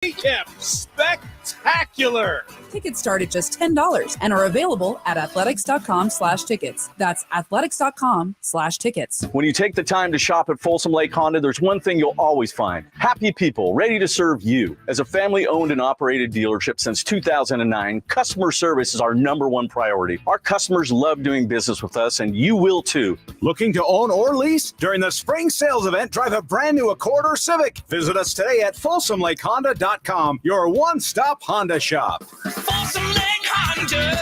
Camp Spectacular. Tickets start at just $10 and are available at athletics.com/tickets. That's athletics.com/tickets. When you take the time to shop at Folsom Lake Honda, there's one thing you'll always find. Happy people ready to serve you. As a family-owned and operated dealership since 2009, customer service is our #1 priority. Our customers love doing business with us, and you will too. Looking to own or lease? During the spring sales event, drive a brand new Accord or Civic. Visit us today at FolsomLakeHonda.com, your one-stop Honda shop. Folsom Lake Honda,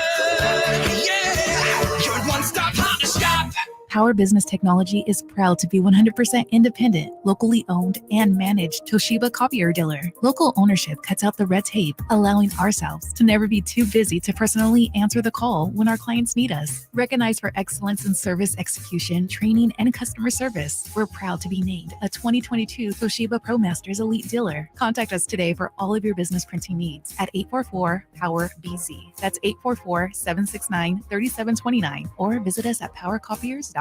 yeah, your one-stop Honda shop. Power Business Technology is proud to be 100% independent, locally owned, and managed Toshiba copier dealer. Local ownership cuts out the red tape, allowing ourselves to never be too busy to personally answer the call when our clients need us. Recognized for excellence in service execution, training, and customer service, we're proud to be named a 2022 Toshiba ProMasters Elite Dealer. Contact us today for all of your business printing needs at 844-POWER-BZ. That's 844-769-3729, or visit us at powercopiers.com.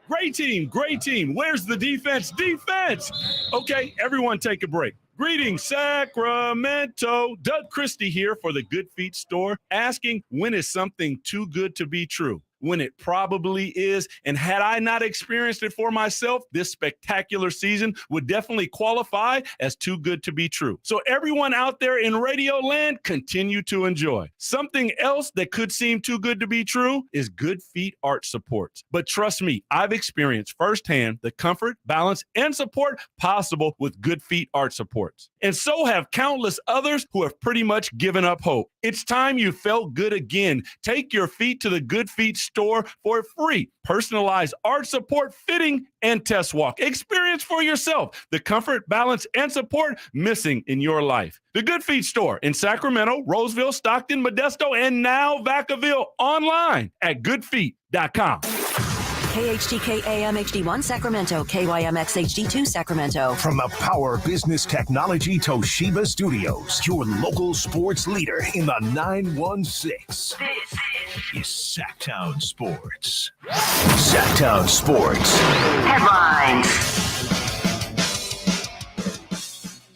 Great team, great team. Where's the defense? Defense! Okay, everyone take a break. Greetings, Sacramento. Doug Christie here for the Good Feet store, asking, when is something too good to be true? When it probably is. And had I not experienced it for myself, this spectacular season would definitely qualify as too good to be true. So everyone out there in Radio Land, continue to enjoy. Something else that could seem too good to be true is Good Feet Arch Supports. But trust me, I've experienced firsthand the comfort, balance, and support possible with Good Feet Arch Supports. And so have countless others who have pretty much given up hope. It's time you felt good again. Take your feet to the Good Feet store for a free personalized arch support fitting and test walk. Experience for yourself the comfort, balance, and support missing in your life. The Good Feet store in Sacramento, Roseville, Stockton, Modesto, and now Vacaville, online at goodfeet.com. KHTK AM HD1 Sacramento, KYMX HD2 Sacramento. From the Power Business Technology Toshiba Studios, your local sports leader in the 916. This is Sactown Sports. Sactown Sports. Headlines.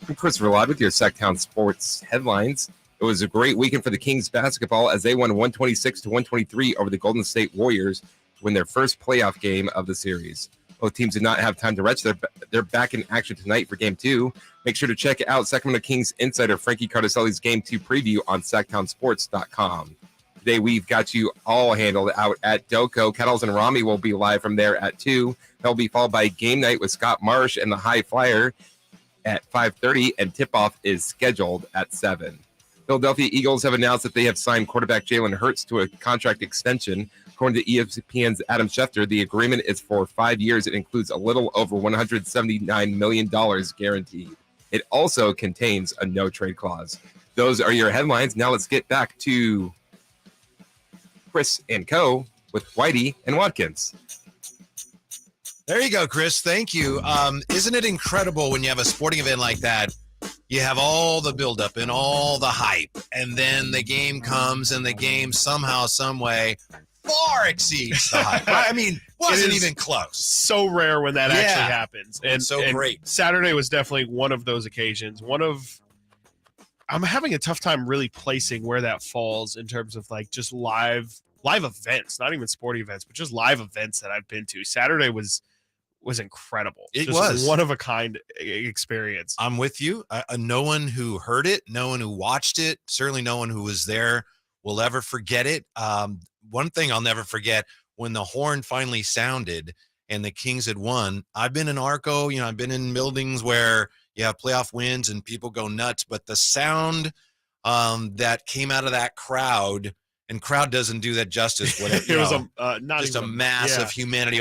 I'm Christopher Ladd with your Sactown Sports headlines. It was a great weekend for the Kings basketball as they won 126-123 over the Golden State Warriors, win their first playoff game of the series. Both teams did not have time to rest. They're back in action tonight for Game 2. Make sure to check out Sacramento Kings insider Frankie Cardicelli's Game 2 preview on SactownSports.com. Today, we've got you all handled out at Delco. Kettles and Rami will be live from there at 2. That'll be followed by Game Night with Scott Marsh and the High Flyer at 5:30, and tip-off is scheduled at 7. Philadelphia Eagles have announced that they have signed quarterback Jalen Hurts to a contract extension. According to ESPN's Adam Schefter, the agreement is for 5 years. It includes a little over $179 million guaranteed. It also contains a no-trade clause. Those are your headlines. Now let's get back to Chris and Co. with Whitey and Watkins. There you go, Chris. Thank you. Isn't it incredible when you have a sporting event like that? You have all the buildup and all the hype, and then the game comes, and the game somehow, some way, far exceeds the hype. I mean, wasn't even close. So rare when that actually happens. And great. Saturday was definitely one of those occasions. I'm having a tough time really placing where that falls in terms of like just live events, not even sporting events, but just live events that I've been to. Saturday was incredible. It just was one of a kind experience. I'm with you. No one who heard it, no one who watched it, certainly no one who was there will ever forget it. One thing I'll never forget, when the horn finally sounded and the Kings had won. I've been in Arco, I've been in buildings where you have playoff wins and people go nuts, but the sound that came out of that crowd, and crowd doesn't do that justice. Whatever, it was a mass of humanity,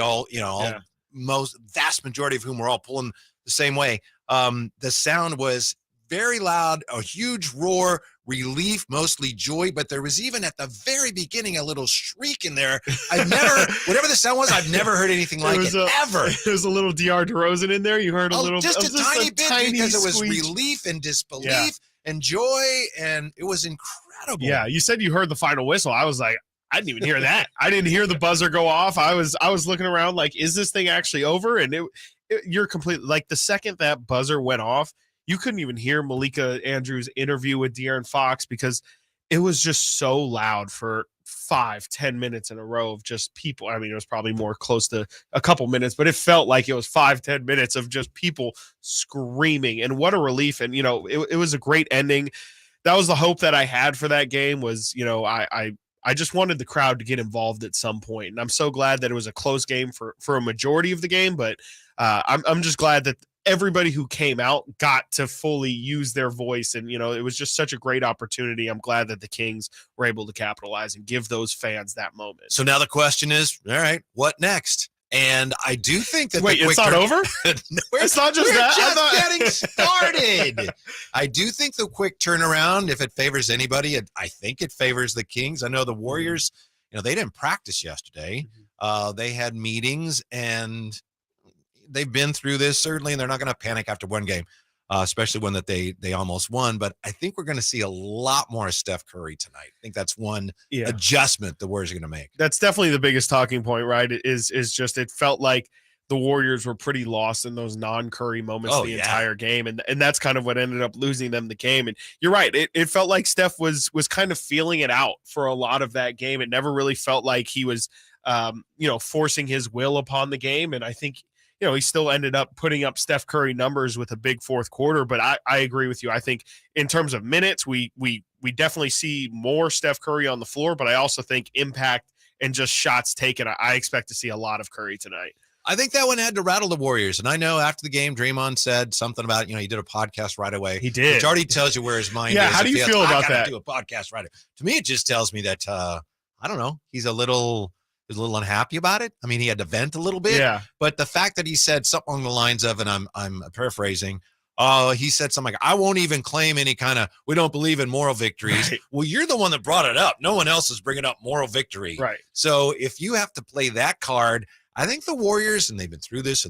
vast majority of whom were all pulling the same way. The sound was very loud, a huge roar, relief, mostly joy, but there was even at the very beginning a little shriek in there. Whatever the sound was, I've never heard anything like it, ever. There was a little DR DeRozan in there. You heard a little, just a tiny bit, because it was relief and disbelief and joy, and it was incredible. Yeah, you said you heard the final whistle. I was like, I didn't even hear that. I didn't hear the buzzer go off. I was looking around like, is this thing actually over? And you're completely like, the second that buzzer went off, you couldn't even hear Malika Andrews' interview with De'Aaron Fox because it was just so loud for 5-10 minutes in a row of just people. I mean, it was probably more close to a couple minutes, but it felt like it was 5-10 minutes of just people screaming. And what a relief. And, it was a great ending. That was the hope that I had for that game was, I just wanted the crowd to get involved at some point. And I'm so glad that it was a close game for a majority of the game. But I'm just glad that everybody who came out got to fully use their voice. And, it was just such a great opportunity. I'm glad that the Kings were able to capitalize and give those fans that moment. So now the question is, all right, what next? And I do think that it's not over? It's not just that? Just getting started. I do think the quick turnaround, if it favors anybody, I think it favors the Kings. I know the Warriors, they didn't practice yesterday. They had meetings, and they've been through this, certainly, and they're not going to panic after one game, especially one that they almost won. But I think we're going to see a lot more of Steph Curry tonight. I think that's one adjustment the Warriors are going to make. That's definitely the biggest talking point, right? Is just it felt like the Warriors were pretty lost in those non-Curry moments the entire game. And that's kind of what ended up losing them the game. And you're right. It felt like Steph was kind of feeling it out for a lot of that game. It never really felt like he was, forcing his will upon the game. And I think, he still ended up putting up Steph Curry numbers with a big fourth quarter. But I agree with you. I think in terms of minutes, we definitely see more Steph Curry on the floor. But I also think impact and just shots taken, I expect to see a lot of Curry tonight. I think that one had to rattle the Warriors. And I know after the game, Draymond said something about, he did a podcast right away. He did. Which already tells you where his mind is. Yeah, how do you feel about that? Do a podcast right away. To me, it just tells me that, I don't know, he's a little unhappy about it. I mean, he had to vent a little bit. Yeah. But the fact that he said something along the lines of, and I'm paraphrasing, he said something like, I won't even claim any kind of, we don't believe in moral victories. Right. Well, you're the one that brought it up. No one else is bringing up moral victory. Right. So if you have to play that card, I think the Warriors, and they've been through this,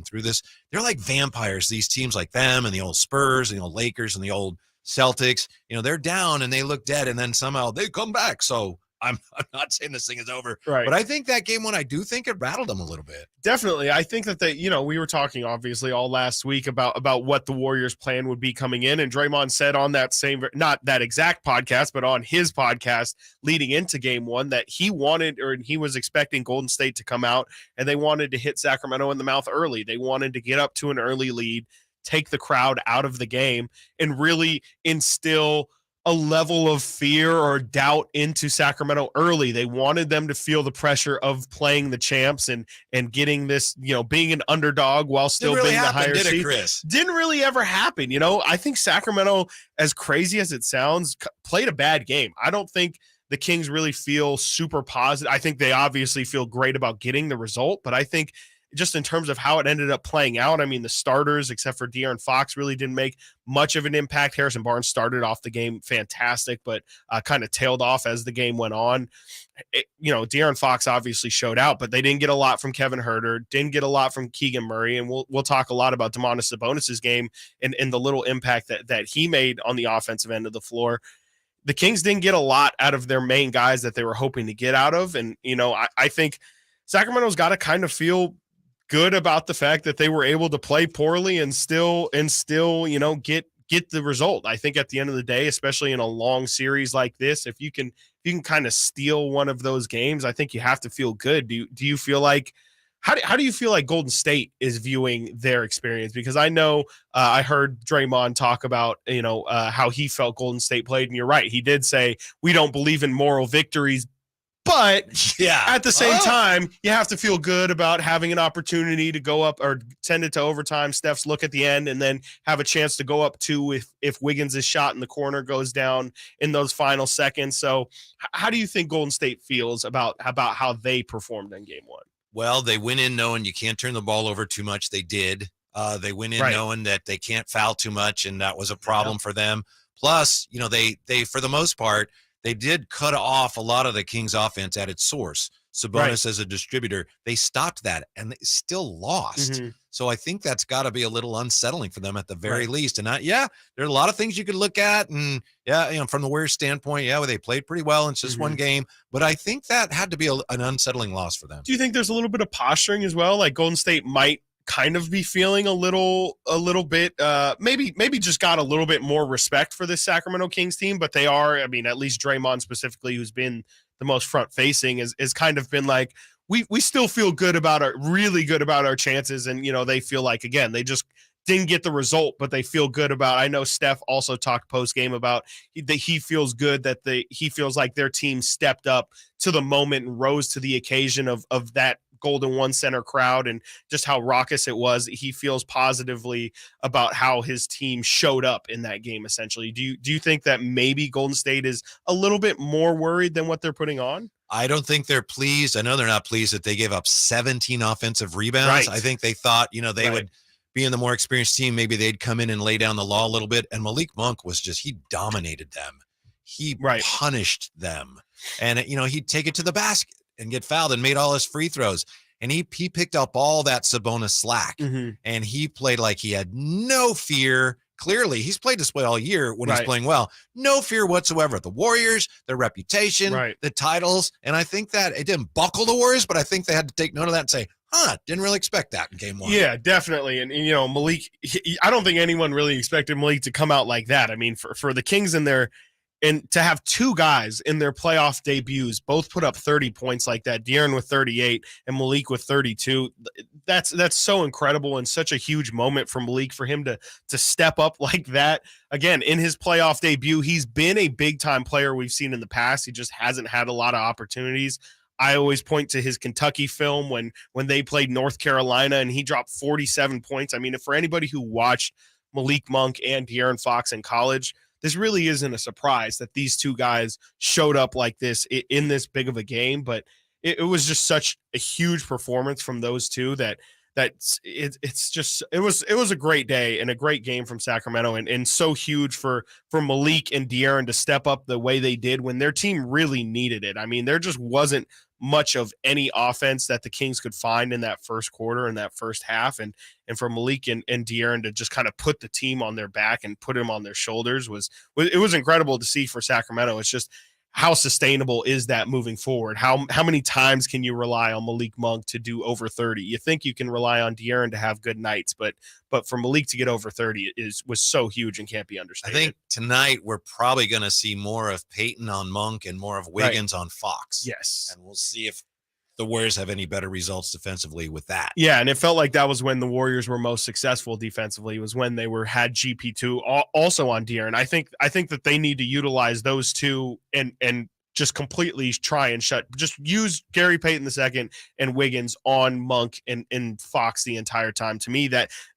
they're like vampires. These teams like them and the old Spurs and the old Lakers and the old Celtics, they're down and they look dead, and then somehow they come back. So I'm not saying this thing is over, right? But I think that game one, I do think it rattled them a little bit. Definitely. I think that we were talking obviously all last week about what the Warriors' plan would be coming in. And Draymond said on that same, not that exact podcast, but on his podcast leading into game one, that he was expecting Golden State to come out and they wanted to hit Sacramento in the mouth early. They wanted to get up to an early lead, take the crowd out of the game, and really instill a level of fear or doubt into Sacramento early. They wanted them to feel the pressure of playing the champs and getting this, being an underdog while still being the higher seed. Didn't really ever happen. I think Sacramento, as crazy as it sounds, played a bad game. I don't think the Kings really feel super positive. I think they obviously feel great about getting the result, but I think just in terms of how it ended up playing out, I mean, the starters, except for De'Aaron Fox, really didn't make much of an impact. Harrison Barnes started off the game fantastic, but kind of tailed off as the game went on. De'Aaron Fox obviously showed out, but they didn't get a lot from Kevin Huerter, didn't get a lot from Keegan Murray, and we'll talk a lot about Domantas Sabonis' game and the little impact that he made on the offensive end of the floor. The Kings didn't get a lot out of their main guys that they were hoping to get out of, and I think Sacramento's got to kind of feel good about the fact that they were able to play poorly and still get the result. I think at the end of the day, especially in a long series like this, if you can kind of steal one of those games, I think you have to feel good. Do you feel like how do you feel like Golden State is viewing their experience? Because I know I heard Draymond talk about how he felt Golden State played, and you're right, he did say we don't believe in moral victories. But at the same time, you have to feel good about having an opportunity to go up or send it to overtime. Steph's look at the end and then have a chance to go up 2 if Wiggins' shot in the corner goes down in those final seconds. So how do you think Golden State feels about how they performed in game one? Well, they went in knowing you can't turn the ball over too much. They did. They went in knowing that they can't foul too much, and that was a problem for them. Plus, they for the most part, they did cut off a lot of the Kings' offense at its source. Sabonis as a distributor, they stopped that, and they still lost. Mm-hmm. So I think that's got to be a little unsettling for them at the very least. And there are a lot of things you could look at, and from the Warriors' standpoint, they played pretty well. It's just one game, but I think that had to be an unsettling loss for them. Do you think there's a little bit of posturing as well? Like Golden State might kind of be feeling a little bit, maybe just got a little bit more respect for this Sacramento Kings team. But they are, I mean, at least Draymond specifically, who's been the most front facing, is kind of been like, we still feel really good about our chances. And, they feel like, again, they just didn't get the result, but they feel good about, I know Steph also talked post game about that he feels good that he feels like their team stepped up to the moment and rose to the occasion of that Golden One Center crowd and just how raucous it was. He feels positively about how his team showed up in that game. Essentially, do you think that maybe Golden State is a little bit more worried than what they're putting on? I don't think they're pleased. I know they're not pleased that they gave up 17 offensive rebounds. Right. I think they thought, they would, being the more experienced team, maybe they'd come in and lay down the law a little bit. And Malik Monk was he dominated them. He punished them. And, he'd take it to the basket and get fouled and made all his free throws. And he picked up all that Sabonis slack. Mm-hmm. And he played like he had no fear. Clearly, he's played this way all year when he's playing well. No fear whatsoever. The Warriors, their reputation, the titles. And I think that it didn't buckle the Warriors, but I think they had to take note of that and say, didn't really expect that in game one. Yeah, definitely. And Malik, I don't think anyone really expected Malik to come out like that. I mean, for the Kings and to have two guys in their playoff debuts both put up 30 points like that, De'Aaron with 38 and Malik with 32, that's so incredible and such a huge moment for Malik, for him to step up like that. Again, in his playoff debut, he's been a big-time player we've seen in the past. He just hasn't had a lot of opportunities. I always point to his Kentucky film when they played North Carolina and he dropped 47 points. I mean, for anybody who watched Malik Monk and De'Aaron Fox in college, this really isn't a surprise that these two guys showed up like this in this big of a game. But it was just such a huge performance from those two that it was a great day and a great game from Sacramento, and so huge for Malik and De'Aaron to step up the way they did when their team really needed it. I mean, there just wasn't much of any offense that the Kings could find in that first quarter and that first half, and for Malik and De'Aaron to just kind of put the team on their back and put him on their shoulders was incredible to see for Sacramento. It's just, how sustainable is that moving forward? How many times can you rely on Malik Monk to do over 30? You think you can rely on De'Aaron to have good nights, but for Malik to get over 30 was so huge and can't be understated. I think tonight we're probably going to see more of Peyton on Monk and more of Wiggins on Fox. Yes. And we'll see if the Warriors have any better results defensively with that. Yeah, and it felt like that was when the Warriors were most successful defensively, was when they had GP2 also on De'Aaron. I think that they need to utilize those two and just completely try and just use Gary Payton II and Wiggins on Monk and Fox the entire time. To me,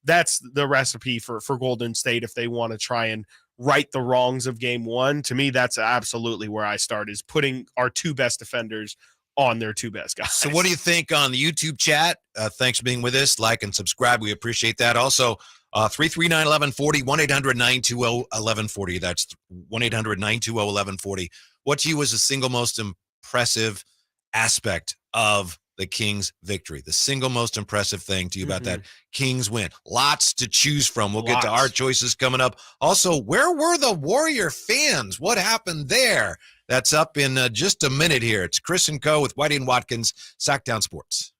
that's the recipe for Golden State if they want to try and right the wrongs of game one. To me, that's absolutely where I start, is putting our two best defenders on their two best guys. So what do you think on the YouTube chat? Thanks for being with us. Like and subscribe. We appreciate that. Also, 339-1140, 1-800-920-1140. That's 1-800-920-1140. What to you was the single most impressive aspect of the Kings' victory? The single most impressive thing to you about that Kings win? Lots to choose from. We'll get to our choices coming up. Also, where were the Warrior fans? What happened there? That's up in just a minute here. It's Chris and Co. with Whitey and Watkins, Sactown Sports.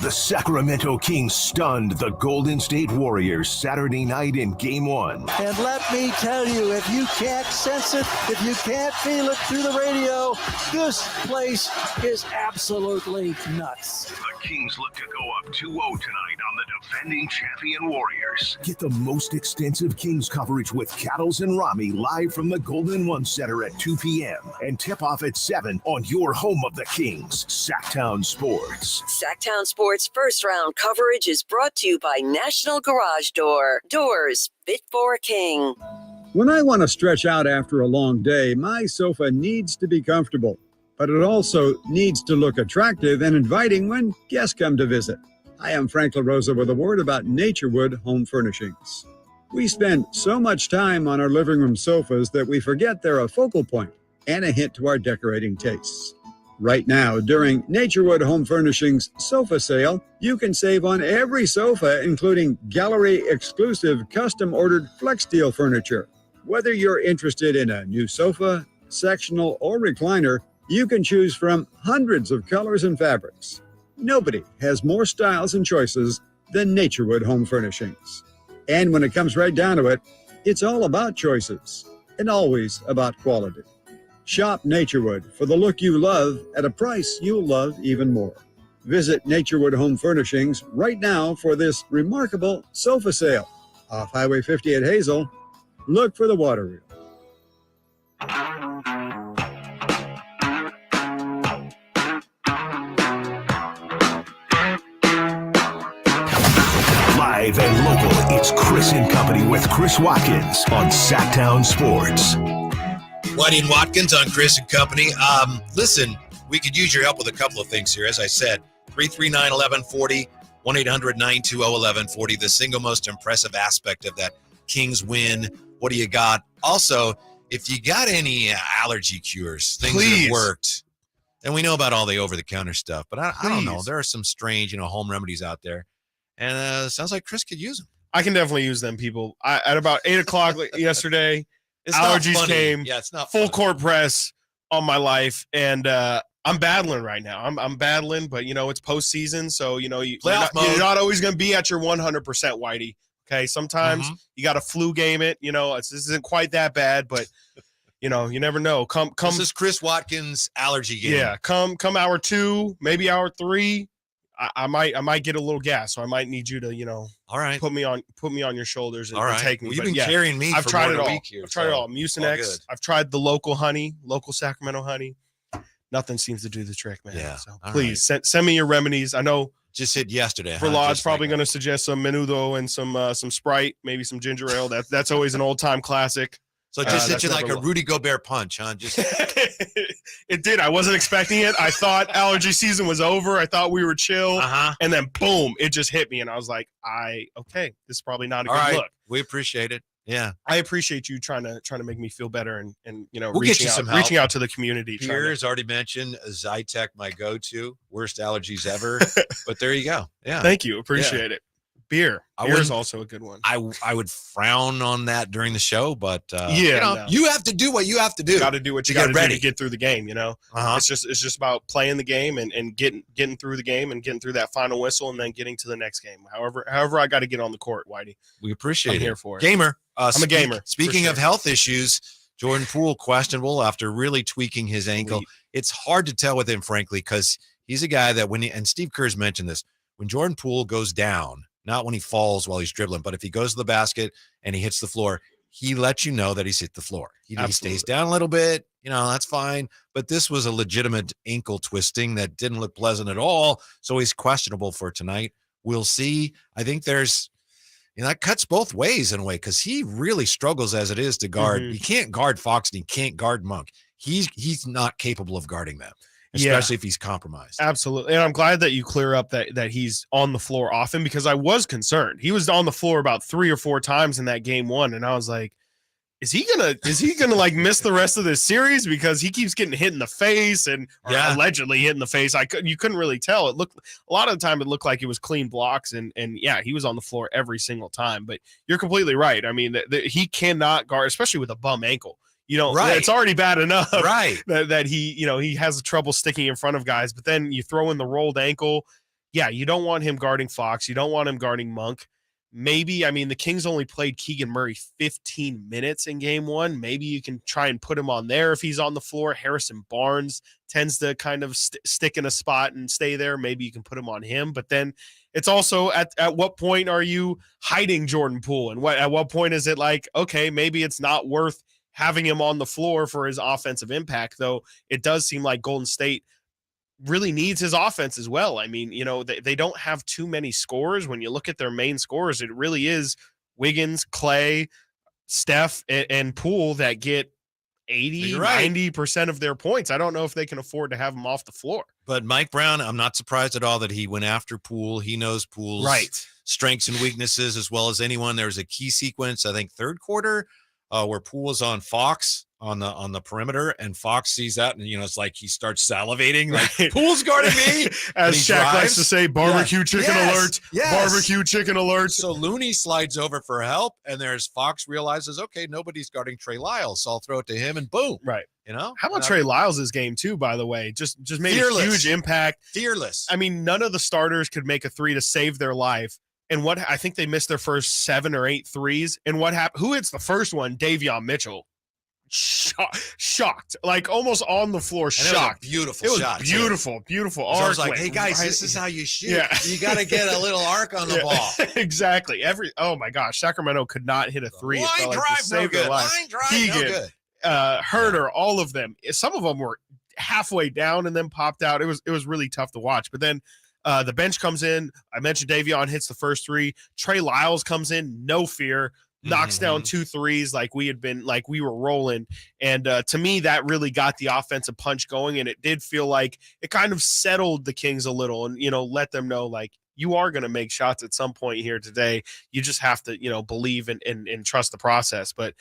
The Sacramento Kings stunned the Golden State Warriors Saturday night in Game 1. And let me tell you, if you can't sense it, if you can't feel it through the radio, this place is absolutely nuts. The Kings look to go up 2-0 tonight on the defending champion Warriors. Get the most extensive Kings coverage with Cattles and Rami live from the Golden One Center at 2 p.m. and tip-off at 7 on your home of the Kings, Sactown Sports. Sactown Sports first round coverage is brought to you by National Garage Door. Doors fit for a king. When I want to stretch out after a long day, my sofa needs to be comfortable, but it also needs to look attractive and inviting when guests come to visit. Hi, I'm Frank LaRosa with a word about Naturewood Home Furnishings. We spend so much time on our living room sofas that we forget they're a focal point and a hint to our decorating tastes. Right now, during Naturewood Home Furnishings sofa sale, you can save on every sofa, including gallery-exclusive custom-ordered FlexSteel furniture. Whether you're interested in a new sofa, sectional, or recliner, you can choose from hundreds of colors and fabrics. Nobody has more styles and choices than Naturewood Home Furnishings. And when it comes right down to it, it's all about choices and always about quality. Shop Naturewood for the look you love at a price you'll love even more. Visit Naturewood Home Furnishings right now for this remarkable sofa sale. Off Highway 50 at Hazel, look for the water wheel. Live and local, it's Chris and Company with Chris Watkins on Sactown Sports. Whitey and Watkins on Chris and Company. Listen, we could use your help with a couple of things here. As I said, 339-1140, 1-800-920-1140. The single most impressive aspect of that Kings win. What do you got? Also, if you got any allergy cures, things that have worked, and we know about all the over-the-counter stuff, but I don't know. There are some strange, home remedies out there, and sounds like Chris could use them. I can definitely use them, people. At about 8 o'clock yesterday, allergies came. Yeah, it's not full court press on my life, and I'm battling right now. I'm battling, but it's postseason, so you're not always going to be at your 100%, Whitey. Okay, sometimes you got to flu game it. This isn't quite that bad, but you never know. Come. This is Chris Watkins' allergy game. Yeah, come hour 2, maybe hour 3. I might get a little gas, so I might need you to all right, put me on your shoulders and, all right. and take me. Well, you've been carrying me. I've for tried more it than all. A week here, I've tried it all. Mucinex. I've tried the local Sacramento honey. Nothing seems to do the trick, man. Yeah. So please send me your remedies. I know. Just hit yesterday. Verlad's probably going to suggest some Menudo and some Sprite, maybe some ginger ale. That's always an old time classic. So it just hit you like a Rudy Gobert punch, huh? Just it did. I wasn't expecting it. I thought allergy season was over. I thought we were chill, and then boom, it just hit me, and I was like, this is probably not a good look. We appreciate it. Yeah, I appreciate you trying to make me feel better and we'll reaching out to the community. Pierre's already mentioned Zytec, my go-to, worst allergies ever. But there you go. Yeah, thank you, appreciate it. Beer is also a good one. I would frown on that during the show, but you have to do what you have to do. Got to do what you got to do to get through the game. It's just about playing the game and getting through the game and getting through that final whistle and then getting to the next game. However, I got to get on the court, Whitey. We appreciate it. I'm here for it. Gamer. I'm a gamer. Speaking of health issues, Jordan Poole questionable after really tweaking his ankle. It's hard to tell with him, frankly, because he's a guy that and Steve Kerr's mentioned this, when Jordan Poole goes down, not when he falls while he's dribbling, but if he goes to the basket and he hits the floor, he lets you know that he's hit the floor. He stays down a little bit, that's fine. But this was a legitimate ankle twisting that didn't look pleasant at all. So he's questionable for tonight. We'll see. I think there's, that cuts both ways in a way, because he really struggles as it is to guard. He can't guard Fox and he can't guard Monk. He's not capable of guarding them, especially if he's compromised. Absolutely. And I'm glad that you clear up that he's on the floor often, because I was concerned. He was on the floor about 3 or 4 times in that game 1. And I was like, is he gonna like miss the rest of this series, because he keeps getting hit in the face or allegedly hit in the face. You couldn't really tell. It looked a lot of the time, it looked like it was clean blocks, and he was on the floor every single time. But you're completely right. I mean, he cannot guard, especially with a bum ankle. It's already bad enough that he has trouble sticking in front of guys, but then you throw in the rolled ankle. Yeah, you don't want him guarding Fox. You don't want him guarding Monk. Maybe, the Kings only played Keegan Murray 15 minutes in game 1. Maybe you can try and put him on there if he's on the floor. Harrison Barnes tends to kind of stick in a spot and stay there. Maybe you can put him on him. But then it's also at what point are you hiding Jordan Poole? And at what point is it like, okay, maybe it's not worth having him on the floor for his offensive impact, though it does seem like Golden State really needs his offense as well. They don't have too many scorers. When you look at their main scorers, it really is Wiggins, Clay, Steph, and Poole that get 90% of their points. I don't know if they can afford to have him off the floor. But Mike Brown, I'm not surprised at all that he went after Poole. He knows Poole's strengths and weaknesses as well as anyone. There was a key sequence, I think, third quarter, where Poole was on Fox on the perimeter, and Fox sees that, and it's like he starts salivating, like Poole's guarding me. As Shaq likes to say, barbecue chicken alert. Barbecue chicken alert. So Looney slides over for help, and there's Fox realizes, okay, nobody's guarding Trey Lyles, so I'll throw it to him, and boom. Right. How about Trey Lyles' game too, by the way? Just made a huge impact. Fearless. None of the starters could make a 3 to save their life. And what I think they missed their first 7 or 8 threes. And what happened? Who hits the first one? Davion Mitchell. Shocked, like almost on the floor. Shocked. Beautiful shot. Beautiful, beautiful arc. I was like, went hey guys, right. this is how you shoot. Yeah. You got to get a little arc on the ball. Exactly. Oh my gosh, Sacramento could not hit a three. Line drive, no good. Line drive, no good. Herder, all of them. Some of them were halfway down and then popped out. It was really tough to watch. But then the bench comes in. I mentioned Davion hits the first three. Trey Lyles comes in, no fear. Knocks down 2 threes like we were rolling. And to me, that really got the offensive punch going. And it did feel like it kind of settled the Kings a little and, let them know, like, you are going to make shots at some point here today. You just have to, believe and trust the process. But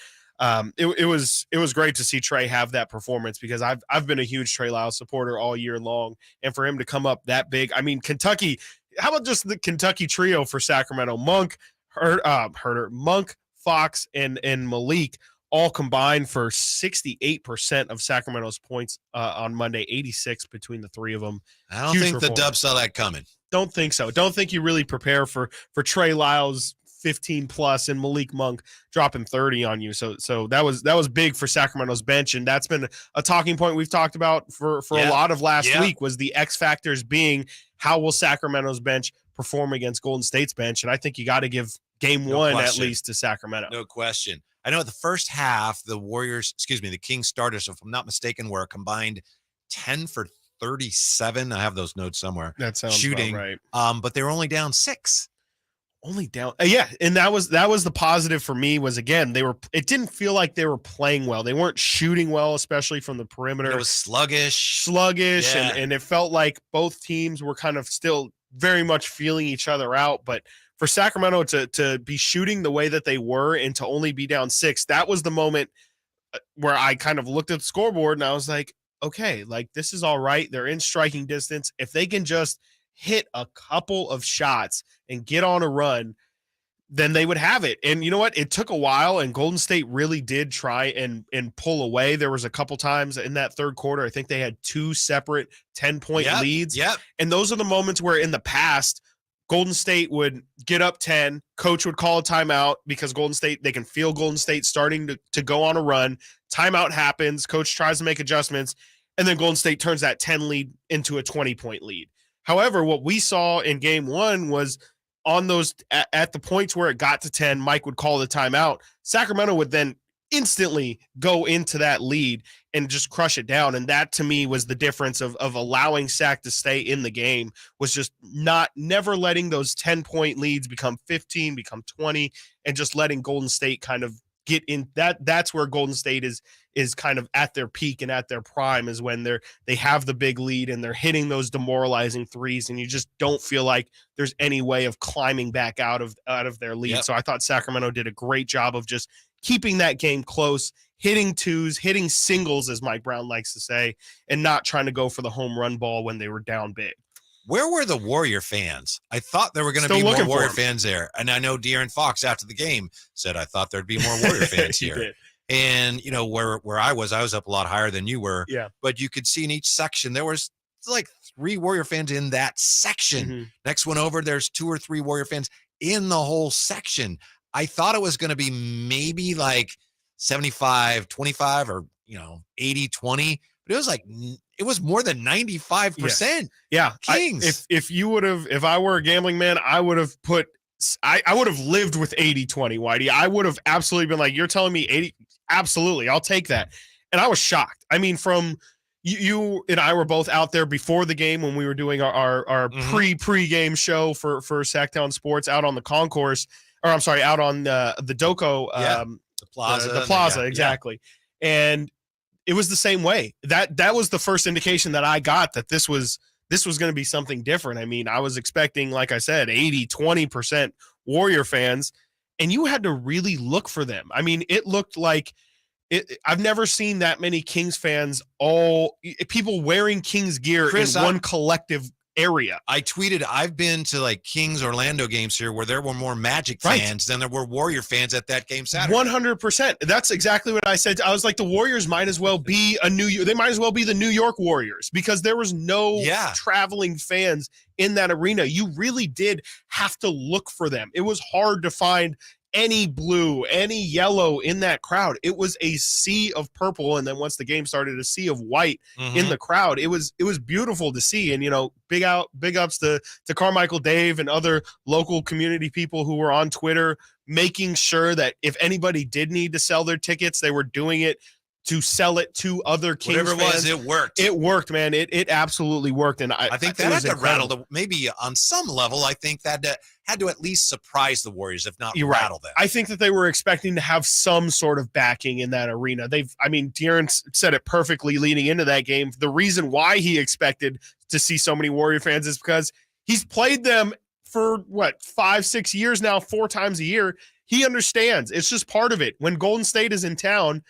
it was great to see Trey have that performance because I've been a huge Trey Lyles supporter all year long. And for him to come up that big, I mean, Kentucky, how about just the Kentucky trio for Sacramento? Monk, Herder, Monk, Fox, and Malik all combined for 68% of Sacramento's points on Monday, 86 between the three of them. I don't think the Dubs saw that coming. Don't think so. Don't think you really prepare for Trey Lyles 15 plus and Malik Monk dropping 30 on you. So that was big for Sacramento's bench, and that's been a talking point we've talked about for a lot of last week was the X factors being how will Sacramento's bench perform against Golden State's bench, and I think you got to give game one at least to Sacramento. No question. I know at the first half, the Kings starters, if I'm not mistaken, were a combined 10 for 37. I have those notes somewhere. That sounds shooting, right. But they were only down 6. Only down. Yeah. And that was the positive for me was, again, it didn't feel like they were playing well. They weren't shooting well, especially from the perimeter. It was sluggish. Yeah. And it felt like both teams were kind of still very much feeling each other out. But for Sacramento to be shooting the way that they were and to only be down 6, that was the moment where I kind of looked at the scoreboard and I was like, okay, like this is all right. They're in striking distance. If they can just hit a couple of shots and get on a run, then they would have it. And you know what? It took a while, and Golden State really did try and pull away. There was a couple times in that third quarter, I think they had 2 separate 10-point leads. Yep. And those are the moments where in the past, Golden State would get up 10, coach would call a timeout because Golden State, they can feel Golden State starting to go on a run. Timeout happens, coach tries to make adjustments, and then Golden State turns that 10 lead into a 20-point lead. However, what we saw in game one was on those at the points where it got to 10, Mike would call the timeout. Sacramento would then instantly go into that lead and just crush it down. And that to me was the difference of allowing Sac to stay in the game, was just never letting those 10-point leads become 15, become 20, and just letting Golden State kind of get in. That's where Golden State is kind of at their peak and at their prime, is when they have the big lead and they're hitting those demoralizing threes, and you just don't feel like there's any way of climbing back out of their lead. Yep. So I thought Sacramento did a great job of just keeping that game close, hitting twos, hitting singles, as Mike Brown likes to say, and not trying to go for the home run ball when they were down big. Where were the Warrior fans? I thought there were going to be more Warrior fans there. And I know De'Aaron Fox after the game said, I thought there'd be more Warrior fans here. Did. And, where I was up a lot higher than you were. Yeah. But you could see in each section, there was like 3 Warrior fans in that section. Mm-hmm. Next one over, there's 2 or 3 Warrior fans in the whole section. I thought it was going to be maybe like 75-25 or, 80-20. But it was more than 95%. Yeah. Kings. If I were a gambling man, I would have I would have lived with 80-20, Whitey. I would have absolutely been like, you're telling me 80? Absolutely. I'll take that. And I was shocked. I mean, from you and I were both out there before the game when we were doing our pre-game show for Sactown Sports out on the concourse, or I'm sorry, out on the Doco, the plaza. The plaza, exactly. Yeah. And it was the same way. That was the first indication that I got that this was going to be something different. I mean, I was expecting, like I said, 80-20% Warrior fans, and you had to really look for them. I mean, it looked like I've never seen that many Kings fans, people wearing Kings gear in one collective area. I tweeted, I've been to like Kings Orlando games here where there were more Magic fans than there were Warrior fans at that game Saturday. 100%. That's exactly what I said. I was like, the Warriors might as well be they might as well be the New York Warriors, because there was no traveling fans in that arena. You really did have to look for them. It was hard to find any blue, any yellow in that crowd. It was a sea of purple, and then once the game started, a sea of white in the crowd. It was beautiful to see. And big ups to Carmichael Dave and other local community people who were on Twitter making sure that if anybody did need to sell their tickets, they were doing it to sell it to other Kings Whatever fans. it was, it worked. It worked, man. It absolutely worked. And I think that had to rattle maybe on some level. I think that had to at least surprise the Warriors, if not rattle them. I think that they were expecting to have some sort of backing in that arena. De'Aaron said it perfectly leading into that game. The reason why he expected to see so many Warrior fans is because he's played them for 5-6 years now, 4 times a year. He understands. It's just part of it. When Golden State is in town,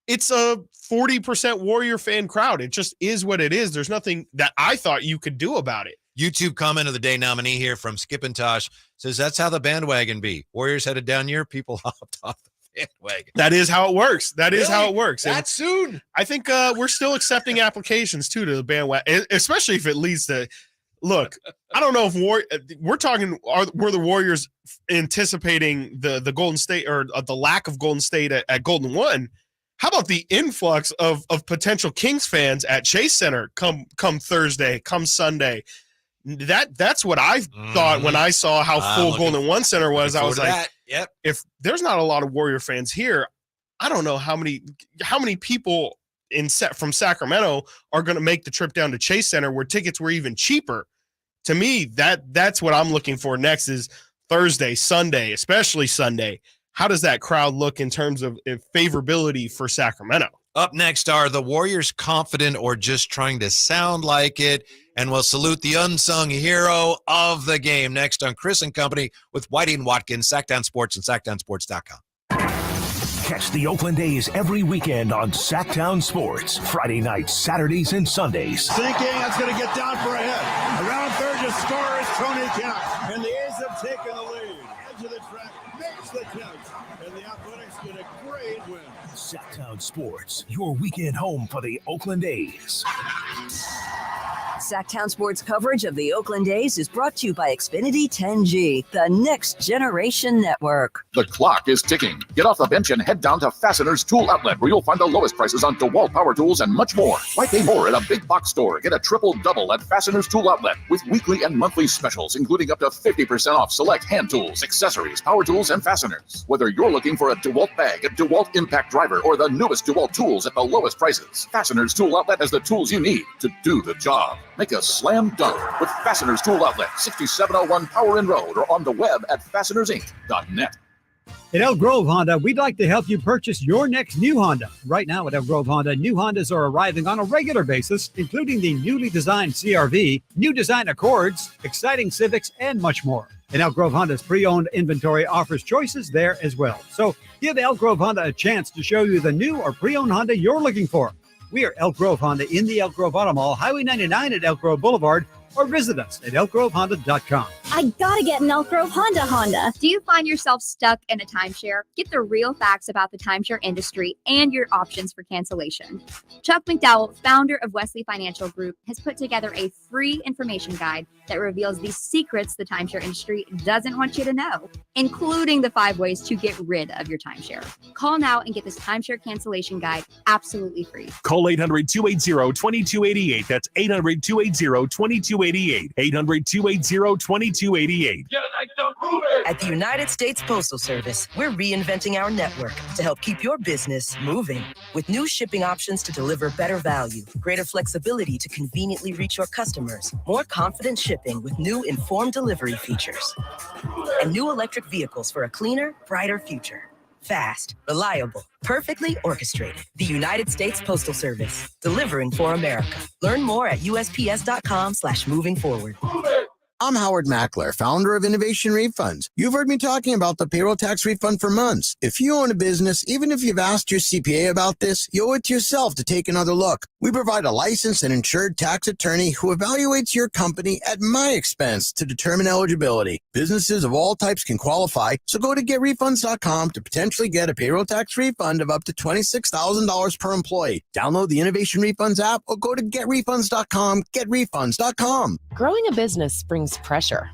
it's a 40% Warrior fan crowd. It just is what it is. There's nothing that I thought you could do about it. YouTube comment of the day nominee here from Skip and Tosh says, that's how the bandwagon be. Warriors headed down here, people hopped off the bandwagon. That is how it works. That is how it works. That soon? I think we're still accepting applications, too, to the bandwagon, especially if it leads to – look, I don't know if we're talking were the Warriors anticipating the Golden State or the lack of Golden State at Golden One. How about the influx of potential Kings fans at Chase Center come Thursday, come Sunday? That's what I thought when I saw how full Golden One Center was. I was like, if there's not a lot of Warrior fans here, I don't know how many people from Sacramento are going to make the trip down to Chase Center where tickets were even cheaper. To me, that's what I'm looking for next is Thursday, Sunday, especially Sunday. How does that crowd look in terms of favorability for Sacramento? Up next, are the Warriors confident or just trying to sound like it? And we'll salute the unsung hero of the game next on Chris and Company with Whitey and Watkins, Sactown Sports and SactownSports.com. Catch the Oakland A's every weekend on Sactown Sports. Friday nights, Saturdays, and Sundays. Thinking that's going to get down for a hit. Around third to score is Tony Kemp. And the A's have taken the lead. Edge of the track makes the catch. And the Athletics get a great win. Sactown Sports, your weekend home for the Oakland A's. Sactown Sports coverage of the Oakland A's is brought to you by Xfinity 10G, the next generation network. The clock is ticking. Get off the bench and head down to Fasteners Tool Outlet, where you'll find the lowest prices on DeWalt power tools and much more. Why pay more at a big box store? Get a triple-double at Fasteners Tool Outlet with weekly and monthly specials, including up to 50% off select hand tools, accessories, power tools, and fasteners. Whether you're looking for a DeWalt bag, a DeWalt impact driver, or the newest DeWalt tools at the lowest prices, Fasteners Tool Outlet has the tools you need to do the job. Make a slam dunk with Fasteners Tool Outlet, 6701 Power Inn Road, or on the web at fastenersinc.net. At Elk Grove Honda, we'd like to help you purchase your next new Honda. Right now at Elk Grove Honda, new Hondas are arriving on a regular basis, including the newly designed CR-V, new design Accords, exciting Civics, and much more. And Elk Grove Honda's pre-owned inventory offers choices there as well. So give Elk Grove Honda a chance to show you the new or pre-owned Honda you're looking for. We are Elk Grove Honda in the Elk Grove Auto Mall, Highway 99 at Elk Grove Boulevard, or visit us at elkgrovehonda.com. I gotta get an Elk Grove Honda. Do you find yourself stuck in a timeshare? Get the real facts about the timeshare industry and your options for cancellation. Chuck McDowell, founder of Wesley Financial Group, has put together a free information guide that reveals the secrets the timeshare industry doesn't want you to know, including the 5 ways to get rid of your timeshare. Call now and get this timeshare cancellation guide absolutely free. Call 800-280-2288. That's 800-280-2288. 800-280-2288. At the United States Postal Service, we're reinventing our network to help keep your business moving. With new shipping options to deliver better value, greater flexibility to conveniently reach your customers, more confident shipping with new informed delivery features, and new electric vehicles for a cleaner, brighter future. Fast, reliable, perfectly orchestrated. The United States Postal Service, delivering for America. Learn more at USPS.com/moving forward. I'm Howard Mackler, founder of Innovation Refunds. You've heard me talking about the payroll tax refund for months. If you own a business, even if you've asked your CPA about this, you owe it to yourself to take another look. We provide a licensed and insured tax attorney who evaluates your company at my expense to determine eligibility. Businesses of all types can qualify, so go to getrefunds.com to potentially get a payroll tax refund of up to $26,000 per employee. Download the Innovation Refunds app or go to getrefunds.com, getrefunds.com. Growing a business brings pressure.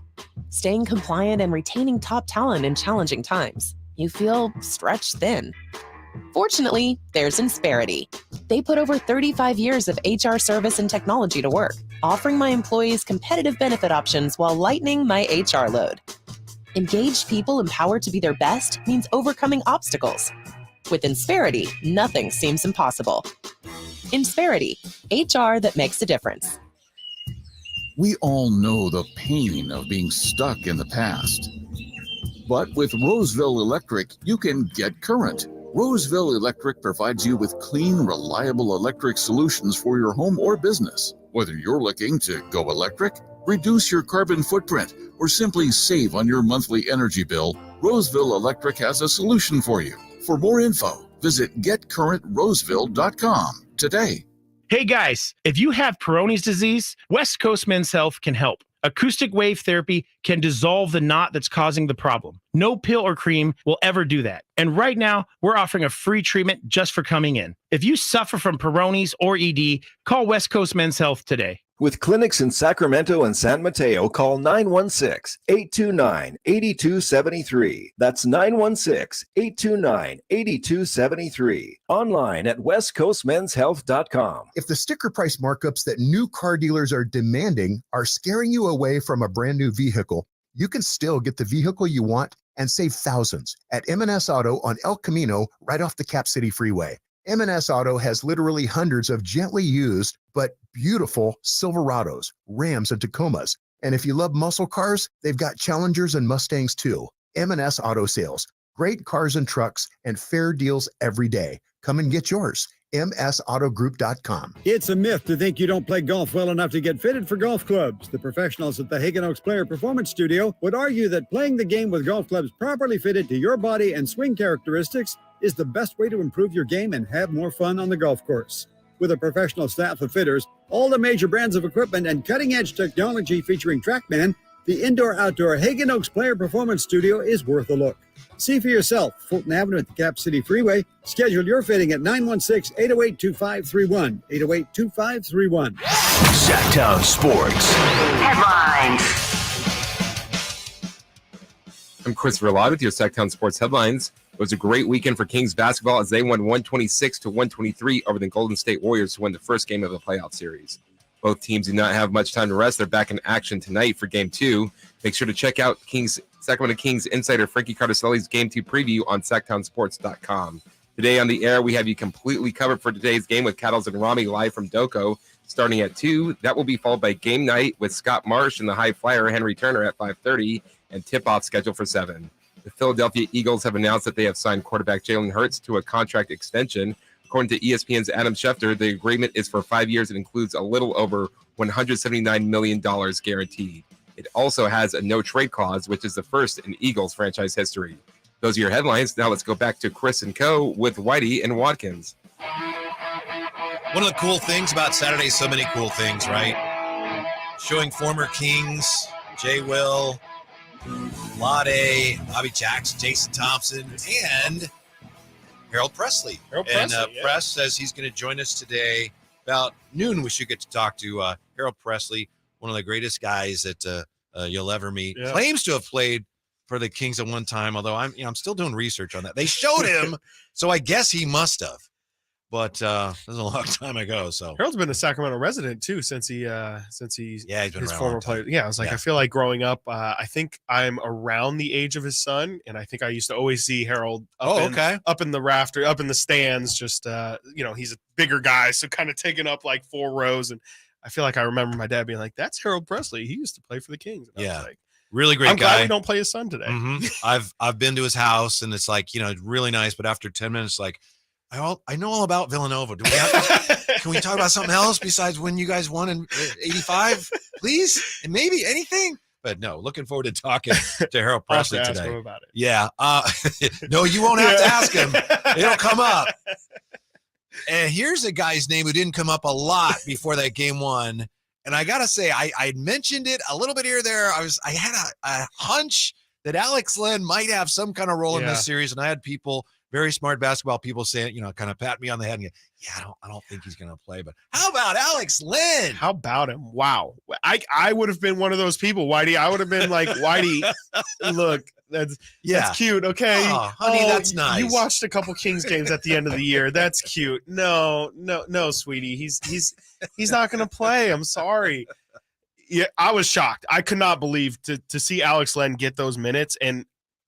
Staying compliant and retaining top talent in challenging times. You feel stretched thin. Fortunately, there's Insperity. They put over 35 years of HR service and technology to work, offering my employees competitive benefit options while lightening my HR load. Engaged people empowered to be their best means overcoming obstacles. With Insperity, nothing seems impossible. Insperity, HR that makes a difference. We all know the pain of being stuck in the past. But with Roseville Electric, you can get current. Roseville Electric provides you with clean, reliable electric solutions for your home or business. Whether you're looking to go electric, reduce your carbon footprint, or simply save on your monthly energy bill, Roseville Electric has a solution for you. For more info, visit getcurrentroseville.com today. Hey guys, if you have Peyronie's disease, West Coast Men's Health can help. Acoustic wave therapy can dissolve the knot that's causing the problem. No pill or cream will ever do that. And right now, we're offering a free treatment just for coming in. If you suffer from Peyronie's or ED, call West Coast Men's Health today. With clinics in Sacramento and San Mateo, call 916-829-8273. That's 916-829-8273. Online at westcoastmenshealth.com. If the sticker price markups that new car dealers are demanding are scaring you away from a brand new vehicle, you can still get the vehicle you want and save thousands at M&S Auto on El Camino right off the Cap City Freeway. M&S Auto has literally hundreds of gently used but beautiful Silverados, Rams, and Tacomas. And if you love muscle cars, they've got Challengers and Mustangs too. M&S Auto Sales. Great cars and trucks and fair deals every day. Come and get yours. msautogroup.com. It's a myth to think you don't play golf well enough to get fitted for golf clubs. The professionals at the Hagen Oaks Player Performance Studio would argue that playing the game with golf clubs properly fitted to your body and swing characteristics is the best way to improve your game and have more fun on the golf course. With a professional staff of fitters, all the major brands of equipment, and cutting-edge technology featuring TrackMan, the indoor-outdoor Hagen Oaks Player Performance Studio is worth a look. See for yourself. Fulton Avenue at the Cap City Freeway. Schedule your fitting at 916-808-2531. 808-2531. Sactown Sports. Headlines. I'm Chris Verlod with your Sactown Sports Headlines. It was a great weekend for Kings basketball as they won 126-123 over the Golden State Warriors to win the first game of the playoff series. Both teams do not have much time to rest. They're back in action tonight for Game 2. Make sure to check out Sacramento Kings insider Frankie Cardicelli's Game 2 preview on SactownSports.com. Today on the air, we have you completely covered for today's game with Cattles and Rami live from Doco starting at 2. That will be followed by Game Night with Scott Marsh and the High Flyer Henry Turner at 5:30 and tip-off scheduled for 7. The Philadelphia Eagles have announced that they have signed quarterback Jalen Hurts to a contract extension. According to ESPN's Adam Schefter, the agreement is for 5 years and includes a little over $179 million guaranteed. It also has a no-trade clause, which is the first in Eagles franchise history. Those are your headlines. Now let's go back to Chris and Co. with Whitey and Watkins. One of the cool things about Saturday, so many cool things, right? Showing former Kings, Jay Will, Lade, Bobby Jackson, Jason Thompson, and Harold Presley. Press says he's going to join us today about noon. We should get to talk to Harold Presley, one of the greatest guys that you'll ever meet. Yeah. Claims to have played for the Kings at one time, although I'm still doing research on that. They showed him, so I guess he must have. But this is a long time ago. So Harold's been a Sacramento resident too since he's he's been his around former player. Yeah, I was like, I feel like growing up, I think I'm around the age of his son, and I think I used to always see Harold up in the rafter, up in the stands. Just he's a bigger guy, so kind of taking up like 4 rows. And I feel like I remember my dad being like, "That's Harold Presley. He used to play for the Kings." And I was like, really great I'm guy. glad we don't play his son today. Mm-hmm. I've been to his house, and it's like really nice. But after 10 minutes, like. I know all about Villanova. Can we talk about something else besides when you guys won in 85, please? And maybe anything? But no, looking forward to talking to Harold Presley I'll have to today. ask him about it. Yeah. No, you won't have to ask him. It'll come up. And here's a guy's name who didn't come up a lot before that game one. And I got to say, I mentioned it a little bit here or there. I had a hunch that Alex Len might have some kind of role in this series. And I had people, very smart basketball people saying, kind of pat me on the head and go, yeah, I don't think he's going to play. But how about Alex Len? How about him? Wow. I would have been one of those people, Whitey. I would have been like, Whitey, look, that's cute. Okay. Oh, honey, that's nice. You watched a couple Kings games at the end of the year. That's cute. No, sweetie. He's not going to play. I'm sorry. Yeah, I was shocked. I could not believe to see Alex Len get those minutes. And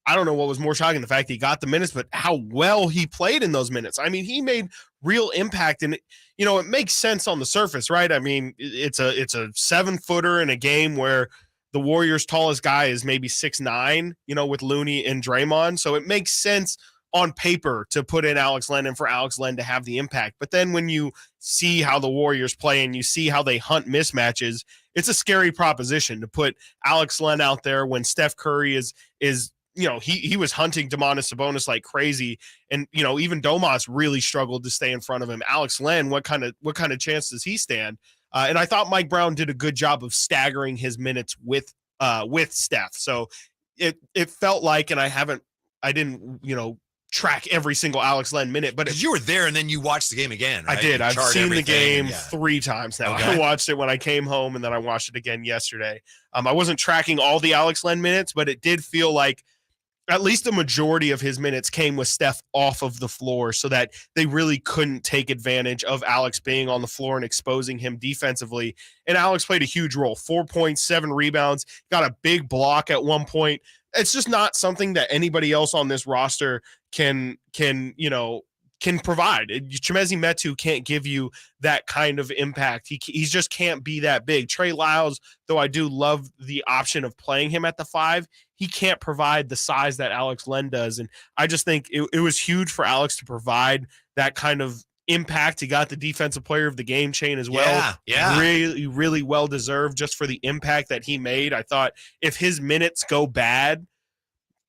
I don't know what was more shocking, the fact that he got the minutes, but how well he played in those minutes. I mean, he made real impact, and it makes sense on the surface, right? I mean, it's a 7-footer in a game where the Warriors' tallest guy is maybe 6'9", with Looney and Draymond. So it makes sense on paper to put in Alex Len and for Alex Len to have the impact. But then when you see how the Warriors play and you see how they hunt mismatches, it's a scary proposition to put Alex Len out there when Steph Curry is he was hunting Domantas Sabonis like crazy, and even Domas really struggled to stay in front of him. Alex Len, what kind of chance does he stand? And I thought Mike Brown did a good job of staggering his minutes with Steph. So it felt like, and I didn't track every single Alex Len minute, but you were there and then you watched the game again, right? I did. I've seen the game 3 times now. Okay. I watched it when I came home, and then I watched it again yesterday. I wasn't tracking all the Alex Len minutes, but it did feel like at least a majority of his minutes came with Steph off of the floor, so that they really couldn't take advantage of Alex being on the floor and exposing him defensively. And Alex played a huge role. 4 points, 7 rebounds, got a big block at one point. It's just not something that anybody else on this roster can provide. Chimezie Metu can't give you that kind of impact. He just can't be that big. Trey Lyles, though I do love the option of playing him at the 5, he can't provide the size that Alex Len does. And I just think it was huge for Alex to provide that kind of impact. He got the defensive player of the game chain as well. Yeah. Really, really well deserved just for the impact that he made. I thought if his minutes go bad,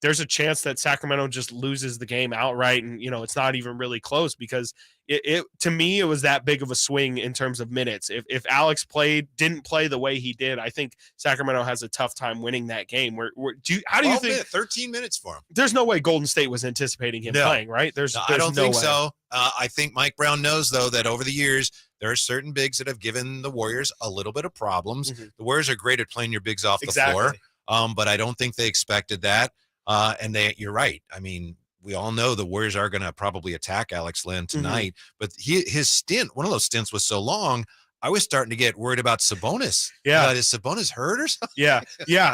there's a chance that Sacramento just loses the game outright. And, it's not even really close, because it to me, it was that big of a swing in terms of minutes. If Alex didn't play the way he did, I think Sacramento has a tough time winning that game. How do you think 13 minutes for him? There's no way Golden State was anticipating him playing, right? I don't think way. so. I think Mike Brown knows, though, that over the years, there are certain bigs that have given the Warriors a little bit of problems. Mm-hmm. The Warriors are great at playing your bigs off the floor, but I don't think they expected that. You're right. I mean, we all know the Warriors are going to probably attack Alex Len tonight, but his stint, one of those stints was so long, I was starting to get worried about Sabonis. Yeah. Is Sabonis hurt or something? Yeah.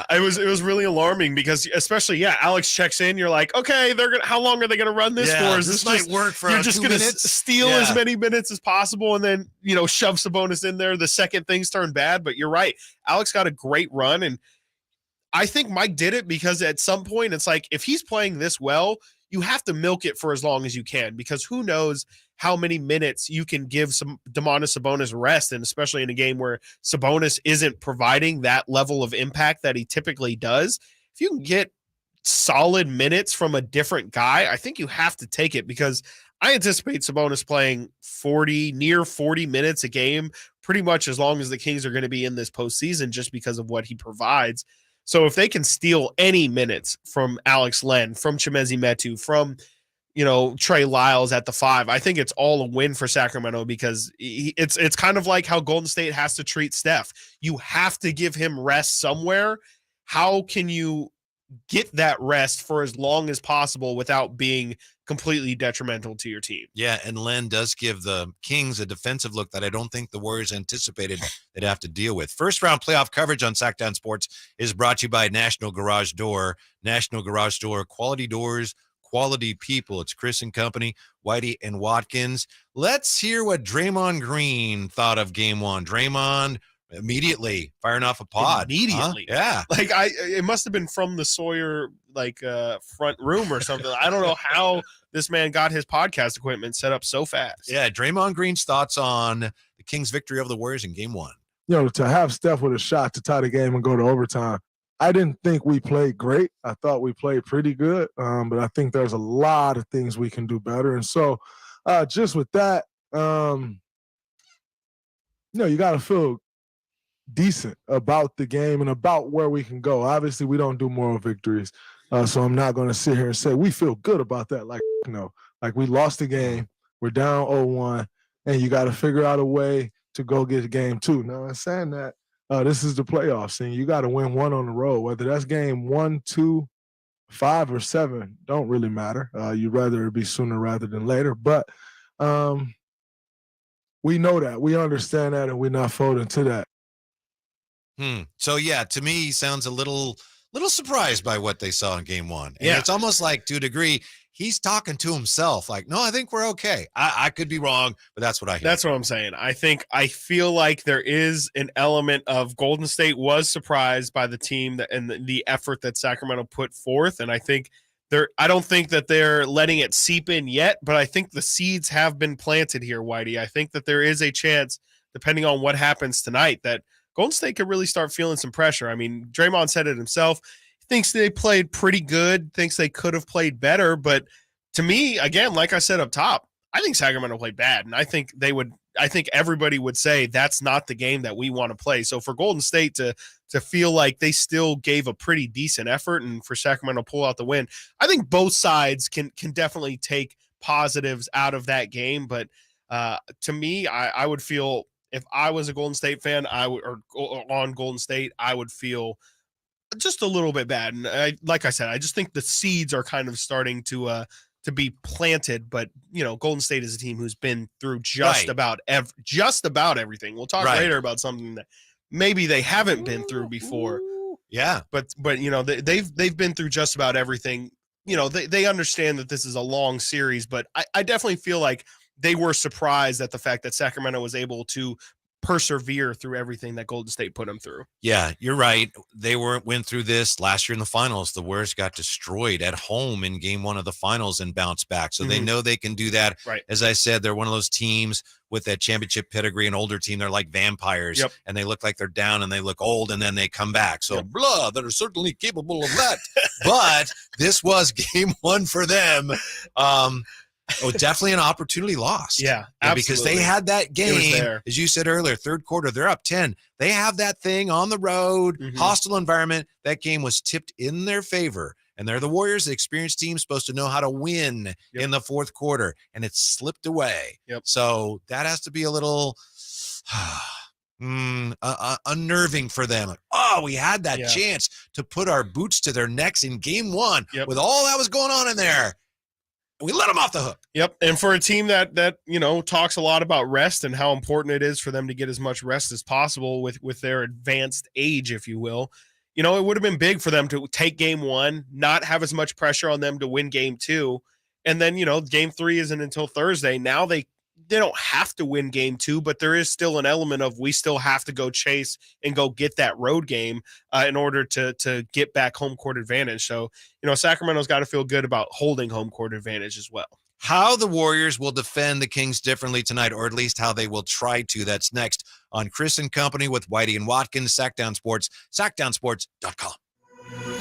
It was really alarming, because especially, Alex checks in. You're like, okay, how long are they going to run this for? Is this might work for you're just going to steal as many minutes as possible and then, shove Sabonis in there the second things turn bad. But you're right. Alex got a great run, and I think Mike did it because at some point it's like, if he's playing this well, you have to milk it for as long as you can, because who knows how many minutes you can give some Domantas Sabonis rest, and especially in a game where Sabonis isn't providing that level of impact that he typically does. If you can get solid minutes from a different guy, I think you have to take it, because I anticipate Sabonis playing near 40 minutes a game, pretty much as long as the Kings are going to be in this postseason, just because of what he provides. So if they can steal any minutes from Alex Len, from Chimezie Metu, from Trey Lyles at the 5, I think it's all a win for Sacramento, because it's kind of like how Golden State has to treat Steph. You have to give him rest somewhere. How can you get that rest for as long as possible without being completely detrimental to your team? Yeah, and Len does give the Kings a defensive look that I don't think the Warriors anticipated they'd have to deal with. First round playoff coverage on Sactown Sports is brought to you by National Garage Door. National Garage Door, quality doors, quality people. It's Chris and Company, Whitey and Watkins. Let's hear what Draymond Green thought of game one. Draymond immediately firing off a pod. Immediately. Huh? Yeah. Like it must have been from the Sawyer front room or something. I don't know how this man got his podcast equipment set up so fast. Yeah, Draymond Green's thoughts on the Kings' victory over the Warriors in game one. To have Steph with a shot to tie the game and go to overtime, I didn't think we played great. I thought we played pretty good, but I think there's a lot of things we can do better. And so just with that, you got to feel decent about the game and about where we can go. Obviously, we don't do moral victories, so I'm not going to sit here and say we feel good about that. Like, like we lost the game, we're down 0-1, and you got to figure out a way to go get game 2. Now, in saying that, this is the playoffs, and you got to win one on the road. Whether that's game 1, 2, 5, or 7, don't really matter. You'd rather it be sooner rather than later, but we know that, we understand that, and we're not folding to that. So yeah, to me, he sounds a little surprised by what they saw in game 1. And it's almost like, to a degree, he's talking to himself. Like, no, I think we're okay. I could be wrong, but that's what I hear. That's what I'm saying. I feel like there is an element of Golden State was surprised by the team and the effort that Sacramento put forth, and I think I don't think that they're letting it seep in yet, but I think the seeds have been planted here, Whitey. I think that there is a chance, depending on what happens tonight, that Golden State could really start feeling some pressure. I mean, Draymond said it himself. He thinks they played pretty good, thinks they could have played better. But to me, again, like I said up top, I think Sacramento played bad. And I think everybody would say that's not the game that we want to play. So for Golden State to feel like they still gave a pretty decent effort and for Sacramento to pull out the win, I think both sides can definitely take positives out of that game. But to me, I would feel, if I was a Golden State fan, or on Golden State, I would feel just a little bit bad. And like I said, I just think the seeds are kind of starting to be planted. But Golden State is a team who's been through just about everything. We'll talk later about something that maybe they haven't been through before. Yeah, but they've been through just about everything. They understand that this is a long series, but I definitely feel like they were surprised at the fact that Sacramento was able to persevere through everything that Golden State put them through. Yeah, you're right. They went through this last year in the finals. The Warriors got destroyed at home in game 1 of the finals and bounced back. So they know they can do that. Right. As I said, they're one of those teams with that championship pedigree, an older team. They're like vampires, and they look like they're down and they look old, and then they come back. So they're certainly capable of that. But this was game 1 for them. Definitely an opportunity lost. Yeah, because they had that game, as you said earlier, third quarter, they're up 10. They have that thing on the road, hostile environment. That game was tipped in their favor. And they're the Warriors, the experienced team, supposed to know how to win in the fourth quarter. And it slipped away. So that has to be a little unnerving for them. Like, we had that chance to put our boots to their necks in game 1 with all that was going on in there. We let them off the hook. Yep. And for a team that talks a lot about rest and how important it is for them to get as much rest as possible with their advanced age, if you will, it would have been big for them to take game 1, not have as much pressure on them to win game 2. And then, game 3 isn't until Thursday. Now they don't have to win game 2, but there is still an element of we still have to go chase and go get that road game in order to get back home court advantage. So, Sacramento's got to feel good about holding home court advantage as well. How the Warriors will defend the Kings differently tonight, or at least how they will try to. That's next on Chris and Company with Whitey and Watkins, Sactown Sports, SactownSports.com.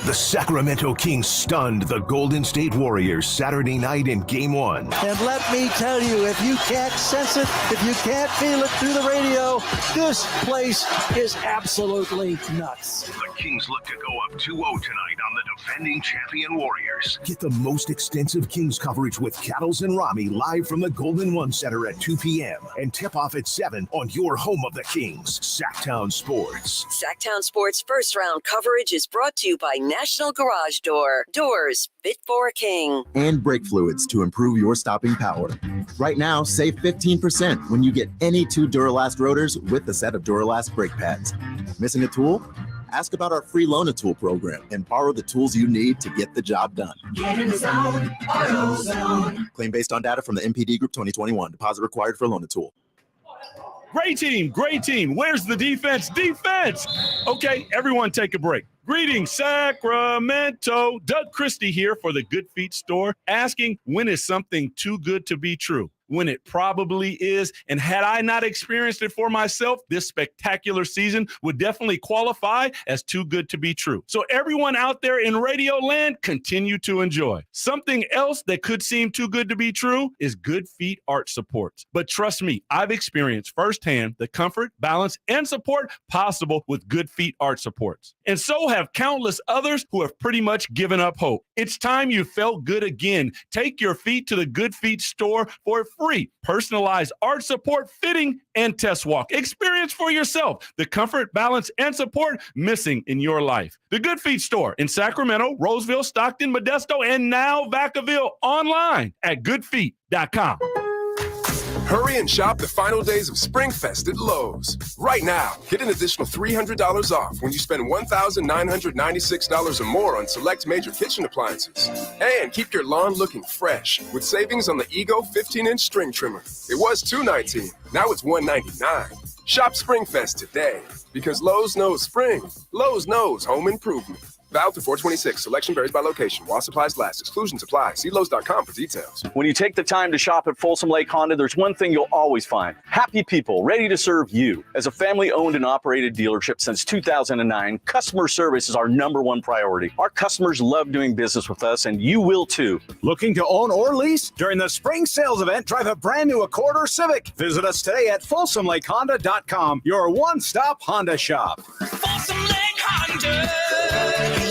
The Sacramento Kings stunned the Golden State Warriors Saturday night in Game 1. And let me tell you, if you can't sense it, if you can't feel it through the radio, this place is absolutely nuts. The Kings look to go up 2-0 tonight on the defending champion Warriors. Get the most extensive Kings coverage with Cattles and Rami live from the Golden One Center at 2 p.m. and tip off at 7 on your home of the Kings, Sactown Sports. Sactown Sports first round coverage is brought to you by National Garage Door. Doors fit for a king. And brake fluids to improve your stopping power. Right now, save 15% when you get any 2 Duralast rotors with the set of Duralast brake pads. Missing a tool? Ask about our free Loan-A-Tool program and borrow the tools you need to get the job done. Get in the zone, AutoZone. Claim based on data from the MPD Group 2021. Deposit required for Loan-A-Tool. Great team, great team. Where's the defense? Defense! Okay, everyone take a break. Greetings, Sacramento. Doug Christie here for the Good Feet store, asking, when is something too good to be true? when it probably is. And had I not experienced it for myself, this spectacular season would definitely qualify as too good to be true. So everyone out there in Radio Land, continue to enjoy. Something else that could seem too good to be true is Good Feet Arch Supports. But trust me, I've experienced firsthand the comfort, balance, and support possible with Good Feet Arch Supports. And so have countless others who have pretty much given up hope. It's time you felt good again. Take your feet to the Good Feet store for a free personalized arch support fitting and test walk. Experience for yourself the comfort, balance, and support missing in your life. The Good Feet store in Sacramento, Roseville, Stockton, Modesto, and now Vacaville, online at goodfeet.com. Hurry and shop the final days of SpringFest at Lowe's. Right now, get an additional $300 off when you spend $1,996 or more on select major kitchen appliances. And keep your lawn looking fresh with savings on the Ego 15-inch string trimmer. It was $219, now it's $199. Shop SpringFest today because Lowe's knows spring. Lowe's knows home improvement. Valid through 426. Selection varies by location. While supplies last. Exclusions apply. See Lowe's.com for details. When you take the time to shop at Folsom Lake Honda, there's one thing you'll always find. Happy people ready to serve you. As a family-owned and operated dealership since 2009, customer service is our #1 priority. Our customers love doing business with us, and you will too. Looking to own or lease? During the spring sales event, drive a brand new Accord or Civic. Visit us today at FolsomLakeHonda.com, your one-stop Honda shop. Folsom Lake Honda.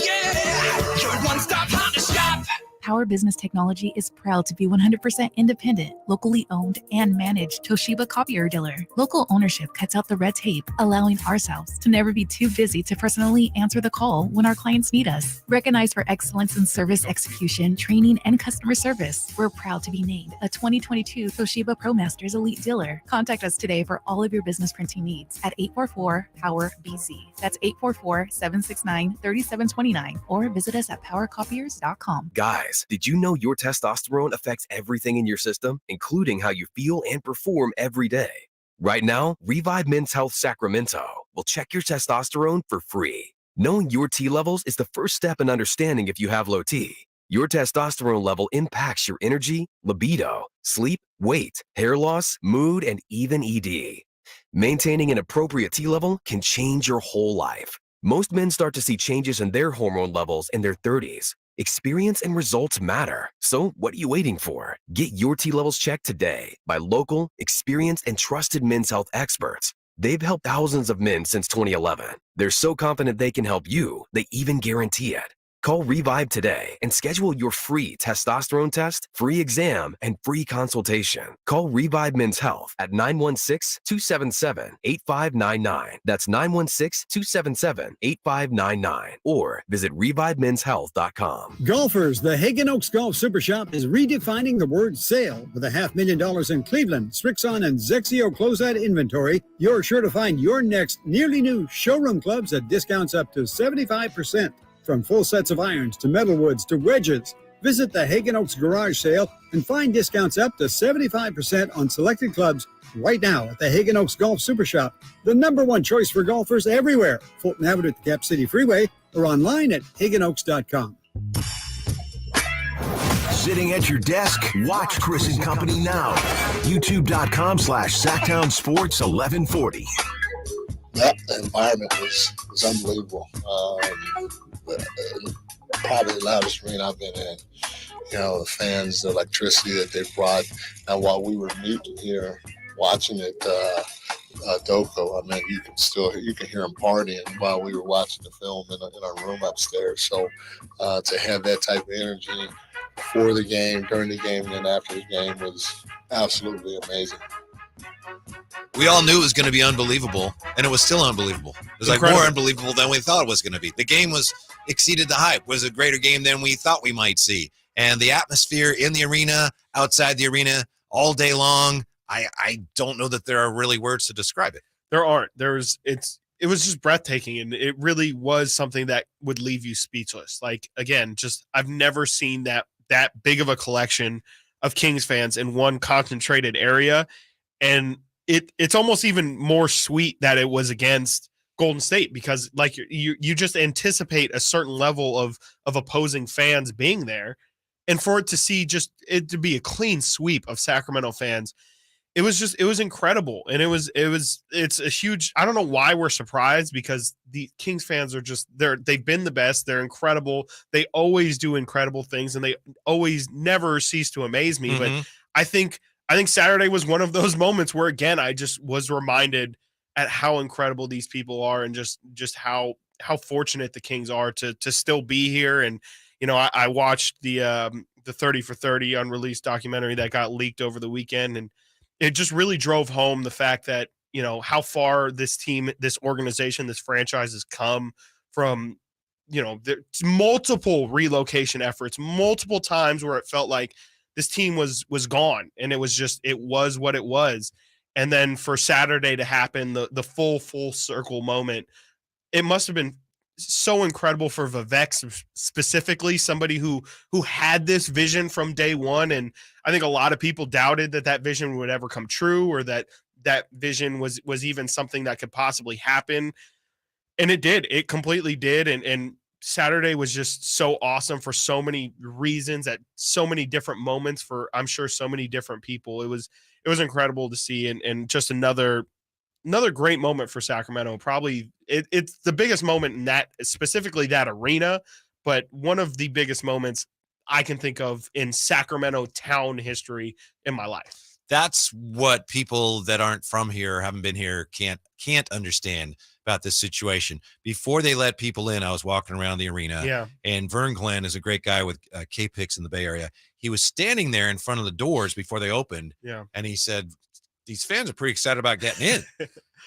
Yeah, your one-stop Honda shop. Power Business Technology is proud to be 100% independent, locally owned, and managed Toshiba copier dealer. Local ownership cuts out the red tape, allowing ourselves to never be too busy to personally answer the call when our clients need us. Recognized for excellence in service execution, training, and customer service, we're proud to be named a 2022 Toshiba ProMasters Elite Dealer. Contact us today for all of your business printing needs at 844-POWER-BZ. That's 844-769-3729, or visit us at powercopiers.com. Guys, did you know your testosterone affects everything in your system, including how you feel and perform every day? Right now, Revive Men's Health Sacramento will check your testosterone for free. Knowing your T levels is the first step in understanding if you have low T. Your testosterone level impacts your energy, libido, sleep, weight, hair loss, mood, and even ED. Maintaining an appropriate T level can change your whole life. Most men start to see changes in their hormone levels in their 30s. Experience and results matter. So what are you waiting for? Get your T levels checked today by local, experienced, and trusted men's health experts. They've helped thousands of men since 2011. They're so confident they can help you, they even guarantee it. Call Revive today and schedule your free testosterone test, free exam, and free consultation. Call Revive Men's Health at 916-277-8599. That's 916-277-8599. Or visit revivemenshealth.com. Golfers, the Hagen Oaks Golf Super Shop is redefining the word sale. With $500,000 in Cleveland, Strixon, and Zexio closeout inventory, you're sure to find your next nearly new showroom clubs at discounts up to 75%. From full sets of irons to metal woods to wedges, visit the Hagen Oaks Garage Sale and find discounts up to 75% on selected clubs right now at the Hagen Oaks Golf Super Shop, the #1 choice for golfers everywhere. Fulton Avenue at the Cap City Freeway or online at hagenoaks.com. Sitting at your desk, watch Chris and Company now. YouTube.com/Sactown Sports 1140. That environment was unbelievable. Probably the loudest arena I've been in. You know, the fans, the electricity that they brought. And while we were muted here watching it, Doko, I mean, you can hear them partying while we were watching the film in our room upstairs. So to have that type of energy before the game, during the game, and then after the game was absolutely amazing. We all knew it was going to be unbelievable, and it was still unbelievable. It was Incredible. more unbelievable than we thought it was going to be. The game exceeded the hype. It was a greater game than we thought we might see. And the atmosphere in the arena, outside the arena, all day long, I don't know that there are really words to describe it. There aren't. It was just breathtaking, and it really was something that would leave you speechless. Like, again, just I've never seen that big of a collection of Kings fans in one concentrated area, and it's almost even more sweet that it was against Golden State, because like you just anticipate a certain level of opposing fans being there, And for it to see just it to be a clean sweep of Sacramento fans, it was incredible. And it's a huge, I don't know why we're surprised, because the Kings fans are they've been the best. They're incredible. They always do incredible things, and they always never cease to amaze me. But I think Saturday was one of those moments where, again, I just was reminded at how incredible these people are, and just how fortunate the Kings are to still be here. And, I watched the 30 for 30 unreleased documentary that got leaked over the weekend, and it just really drove home the fact that, how far this team, this organization, this franchise has come from, multiple relocation efforts, multiple times where it felt like this team was gone, and it was what it was. And then for Saturday to happen, the full circle moment, it must have been so incredible for Vivek specifically, somebody who had this vision from day one. And I think a lot of people doubted that vision would ever come true, or that vision was even something that could possibly happen. And it did. It completely did. And Saturday was just so awesome for so many reasons, at so many different moments, for, I'm sure, so many different people. It was incredible to see, and just another great moment for Sacramento. Probably it's the biggest moment in that, specifically that arena, but one of the biggest moments I can think of in Sacramento town history in my life. That's what people that aren't from here, haven't been here, can't understand about this situation. Before they let people in, I was walking around the arena. Yeah. And Vern Glenn is a great guy with K-Pix in the Bay Area. He was standing there in front of the doors before they opened. Yeah. And he said, these fans are pretty excited about getting in,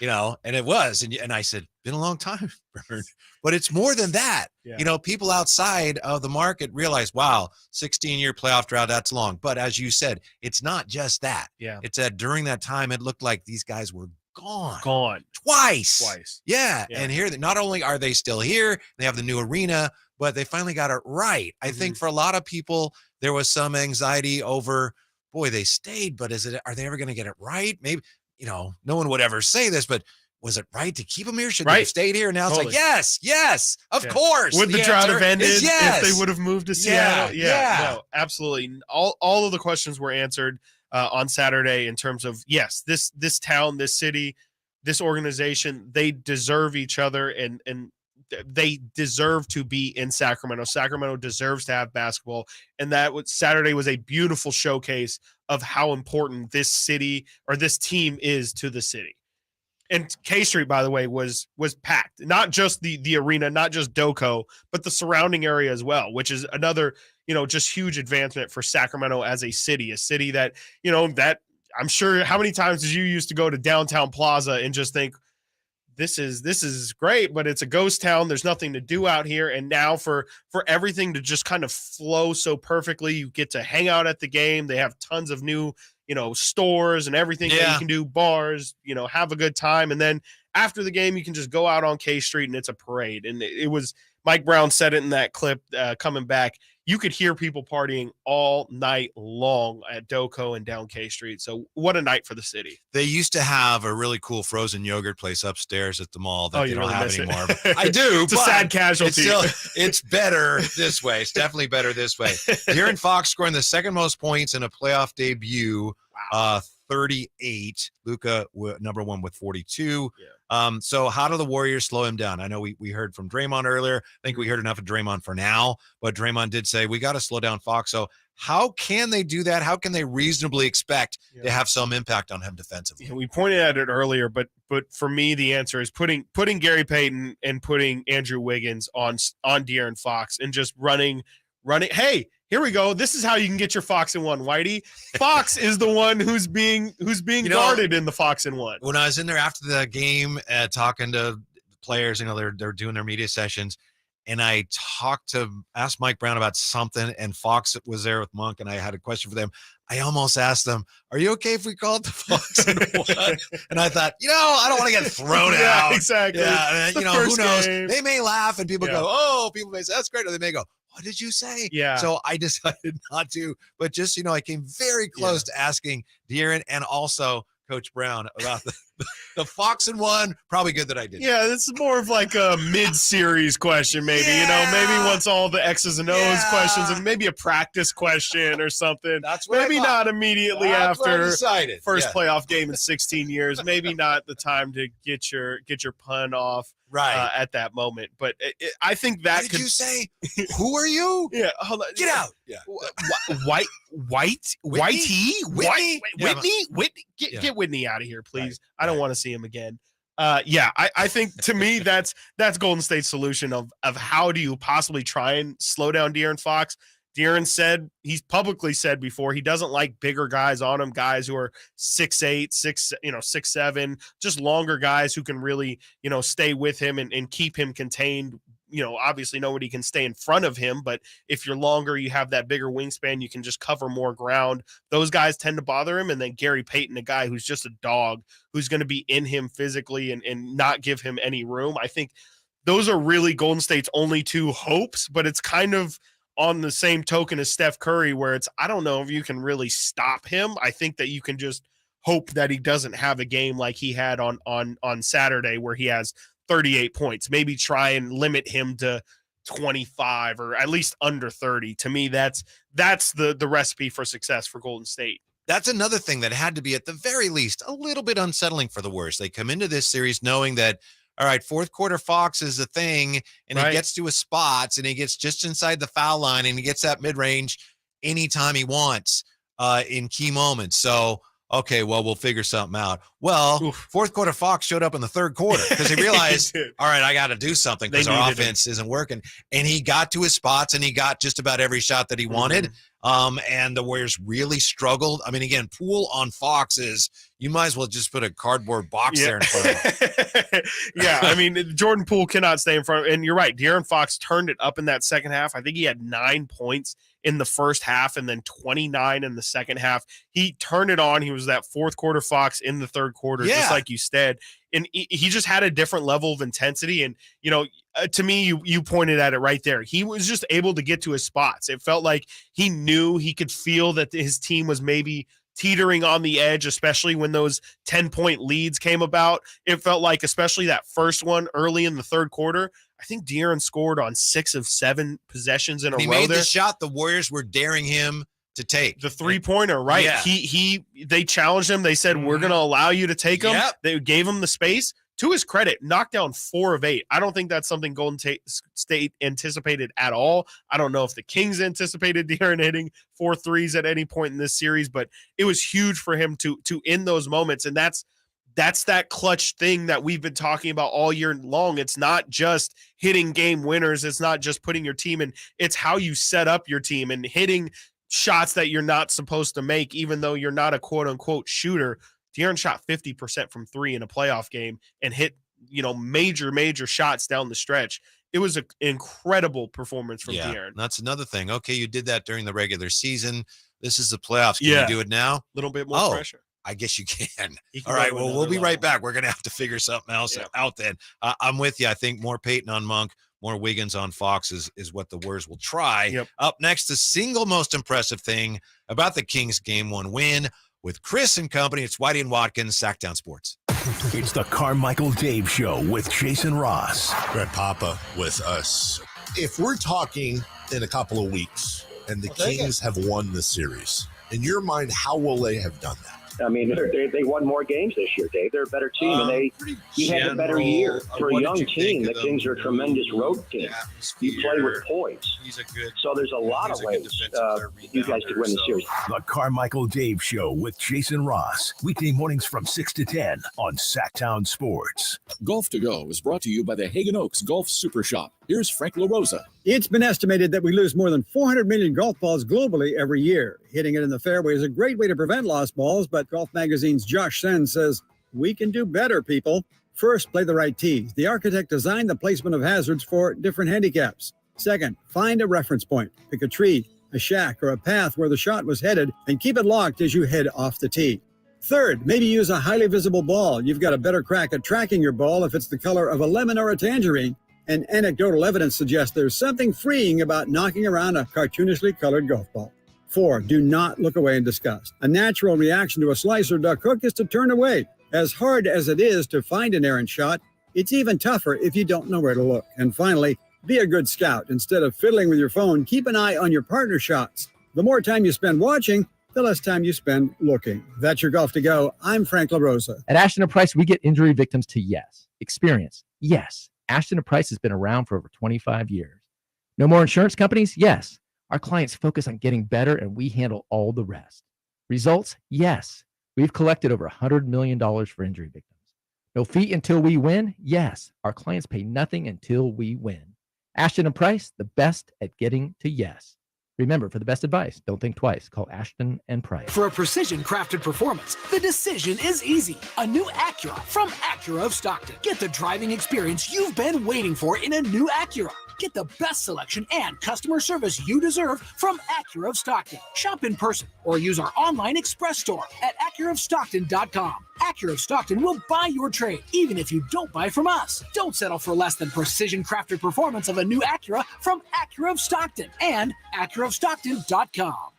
and it was. And I said, been a long time, Vern. But it's more than that. Yeah. People outside of the market realize, wow, 16-year playoff drought, that's long. But as you said, it's not just that. Yeah. It's that during that time, it looked like these guys were gone twice. Yeah. Yeah. And here, not only are they still here, they have the new arena, but they finally got it right. I think for a lot of people, there was some anxiety over, boy, they stayed, but are they ever going to get it right? Maybe, no one would ever say this, but was it right to keep them here? Should they have stayed here? And now Totally. it's like, yes, of course. Would the drought have ended yes. if they would have moved to Seattle? Yeah. No, absolutely. All of the questions were answered on Saturday in terms of, yes, this town, this city, this organization, they deserve each other, and they deserve to be in Sacramento. Sacramento deserves to have basketball. And Saturday was a beautiful showcase of how important this city, or this team, is to the city. And K Street, by the way, was packed. Not just the arena, not just Doco, but the surrounding area as well, which is another, just huge advancement for Sacramento as a city that, that I'm sure, how many times did you used to go to downtown Plaza and just think, this is great, but it's a ghost town. There's nothing to do out here. And now for everything to just kind of flow so perfectly, you get to hang out at the game. They have tons of new, stores and everything that you can do, bars, have a good time. And then after the game, you can just go out on K Street and it's a parade. And it was, Mike Brown said it in that clip coming back. You could hear people partying all night long at Doco and down K Street. So what a night for the city. They used to have a really cool frozen yogurt place upstairs at the mall that they don't have anymore. I do. It's a sad casualty. It's better this way. It's definitely better this way. De'Aaron Fox scoring the second most points in a playoff debut. Wow. 38. Luka number one with 42. Yeah. So how do the Warriors slow him down? I know we heard from Draymond earlier. I think we heard enough of Draymond for now, but Draymond did say we got to slow down Fox. So how can they do that? How can they reasonably expect to have some impact on him defensively? We pointed at it earlier, but for me, the answer is putting Gary Payton and putting Andrew Wiggins on De'Aaron Fox and just running. Hey, here we go. This is how you can get your Fox and One, Whitey. Fox is the one who's being guarded in the Fox and One. When I was in there after the game, talking to players, they're doing their media sessions, and I asked Mike Brown about something, and Fox was there with Monk, and I had a question for them. I almost asked them, "Are you okay if we call it the Fox and One?" And I thought, I don't want to get thrown out. Exactly. Yeah, who knows? Game. They may laugh, and people go, "Oh," people may say, "That's great," or they may go, "What did you say?" Yeah. So I decided not to, but just, I came very close to asking De'Aaron and also Coach Brown about the Fox and one. Probably good that I did. Yeah, this is more of like a mid-series question, maybe. Maybe once all the X's and O's questions, and maybe a practice question or something. That's what maybe not immediately That's what I after decided. first playoff game in 16 years. Maybe not the time to get your pun off at that moment. But I think that what did you say? Who are you? Yeah, hold on. Get out. Yeah. Whitney. Get Whitney out of here, please. I don't want to see him again. I think to me that's Golden State's solution of how do you possibly try and slow down De'Aaron Fox. De'Aaron said, he's publicly said before, he doesn't like bigger guys on him, guys who are 6'8", 6'7", just longer guys who can really, stay with him and keep him contained. Obviously nobody can stay in front of him, but if you're longer, you have that bigger wingspan, you can just cover more ground. Those guys tend to bother him. And then Gary Payton, a guy who's just a dog, who's going to be in him physically and not give him any room. I think those are really Golden State's only two hopes, but it's kind of on the same token as Steph Curry, where it's, I don't know if you can really stop him. I think that you can just hope that he doesn't have a game like he had on Saturday, where he has 38 points. Maybe try and limit him to 25 or at least under 30. To me, that's the recipe for success for Golden State. That's another thing that had to be, at the very least, a little bit unsettling for the Warriors. They come into this series knowing that, all right, fourth quarter Fox is a thing, and he gets to his spots, and he gets just inside the foul line, and he gets that mid-range anytime he wants in key moments. So, okay, well, we'll figure something out. Well, fourth quarter Fox showed up in the third quarter because he realized, all right, I got to do something because our offense isn't working. And he got to his spots, and he got just about every shot that he wanted. And the Warriors really struggled. I mean, again, Poole on Fox is, you might as well just put a cardboard box there in front of him. Yeah, I mean, Jordan Poole cannot stay in front. And you're right, De'Aaron Fox turned it up in that second half. I think he had 9 points in the first half and then 29 in the second half. He turned it on. He was that fourth quarter Fox in the third quarter, just like you said. And he just had a different level of intensity. And, to me, you pointed at it right there. He was just able to get to his spots. It felt like he knew, he could feel that his team was maybe teetering on the edge, especially when those 10-point leads came about. It felt like, especially that first one early in the third quarter, I think De'Aaron scored on 6 of 7 possessions in a row. He made the shot the Warriors were daring him to take. The three-pointer, right? Yeah. They challenged him. They said, we're going to allow you to take them. They gave him the space. To his credit, knocked down 4 of 8. I don't think that's something Golden State anticipated at all. I don't know if the Kings anticipated De'Aaron hitting 4 threes at any point in this series, but it was huge for him to end those moments. And that's that clutch thing that we've been talking about all year long. It's not just hitting game winners. It's not just putting your team in. It's how you set up your team and hitting shots that you're not supposed to make, even though you're not a quote unquote shooter. De'Aaron shot 50% from 3 in a playoff game and hit, major shots down the stretch. It was an incredible performance from De'Aaron. That's another thing. Okay, you did that during the regular season. This is the playoffs. Can you do it now? A little bit more pressure. I guess you can. All right, well, we'll be right back. We're going to have to figure something else out then. I'm with you. I think more Payton on Monk, more Wiggins on Fox is what the Warriors will try. Yep. Up next, the single most impressive thing about the Kings' Game 1 win. With Chris and company, it's Whitey and Watkins, Sactown Sports. It's the Carmichael Dave Show with Jason Ross. Brett Papa with us. If we're talking in a couple of weeks and the Kings have won the series, in your mind, how will they have done that? I mean, they won more games this year, Dave. They're a better team, and he had a better year. For a young team, the Kings are a tremendous road team. You play with poise. So there's a lot of ways you guys could win the series. The Carmichael Dave Show with Jason Ross. Weekday mornings from 6 to 10 on Sactown Sports. Golf to Go is brought to you by the Hagen Oaks Golf Super Shop. Here's Frank LaRosa. It's been estimated that we lose more than 400 million golf balls globally every year. Hitting it in the fairway is a great way to prevent lost balls, but Golf Magazine's Josh Sen says, we can do better, people. First, play the right tees. The architect designed the placement of hazards for different handicaps. Second, find a reference point. Pick a tree, a shack, or a path where the shot was headed, and keep it locked as you head off the tee. Third, maybe use a highly visible ball. You've got a better crack at tracking your ball if it's the color of a lemon or a tangerine. And anecdotal evidence suggests there's something freeing about knocking around a cartoonishly colored golf ball. 4, do not look away in disgust. A natural reaction to a slice or duck hook is to turn away. As hard as it is to find an errant shot, it's even tougher if you don't know where to look. And finally, be a good scout. Instead of fiddling with your phone, keep an eye on your partner shots. The more time you spend watching, the less time you spend looking. That's your Golf to Go. I'm Frank LaRosa. At Ashton & Price, we get injury victims to yes. Experience, yes. Ashton & Price has been around for over 25 years. No more insurance companies? Yes. Our clients focus on getting better, and we handle all the rest. Results? Yes. We've collected over $100 million for injury victims. No fee until we win? Yes. Our clients pay nothing until we win. Ashton & Price, the best at getting to yes. Remember, for the best advice, don't think twice. Call Ashton & Price. For a precision-crafted performance, the decision is easy. A new Acura from Acura of Stockton. Get the driving experience you've been waiting for in a new Acura. Get the best selection and customer service you deserve from Acura of Stockton. Shop in person or use our online express store at AcuraofStockton.com. Acura of Stockton will buy your trade, even if you don't buy from us. Don't settle for less than precision-crafted performance of a new Acura from Acura of Stockton and AcuraofStockton.com.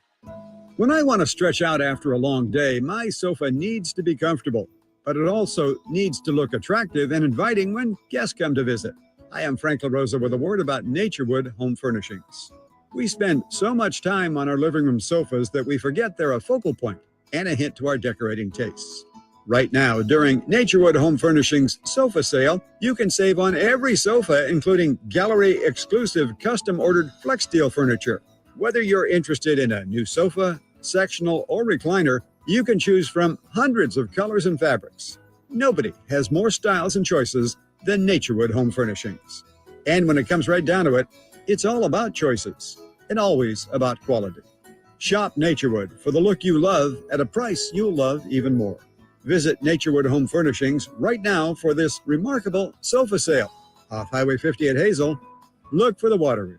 When I want to stretch out after a long day, my sofa needs to be comfortable, but it also needs to look attractive and inviting when guests come to visit. Hi, I'm Frank LaRosa with a word about Naturewood Home Furnishings. We spend so much time on our living room sofas that we forget they're a focal point and a hint to our decorating tastes. Right now, during Naturewood Home Furnishings sofa sale, you can save on every sofa, including gallery-exclusive custom-ordered FlexSteel furniture. Whether you're interested in a new sofa, sectional, or recliner, you can choose from hundreds of colors and fabrics. Nobody has more styles and choices than Naturewood Home Furnishings. And when it comes right down to it, it's all about choices and always about quality. Shop Naturewood for the look you love at a price you'll love even more. Visit Naturewood Home Furnishings right now for this remarkable sofa sale. Off Highway 50 at Hazel, look for the water wheel.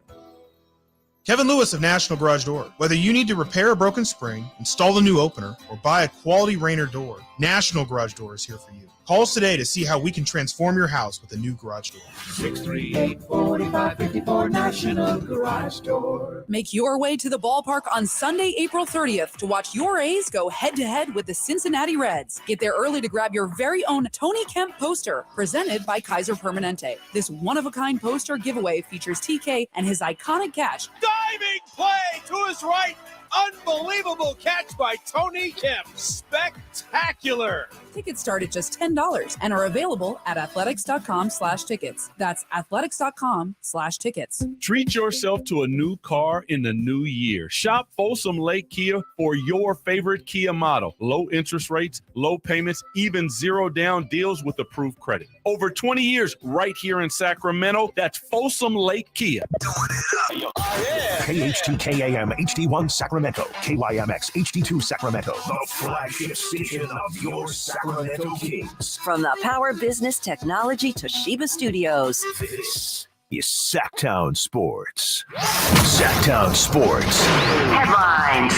Kevin Lewis of National Garage Door. Whether you need to repair a broken spring, install a new opener, or buy a quality Rainer door, National Garage Door is here for you. Call us today to see how we can transform your house with a new garage door. 638-4554 National Garage Door. Make your way to the ballpark on Sunday, April 30th to watch your A's go head-to-head with the Cincinnati Reds. Get there early to grab your very own Tony Kemp poster presented by Kaiser Permanente. This one-of-a-kind poster giveaway features TK and his iconic catch. Diving play to his right. Unbelievable catch by Tony Kemp. Spectacular. Tickets start at just $10 and are available at athletics.com/tickets. That's athletics.com/tickets. Treat yourself to a new car in the new year. Shop Folsom Lake Kia for your favorite Kia model. Low interest rates, low payments, even zero down deals with approved credit. Over 20 years right here in Sacramento. That's Folsom Lake Kia. KH2KAM HD1 Sacramento, KYMX HD2 Sacramento, the flagship station of your Sacramento Kings. From the Power Business Technology Toshiba Studios. This is Sactown Sports. Sactown Sports. Headlines.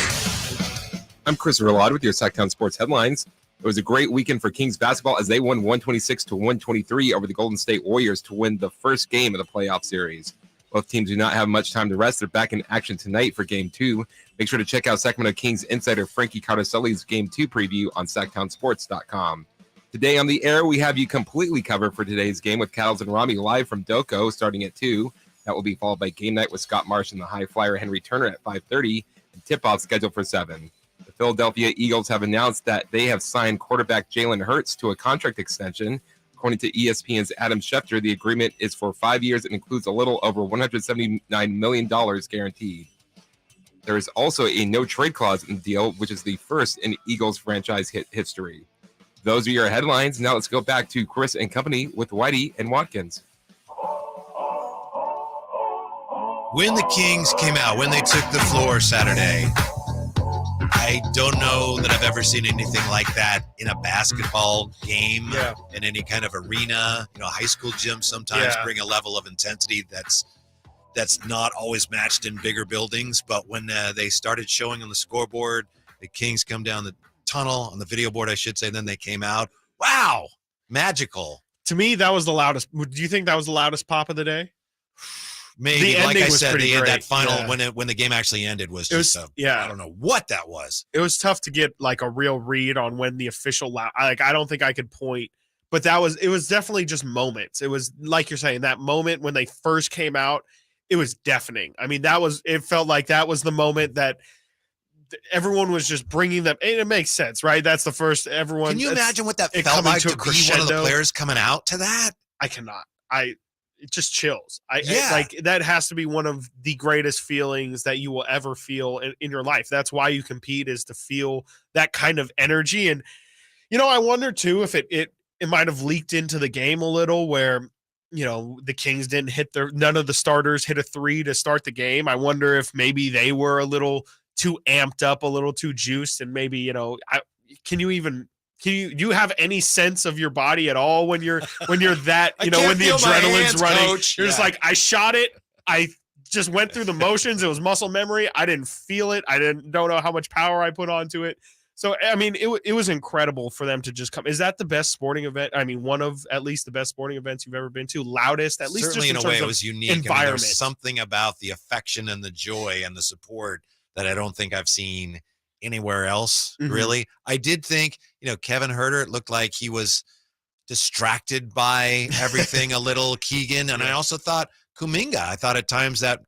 I'm Chris Rillard with your Sactown Sports headlines. It was a great weekend for Kings basketball as they won 126-123 over the Golden State Warriors to win the first game of the playoff series. Both teams do not have much time to rest. They're back in action tonight for Game 2. Make sure to check out Sacramento Kings insider Frankie Cardoselli's Game 2 preview on SactownSports.com. Today on the air, we have you completely covered for today's game with Cattles and Rami live from Doco starting at 2. That will be followed by Game Night with Scott Marsh and the high flyer Henry Turner at 5:30, and tip-off scheduled for 7. The Philadelphia Eagles have announced that they have signed quarterback Jalen Hurts to a contract extension. According to ESPN's Adam Schefter, the agreement is for 5 years and includes a little over $179 million guaranteed. There is also a no-trade clause in the deal, which is the first in Eagles franchise history. Those are your headlines. Now let's go back to Chris and company with Whitey and Watkins. When the Kings came out, when they took the floor Saturday, I don't know that I've ever seen anything like that in a basketball game, in any kind of arena. You know, high school gyms sometimes bring a level of intensity that's not always matched in bigger buildings. But when they started showing on the scoreboard, the Kings come down the tunnel, on the video board, I should say, and then they came out. Wow, magical. To me, that was the loudest. Do you think that was the loudest pop of the day? Maybe, The like ending I was said, pretty that great. final Yeah. when the game actually ended was It was- just yeah. I don't know what that was. It was tough to get like a real read on when the official I don't think I could point, but it was definitely just moments. It was like you're saying, that moment when they first came out, it was deafening. I mean, it felt like that was the moment that everyone was just bringing them, and it makes sense, right? That's the first everyone. Can you imagine what that it felt coming like to to a be one of the crescendo. players coming out to that? I cannot. It just chills. Yeah. Like that has to be one of the greatest feelings that you will ever feel in your life. That's why you compete, is to feel that kind of energy. And I wonder too if it might have leaked into the game a little, where the Kings didn't none of the starters hit a three to start the game. I wonder if maybe they were a little too amped up, a little too juiced, and maybe do you have any sense of your body at all when you're that, I when can't the feel my adrenaline's hands, running? coach. You're just Yeah. like, I shot it. I just went through the motions. It was muscle memory. I didn't feel it. Don't know how much power I put onto it. So, I mean, it was incredible for them to just come. Is that the best sporting event? I mean, one of at least the best sporting events you've ever been to? Loudest, at least Certainly just in a way terms it of was unique. I mean, environment. there's something about the affection and the joy and the support that I don't think I've seen anywhere else, Mhm. really. I did think, Kevin Huerter, it looked like he was distracted by everything a little, Keegan. And I also thought Kuminga, I thought at times that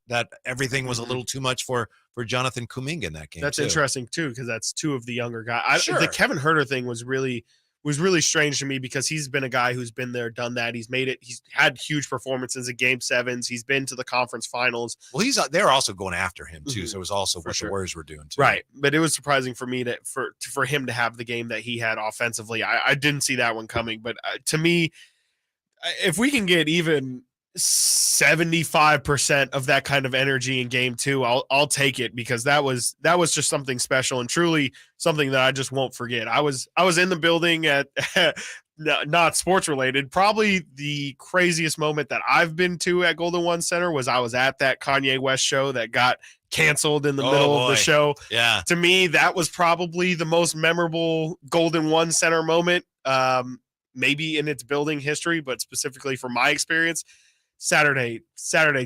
everything was a little too much for Jonathan Kuminga in that game. That's too. interesting too, because that's two of the younger guys. Sure. The Kevin Huerter thing was really strange to me, because he's been a guy who's been there, done that. He's made it. He's had huge performances in Game 7s. He's been to the conference finals. Well, they're also going after him too. Mhm. So it was also For what sure. the Warriors were doing too. Right, but it was surprising for me for him to have the game that he had offensively. I didn't see that one coming, but to me, if we can get even 75% of that kind of energy in Game 2, I'll take it, because that was just something special and truly something that I just won't forget. I was in the building at not sports related. Probably the craziest moment that I've been to at Golden One Center was I was at that Kanye West show that got canceled in the middle of the show. Yeah. To me, that was probably the most memorable Golden One Center moment, maybe in its building history, but specifically from my experience. Saturday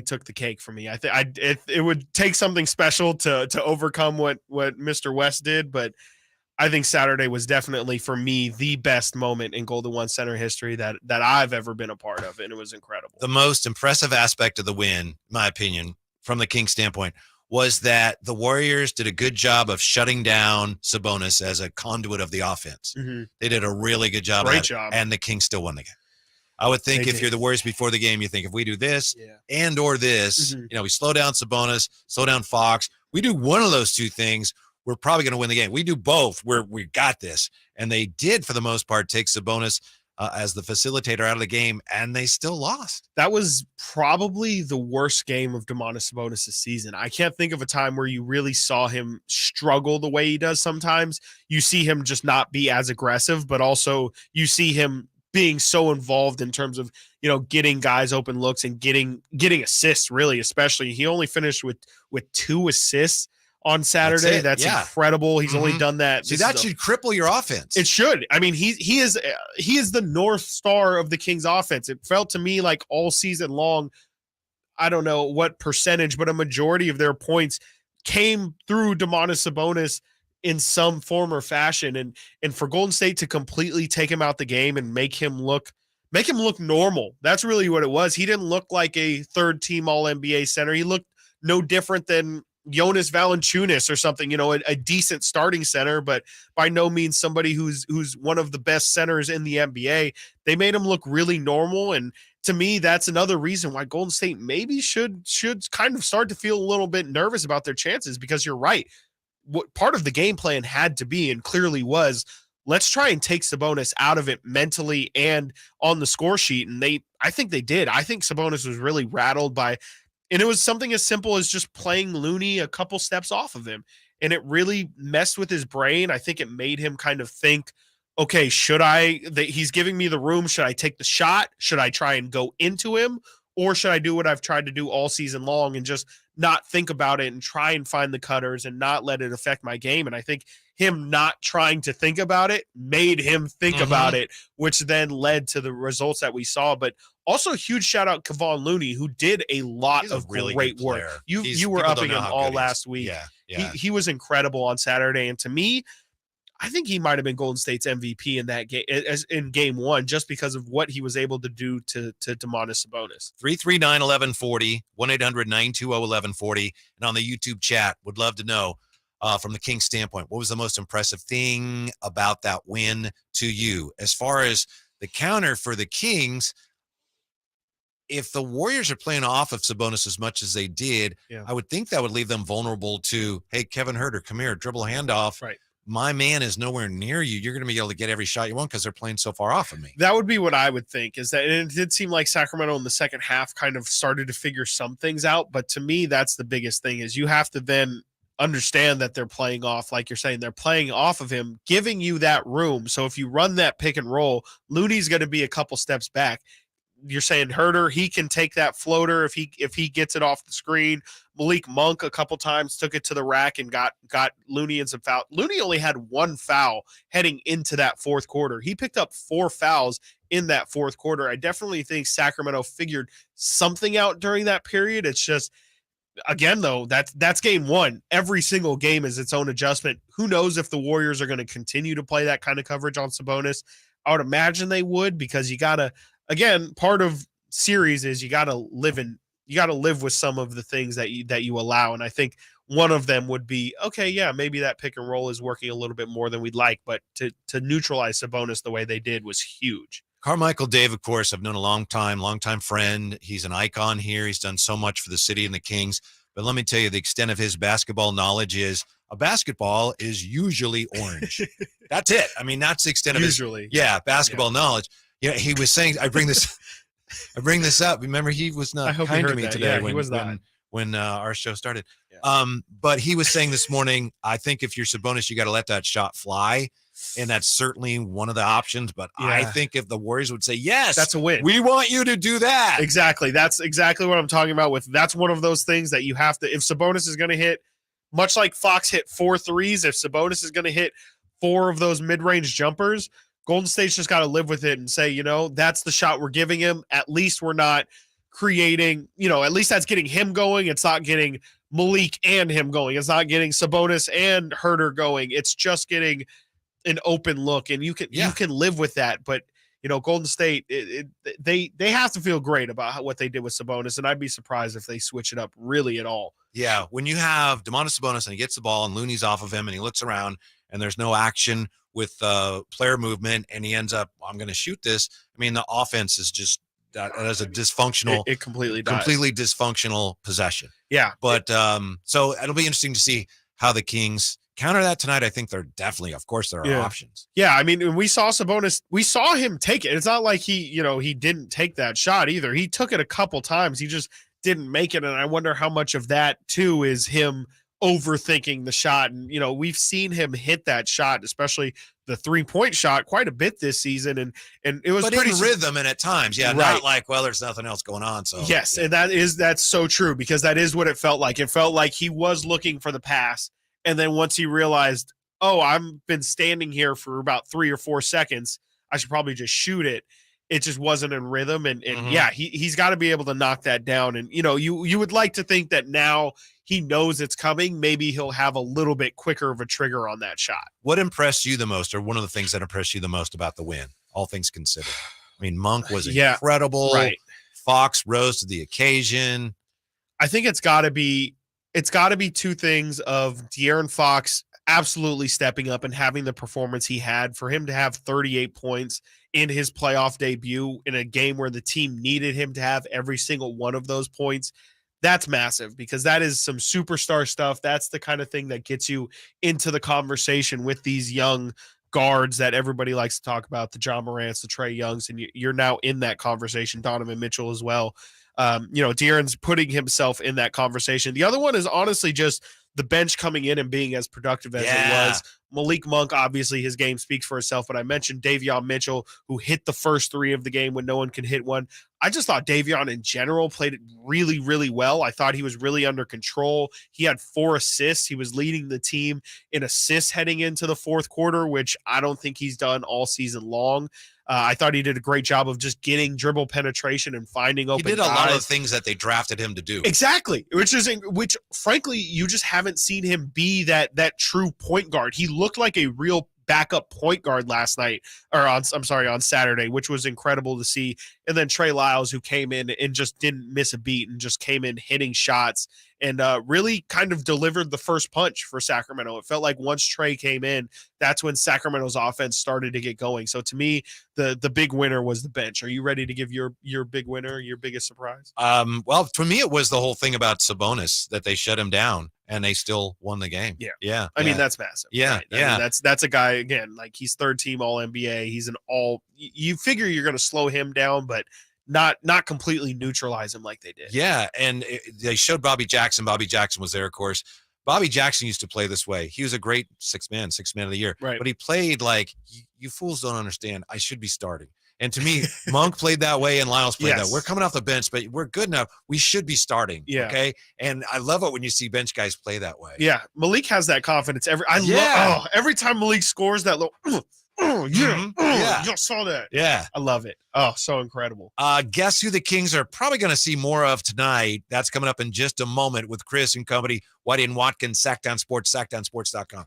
took the cake for me. I think it would take something special to overcome what Mr. West did, but I think Saturday was definitely for me the best moment in Golden One Center history that I've ever been a part of, and it was incredible. The most impressive aspect of the win, in my opinion, from the Kings standpoint, was that the Warriors did a good job of shutting down Sabonis as a conduit of the offense. Mhm. They did a really good job. Great of that, job. and the Kings still won the game. I would think They if did. you're the Warriors before the game, you think if we do this and or this, Mhm. we slow down Sabonis, slow down Fox. We do one of those two things, we're probably going to win the game. We do both, we got this. And they did, for the most part, take Sabonis as the facilitator out of the game, and they still lost. That was probably the worst game of Domantas Sabonis this season. I can't think of a time where you really saw him struggle the way he does sometimes. You see him just not be as aggressive, but also you see him being so involved in terms of, getting guys open looks and getting assists, really, especially. He only finished with 2 assists on Saturday. That's incredible. He's only done that. See, that should cripple your offense. It should. I mean, he is the North Star of the Kings offense. It felt to me like all season long, I don't know what percentage, but a majority of their points came through Domantas Sabonis in some form or fashion. And for Golden State to completely take him out the game and make him look normal. That's really what it was. He didn't look like a third team all NBA center. He looked no different than Jonas Valanciunas or something, a decent starting center, but by no means somebody who's one of the best centers in the NBA. They made him look really normal. And to me, that's another reason why Golden State maybe should kind of start to feel a little bit nervous about their chances, because you're right. What part of the game plan had to be, and clearly was, let's try and take Sabonis out of it mentally and on the score sheet. And I think they did. I think Sabonis was really rattled by, and it was something as simple as just playing Looney a couple steps off of him. And it really messed with his brain. I think it made him kind of think, okay, he's giving me the room. Should I take the shot? Should I try and go into him? Or should I do what I've tried to do all season long and just not think about it and try and find the cutters and not let it affect my game? And I think him not trying to think about it made him think about it, which then led to the results that we saw. But Also, huge shout out Kevon Looney, who did a lot of really great good work. player. You were people upping don't know him how all good he is. last week. Yeah. He was incredible on Saturday, and to me, I think he might have been Golden State's MVP in that game, as in game one, just because of what he was able to do to Domantas Sabonis. 339-1140, 1-800-920-1140. And on the YouTube chat, would love to know from the Kings standpoint, what was the most impressive thing about that win to you? As far as the counter for the Kings, if the Warriors are playing off of Sabonis as much as they did, I would think that would leave them vulnerable to, hey, Kevin Huerter, come here, dribble a handoff. Right. My man is nowhere near you. You're going to be able to get every shot you want because they're playing so far off of me. That would be what I would think, is that, and it did seem like Sacramento in the second half kind of started to figure some things out. But to me, that's the biggest thing, is you have to then understand that they're playing off, like you're saying, they're playing off of him, giving you that room. So if you run that pick and roll, Looney's going to be a couple steps back. You're saying Huerter, he can take that floater if he gets it off the screen. Malik Monk a couple times took it to the rack and got Looney in some foul. Looney only had one foul heading into that fourth quarter. He picked up 4 fouls in that fourth quarter. I definitely think Sacramento figured something out during that period. It's just, again, though, that's game one. Every single game is its own adjustment. Who knows if the Warriors are going to continue to play that kind of coverage on Sabonis? I would imagine they would, because you got to, again, part of series is you got to live with some of the things that you allow. And I think one of them would be, okay, yeah, maybe that pick and roll is working a little bit more than we'd like, but to neutralize Sabonis the way they did was huge. Carmichael Dave, of course, I've known a long time friend. He's an icon here. He's done so much for the city and the Kings. But let me tell you, the extent of his basketball knowledge is a basketball is usually orange. That's it. I mean, that's the extent of his basketball knowledge. Yeah, he was saying, I bring this up. Remember, he was not kind to me today when our show started. Yeah. But he was saying this morning, I think if you're Sabonis, you got to let that shot fly. And that's certainly one of the options. But I think if the Warriors would say, yes, that's a win. We want you to do that. Exactly. That's exactly what I'm talking about with. That's one of those things that you have to, if Sabonis is going to hit, much like Fox hit 4 threes, if Sabonis is going to hit 4 of those mid-range jumpers, Golden State's just got to live with it and say, that's the shot we're giving him. At least we're not creating, at least that's getting him going. It's not getting Malik and him going. It's not getting Sabonis and Huerter going. It's just getting an open look, and you can live with that. But Golden State, they have to feel great about what they did with Sabonis, and I'd be surprised if they switch it up really at all. Yeah, when you have Domantas Sabonis and he gets the ball and Looney's off of him and he looks around and there's no action with player movement and he ends up, I'm going to shoot this. I mean, the offense is just that is a dysfunctional. It completely dies. Completely dysfunctional possession. Yeah, but so it'll be interesting to see how the Kings counter that tonight. I think they're definitely, of course, there are options. Yeah, I mean, when we saw Sabonis, we saw him take it. It's not like he didn't take that shot either. He took it a couple times. He just didn't make it. And I wonder how much of that too is him overthinking the shot. And, we've seen him hit that shot, especially the 3-point shot, quite a bit this season. And it was pretty in rhythm and at times. Yeah. Right. Not like, well, there's nothing else going on. So yes. And that's so true, because that is what it felt like. It felt like he was looking for the pass. And then once he realized, oh, I've been standing here for about 3 or 4 seconds, I should probably just shoot it. It just wasn't in rhythm. And yeah, he's got to be able to knock that down. And, you would like to think that now he knows it's coming. Maybe he'll have a little bit quicker of a trigger on that shot. What impressed you the most, or one of the things that impressed you the most about the win, all things considered? I mean, Monk was incredible. Right. Fox rose to the occasion. I think it's got to be 2 things of De'Aaron Fox absolutely stepping up and having the performance he had. For him to have 38 points in his playoff debut in a game where the team needed him to have every single one of those points, that's massive, because that is some superstar stuff. That's the kind of thing that gets you into the conversation with these young guards that everybody likes to talk about, the John Morants, the Trae Youngs, and you're now in that conversation, Donovan Mitchell as well. De'Aaron's putting himself in that conversation. The other one is honestly just the bench coming in and being as productive as it was. Malik Monk, obviously his game speaks for itself, but I mentioned Davion Mitchell, who hit the first 3 of the game when no one could hit one. I just thought Davion in general played it really, really well. I thought he was really under control. He had 4 assists. He was leading the team in assists heading into the fourth quarter, which I don't think he's done all season long. I thought he did a great job of just getting dribble penetration and finding open. He did a guys. lot of the things that they drafted him to do. Exactly, which frankly you just haven't seen him be that true point guard. He looked like a real backup point guard last night, on Saturday, which was incredible to see. And then Trey Lyles, who came in and just didn't miss a beat and just came in hitting shots and really kind of delivered the first punch for Sacramento. It felt like once Trey came in, that's when Sacramento's offense started to get going. So to me, the big winner was the bench. Are you ready to give your big winner, your biggest surprise? Well, for me, it was the whole thing about Sabonis, that they shut him down and they still won the game. Yeah. I mean, that's massive. Yeah. Right? I mean, that's a guy, again, like he's third team all NBA. He's you figure you're going to slow him down, but not completely neutralize him like they did. Yeah. And they showed Bobby Jackson. Bobby Jackson was there, of course. Bobby Jackson used to play this way. He was a great six man of the year. Right. But he played like, you fools don't understand. I should be starting. And to me, Monk played that way and Lyles played that. We're coming off the bench, but we're good enough. We should be starting. Yeah. Okay. And I love it when you see bench guys play that way. Yeah. Malik has that confidence. Every time Malik scores that little, you saw that. Yeah. I love it. Oh, so incredible. Guess who the Kings are probably going to see more of tonight? That's coming up in just a moment with Chris and company. Whitey and Watkins, Sactown Sports, SactownSports.com.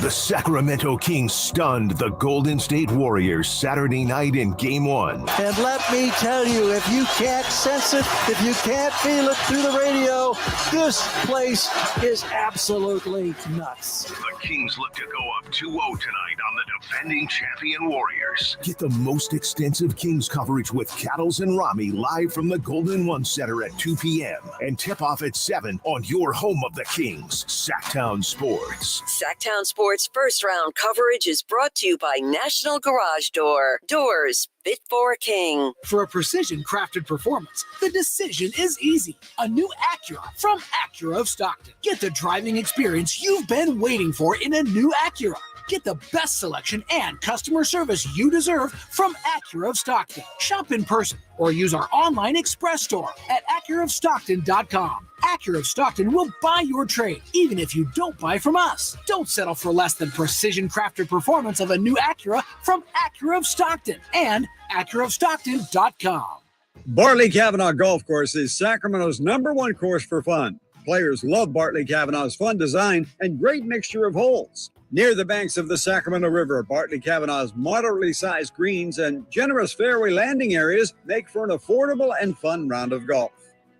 The Sacramento Kings stunned the Golden State Warriors Saturday night in Game 1. And let me tell you, if you can't sense it, if you can't feel it through the radio, this place is absolutely nuts. The Kings look to go up 2-0 tonight on the defending champion Warriors. Get the most extensive Kings coverage with Cattles and Rami live from the Golden One Center at 2 p.m. and tip-off at 7 on your home of the Kings, Sactown Sports. Sactown Sports first round coverage is brought to you by National Garage Door. Doors fit for a king. For a precision-crafted performance, the decision is easy. A new Acura from Acura of Stockton. Get the driving experience you've been waiting for in a new Acura. Get the best selection and customer service you deserve from Acura of Stockton. Shop in person or use our online express store at AcuraofStockton.com. Acura of Stockton will buy your trade, even if you don't buy from us. Don't settle for less than precision-crafted performance of a new Acura from Acura of Stockton and AcuraofStockton.com. Bartley Kavanaugh Golf Course is Sacramento's #1 course for fun. Players love Bartley Kavanaugh's fun design and great mixture of holes. Near the banks of the Sacramento River, Bartley Kavanaugh's moderately sized greens and generous fairway landing areas make for an affordable and fun round of golf.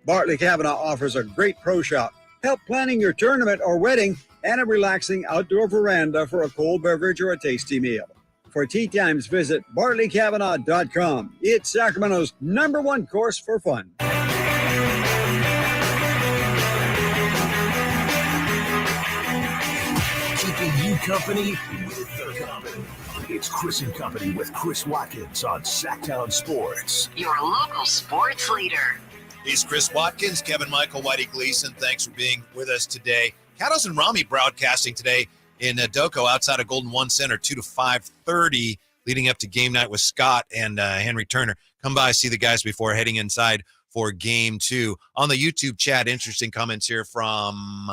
Bartley Kavanaugh offers a great pro shop, help planning your tournament or wedding, and a relaxing outdoor veranda for a cold beverage or a tasty meal. For tee times, visit BartleyKavanaugh.com. It's Sacramento's #1 course for fun. Keeping you company with the company. It's Chris and Company with Chris Watkins on Sactown Sports. Your local sports leader. He's Chris Watkins, Kevin Michael, Whitey Gleason. Thanks for being with us today. Cattles and Rami broadcasting today in Doco outside of Golden One Center, 2 to 5:30, leading up to game night with Scott and Henry Turner. Come by, see the guys before heading inside for Game 2. On the YouTube chat, interesting comments here from,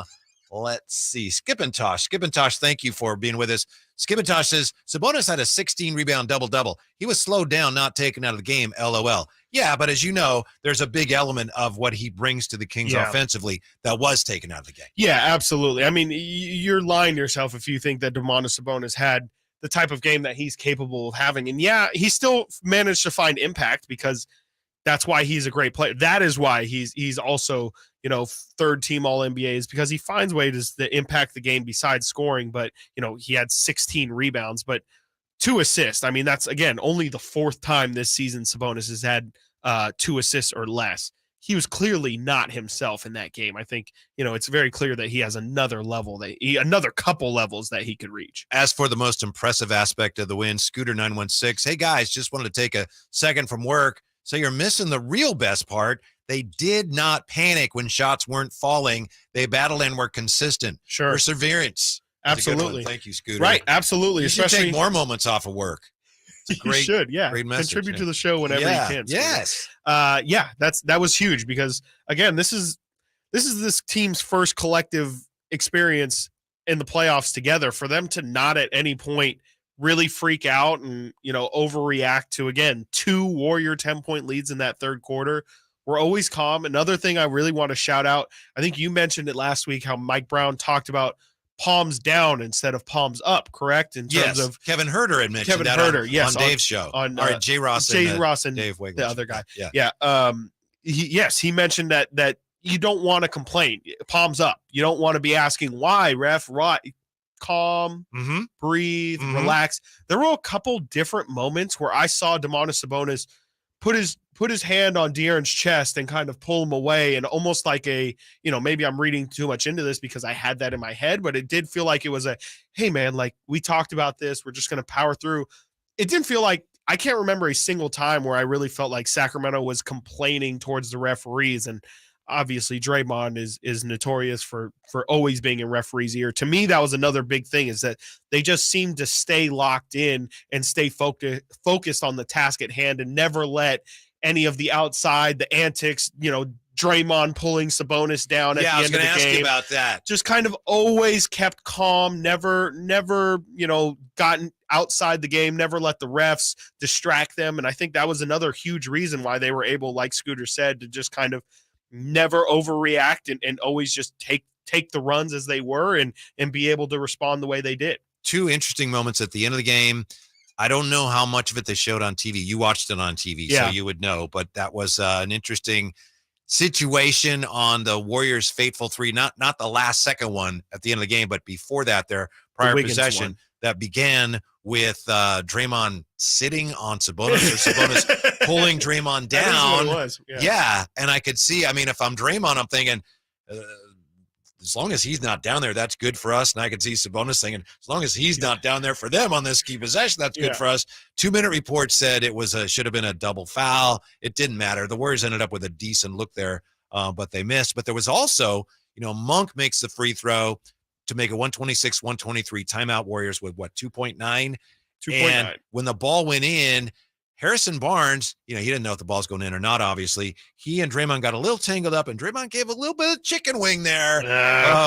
let's see, Skipintosh. Skipintosh, thank you for being with us. Skipintosh says, Sabonis had a 16-rebound double-double. He was slowed down, not taken out of the game, LOL. Yeah, but as you know, there's a big element of what he brings to the Kings offensively that was taken out of the game. Yeah, absolutely. I mean, you're lying to yourself if you think that Domantas Sabonis had the type of game that he's capable of having. And yeah, he still managed to find impact because that's why he's a great player. That is why he's also, third team all NBA, is because he finds ways to impact the game besides scoring. But, he had 16 rebounds, but 2 assists. I mean, that's, again, only the 4th time this season Sabonis has had 2 assists or less. He was clearly not himself in that game. I think, it's very clear that he has another level, another couple levels that he could reach. As for the most impressive aspect of the win, Scooter916, hey, guys, just wanted to take a second from work. So you're missing the real best part. They did not panic when shots weren't falling. They battled and were consistent. Sure. Perseverance. Absolutely. Thank you, Scooter. Right, absolutely. You should take more moments off of work. It's a great, you should, yeah. Great message. Contribute to the show whenever you can. Yes. That was huge because, again, this is this team's first collective experience in the playoffs together. For them to not at any point really freak out and, overreact to, again, 2 Warrior 10-point leads in that third quarter. We're always calm. Another thing I really want to shout out, I think you mentioned it last week, how Mike Brown talked about palms down instead of palms up, correct? In terms of Kevin Herter had mentioned that on Dave's show. On Jay Ross and Dave Wiggins, the other guy. He mentioned that you don't want to complain. Palms up. You don't want to be asking why, ref, right. Calm, breathe, relax. There were a couple different moments where I saw Domantas Sabonis put his hand on De'Aaron's chest and kind of pull him away, and almost like maybe I'm reading too much into this because I had that in my head, but it did feel like it was hey man, like we talked about this, we're just going to power through. It didn't feel like, I can't remember a single time where I really felt like Sacramento was complaining towards the referees. And obviously Draymond is notorious for always being in referees' ear. To me, that was another big thing, is that they just seemed to stay locked in and stay focused on the task at hand and never let any of the outside, the antics, Draymond pulling Sabonis down at the end of the game. I was going to ask you about that. Just kind of always kept calm, never, gotten outside the game, never let the refs distract them. And I think that was another huge reason why they were able, like Scooter said, to just kind of never overreact and always just take the runs as they were and be able to respond the way they did. 2 interesting moments at the end of the game. I don't know how much of it they showed on TV. You watched it on TV, so you would know, but that was an interesting situation on the Warriors' fateful 3, not the last second one at the end of the game, but before that, their prior possession that began with Draymond sitting on Sabonis, or Sabonis pulling Draymond down. That is what it was. Yeah, and I could see, if I'm Draymond, I'm thinking, as long as he's not down there, that's good for us. And I could see Sabonis thinking, as long as he's not down there for them on this key possession, that's good for us. 2-minute report said it was should have been a double foul. It didn't matter. The Warriors ended up with a decent look there, but they missed. But there was also, Monk makes the free throw to make a 126-123 timeout. Warriors with 2.9? 2.9. And when the ball went in, Harrison Barnes, he didn't know if the ball's going in or not, obviously. He and Draymond got a little tangled up, and Draymond gave a little bit of chicken wing there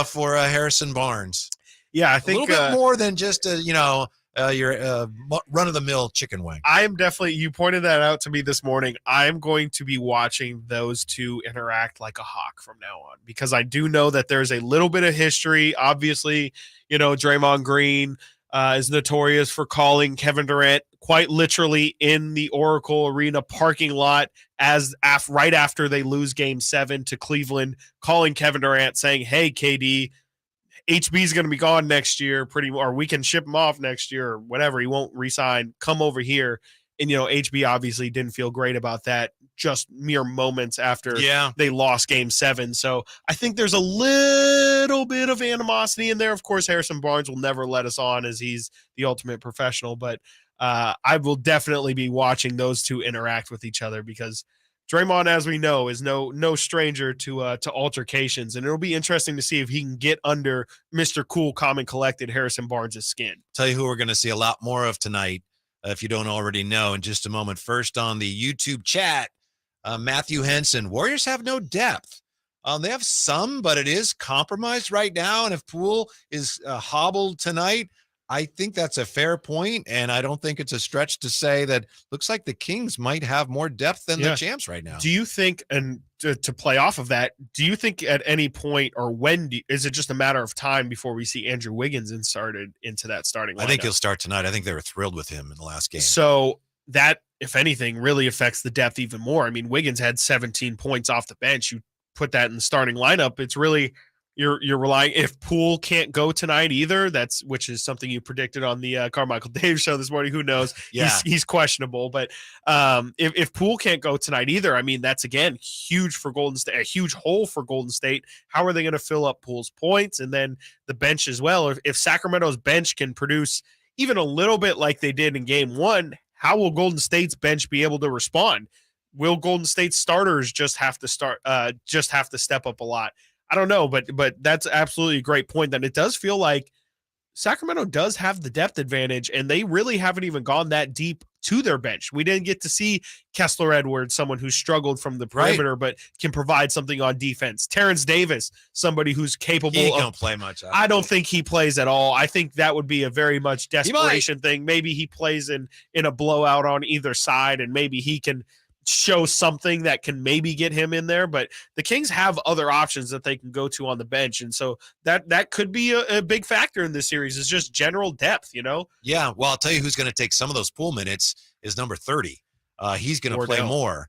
for Harrison Barnes. Yeah, I think a little bit more than just your run-of-the-mill chicken wing. I am definitely, you pointed that out to me this morning. I'm going to be watching those two interact like a hawk from now on, because I do know that there's a little bit of history. Obviously, Draymond Green is notorious for calling Kevin Durant quite literally in the Oracle Arena parking lot right after they lose Game 7 to Cleveland, calling Kevin Durant saying, "Hey, KD, HB is going to be gone next year, or we can ship him off next year, or whatever. He won't resign. Come over here." And, HB obviously didn't feel great about that just mere moments after they lost Game 7. So I think there's a little bit of animosity in there. Of course, Harrison Barnes will never let us on, as he's the ultimate professional, but I will definitely be watching those two interact with each other, because Draymond, as we know, is no stranger to altercations, and it'll be interesting to see if he can get under Mr. Cool, Calm, and Collected Harrison Barnes' skin. Tell you who we're going to see a lot more of tonight, if you don't already know, in just a moment. First on the YouTube chat, Matthew Henson. Warriors have no depth. They have some, but it is compromised right now, and if Poole is hobbled tonight, I think that's a fair point, and I don't think it's a stretch to say that looks like the Kings might have more depth than the champs right now. Do you think, and to play off of that, do you think at any point, or is it just a matter of time before we see Andrew Wiggins inserted into that starting lineup? I think he'll start tonight. I think they were thrilled with him in the last game. So that, if anything, really affects the depth even more. I mean, Wiggins had 17 points off the bench. You put that in the starting lineup, it's really – You're relying, if Poole can't go tonight either, which is something you predicted on the Carmichael Dave show this morning. Who knows? He's questionable, but if Poole can't go tonight either, I mean, that's again huge for Golden State, a huge hole for Golden State. How are they going to fill up Poole's points, and then the bench as well? If Sacramento's bench can produce even a little bit like they did in Game 1, how will Golden State's bench be able to respond? Will Golden State's starters just have to step up a lot? I don't know, but that's absolutely a great point, that it does feel like Sacramento does have the depth advantage, and they really haven't even gone that deep to their bench. We didn't get to see Kessler Edwards, someone who struggled from the perimeter, but can provide something on defense. Terrence Davis, somebody who's capable He of. don't play much. I don't think he plays at all. I think that would be a very much desperation thing. Maybe he plays in a blowout on either side, and maybe he can show something that can maybe get him in there. But the Kings have other options that they can go to on the bench, and so that could be a big factor in this series. Is just general depth, Yeah, well, I'll tell you who's going to take some of those pool minutes is number 30. He's going to play more.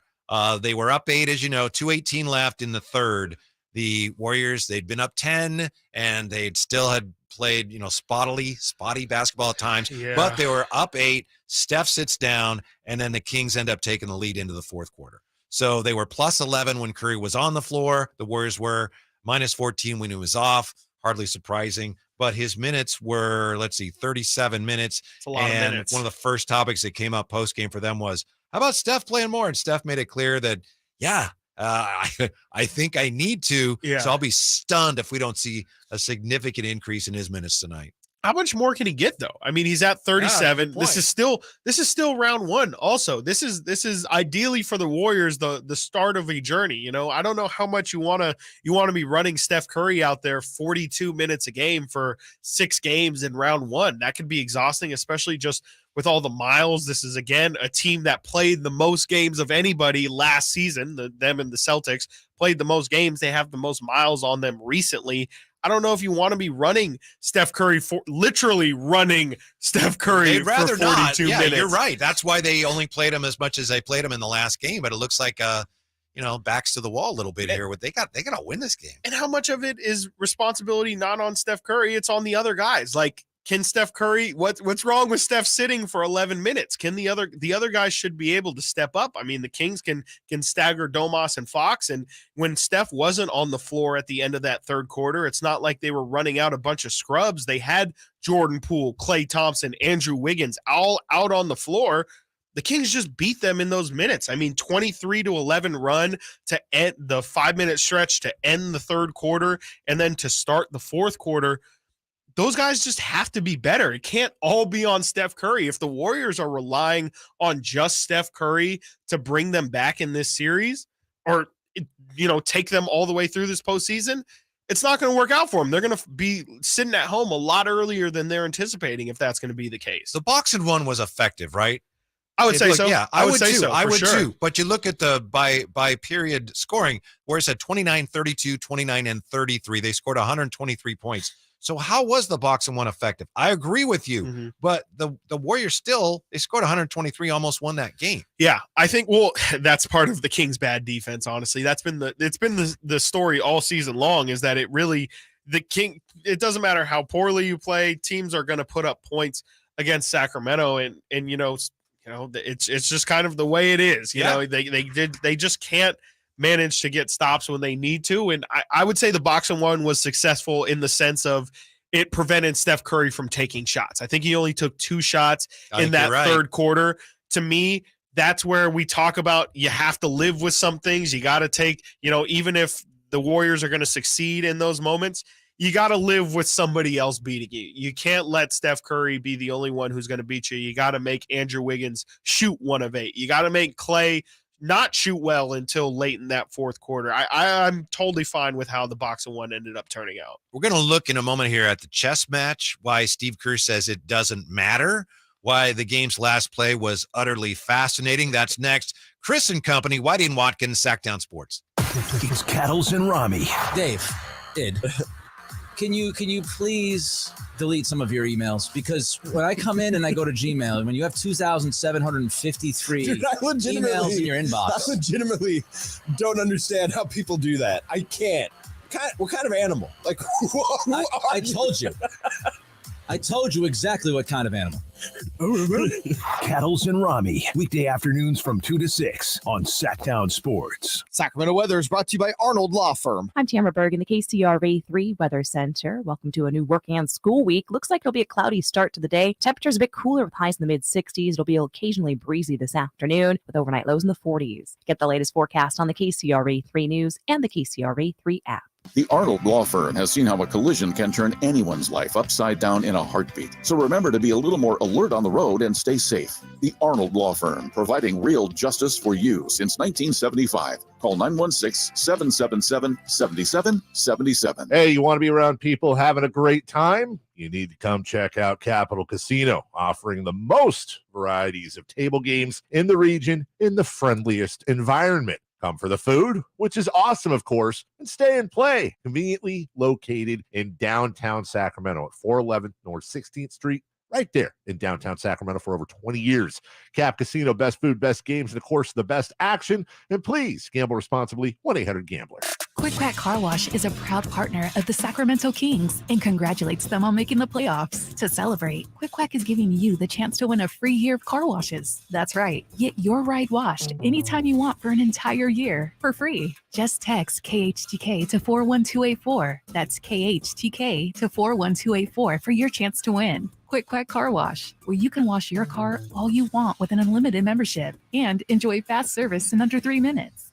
They were up 8, as you know, 2:18 left in the third. The Warriors, they'd been up 10, and they'd still had played, spotty basketball at times, but they were up 8. Steph sits down, and then the Kings end up taking the lead into the fourth quarter. So they were plus 11 when Curry was on the floor. The Warriors were minus 14 when he was off. Hardly surprising. But his minutes were, 37 minutes. It's a lot of minutes. One of the first topics that came up post-game for them was, how about Steph playing more? And Steph made it clear that, I think I need to. Yeah. So I'll be stunned if we don't see a significant increase in his minutes tonight. How much more can he get though? I mean, he's at 37. This is still round one. Also, this is ideally for the Warriors the start of a journey. I don't know how much you want to be running Steph Curry out there 42 minutes a game for 6 games in round one. That could be exhausting, especially just with all the miles. This is again a team that played the most games of anybody last season. Them and the Celtics played the most games. They have the most miles on them recently. I don't know if you want to be running Steph Curry literally running Steph Curry They'd rather for 42 not. minutes. You're right. That's why they only played him as much as they played him in the last game. But it looks like, backs to the wall a little bit here. They got to win this game. And how much of it is responsibility not on Steph Curry? It's on the other guys. Like, can Steph Curry? What's wrong with Steph sitting for 11 minutes? Can the other guys should be able to step up? I mean, the Kings can stagger Domas and Fox, and when Steph wasn't on the floor at the end of that third quarter, it's not like they were running out a bunch of scrubs. They had Jordan Poole, Klay Thompson, Andrew Wiggins all out on the floor. The Kings just beat them in those minutes. I mean, 23-11 run to end the 5-minute stretch to end the third quarter, and then to start the fourth quarter. Those guys just have to be better. It can't all be on Steph Curry. If the Warriors are relying on just Steph Curry to bring them back in this series or, take them all the way through this postseason, it's not going to work out for them. They're going to be sitting at home a lot earlier than they're anticipating if that's going to be the case. The boxing one was effective, right? I would say so. Yeah, I would too. So, I would sure. too. But you look at the by period scoring, where it said 29, 32, 29, and 33. They scored 123 points. So how was the boxing one effective? I agree with you, but the Warriors they scored 123, almost won that game. Yeah, I think that's part of the Kings' bad defense. Honestly, it's been the story all season long. Is that it doesn't matter how poorly you play, teams are going to put up points against Sacramento, and it's just kind of the way it is. They just can't manage to get stops when they need to. And I would say the boxing one was successful in the sense of it prevented Steph Curry from taking shots. I think he only took 2 shots in that third quarter. To me, that's where we talk about you have to live with some things. You got to take, even if the Warriors are going to succeed in those moments, you got to live with somebody else beating you. You can't let Steph Curry be the only one who's going to beat you. You got to make Andrew Wiggins shoot 1 of 8. You got to make Klay not shoot well until late in that fourth quarter. I'm totally fine with how the boxing one ended up turning out. We're going to look in a moment here at the chess match, why Steve Kerr says it doesn't matter, why the game's last play was utterly fascinating. That's next. Chris and company, Whitey and Watkins, Sactown Sports. It's Cattles and Rami. Dave, can you please delete some of your emails? Because when I come in and I go to Gmail, when you have 2,753 emails in your inbox. I legitimately don't understand how people do that. I can't. What kind of animal? Like, I told you. I told you exactly what kind of animal. Cattles and Rami, weekday afternoons from 2 to 6 on Sactown Sports. Sacramento weather is brought to you by Arnold Law Firm. I'm Tamara Berg in the KCRA 3 Weather Center. Welcome to a new work and school week. Looks like it'll be a cloudy start to the day. Temperatures a bit cooler with highs in the mid-60s. It'll be occasionally breezy this afternoon with overnight lows in the 40s. Get the latest forecast on the KCRA 3 News and the KCRA 3 app. The Arnold Law Firm has seen how a collision can turn anyone's life upside down in a heartbeat. So remember to be a little more alert on the road and stay safe. The Arnold Law Firm, providing real justice for you since 1975. Call 916-777-7777. Hey, you want to be around people having a great time? You need to come check out Capital Casino, offering the most varieties of table games in the region in the friendliest environment. Come for the food, which is awesome, of course, and stay and play. Conveniently located in downtown Sacramento at 411 North 16th Street, right there in downtown Sacramento for over 20 years. Cap Casino, best food, best games, and of course, the best action. And please gamble responsibly. 1-800-GAMBLER. Quick Quack Car Wash is a proud partner of the Sacramento Kings and congratulates them on making the playoffs. To celebrate, Quick Quack is giving you the chance to win a free year of car washes. That's right. Get your ride washed anytime you want for an entire year for free. Just text KHTK to 41284. That's KHTK to 41284 for your chance to win. Quick Quack Car Wash, where you can wash your car all you want with an unlimited membership and enjoy fast service in under 3 minutes.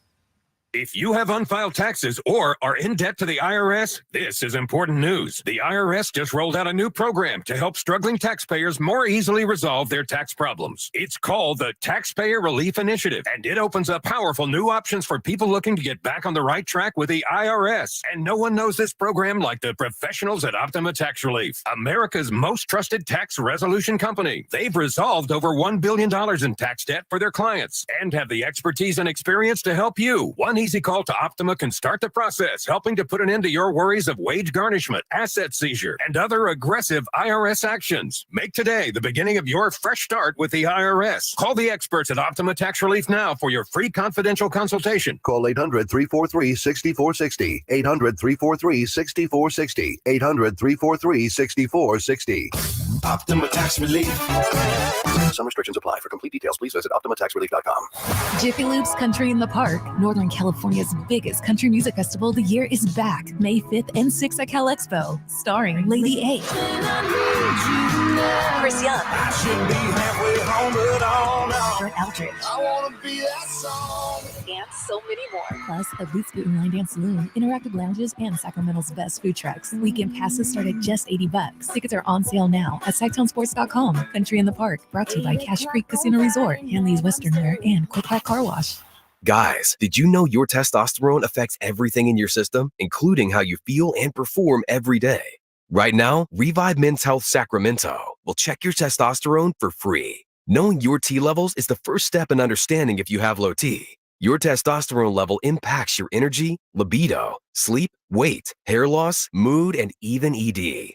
If you have unfiled taxes or are in debt to the IRS, this is important news. The IRS just rolled out a new program to help struggling taxpayers more easily resolve their tax problems. It's called the Taxpayer Relief Initiative, and it opens up powerful new options for people looking to get back on the right track with the IRS. And no one knows this program like the professionals at Optima Tax Relief, America's most trusted tax resolution company. They've resolved over $1 billion in tax debt for their clients and have the expertise and experience to help you. One easy call to Optima can start the process, helping to put an end to your worries of wage garnishment, asset seizure, and other aggressive IRS actions. Make today the beginning of your fresh start with the IRS. Call the experts at Optima Tax Relief now for your free confidential consultation. Call 800-343-6460. 800-343-6460. 800-343-6460. Optima Tax Relief. Some restrictions apply. For complete details, please visit OptimaTaxRelief.com. Jiffy Lube's Country in the Park, Northern California's biggest country music festival of the year, is back May 5th and 6th at Cal Expo, starring Lady A, Chris Young, Brett Eldridge, and so many more. Plus, a Boots Boot and Line Dance Saloon, interactive lounges, and Sacramento's best food trucks. Weekend passes start at just $80. Tickets are on sale now at SactownSports.com. Country in the Park, brought to you by Cache Creek Casino Resort, Hanley's Western Wear, and Quick Quack Car Wash. Guys, did you know your testosterone affects everything in your system, including how you feel and perform every day? Right now, Revive Men's Health Sacramento will check your testosterone for free. Knowing your T levels is the first step in understanding if you have low T. Your testosterone level impacts your energy, libido, sleep, weight, hair loss, mood, and even ED.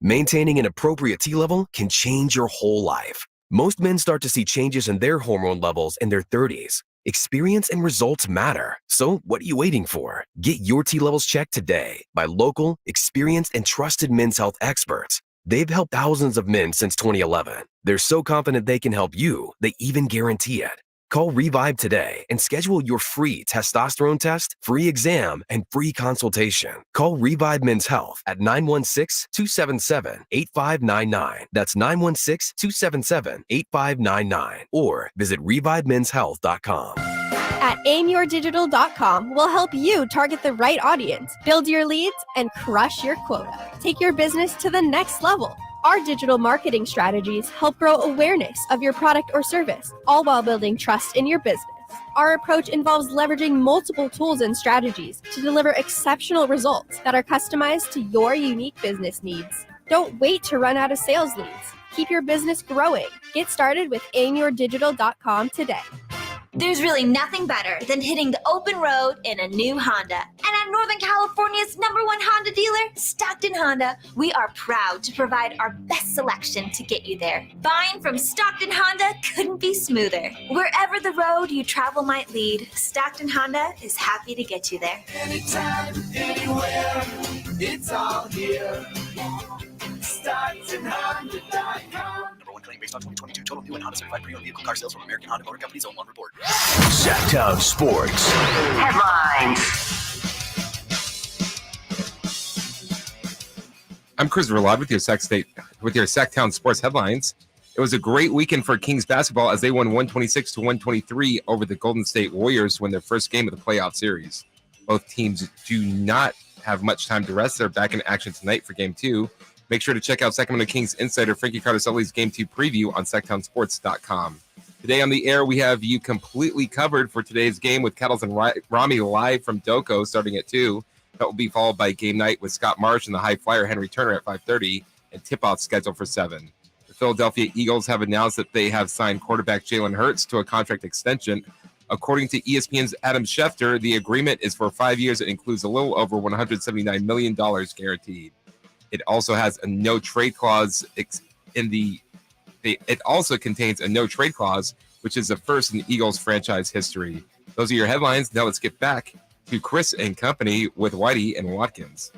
Maintaining an appropriate T level can change your whole life. Most men start to see changes in their hormone levels in their 30s. Experience and results matter. So what are you waiting for? Get your T levels checked today by local, experienced, and trusted men's health experts. They've helped thousands of men since 2011. They're so confident they can help you, they even guarantee it. Call Revive today and schedule your free testosterone test, free exam, and free consultation. Call Revive Men's Health at 916-277-8599. That's 916-277-8599. Or visit ReviveMen'sHealth.com. At aimyourdigital.com, we'll help you target the right audience, build your leads, and crush your quota. Take your business to the next level. Our digital marketing strategies help grow awareness of your product or service, all while building trust in your business. Our approach involves leveraging multiple tools and strategies to deliver exceptional results that are customized to your unique business needs. Don't wait to run out of sales leads. Keep your business growing. Get started with aimyourdigital.com today. There's really nothing better than hitting the open road in a new Honda. And at Northern California's #1 Honda dealer, Stockton Honda, we are proud to provide our best selection to get you there. Buying from Stockton Honda couldn't be smoother. Wherever the road you travel might lead, Stockton Honda is happy to get you there. Anytime, anywhere, it's all here. StocktonHonda.com. Claim based on 2022 total new and Honda certified pre-owned vehicle car sales from American Honda Motor Company's own one report. Sactown Sports Headlines. I'm Chris Verlad with your Sactown Sports Headlines. It was a great weekend for Kings basketball as they won 126-123 over the Golden State Warriors to win their first game of the playoff series. Both teams do not have much time to rest. They're back in action tonight for Game 2. Make sure to check out Sacramento Kings insider Frankie Cardicelli's Game 2 preview on SactownSports.com. Today on the air, we have you completely covered for today's game with Kettles and Rami live from Doco starting at 2. That will be followed by Game Night with Scott Marsh and the high flyer Henry Turner at 5:30, and tip-off scheduled for 7. The Philadelphia Eagles have announced that they have signed quarterback Jalen Hurts to a contract extension. According to ESPN's Adam Schefter, the agreement is for 5 years. It includes a little over $179 million guaranteed. It also has a no-trade clause It also contains a no-trade clause, which is the first in Eagles franchise history. Those are your headlines. Now let's get back to Chris and company with Whitey and Watkins.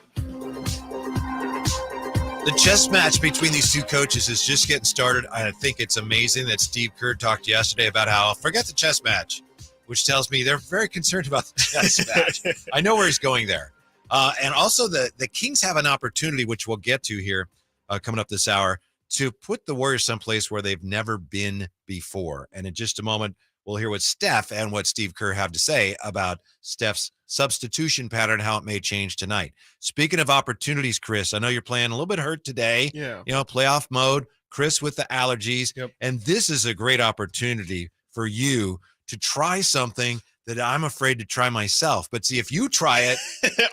The chess match between these two coaches is just getting started. I think it's amazing that Steve Kerr talked yesterday about how forget the chess match, which tells me they're very concerned about the chess match. I know where he's going there. And also the Kings have an opportunity, which we'll get to here coming up this hour, to put the Warriors someplace where they've never been before. And in just a moment, we'll hear what Steph and what Steve Kerr have to say about Steph's substitution pattern, how it may change tonight. Speaking of opportunities, Chris, I know you're playing a little bit hurt today. Yeah. You know, playoff mode, Chris with the allergies. Yep. And this is a great opportunity for you to try something that I'm afraid to try myself. But see, if you try it,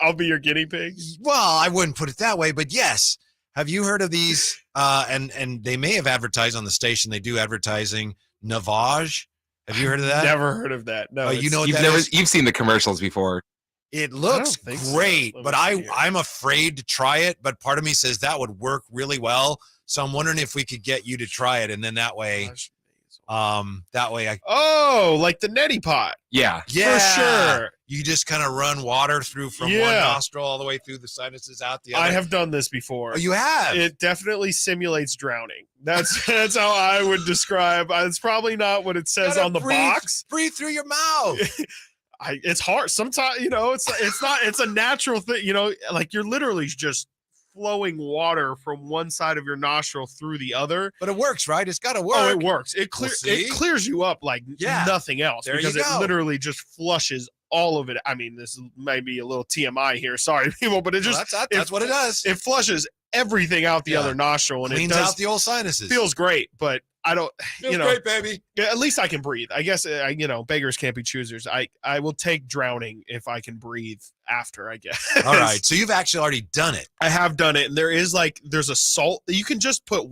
I'll be your guinea pig. Well, I wouldn't put it that way, but yes. Have you heard of these? And they may have advertised on the station. They do advertising Navage. Have you heard of that? Never heard of that. No, you know what You've seen the commercials before. It looks great, so. but I'm afraid to try it. But part of me says that would work really well. So I'm wondering if we could get you to try it, and then that way, like the neti pot. Yeah, for sure. You just kind of run water through from one nostril all the way through the sinuses out the other. I have done this before. Oh, you have? It definitely simulates drowning. That's how I would describe. It's probably not what it says on the box. Breathe through your mouth. It's hard sometimes. You know, it's not. It's a natural thing. You know, like you're literally just flowing water from one side of your nostril through the other. But it works, right? It's got to work. Oh, it works. It clears you up like nothing else because it literally just flushes all of it. I mean, this might be a little TMI here. Sorry, people, but it just that's what it does. It flushes everything out the other nostril and cleans out the old sinuses. Feels great, but I don't. Feels great, baby. Yeah, at least I can breathe. I guess beggars can't be choosers. I will take drowning if I can breathe after. I guess. All right. So you've actually already done it. I have done it, and there's a salt. You can just put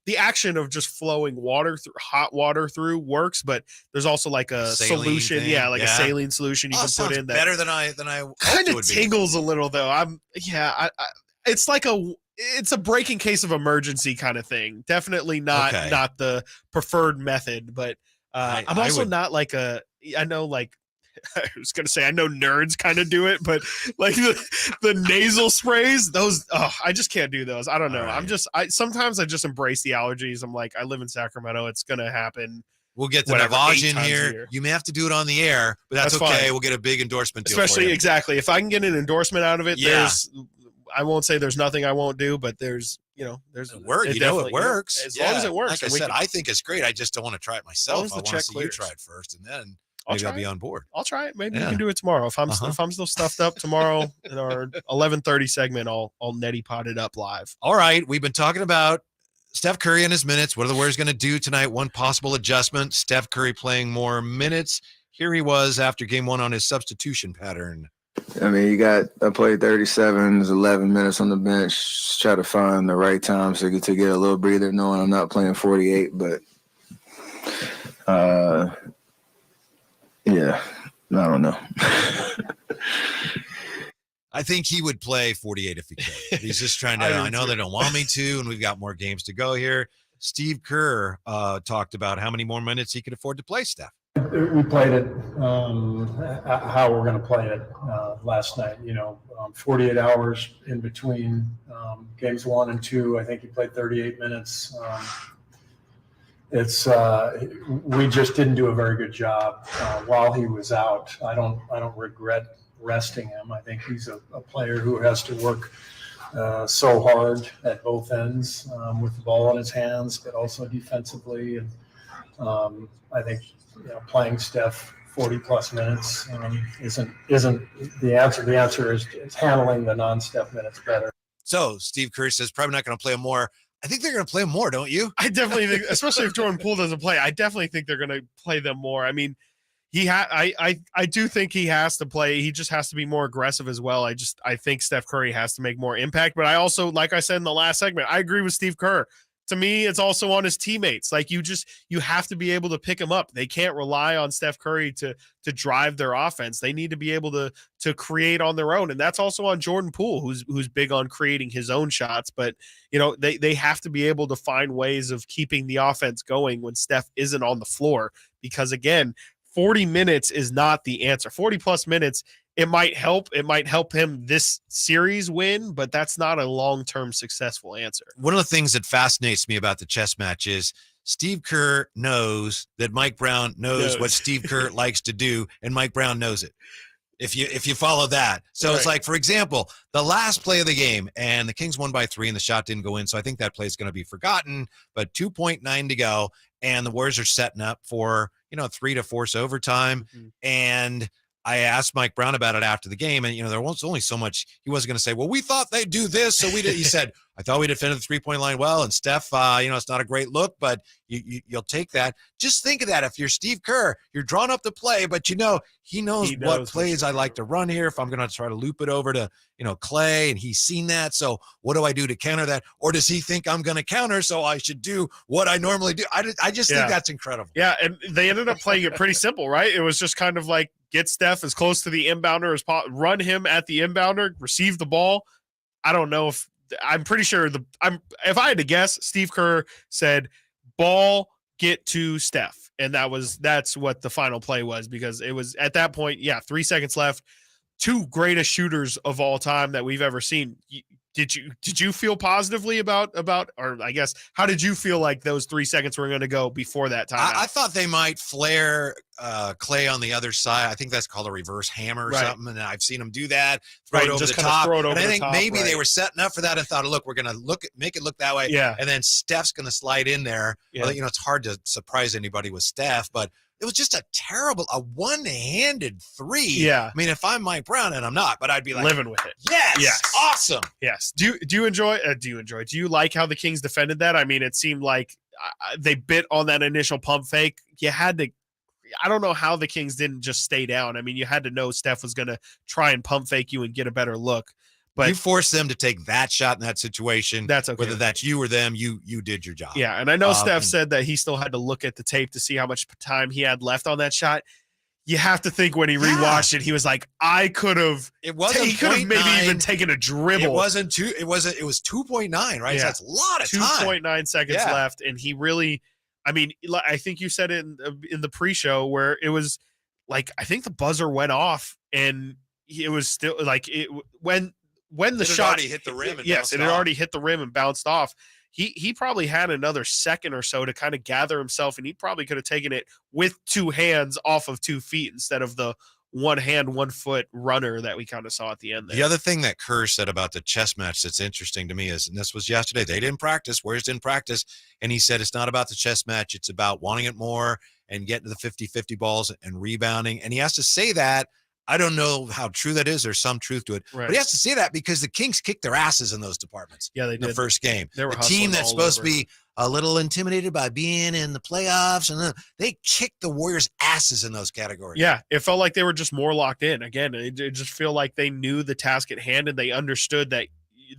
the action of just flowing hot water through works, but there's also like a solution, a saline solution you can put in. That better than I kind of tingles a little though. It's like it's a breaking case of emergency kind of thing. Definitely not the preferred method, but I'm also not like I was gonna say I know nerds kind of do it, but like the nasal sprays, those I just can't do those. I don't know. Right. Sometimes I just embrace the allergies. I'm like, I live in Sacramento, it's gonna happen. We'll get the Navage in here. You may have to do it on the air, but that's okay. Fine. We'll get a big endorsement deal. Especially exactly. If I can get an endorsement out of it, I won't say there's nothing I won't do, but there's it works. It works. As long as it works. Like I said, I think it's great. I just don't want to try it myself. I want to see you try it first, and then maybe I'll be on board. I'll try it. Maybe we can do it tomorrow. If I'm still stuffed up tomorrow in our 11:30 segment, I'll neti pot it up live. All right. We've been talking about Steph Curry and his minutes. What are the Warriors going to do tonight? One possible adjustment. Steph Curry playing more minutes. Here he was after game one on his substitution pattern. I mean, I played 37, 11 minutes on the bench. Just try to find the right time to get a little breather, knowing I'm not playing 48. But, I don't know. I think he would play 48 if he could. He's just trying to, I know they don't want me to, and we've got more games to go here. Steve Kerr talked about how many more minutes he could afford to play, Steph. We played it how we're going to play it last night. 48 hours in between games 1 and 2. I think he played 38 minutes. We just didn't do a very good job while he was out. I don't regret resting him. I think he's a player who has to work so hard at both ends with the ball in his hands, but also defensively. And I think playing Steph 40 plus minutes isn't the answer. The answer is handling the non-Steph minutes better. So Steve Kerr says probably not going to play him more. I think they're going to play him more, don't you? I definitely think, especially if Jordan Poole doesn't play, I definitely think they're going to play them more. I mean, I do think he has to play. He just has to be more aggressive as well. I think Steph Curry has to make more impact. But I also, like I said in the last segment, I agree with Steve Kerr. To me, it's also on his teammates. Like you have to be able to pick him up. They can't rely on Steph Curry to drive their offense. They need to be able to create on their own. And that's also on Jordan Poole, who's big on creating his own shots. But, they have to be able to find ways of keeping the offense going when Steph isn't on the floor. Because again, 40 minutes is not the answer. 40 plus minutes, it might help. It might help him this series win, but that's not a long-term successful answer. One of the things that fascinates me about the chess match is Steve Kerr knows that Mike Brown knows what Steve Kerr likes to do, and Mike Brown knows it. If you follow that. So It's like, for example, the last play of the game, and the Kings won by 3 and the shot didn't go in. So I think that play is going to be forgotten, but 2.9 to go. And the Warriors are setting up for, 3 to force overtime. Mm-hmm. And I asked Mike Brown about it after the game, and there was only so much. He wasn't going to say, "Well, we thought they'd do this, so we did." He said, "I thought we defended the 3-point line well." And Steph, it's not a great look, but you'll take that. Just think of that. If you're Steve Kerr, you're drawing up the play, but he knows what plays I like to run here. If I'm going to try to loop it over to Clay, and he's seen that. So what do I do to counter that? Or does he think I'm going to counter? So I should do what I normally do. I just think that's incredible. Yeah, and they ended up playing it pretty simple, right? It was just kind of like, get Steph as close to the inbounder as possible, run him at the inbounder, receive the ball. I don't know I'm pretty sure if I had to guess, Steve Kerr said ball get to Steph. And that's what the final play was, because it was at that point, 3 seconds left. 2 greatest shooters of all time that we've ever seen. Did you feel positively about, or I guess, how did you feel like those 3 seconds were going to go before that time? I thought they might flare Clay on the other side. I think that's called a reverse hammer or something. And I've seen them do that, throw it over the top. And I think maybe they were setting up for that and thought, look, we're going to make it look that way. Yeah. And then Steph's going to slide in there. Yeah. Well, it's hard to surprise anybody with Steph, but it was just a one-handed 3. Yeah. I mean, if I'm Mike Brown, and I'm not, but I'd be like, living with it. Yes. Awesome. Yes. Do you like how the Kings defended that? I mean, it seemed like they bit on that initial pump fake. You had to, I don't know how the Kings didn't just stay down. I mean, you had to know Steph was going to try and pump fake you and get a better look. But you forced them to take that shot in that situation. That's okay. Whether that's you or them, you did your job. Yeah, and I know Steph said that he still had to look at the tape to see how much time he had left on that shot. You have to think when he rewatched it, he was like, I could have. It wasn't. He could have maybe even taken a dribble. It wasn't 2. It was 2.9, right? Yeah. So that's a lot of time. 2.9 seconds left, and he really. I mean, I think you said it in the pre-show where it was like, I think the buzzer went off, and it was still like when the shot hit the rim, and it had already hit the rim and bounced off. He probably had another second or so to kind of gather himself, and he probably could have taken it with 2 hands off of 2 feet instead of the 1 hand, 1 foot runner that we kind of saw at the end there. The other thing that Kerr said about the chess match that's interesting to me is, and this was yesterday, they didn't practice, Warriors didn't practice, and he said it's not about the chess match, it's about wanting it more and getting to the 50-50 balls and rebounding. And he has to say that. I don't know how true that is. There's some truth to it. Right. But he has to say that because the Kings kicked their asses in those departments. Yeah, they in did. The first game. They were the team that's supposed over. to be a little intimidated by being in the playoffs, and they kicked the Warriors' asses in those categories. Yeah, it felt like they were just more locked in. Again, it just feel like they knew the task at hand, and they understood that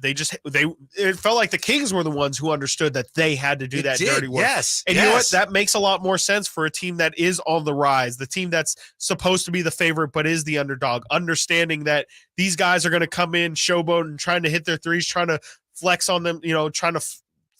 it felt like the Kings were the ones who understood that they had to do dirty work. Yes. And you know what? That makes a lot more sense for a team that is on the rise, the team that's supposed to be the favorite but is the underdog, understanding that these guys are going to come in showboating, trying to hit their threes, trying to flex on them, trying to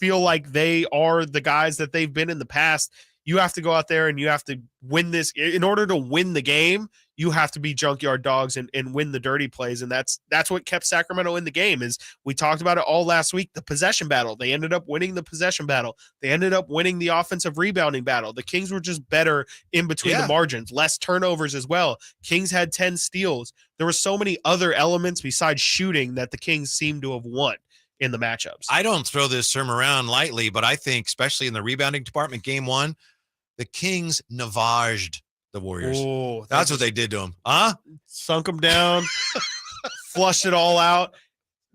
feel like they are the guys that they've been in the past. You have to go out there and you have to win this. In order to win the game, you have to be junkyard dogs and win the dirty plays. And that's what kept Sacramento in the game. Is we talked about it all last week, the possession battle. They ended up winning the possession battle. They ended up winning the offensive rebounding battle. The Kings were just better in between the margins, less turnovers as well. Kings had 10 steals. There were so many other elements besides shooting that the Kings seemed to have won in the matchups. I don't throw this term around lightly, but I think especially in the rebounding department, game 1, the Kings navaged the Warriors. Oh, That's what they did to him. Huh? Sunk him down, flushed it all out.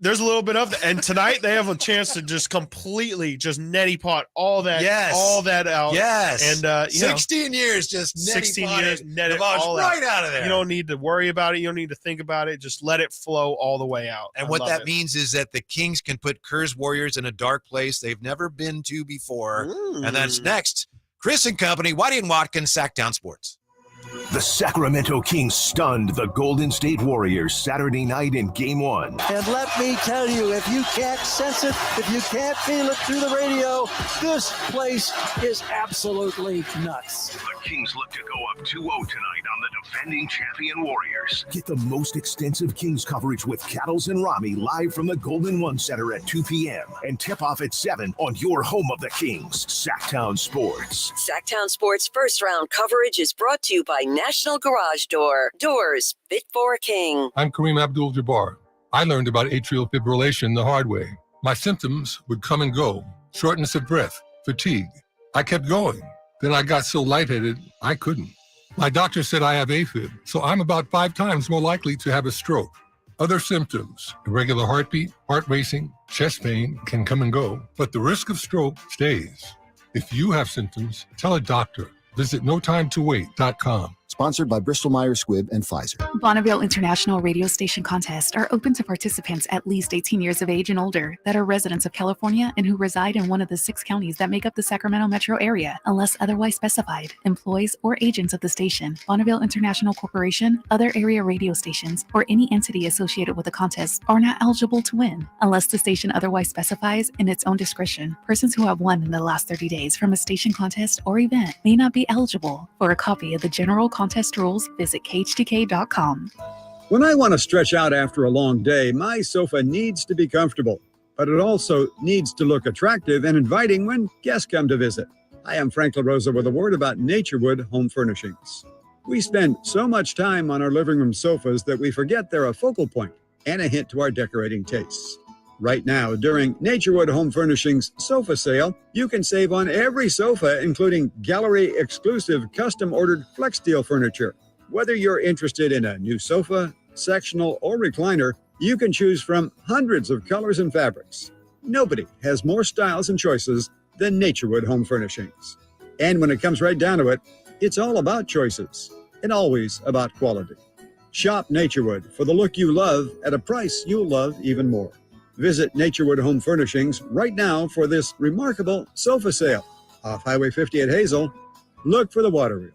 There's a little bit of that. And tonight they have a chance to just completely just neti pot all that out. Yes. And 16 years just neti 16 potted years net the it ball's all right out of there. You don't need to worry about it. You don't need to think about it. Just let it flow all the way out. And I what love that it. means is that the Kings can put Kerr's Warriors in a dark place they've never been to before. And that's next. Chris and company, Whitey and Watkins, Sactown Sports. The Sacramento Kings stunned the Golden State Warriors Saturday night in Game 1. And let me tell you, if you can't sense it, if you can't feel it through the radio, this place is absolutely nuts. The Kings look to go up 2-0 tonight on the defending champion Warriors. Get the most extensive Kings coverage with Cattles and Rami live from the Golden One Center at 2 p.m. and tip-off at 7 on your home of the Kings, Sactown Sports. Sactown Sports first-round coverage is brought to you by National Garage Door. Doors fit for a king. I'm Kareem Abdul-Jabbar. I learned about atrial fibrillation the hard way. My symptoms would come and go. Shortness of breath, fatigue. I kept going. Then I got so lightheaded, I couldn't. My doctor said I have AFib, so I'm about 5 times more likely to have a stroke. Other symptoms, irregular heartbeat, heart racing, chest pain can come and go, but the risk of stroke stays. If you have symptoms, tell a doctor. Visit notimetowait.com. Sponsored by Bristol-Myers Squibb and Pfizer. Bonneville International Radio Station contests are open to participants at least 18 years of age and older that are residents of California and who reside in one of the 6 counties that make up the Sacramento metro area, unless otherwise specified. Employees or agents of the station, Bonneville International Corporation, other area radio stations, or any entity associated with the contest are not eligible to win, unless the station otherwise specifies in its own discretion. Persons who have won in the last 30 days from a station contest or event may not be eligible. For a copy of the general contest rules, visit KHTK.com. When I want to stretch out after a long day, my sofa needs to be comfortable, but it also needs to look attractive and inviting when guests come to visit. Hi, I'm Frank LaRosa with a word about Naturewood Home Furnishings. We spend so much time on our living room sofas that we forget they're a focal point and a hint to our decorating tastes. Right now, during Naturewood Home Furnishings sofa sale, you can save on every sofa, including gallery-exclusive custom-ordered flex steel furniture. Whether you're interested in a new sofa, sectional, or recliner, you can choose from hundreds of colors and fabrics. Nobody has more styles and choices than Naturewood Home Furnishings. And when it comes right down to it, it's all about choices and always about quality. Shop Naturewood for the look you love at a price you'll love even more. Visit Naturewood Home Furnishings right now for this remarkable sofa sale. Off Highway 50 at Hazel, look for the water wheel.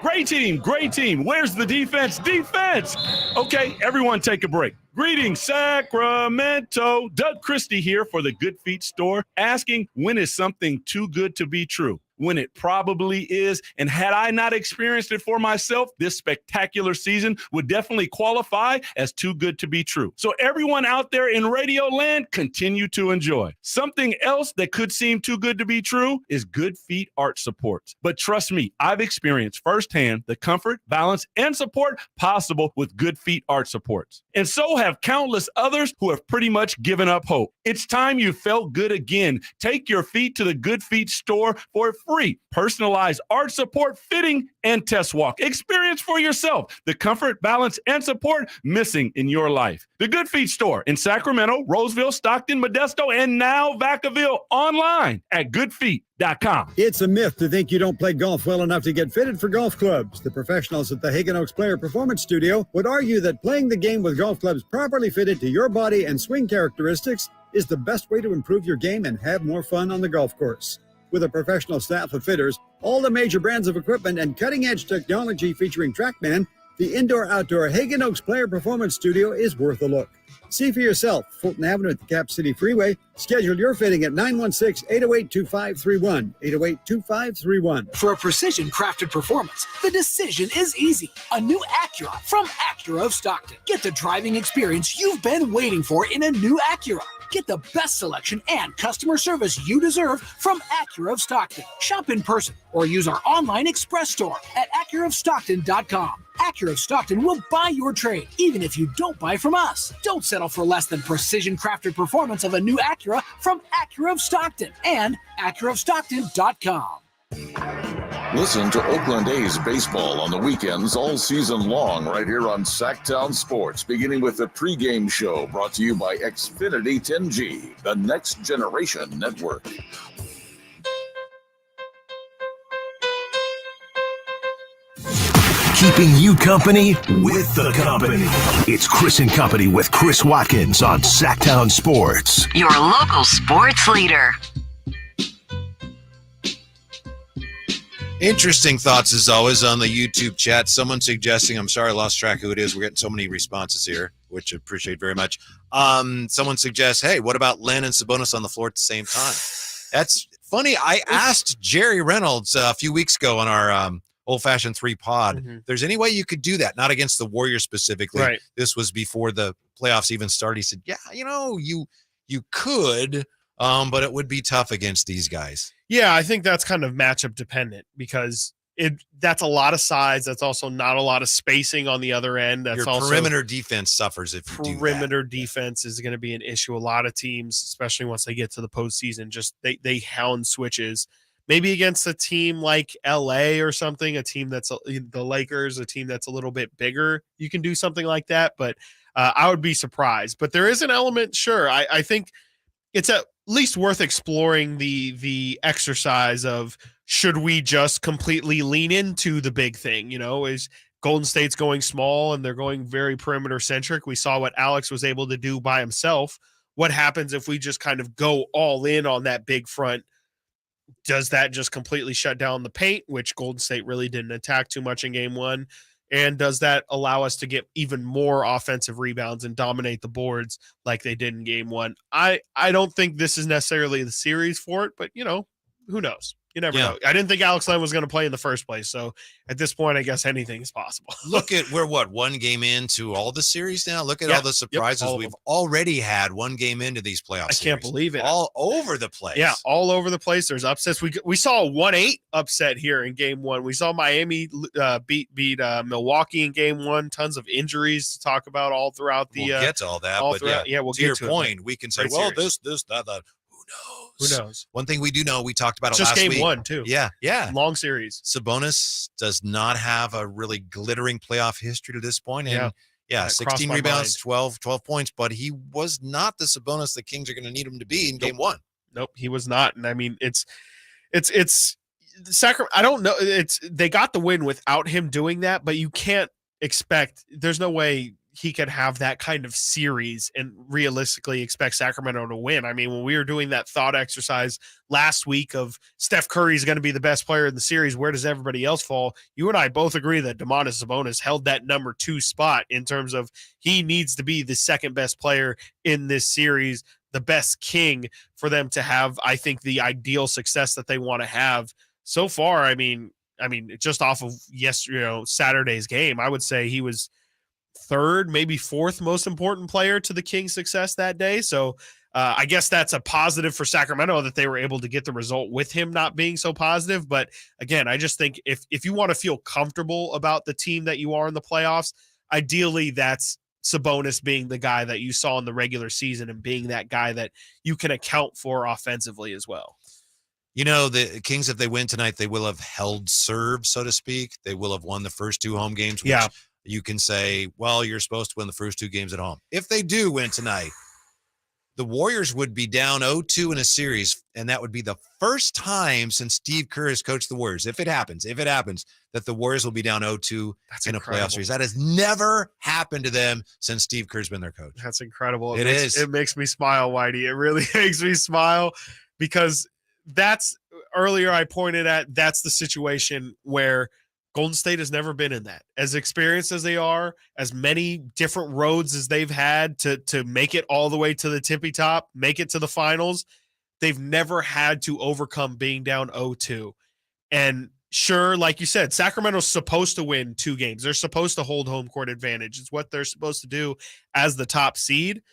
Great team. Where's the defense? Defense! Okay, everyone take a break. Greetings, Sacramento. Doug Christie here for the Good Feet store, asking, when is something too good to be true? When it probably is. And had I not experienced it for myself, this spectacular season would definitely qualify as too good to be true. So everyone out there in radio land, continue to enjoy. Something else that could seem too good to be true is Good Feet Arch Supports. But trust me, I've experienced firsthand the comfort, balance, and support possible with Good Feet Arch Supports. And so have countless others who have pretty much given up hope. It's time you felt good again. Take your feet to the Good Feet store for free personalized arch support, fitting, and test walk. Experience for yourself the comfort, balance, and support missing in your life. The Good Feet store in Sacramento, Roseville, Stockton, Modesto, and now Vacaville, online at goodfeet.com. It's a myth to think you don't play golf well enough to get fitted for golf clubs. The professionals at the Hagen Oaks Player Performance Studio would argue that playing the game with golf clubs properly fitted to your body and swing characteristics is the best way to improve your game and have more fun on the golf course. With a professional staff of fitters, all the major brands of equipment, and cutting-edge technology featuring TrackMan, the indoor-outdoor Hagen Oaks Player Performance Studio is worth a look. See for yourself, Fulton Avenue at the Cap City Freeway. Schedule your fitting at 916-808-2531, 808-2531. For a precision-crafted performance, the decision is easy. A new Acura from Acura of Stockton. Get the driving experience you've been waiting for in a new Acura. Get the best selection and customer service you deserve from Acura of Stockton. Shop in person or use our online express store at AcuraofStockton.com. Acura of Stockton will buy your trade, even if you don't buy from us. Don't settle for less than precision-crafted performance of a new Acura from Acura of Stockton and AcuraofStockton.com. Listen to Oakland A's baseball on the weekends all season long right here on Sactown Sports, beginning with the pregame show brought to you by Xfinity 10G, the next generation network. Keeping you company with the company. It's Chris and Company with Chris Watkins on Sactown Sports. Your local sports leader. Interesting thoughts as always on the YouTube chat. Someone suggesting, I'm sorry I lost track who it is. We're getting so many responses here, which I appreciate very much. Someone suggests, hey, what about Len and Sabonis on the floor at the same time? That's funny. I asked Jerry Reynolds a few weeks ago on our old-fashioned 3 pod, there's any way you could do that, not against the Warriors specifically. Right. This was before the playoffs even started. He said, yeah, you could, but it would be tough against these guys. Yeah, I think that's kind of matchup dependent because that's a lot of size. That's also not a lot of spacing on the other end. That's Your also perimeter defense suffers if you do that. Perimeter defense is going to be an issue. A lot of teams, especially once they get to the postseason, just they hound switches. Maybe against a team like LA or something, a team that's the Lakers, a team that's a little bit bigger, you can do something like that. But I would be surprised. But there is an element, sure. I think it's at least worth exploring the exercise of should we just completely lean into the big thing? Is Golden State's going small and they're going very perimeter centric. We saw what Alex was able to do by himself. What happens if we just kind of go all in on that big front? Does that just completely shut down the paint, which Golden State really didn't attack too much in game 1? And does that allow us to get even more offensive rebounds and dominate the boards like they did in game 1? I don't think this is necessarily the series for it, but who knows? You never know. I didn't think Alex Len was going to play in the first place. So at this point, I guess anything is possible. Look at we're one game into all the series now. Look at all the surprises we've already had one game into these playoffs. I can't believe it. All over the place. Yeah, all over the place. There's upsets. We saw a 1-8 upset here in game 1. We saw Miami beat Milwaukee in game 1. Tons of injuries to talk about all throughout the. We'll get to all that. But we'll to get your to point, we can say, well, this, that. Who knows? One thing we do know, we talked about it just last week. game 1 too. Yeah. Long series. Sabonis does not have a really glittering playoff history to this point. And 16 rebounds, 12 points, but he was not the Sabonis the Kings are going to need him to be in game 1. Nope, he was not. And I mean, it's Sacramento. I don't know. They got the win without him doing that, but you can't expect. There's no way he could have that kind of series and realistically expect Sacramento to win. I mean, when we were doing that thought exercise last week of Steph Curry is going to be the best player in the series, where does everybody else fall? You and I both agree that Domantas Sabonis held that number 2 spot in terms of he needs to be the second best player in this series, the best king for them to have, I think, the ideal success that they want to have. So far, I mean, just off of Saturday's game, I would say he was third, maybe fourth most important player to the Kings' success that day. So I guess that's a positive for Sacramento that they were able to get the result with him not being so positive. But again, I just think if you want to feel comfortable about the team that you are in the playoffs, ideally that's Sabonis being the guy that you saw in the regular season and being that guy that you can account for offensively as well. The Kings, if they win tonight, they will have held serve, so to speak. They will have won the first 2 home games, which you can say, well, you're supposed to win the first 2 games at home. If they do win tonight, the Warriors would be down 0-2 in a series, and that would be the first time since Steve Kerr has coached the Warriors, if it happens, that the Warriors will be down 0-2 in a playoff series. That has never happened to them since Steve Kerr's been their coach. That's incredible. It makes me smile, Whitey. It really makes me smile because earlier I pointed at, that's the situation where Golden State has never been in that. As experienced as they are, as many different roads as they've had to make it all the way to the tippy top, make it to the finals, they've never had to overcome being down 0-2. And sure, like you said, Sacramento's supposed to win 2 games. They're supposed to hold home court advantage. It's what they're supposed to do as the top seed.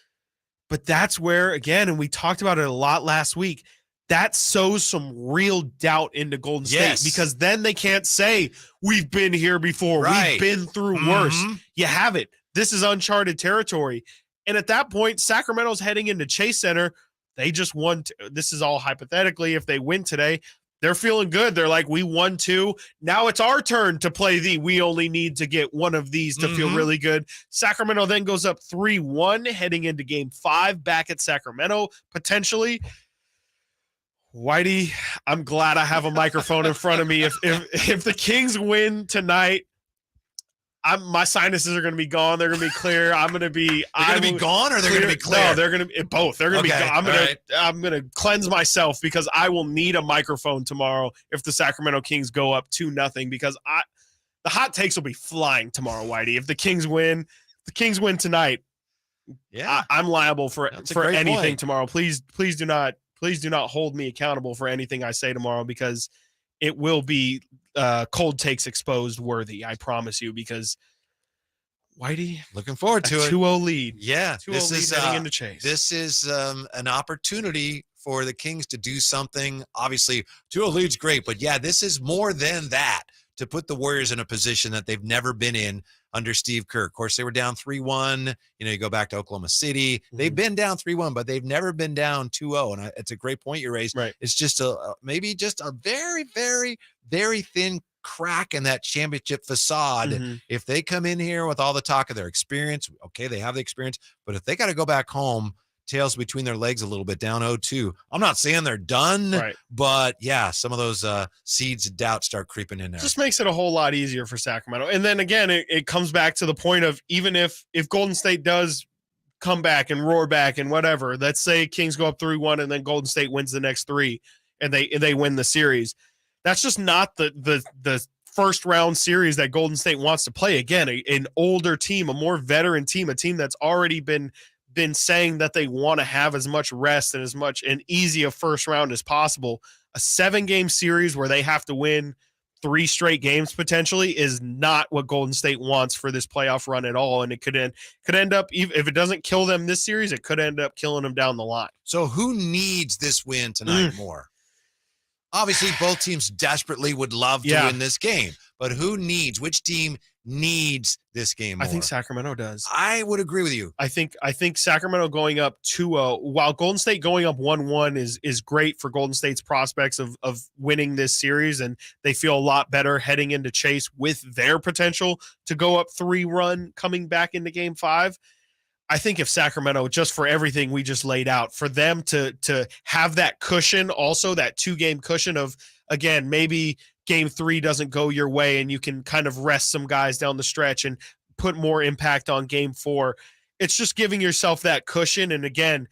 But that's where, again, and we talked about it a lot last week, that sows some real doubt into Golden State because then they can't say, we've been here before. Right. We've been through worse. You haven't. This is uncharted territory. And at that point, Sacramento's heading into Chase Center. They just won. This is all hypothetically. If they win today, They're feeling good. They're like, we won 2. Now it's our turn to play we only need to get one of these to feel really good. Sacramento then goes up 3-1 heading into game 5 back at Sacramento, potentially. Whitey, I'm glad I have a microphone in front of me. If the Kings win tonight, my sinuses are going to be gone. They're going to be clear. I'm going to be. They're going to be gone, or they're going to be clear. No, they're going to be both. They're going to be gone. I'm going to cleanse myself because I will need a microphone tomorrow if the Sacramento Kings go up 2-0. Because the hot takes will be flying tomorrow, Whitey. If the Kings win tonight. Yeah, I'm liable for anything point. Tomorrow. Please do not hold me accountable for anything I say tomorrow, because it will be cold takes exposed worthy. I promise you, because Whitey, looking forward to it. 2-0 lead. Yeah, this is heading into Chase. This is an opportunity for the Kings to do something. Obviously, 2-0 lead's great, but yeah, this is more than that, to put the Warriors in a position that they've never been in under Steve Kerr. Of course, they were down 3-1. You go back to Oklahoma City. They've been down 3-1, but they've never been down 2-0. And it's a great point you raised. Right. It's just maybe just a very, very, very thin crack in that championship facade. If they come in here with all the talk of their experience, okay, they have the experience, but if they got to go back home, tails between their legs a little bit, down 0-2. I'm not saying they're done, but yeah, some of those seeds of doubt start creeping in there. Just makes it a whole lot easier for Sacramento. And then again, it comes back to the point of, even if Golden State does come back and roar back and whatever, let's say Kings go up 3-1 and then Golden State wins the next 3 and they win the series. That's just not the first round series that Golden State wants to play. Again, an older team, a more veteran team, a team that's already been saying that they want to have as much rest and as much an easy a first round as possible. A 7-game series where they have to win 3 straight games potentially is not what Golden State wants for this playoff run at all. And it could end up, if it doesn't kill them this series, it could end up killing them down the line. So who needs this win tonight more? Obviously, both teams desperately would love to win this game, but which team needs this game more? I think Sacramento does. I would agree with you. I think Sacramento going up 2-0, while Golden State going up 1-1 is great for Golden State's prospects of winning this series, and they feel a lot better heading into Chase with their potential to go up 3-run coming back into game 5. I think if Sacramento, just for everything we just laid out, for them to have that cushion, also that 2-game cushion of, again, maybe game 3 doesn't go your way and you can kind of rest some guys down the stretch and put more impact on game 4. It's just giving yourself that cushion. And again,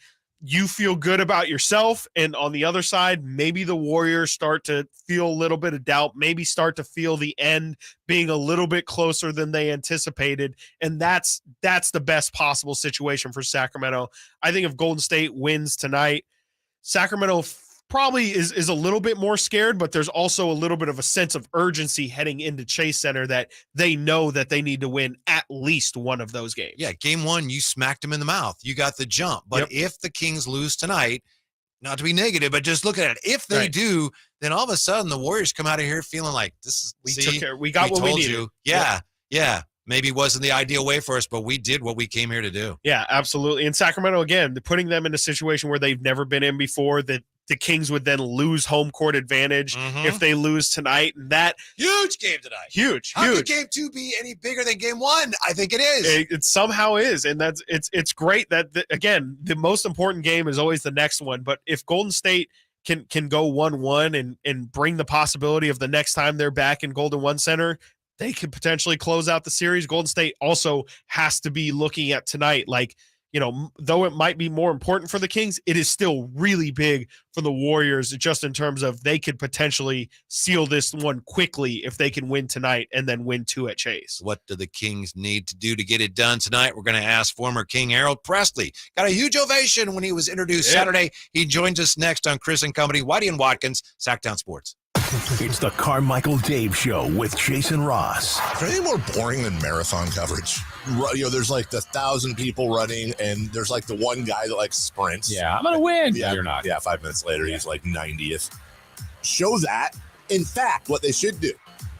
you feel good about yourself. And on the other side, maybe the Warriors start to feel a little bit of doubt, maybe start to feel the end being a little bit closer than they anticipated. And that's the best possible situation for Sacramento. I think if Golden State wins tonight, Sacramento probably is a little bit more scared, but there's also a little bit of a sense of urgency heading into Chase Center that they know that they need to win at least one of those games. Yeah, game 1, you smacked them in the mouth. You got the jump. But if the Kings lose tonight, not to be negative, but just look at it. If they do, then all of a sudden the Warriors come out of here feeling like we got what we needed. Yeah. Maybe it wasn't the ideal way for us, but we did what we came here to do. Yeah, absolutely. And Sacramento, again, putting them in a situation where they've never been in before, that the Kings would then lose home court advantage if they lose tonight. And that huge game tonight. Huge. How could game 2 be any bigger than game 1? I think it is. It somehow is. And it's great that, again, the most important game is always the next one. But if Golden State can go 1-1 and bring the possibility of the next time they're back in Golden One Center, they could potentially close out the series. Golden State also has to be looking at tonight, like, though it might be more important for the Kings, it is still really big for the Warriors, just in terms of they could potentially seal this one quickly if they can win tonight and then win 2 at Chase. What do the Kings need to do to get it done tonight? We're going to ask former King Harold Presley. Got a huge ovation when he was introduced Saturday. He joins us next on Chris and Company, Whitey and Watkins, Sactown Sports. It's the Carmichael Dave Show with Jason Ross. Is there anything more boring than marathon coverage? There's like the 1,000 people running, and there's like the one guy that like sprints. Yeah, I'm going to win. Yeah, no, you're not. Yeah, 5 minutes later, he's like 90th. Show that. In fact, what they should do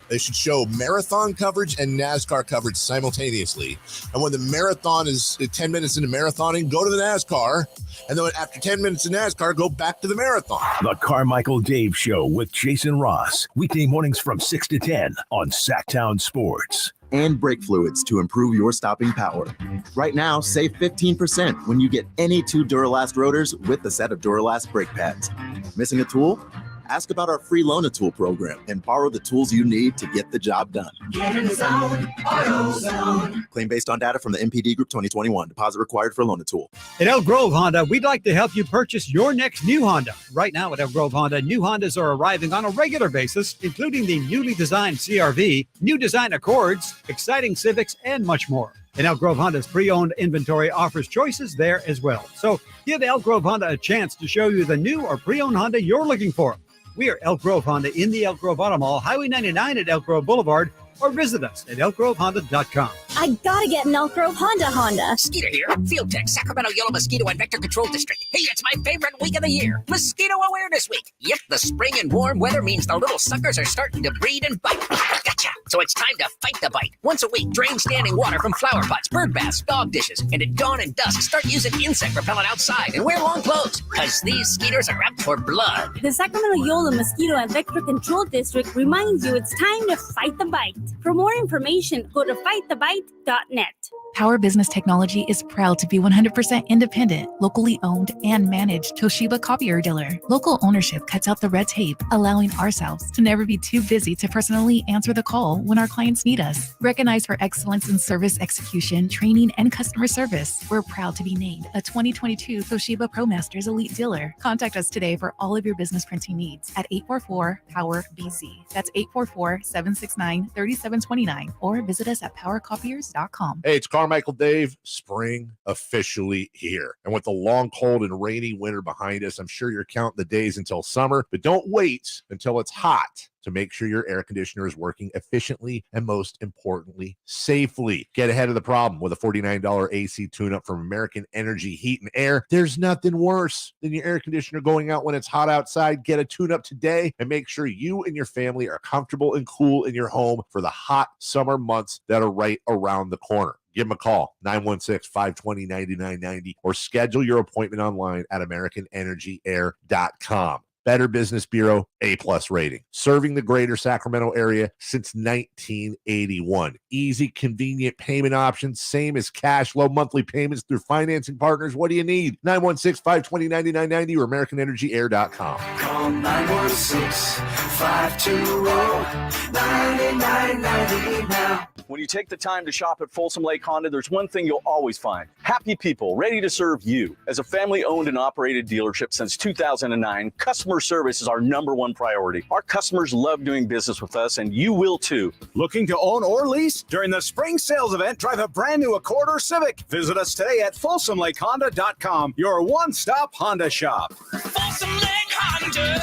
They should show marathon coverage and NASCAR coverage simultaneously. And when the marathon is 10 minutes into marathoning, go to the NASCAR. And then after 10 minutes of NASCAR, go back to the marathon. The Carmichael Dave Show with Jason Ross. Weekday mornings from 6 to 10 on Sactown Sports. And brake fluids to improve your stopping power. Right now, save 15% when you get any 2 Duralast rotors with a set of Duralast brake pads. Missing a tool? Ask about our free Loan-A-Tool program and borrow the tools you need to get the job done. Get in the zone, AutoZone. Claim based on data from the MPD Group 2021. Deposit required for Loan-A-Tool. At Elk Grove Honda, we'd like to help you purchase your next new Honda. Right now at Elk Grove Honda, new Hondas are arriving on a regular basis, including the newly designed CR-V, new design Accords, exciting Civics, and much more. And Elk Grove Honda's pre-owned inventory offers choices there as well. So give Elk Grove Honda a chance to show you the new or pre-owned Honda you're looking for. We are Elk Grove Honda in the Elk Grove Auto Mall, Highway 99 at Elk Grove Boulevard, or visit us at elkgrovehonda.com. I gotta get an Elk Grove Honda. Skeeter here, Field Tech, Sacramento Yellow Mosquito and Vector Control District. Hey, it's my favorite week of the year, Mosquito Awareness Week. Yep, the spring and warm weather means the little suckers are starting to breed and bite. Gotcha. So it's time to fight the bite. Once a week, drain standing water from flower pots, bird baths, dog dishes, and at dawn and dusk, start using insect repellent outside and wear long clothes, because these skeeters are out for blood. The Sacramento Yellow Mosquito and Vector Control District reminds you it's time to fight the bite. For more information, go to fightthebite.net. Power Business Technology is proud to be 100% independent, locally owned, and managed Toshiba copier dealer. Local ownership cuts out the red tape, allowing ourselves to never be too busy to personally answer the call when our clients need us. Recognized for excellence in service execution, training, and customer service, we're proud to be named a 2022 Toshiba ProMasters Elite Dealer. Contact us today for all of your business printing needs at 844-POWER-BZ. That's 844-769-3729, or visit us at powercopiers.com. Hey, it's Carmichael Dave. Spring officially here. And with the long, cold, and rainy winter behind us, I'm sure you're counting the days until summer, but don't wait until it's hot to make sure your air conditioner is working efficiently and, most importantly, safely. Get ahead of the problem with a $49 AC tune-up from American Energy Heat and Air. There's nothing worse than your air conditioner going out when it's hot outside. Get a tune-up today and make sure you and your family are comfortable and cool in your home for the hot summer months that are right around the corner. Give them a call, 916-520-9990, or schedule your appointment online at AmericanEnergyAir.com. Better Business Bureau, A+ rating. Serving the greater Sacramento area since 1981. Easy, convenient payment options, same as cash, low monthly payments through financing partners. What do you need? 916-520-9990 or AmericanEnergyAir.com. Call 916-520-9990 now. When you take the time to shop at Folsom Lake Honda, there's one thing you'll always find. Happy people ready to serve you. As a family-owned and operated dealership since 2009, customer service is our #1 priority. Our customers love doing business with us, and you will too. Looking to own or lease? During the spring sales event, drive a brand new Accord or Civic. Visit us today at FolsomLakeHonda.com, your one-stop Honda shop. Folsom Lake Honda,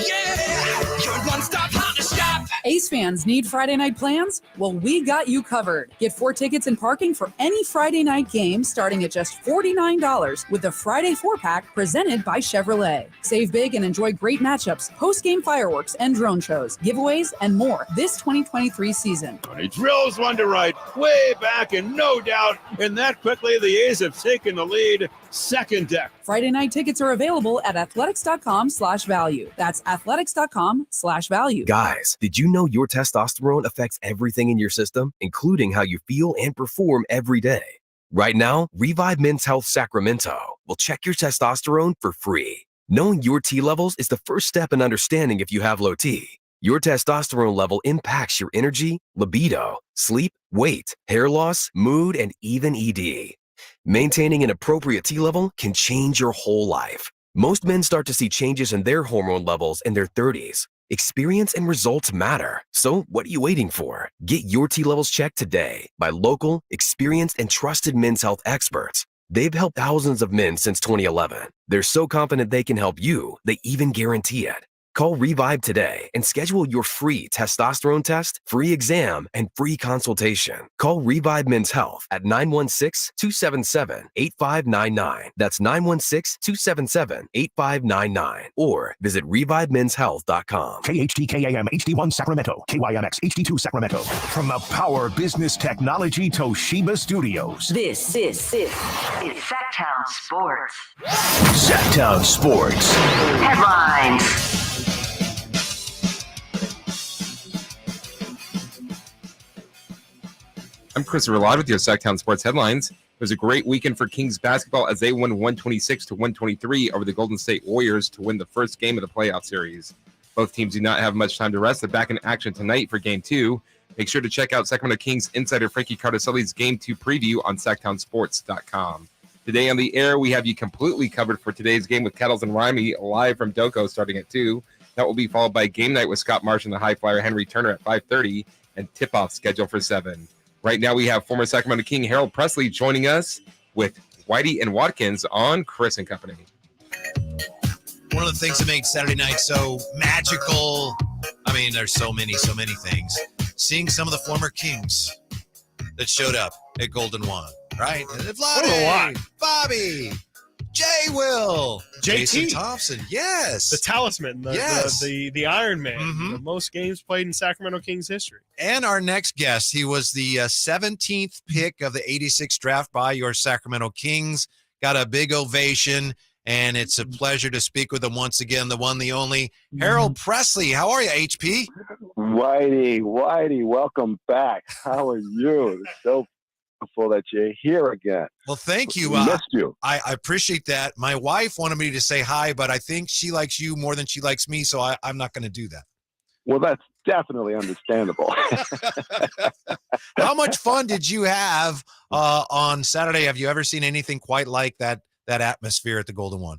yeah, your one-stop Honda shop. Ace fans need Friday night plans? Well, we got you covered. Get 4 tickets and parking for any Friday night game starting at just $49 with the Friday 4-pack presented by Chevrolet. Save big and enjoy great matchups, post-game fireworks and drone shows, giveaways, and more this 2023 season. He drills one to right, way back, and no doubt, and that quickly the A's have taken the lead. Second deck. Friday night tickets are available at athletics.com/value. That's athletics.com/value. Guys, did you know your testosterone affects everything in your system, including how you feel and perform every day? Right now, Revive Men's Health Sacramento will check your testosterone for free. Knowing your T levels is the first step in understanding if you have low T. Your testosterone level impacts your energy, libido, sleep, weight, hair loss, mood, and even ED. Maintaining an appropriate T level can change your whole life. Most men start to see changes in their hormone levels in their 30s. Experience and results matter. So what are you waiting for? Get your T levels checked today by local, experienced, and trusted men's health experts. They've helped thousands of men since 2011. They're so confident they can help you, they even guarantee it. Call Revive today and schedule your free testosterone test, free exam, and free consultation. Call Revive Men's Health at 916-277-8599. That's 916-277-8599. Or visit revivemenshealth.com. KHTKAM HD1 Sacramento, KYMX HD2 Sacramento. From the Power Business Technology Toshiba Studios. This is Sactown Sports. Sactown Sports. Headlines. I'm Christopher Ladd with your Sactown Sports headlines. It was a great weekend for Kings basketball as they won 126-123 over the Golden State Warriors to win the first game of the playoff series. Both teams do not have much time to rest. They're back in action tonight for Game 2. Make sure to check out Sacramento Kings insider Frankie Cardoselli's Game 2 preview on SactownSports.com. Today on the air, we have you completely covered for today's game with Kettles and Rimey live from Doco starting at 2. That will be followed by Game Night with Scott Marsh and the High Flyer Henry Turner at 5:30 and tip-off scheduled for 7. Right now, we have former Sacramento King Harold Presley joining us with Whitey and Watkins on Chris and Company. One of the things that made Saturday night so magical, I mean, there's so many things. Seeing some of the former Kings that showed up at Golden One, right? Vlade, Bobby, Jay Will, Jason Thompson, yes. The talisman, the Iron Man, the most games played in Sacramento Kings history. And our next guest, he was the 17th pick of the 86 draft by your Sacramento Kings. Got a big ovation, and it's a pleasure to speak with him once again, the one, the only, Harold Presley. How are you, HP? Whitey, welcome back. How are you? It's so beautiful that you're here again. Well, thank you. Missed you. I appreciate that. My wife wanted me to say hi, but I think she likes you more than she likes me, so I'm not going to do that. Well, that's definitely understandable. How much fun did you have on Saturday? Have you ever seen anything quite like that atmosphere at the Golden One?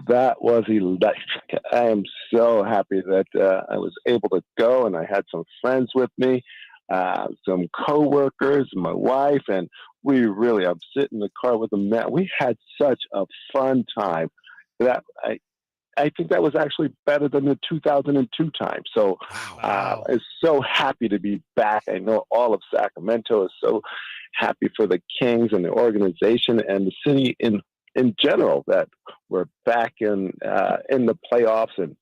That was electric. I am so happy that I was able to go, and I had some friends with me, some coworkers, my wife, and I'm sitting in the car with them. Man, we had such a fun time that I think that was actually better than the 2002 time. So I'm so happy to be back. I know all of Sacramento is so happy for the Kings and the organization and the city in general that we're back in the playoffs, and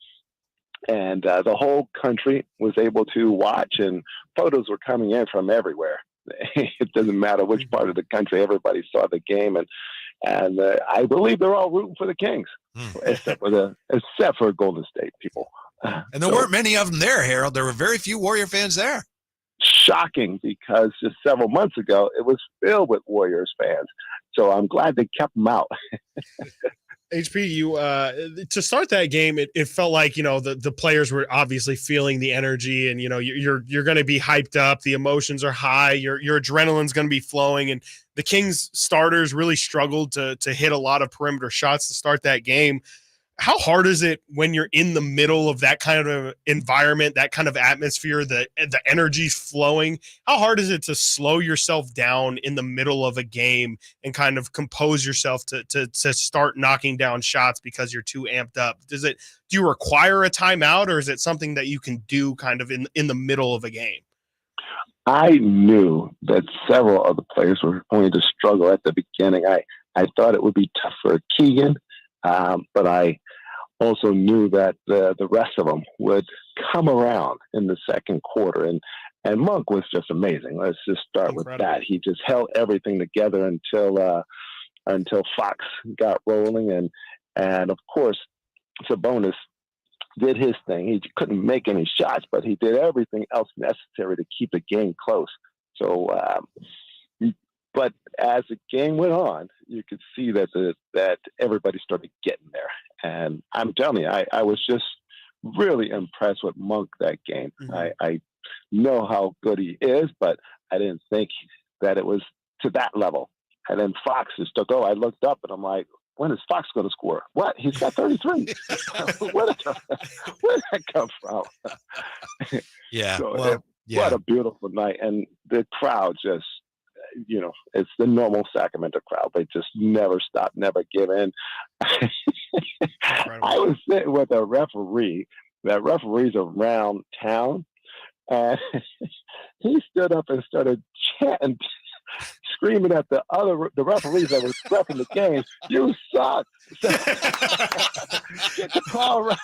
the whole country was able to watch, and photos were coming in from everywhere. It doesn't matter which part of the country, everybody saw the game, and I believe they're all rooting for the Kings, except for Golden State people. And there weren't many of them there, Harold. There were very few Warrior fans there. Shocking, because just several months ago, it was filled with Warriors fans. So I'm glad they kept them out. HP, you to start that game, it felt like the players were obviously feeling the energy, and you're going to be hyped up. The emotions are high. Your adrenaline's going to be flowing, and the Kings starters really struggled to hit a lot of perimeter shots to start that game. How hard is it when you're in the middle of that kind of environment, that kind of atmosphere, the energy's flowing? How hard is it to slow yourself down in the middle of a game and kind of compose yourself to start knocking down shots because you're too amped up? Do you require a timeout, or is it something that you can do kind of in the middle of a game? I knew that several of the players were going to struggle at the beginning. I thought it would be tough for Keegan, but I also knew that the rest of them would come around in the second quarter. And Monk was just amazing. Let's just start with that. He just held everything together until Fox got rolling. And of course, Sabonis did his thing. He couldn't make any shots, but he did everything else necessary to keep the game close. So, but as the game went on, you could see that everybody started getting there. And I'm telling you, I was just really impressed with Monk that game. Mm-hmm. I know how good he is, but I didn't think that it was to that level. And then Fox just took over. I looked up and I'm like, when is Fox going to score? What? He's got 33. Where did that come from? Yeah. So what a beautiful night. And the crowd just, it's the normal Sacramento crowd. They just never stop, never give in. I was sitting with a referee. That referee's around town, and he stood up and started chanting, screaming at the referees that was repping the game. You suck. Get the call right.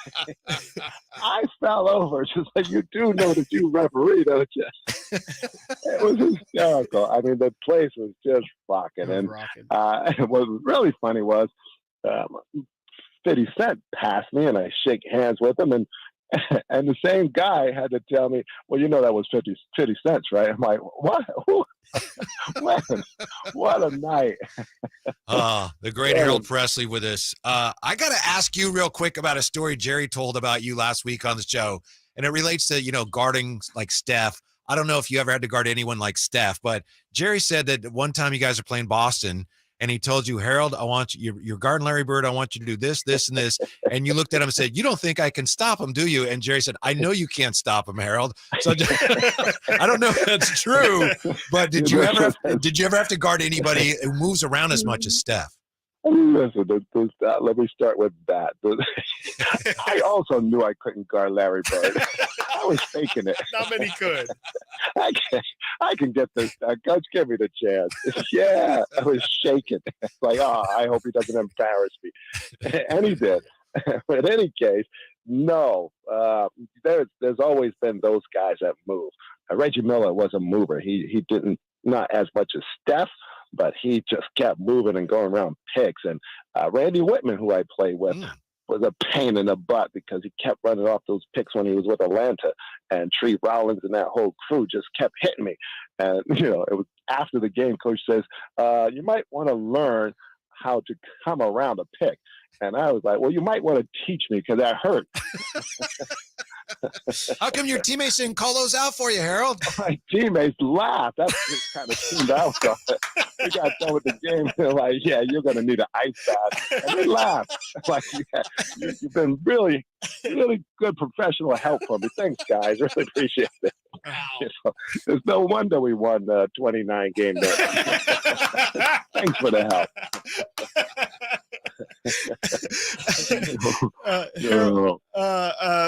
I fell over, just like, you do know that you referee, don't you? It was hysterical. I mean, the place was just rocking. And what was really funny was 50 Cent passed me, and I shake hands with him, and the same guy had to tell me, well, that was 50 cents, right? I'm like, what? What a night. The great Harold Presley with us. I got to ask you real quick about a story Jerry told about you last week on the show, and it relates to, guarding like Steph. I don't know if you ever had to guard anyone like Steph, but Jerry said that one time you guys are playing Boston, and he told you, Harold, I want you, you're guarding Larry Bird. I want you to do this, this, and this. And you looked at him and said, you don't think I can stop him, do you? And Jerry said, I know you can't stop him, Harold. So I don't know if that's true, but did you ever have to guard anybody who moves around as much as Steph? Listen, let me start with that. I also knew I couldn't guard Larry Bird. I was faking it. Not many could. I can get this. Coach, give me the chance. Yeah, I was shaking. Like, I hope he doesn't embarrass me. And he did. But in any case, no. There's always been those guys that move. Reggie Miller was a mover. He didn't, not as much as Steph, but he just kept moving and going around picks. And Randy Whitman, who I played with, was a pain in the butt because he kept running off those picks when he was with Atlanta. And Tree Rollins and that whole crew just kept hitting me. And, it was after the game, Coach says, you might want to learn how to come around a pick. And I was like, well, you might want to teach me because that hurt. How come your teammates didn't call those out for you, Harold? My teammates laughed. That's just kind of tuned out. We got done with the game. They're like, yeah, you're going to need an ice bath. And they laughed. Like, yeah, you've been really, really good professional help for me. Thanks, guys. Really appreciate it. Wow. It's no wonder we won the 29 game there. Thanks for the help.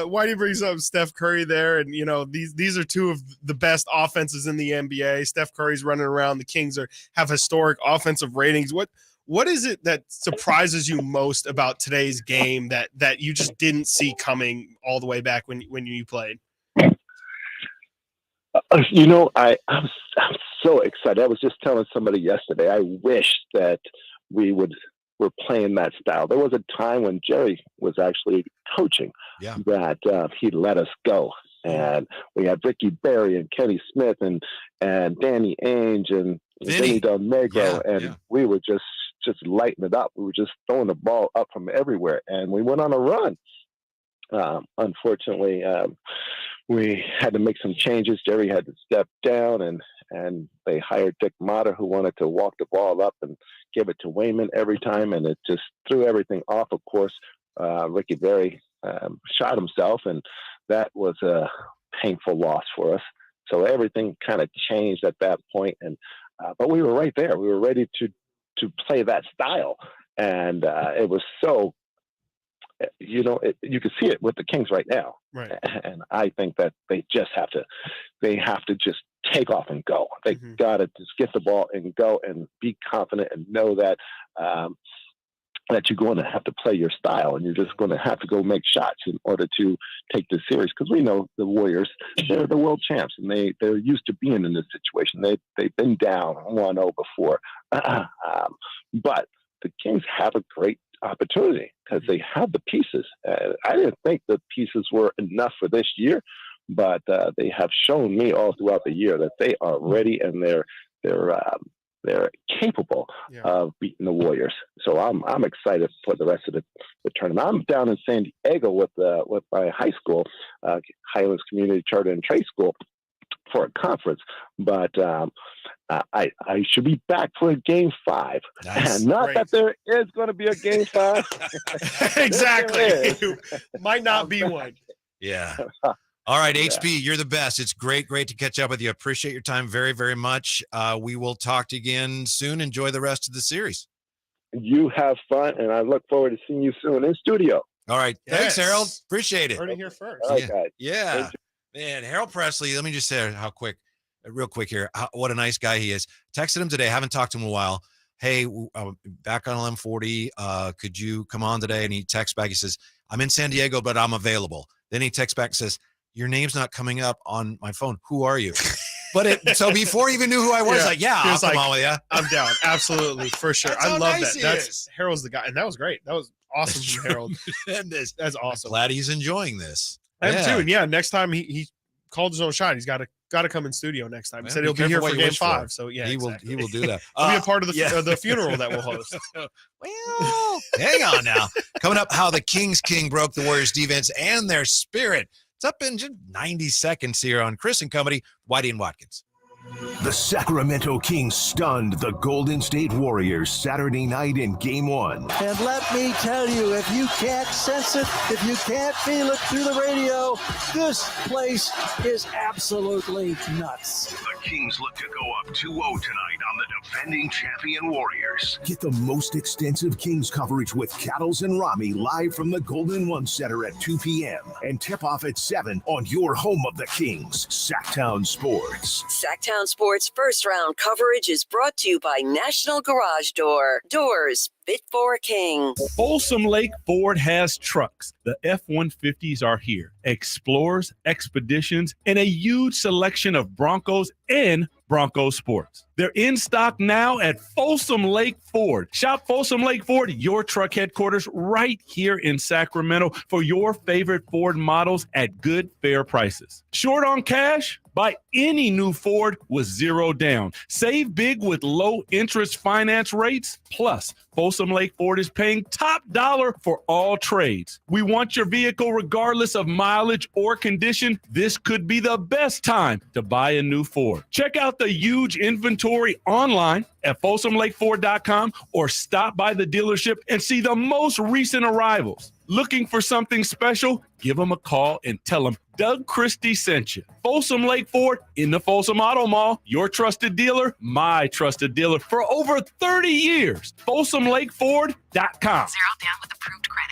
Whitey brings up Steph Curry there, and these are two of the best offenses in the NBA. Steph Curry's running around. The Kings have historic offensive ratings. What is it that surprises you most about today's game that you just didn't see coming all the way back when you played? I'm so excited. I was just telling somebody yesterday, I wish that were playing that style. There was a time when Jerry was actually coaching that he let us go. And we had Ricky Berry and Kenny Smith and Danny Ainge and Vinny Del Negro. And we were just lighting it up. We were just throwing the ball up from everywhere. And we went on a run. Unfortunately, we had to make some changes. Jerry had to step down, and they hired Dick Motter, who wanted to walk the ball up and give it to Wayman every time, and it just threw everything off. Of course, Ricky Berry shot himself, and that was a painful loss for us. So everything kind of changed at that point, and but we were right there. We were ready to play that style, and it was so. You can see it with the Kings right now. Right. And I think that they have to just take off and go. They got to just get the ball and go and be confident and know that that you're going to have to play your style, and you're just going to have to go make shots in order to take this series. Because we know the Warriors, they're the world champs, and they're used to being in this situation. They've been down 1-0 before. But the Kings have a great opportunity because they have the pieces. I didn't think the pieces were enough for this year, but they have shown me all throughout the year that they are ready and they're capable of beating the Warriors. So I'm excited for the rest of the tournament. I'm down in San Diego with my high school, Highlands Community Charter and Trade School, for a conference, but I should be back for a game 5. Nice. And not that there is going to be a game 5. Exactly. Might not be one. Yeah. All right, HB, you're the best. It's great to catch up with you. Appreciate your time very, very much. We will talk to you again soon. Enjoy the rest of the series. You have fun, and I look forward to seeing you soon in studio. All right. Thanks, Yes. Harold. Appreciate it. Heard it here first. All right, guys. Yeah. Man, Harold Presley, let me just say real quick here, what a nice guy he is. Texted him today. Haven't talked to him in a while. Hey, back on 1140, could you come on today? And he texts back. He says, I'm in San Diego, but I'm available. Then he texts back and says, your name's not coming up on my phone. Who are you? So before he even knew who I was, I'll come on with you. I'm down. Absolutely. For sure. That's I how love nice that. he That's is. Harold's the guy. And that was great. That was awesome from Harold. That's awesome. Glad he's enjoying this. I am too. And yeah, next time he called his own shot. He's got to come in studio next time. He said he'll be here for game 5. So yeah, he will do that. He'll be a part of the funeral that we'll host. Well, hang on now. Coming up, how the Kings King broke the Warriors defense and their spirit. It's up in just 90 seconds here on Chris and Company, Whitey and Watkins. The Sacramento Kings stunned the Golden State Warriors Saturday night in Game 1. And let me tell you, if you can't sense it, if you can't feel it through the radio, this place is absolutely nuts. The Kings look to go up 2-0 tonight on the defending champion Warriors. Get the most extensive Kings coverage with Cattles and Rami live from the Golden One Center at 2 p.m. and tip-off at 7 on your home of the Kings, Sactown Sports. Sactown Sports first round coverage is brought to you by National Garage Door. Doors fit for a king. Folsom Lake Ford has trucks. The F-150s are here. Explorers, Expeditions, and a huge selection of Broncos and Bronco Sports. They're in stock now at Folsom Lake Ford. Shop Folsom Lake Ford, your truck headquarters, right here in Sacramento for your favorite Ford models at good, fair prices. Short on cash? Buy any new Ford with 0 down. Save big with low interest finance rates. Plus, Folsom Lake Ford is paying top dollar for all trades. We want your vehicle regardless of mileage or condition. This could be the best time to buy a new Ford. Check out the huge inventory online at FolsomLakeFord.com or stop by the dealership and see the most recent arrivals. Looking for something special? Give them a call and tell them Doug Christie sent you. Folsom Lake Ford in the Folsom Auto Mall, your trusted dealer, my trusted dealer for over 30 years. FolsomLakeFord.com. 0 down with approved credit.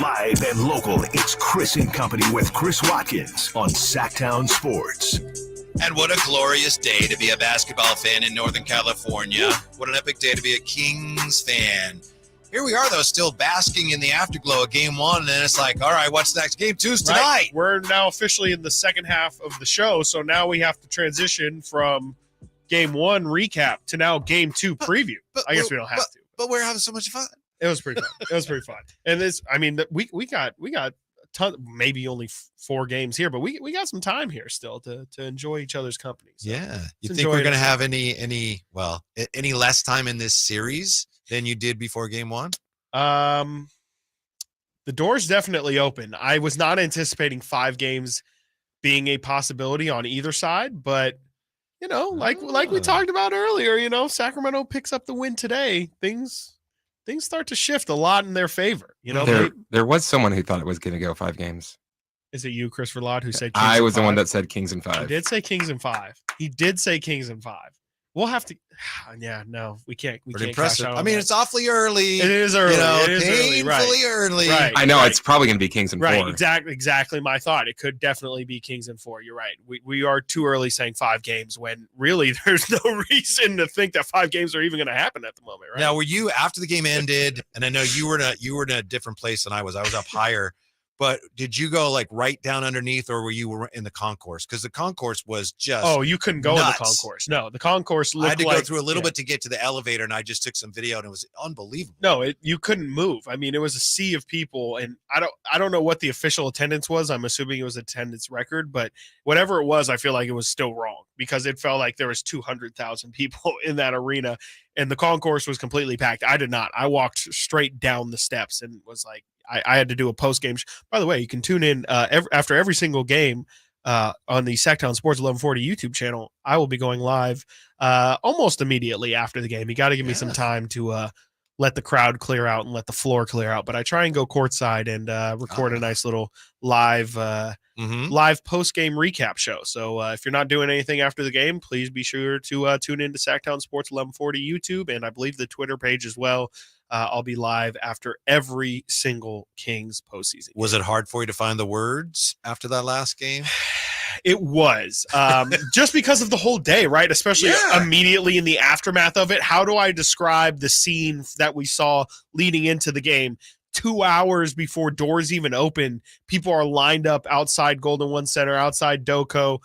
Live and local, it's Chris and Company with Chris Watkins on Sactown Sports. And what a glorious day to be a basketball fan in Northern California. What an epic day to be a Kings fan. Here we are, though, still basking in the afterglow of Game 1, and then it's like, all right, what's next? Game 2's tonight. Right. We're now officially in the second half of the show, so now we have to transition from Game 1 recap to now Game 2 preview. I guess we don't have to. But we're having so much fun. It was pretty fun. It was pretty fun. And this, I mean, we got a ton, maybe only 4 games here, but we got some time here still to enjoy each other's company. So Yeah. You think we're going to have any less time in this series than you did before Game 1? The door's definitely open. I was not anticipating 5 games being a possibility on either side, but like we talked about earlier, Sacramento picks up the win today. Things start to shift a lot in their favor. There was someone who thought it was going to go 5 games. Is it you, Chris Verlot, who said Kings I was in the one 5? that said Kings in 5. He did say Kings in 5. He did say Kings in 5. We'll have to. Yeah, no, we can't. We Pretty can't. impressive. Cash out I on mean, that. it's awfully early. It is early. It is painfully early. Right. I know it's probably going to be Kings in 4. Right, exactly my thought. It could definitely be Kings in 4. You're right. We are too early saying 5 games when really there's no reason to think that 5 games are even going to happen at the moment, right? Now, were you after the game ended? And I know you were in a different place than I was. I was up higher. But did you go like right down underneath, or were you in the concourse? Because the concourse was just you couldn't go nuts. in the concourse. No, the concourse looked I had to like, go through a little bit to get to the elevator, and I just took some video, and it was unbelievable. No, you couldn't move. I mean, it was a sea of people, and I don't know what the official attendance was. I'm assuming it was attendance record, but whatever it was, I feel like it was still wrong because it felt like there was 200,000 people in that arena, and the concourse was completely packed. I did not. I walked straight down the steps and was like, I had to do a post game. By the way, you can tune in after every single game. on the Sactown Sports 1140 YouTube channel. I will be going live almost immediately after the game. You got to give me some time to let the crowd clear out and let the floor clear out. But I try and go courtside and record a nice little live post-game recap show. So if you're not doing anything after the game, please be sure to tune into Sactown Sports 1140 YouTube, and I believe the Twitter page as well. I'll be live after every single Kings postseason. Was it hard for you to find the words after that last game? It was just because of the whole day, right? Especially immediately in the aftermath of it. How do I describe the scene that we saw leading into the game? 2 hours before doors even open, people are lined up outside Golden One Center, outside Doco,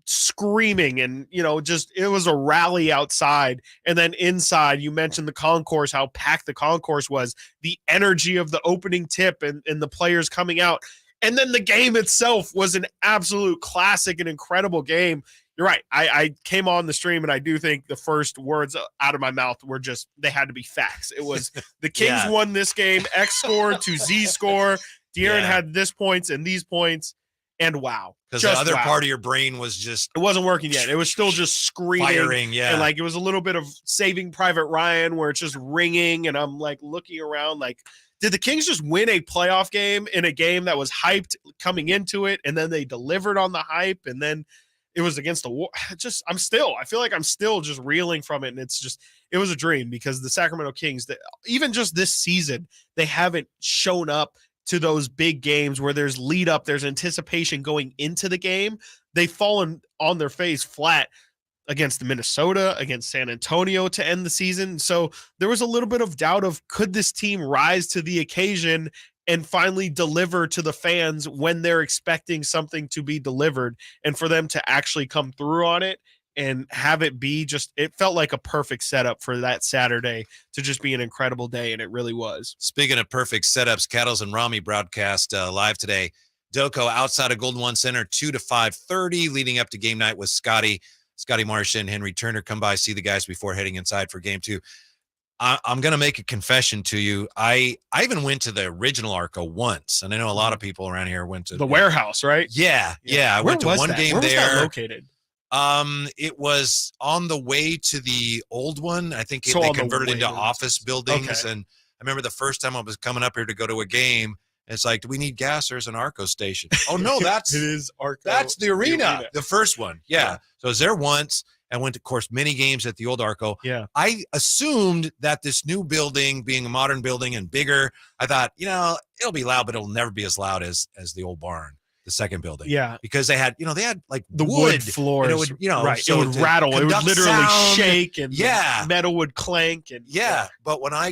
screaming, and just it was a rally outside. And then inside, you mentioned the concourse, how packed the concourse was, the energy of the opening tip and the players coming out. And then the game itself was an absolute classic, an incredible game. You're right. I came on the stream, and I do think the first words out of my mouth were just, they had to be facts. It was the Kings won this game, X score to Z score. De'Aaron had this points and these points, and wow. Because the other part of your brain was just... It wasn't working yet. It was still just screaming. Firing, And like, it was a little bit of Saving Private Ryan where it's just ringing, and I'm like looking around like, did the Kings just win a playoff game in a game that was hyped coming into it, and then they delivered on the hype, and then it was against the war? I feel like I'm still just reeling from it, and it was a dream, because the Sacramento Kings, even just this season, they haven't shown up to those big games where there's lead up, there's anticipation going into the game. They've fallen on their face flat against Minnesota, against San Antonio to end the season. So there was a little bit of doubt of, could this team rise to the occasion and finally deliver to the fans when they're expecting something to be delivered, and for them to actually come through on it and have it be it felt like a perfect setup for that Saturday to just be an incredible day. And it really was. Speaking of perfect setups, Cattles and Rami broadcast live today. Doco outside of Golden One Center, 2 to 5:30, leading up to game night with Scotty Marsh and Henry Turner. Come by, see the guys before heading inside for game 2. I'm going to make a confession to you. I even went to the original Arco once, and I know a lot of people around here went to the warehouse, right? Yeah. I went to one game there. Where was that located? It was on the way to the old one. I think they converted into office buildings. Okay. And I remember the first time I was coming up here to go to a game, it's like, do we need gas? There's an Arco station. Oh no, it is Arco. That's the arena. The first one. Yeah. So I was there once. I went to, of course, many games at the old Arco. Yeah. I assumed that this new building, being a modern building and bigger, I thought, it'll be loud, but it'll never be as loud as the old barn, the second building. Yeah. Because they had like the wood floors. And it would, right. So it would rattle. It would literally shake, and metal would clank. And But when I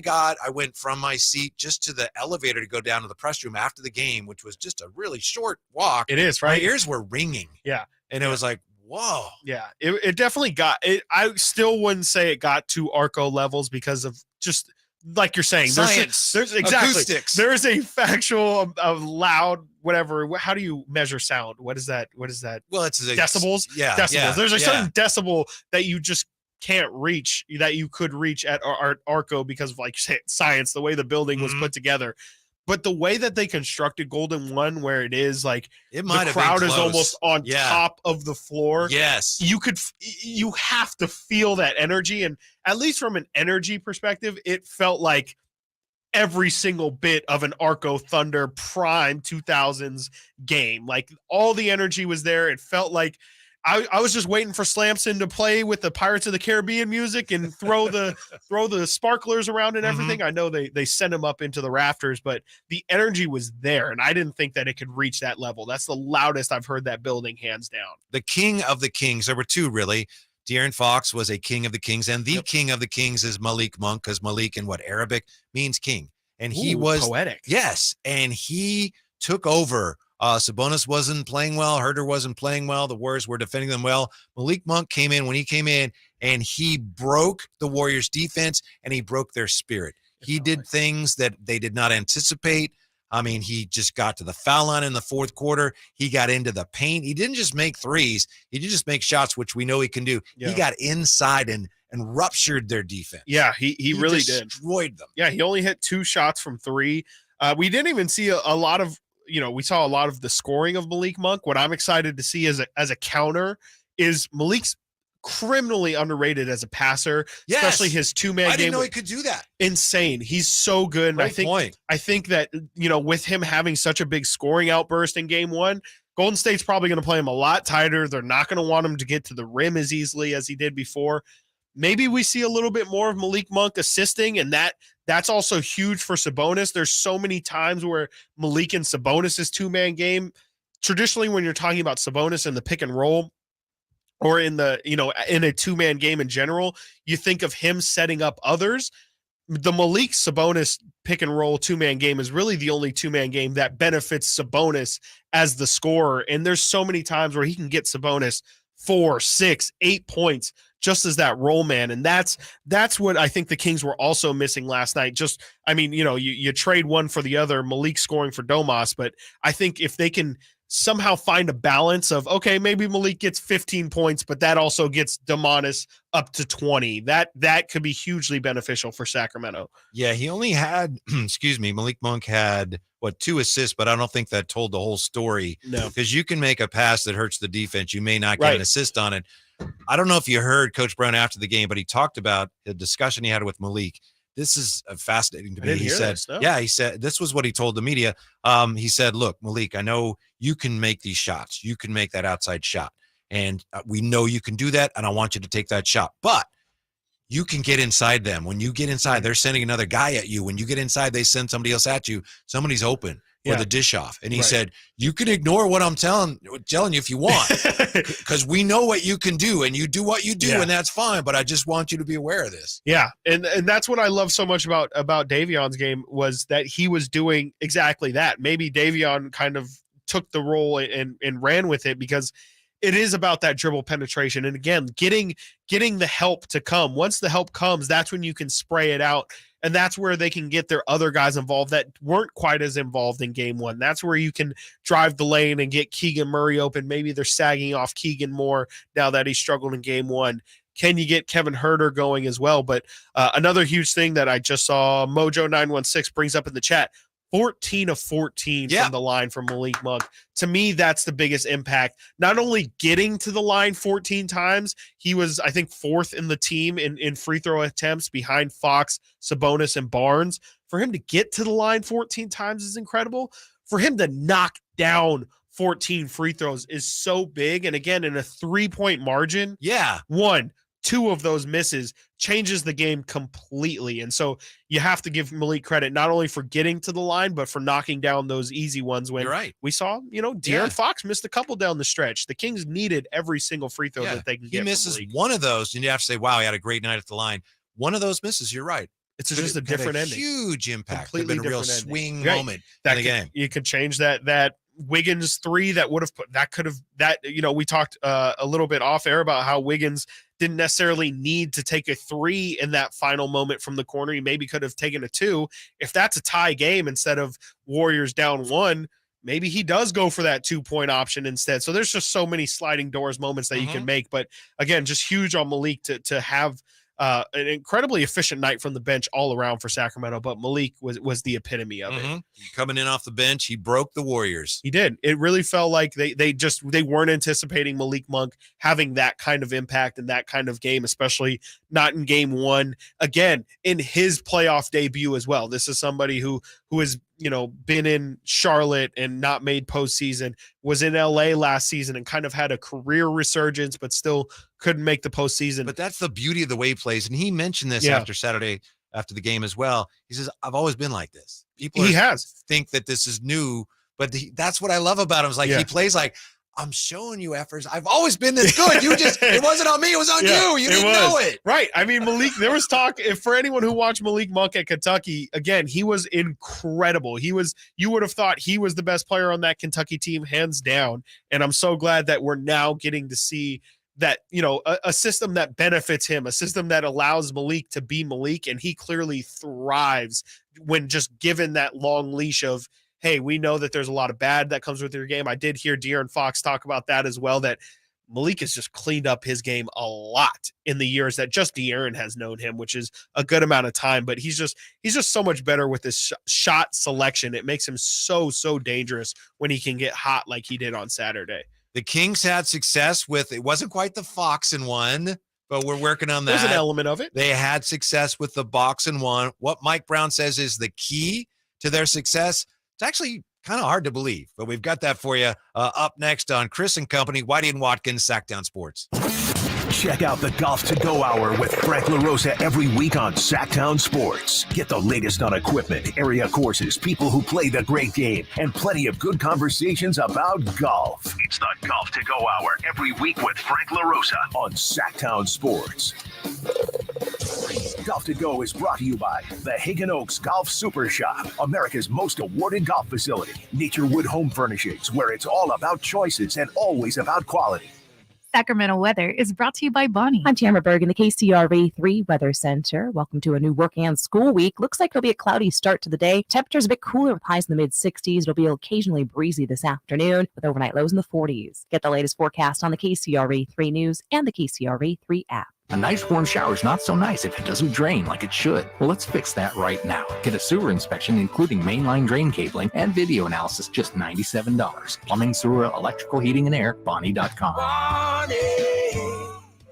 went from my seat just to the elevator to go down to the press room after the game, which was just a really short walk. It is, right? My ears were ringing. Yeah. And it was like, whoa. Yeah. It definitely got it. I still wouldn't say it got to Arco levels because of just like you're saying, science. There's exactly acoustics. There's a factual of loud, whatever. How do you measure sound? What is that? Well, it's decibels. Yeah. Decibels. Yeah, there's a certain decibel that you just can't reach, that you could reach at Arco because of, like you said, science, the way the building was put together. But the way that they constructed Golden One, where it is like it might the crowd is almost on Yeah. top of the floor. Yes. You have to feel that energy. And at least from an energy perspective, it felt like every single bit of an Arco Thunder prime 2000s game. Like all the energy was there. It felt like I was just waiting for Slamson to play with the Pirates of the Caribbean music and throw the sparklers around and everything. I know they sent him up into the rafters, but the energy was there, and I didn't think that it could reach that level. That's the loudest I've heard that building, hands down. The king of the kings. There were two, really. De'Aaron Fox was a king of the kings, and the king of the kings is Malik Monk, because Malik in Arabic means king. And he was poetic. Yes, and he took over. Sabonis wasn't playing well. Herter wasn't playing well. The Warriors were defending them well. Malik Monk came in and he broke the Warriors defense, and he broke their spirit. He did things that they did not anticipate. I mean, he just got to the foul line in the fourth quarter. He got into the paint. He didn't just make threes. He didn't just make shots, which we know he can do. Yeah. He got inside and ruptured their defense. Yeah, he really destroyed them. Yeah, he only hit 2 shots from 3. We didn't even see a lot of we saw a lot of the scoring of Malik Monk. What I'm excited to see as a counter is Malik's criminally underrated as a passer, especially his 2-man game. I didn't know he could do that. Insane. He's so good. And I think that, with him having such a big scoring outburst in game 1, Golden State's probably going to play him a lot tighter. They're not going to want him to get to the rim as easily as he did before. Maybe we see a little bit more of Malik Monk assisting, and that's also huge for Sabonis. There's so many times where Malik and Sabonis' 2-man game, traditionally when you're talking about Sabonis in the pick and roll, or in the, in a 2-man game in general, you think of him setting up others. The Malik Sabonis pick and roll 2-man game is really the only 2-man game that benefits Sabonis as the scorer. And there's so many times where he can get Sabonis 4, 6, 8 points just as that roll man. And that's what I think the Kings were also missing last night. You trade one for the other, Malik scoring for Domas, but I think if they can somehow find a balance of, okay, maybe Malik gets 15 points, but that also gets Domantas up to 20. That could be hugely beneficial for Sacramento. Yeah, he only had, Malik Monk had, 2 assists, but I don't think that told the whole story. No. Because you can make a pass that hurts the defense. You may not get an assist on it. I don't know if you heard Coach Brown after the game, but he talked about the discussion he had with Malik. This is fascinating to me. He said, he said, this was what he told the media. He said, look, Malik, I know you can make these shots. You can make that outside shot. And we know you can do that. And I want you to take that shot. But you can get inside them. When you get inside, they're sending another guy at you. When you get inside, they send somebody else at you. Somebody's open for the dish off. And he said, you can ignore what I'm telling you if you want, because we know what you can do and you do what you do, and that's fine. But I just want you to be aware of this. Yeah. And that's what I love so much about Davion's game, was that he was doing exactly that. Maybe Davion kind of took the role and ran with it, because it is about that dribble penetration. And again, getting the help to come. Once the help comes, that's when you can spray it out. And that's where they can get their other guys involved that weren't quite as involved in game 1. That's where you can drive the lane and get Keegan Murray open. Maybe they're sagging off Keegan more now that he struggled in game 1. Can you get Kevin Huerter going as well? But another huge thing that I just saw, Mojo916 brings up in the chat, 14 of 14 from the line from Malik Monk. To me, that's the biggest impact. Not only getting to the line 14 times, he was, I think, 4th in the team in free throw attempts behind Fox, Sabonis, and Barnes. For him to get to the line 14 times is incredible. For him to knock down 14 free throws is so big. And again, in a 3-point margin, 2 of those misses changes the game completely. And so you have to give Malik credit, not only for getting to the line, but for knocking down those easy ones when we saw, De'Aaron Fox missed a couple down the stretch. The Kings needed every single free throw that they can get. He misses one of those, and you have to say, wow, he had a great night at the line. One of those misses, you're right. It's just a different ending. Huge impact. Completely Been a real different ending. swing moment in the game. You could change that Wiggins 3 that would have put, that could have, we talked a little bit off air about how Wiggins didn't necessarily need to take a 3 in that final moment from the corner. He maybe could have taken a 2. If that's a tie game instead of Warriors down 1, maybe he does go for that 2-point option instead. So there's just so many sliding doors moments that you can make. But again, just huge on Malik to have an incredibly efficient night from the bench all around for Sacramento, but Malik was the epitome of it. Coming in off the bench, he broke the Warriors. He did. It really felt like they weren't anticipating Malik Monk having that kind of impact in that kind of game, especially not in game 1. Again, in his playoff debut as well. This is somebody who has been in Charlotte and not made postseason, was in LA last season and kind of had a career resurgence, but still couldn't make the postseason. But that's the beauty of the way he plays. And he mentioned this after Saturday, after the game as well. He says, I've always been like this. People think that this is new, but that's what I love about him. Is like, he plays like, I'm showing you efforts. I've always been this good. It wasn't on me. It was on you. You didn't know it. Right. I mean, Malik, there was talk, for anyone who watched Malik Monk at Kentucky, again, he was incredible. You would have thought he was the best player on that Kentucky team, hands down. And I'm so glad that we're now getting to see that, a system that benefits him, a system that allows Malik to be Malik. And he clearly thrives when just given that long leash of, hey, we know that there's a lot of bad that comes with your game. I did hear De'Aaron Fox talk about that as well, that Malik has just cleaned up his game a lot in the years that just De'Aaron has known him, which is a good amount of time. But he's just so much better with his shot selection. It makes him so dangerous when he can get hot like he did on Saturday. The Kings had success with, it wasn't quite the Fox and One, but we're working on that. There's an element of it. They had success with the Box and One. What Mike Brown says is the key to their success. It's actually kind of hard to believe, but we've got that for you up next on Chris and Company, Whitey and Watkins, Sactown Sports. Check out the Golf to Go Hour with Frank LaRosa every week on Sactown Sports. Get the latest on equipment, area courses, people who play the great game, and plenty of good conversations about golf. It's the Golf to Go Hour every week with Frank LaRosa on Sactown Sports. Golf to Go is brought to you by the Hagen Oaks Golf Super Shop, America's most awarded golf facility. Nature Wood Home Furnishings, where it's all about choices and always about quality. Sacramento weather is brought to you by Bonnie. I'm Tamara Berg in the KCRA 3 Weather Center. Welcome to a new work and school week. Looks like it'll be a cloudy start to the day. Temperatures a bit cooler with highs in the mid-60s. It'll be occasionally breezy this afternoon with overnight lows in the 40s. Get the latest forecast on the KCRA 3 News and the KCRA 3 app. A nice warm shower is not so nice if it doesn't drain like it should. Well, let's fix that right now. Get a sewer inspection, including mainline drain cabling and video analysis, just $97. Plumbing, sewer, electrical, heating, and air, Bonnie.com.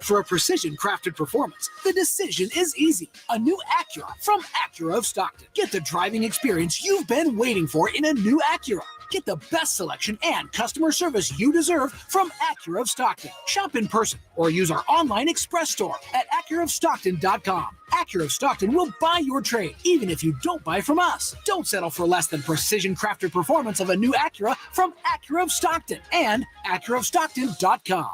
For a precision-crafted performance, the decision is easy. A new Acura from Acura of Stockton. Get the driving experience you've been waiting for in a new Acura. Get the best selection and customer service you deserve from Acura of Stockton. Shop in person or use our online express store at AcuraofStockton.com. Acura of Stockton will buy your trade, even if you don't buy from us. Don't settle for less than precision-crafted performance of a new Acura from Acura of Stockton and AcuraofStockton.com.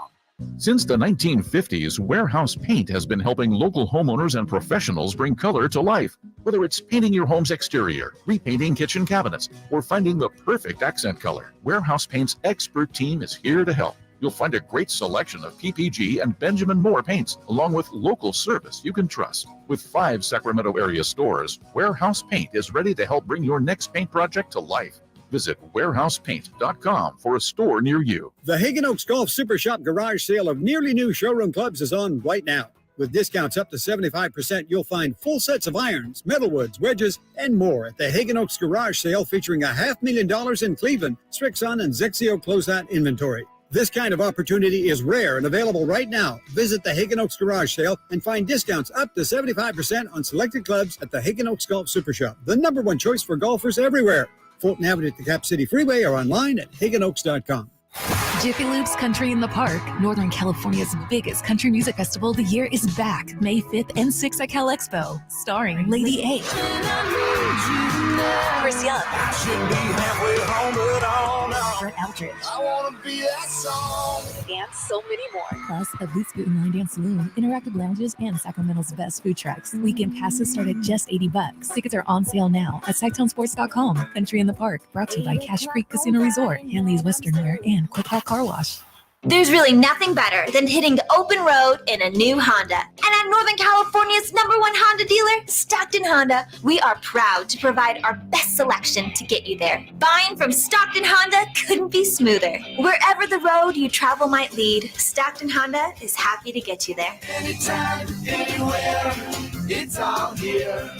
Since the 1950s, Warehouse Paint has been helping local homeowners and professionals bring color to life. Whether it's painting your home's exterior, repainting kitchen cabinets, or finding the perfect accent color, Warehouse Paint's expert team is here to help. You'll find a great selection of PPG and Benjamin Moore paints, along with local service you can trust. With 5 Sacramento area stores, Warehouse Paint is ready to help bring your next paint project to life. Visit warehousepaint.com for a store near you. The Hagen Oaks Golf Super Shop garage sale of nearly new showroom clubs is on right now. With discounts up to 75%, you'll find full sets of irons, metalwoods, wedges, and more at the Hagen Oaks garage sale featuring $500,000 in Cleveland, Strixon, and Zexio closeout inventory. This kind of opportunity is rare and available right now. Visit the Hagen Oaks garage sale and find discounts up to 75% on selected clubs at the Hagen Oaks Golf Super Shop, the #1 choice for golfers everywhere. Fulton Avenue at the Cap City Freeway or online at HagenOaks.com. Jiffy Lube's Country in the Park, Northern California's biggest country music festival of the year, is back May 5th and 6th at Cal Expo, starring Lady A, Chris Young, Kurt Eldridge, and so many more. Plus, a Boots Boot and Line Dance Saloon, interactive lounges, and Sacramento's best food trucks. Weekend passes start at just $80. Tickets are on sale now at SactownSports.com. Country in the Park, brought to you by Cache Creek Casino Resort, Hanley's Western Wear, and Quick Hot Car Wash. There's really nothing better than hitting the open road in a new Honda. And at Northern California's #1 Honda dealer, Stockton Honda, we are proud to provide our best selection to get you there. Buying from Stockton Honda couldn't be smoother. Wherever the road you travel might lead, Stockton Honda is happy to get you there. Anytime, anywhere, it's all here.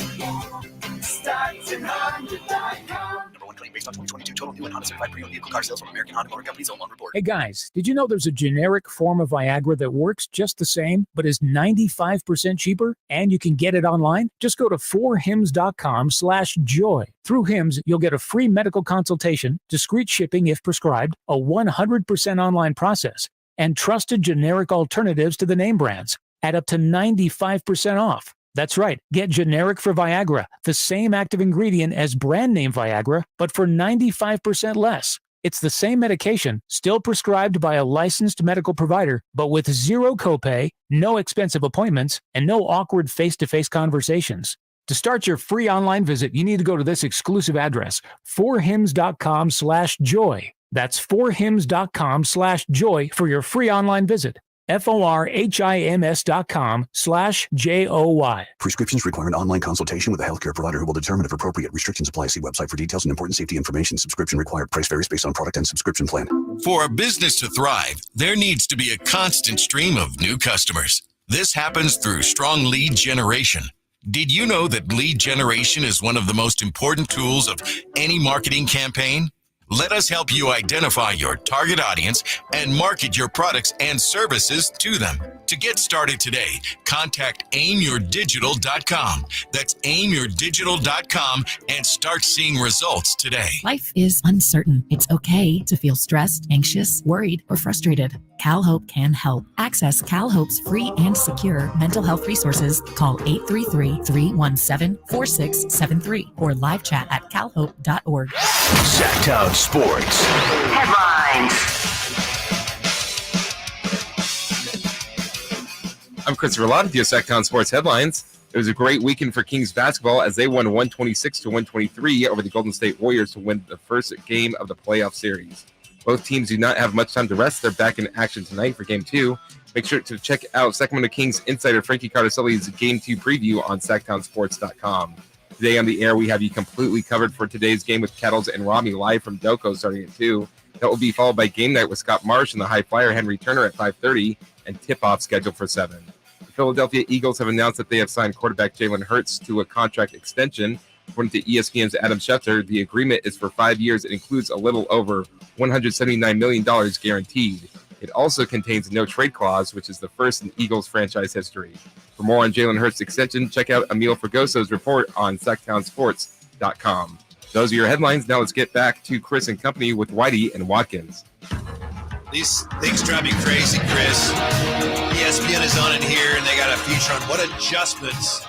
StocktonHonda.com. Based on 2022 total new and Honda certified pre-owned vehicle car sales from American Honda Motor Company's own report. Hey guys, did you know there's a generic form of Viagra that works just the same, but is 95% cheaper, and you can get it online? Just go to 4hims.com/joy. Through Hims, you'll get a free medical consultation, discreet shipping if prescribed, a 100% online process, and trusted generic alternatives to the name brands at up to 95% off. That's right. Get generic for Viagra, the same active ingredient as brand name Viagra, but for 95% less. It's the same medication, still prescribed by a licensed medical provider, but with zero copay, no expensive appointments, and no awkward face-to-face conversations. To start your free online visit, you need to go to this exclusive address, 4hims.com/joy. That's 4hims.com/joy for your free online visit. FORHIMS.com/JOY. Prescriptions require an online consultation with a healthcare provider who will determine if appropriate restrictions apply. See website for details and important safety information. Subscription required. Price varies based on product and subscription plan. For a business to thrive, there needs to be a constant stream of new customers. This happens through strong lead generation. Did you know that lead generation is one of the most important tools of any marketing campaign? Let us help you identify your target audience and market your products and services to them. To get started today, contact aimyourdigital.com. That's aimyourdigital.com and start seeing results today. Life is uncertain. It's okay to feel stressed, anxious, worried, or frustrated. CalHope can help. Access CalHope's free and secure mental health resources. Call 833-317-4673 or live chat at calhope.org. Sactown Sports. Headlines. I'm Christopher Lott with your Sactown Sports Headlines. It was a great weekend for Kings basketball as they won 126-123 over the Golden State Warriors to win the first game of the playoff series. Both teams do not have much time to rest. They're back in action tonight for Game 2. Make sure to check out Sacramento Kings insider Frankie Cardoselli's Game 2 preview on SactownSports.com. Today on the air, we have you completely covered for today's game with Kettles and Rami live from Doco starting at 2. That will be followed by Game Night with Scott Marsh and the High Flyer Henry Turner at 5:30 and tip-off scheduled for 7. The Philadelphia Eagles have announced that they have signed quarterback Jalen Hurts to a contract extension. According to ESPN's Adam Schefter, the agreement is for 5 years. It includes a little over $179 million guaranteed. It also contains a no-trade clause, which is the first in Eagles franchise history. For more on Jalen Hurts' extension, check out Emil Fragoso's report on SactownSports.com. Those are your headlines. Now let's get back to Chris and company with Whitey and Watkins. These things drive me crazy, Chris. ESPN is on it here, and they got a feature on what adjustments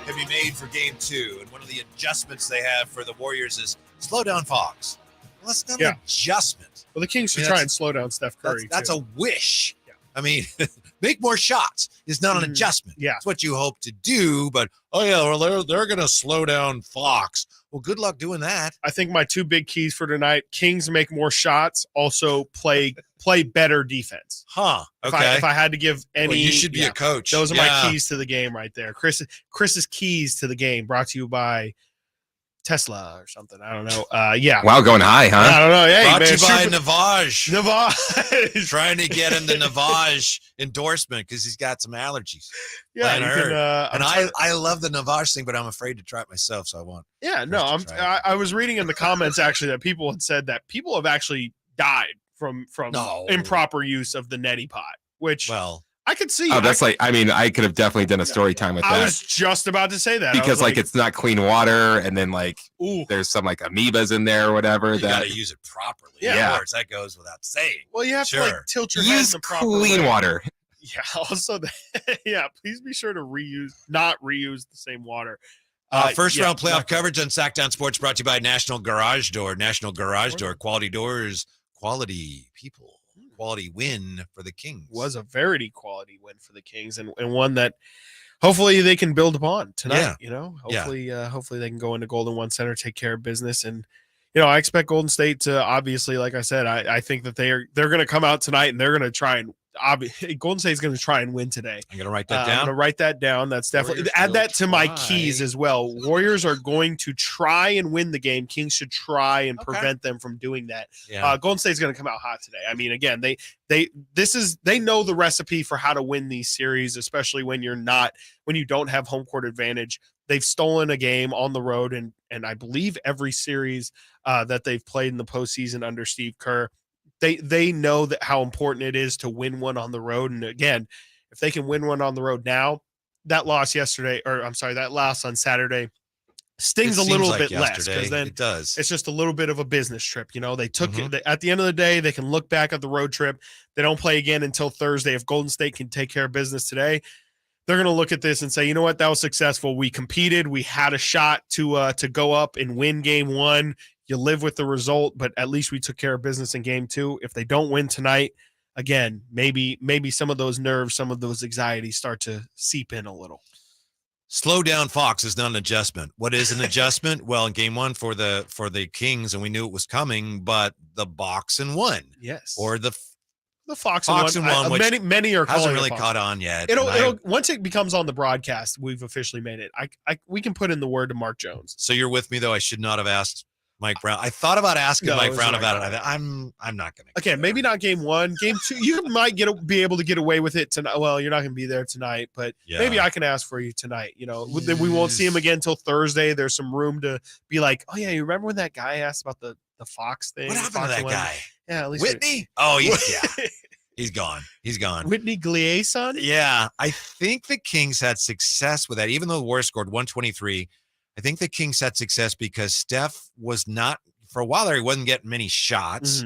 can be made for Game 2. And one of the adjustments they have for the Warriors is slow down Fox. Well, that's not an adjustment. Well, the Kings should try and slow down Steph Curry. That's a wish. Yeah. I mean, make more shots is not an adjustment. Yeah. It's what you hope to do, but, they're going to slow down Fox. Well, good luck doing that. I think my two big keys for tonight, Kings make more shots, also play better defense. Huh. Okay. If I had to give any... Well, you should be a coach. Those are my keys to the game right there. Chris's keys to the game brought to you by Tesla or something. I don't know. Wow, going high, huh? I don't know. Hey, brought man, to you by Navage. Trying to get him the Navage endorsement because he's got some allergies. Yeah, I love the Navage thing, but I'm afraid to try it myself, so I won't. Yeah, no, I was reading in the comments actually that people had said that people have actually died from improper use of the neti pot, which I could see. Oh, that's I could have definitely done a story time with that. I was just about to say that. Because it's not clean water, and then there's some amoebas in there or whatever. You got to use it properly. Yeah. Of course, that goes without saying. Well, you have to tilt your head in the proper clean way. water. Yeah. Also, please be sure to not reuse the same water. First round playoff coverage on Sactown Sports brought to you by National Garage Door. National Garage Door, quality doors, quality people. Quality win for the Kings. Was a very quality win for the Kings, and one that hopefully they can build upon tonight. Hopefully they can go into Golden One Center, take care of business, and I expect Golden State to obviously, like I said, I think that they're going to come out tonight and they're going to try and Golden State's going to try and win today. I'm going to write that down. I'm going to write that down. That's definitely add that to my keys as well. Warriors are going to try and win the game. Kings should try and prevent them from doing that. Yeah. Golden State's going to come out hot today. I mean, again, they know the recipe for how to win these series, especially when you don't have home court advantage. They've stolen a game on the road, and I believe every series that they've played in the postseason under Steve Kerr. They know that how important it is to win one on the road. And again, if they can win one on the road now, that loss on Saturday stings a little bit less, because then it does. It's just a little bit of a business trip. They took it at the end of the day. They can look back at the road trip. They don't play again until Thursday. If Golden State can take care of business today, they're going to look at this and say, you know what, that was successful. We competed. We had a shot to go up and win Game 1. You live with the result, but at least we took care of business in Game 2. If they don't win tonight, again, maybe some of those nerves, some of those anxieties start to seep in a little. Slow down Fox is not an adjustment. What is an adjustment? Well, in Game 1 for the Kings, and we knew it was coming, but the box and one. Yes. Or the Fox and one, which many are hasn't calling really caught on yet. It'll once it becomes on the broadcast, we've officially made it. We can put in the word to Mark Jones. So you're with me though. I should not have asked Mike Brown. I thought about asking No, Mike it's Brown not about gonna it. I'm not going to. Okay, maybe not game 1. Game 2, you might be able to get away with it tonight. Well, you're not going to be there tonight, but maybe I can ask for you tonight. You know, we won't see him again until Thursday. There's some room to be like, oh yeah, you remember when that guy asked about the Fox thing? What happened to Fox that one? guy? Yeah, at least Whitney? Oh, yeah. He's gone. He's gone. Whitney Gleason? Yeah, I think the Kings had success with that. Even though the Warriors scored 123, I think the Kings had success because Steph was not, for a while there, he wasn't getting many shots.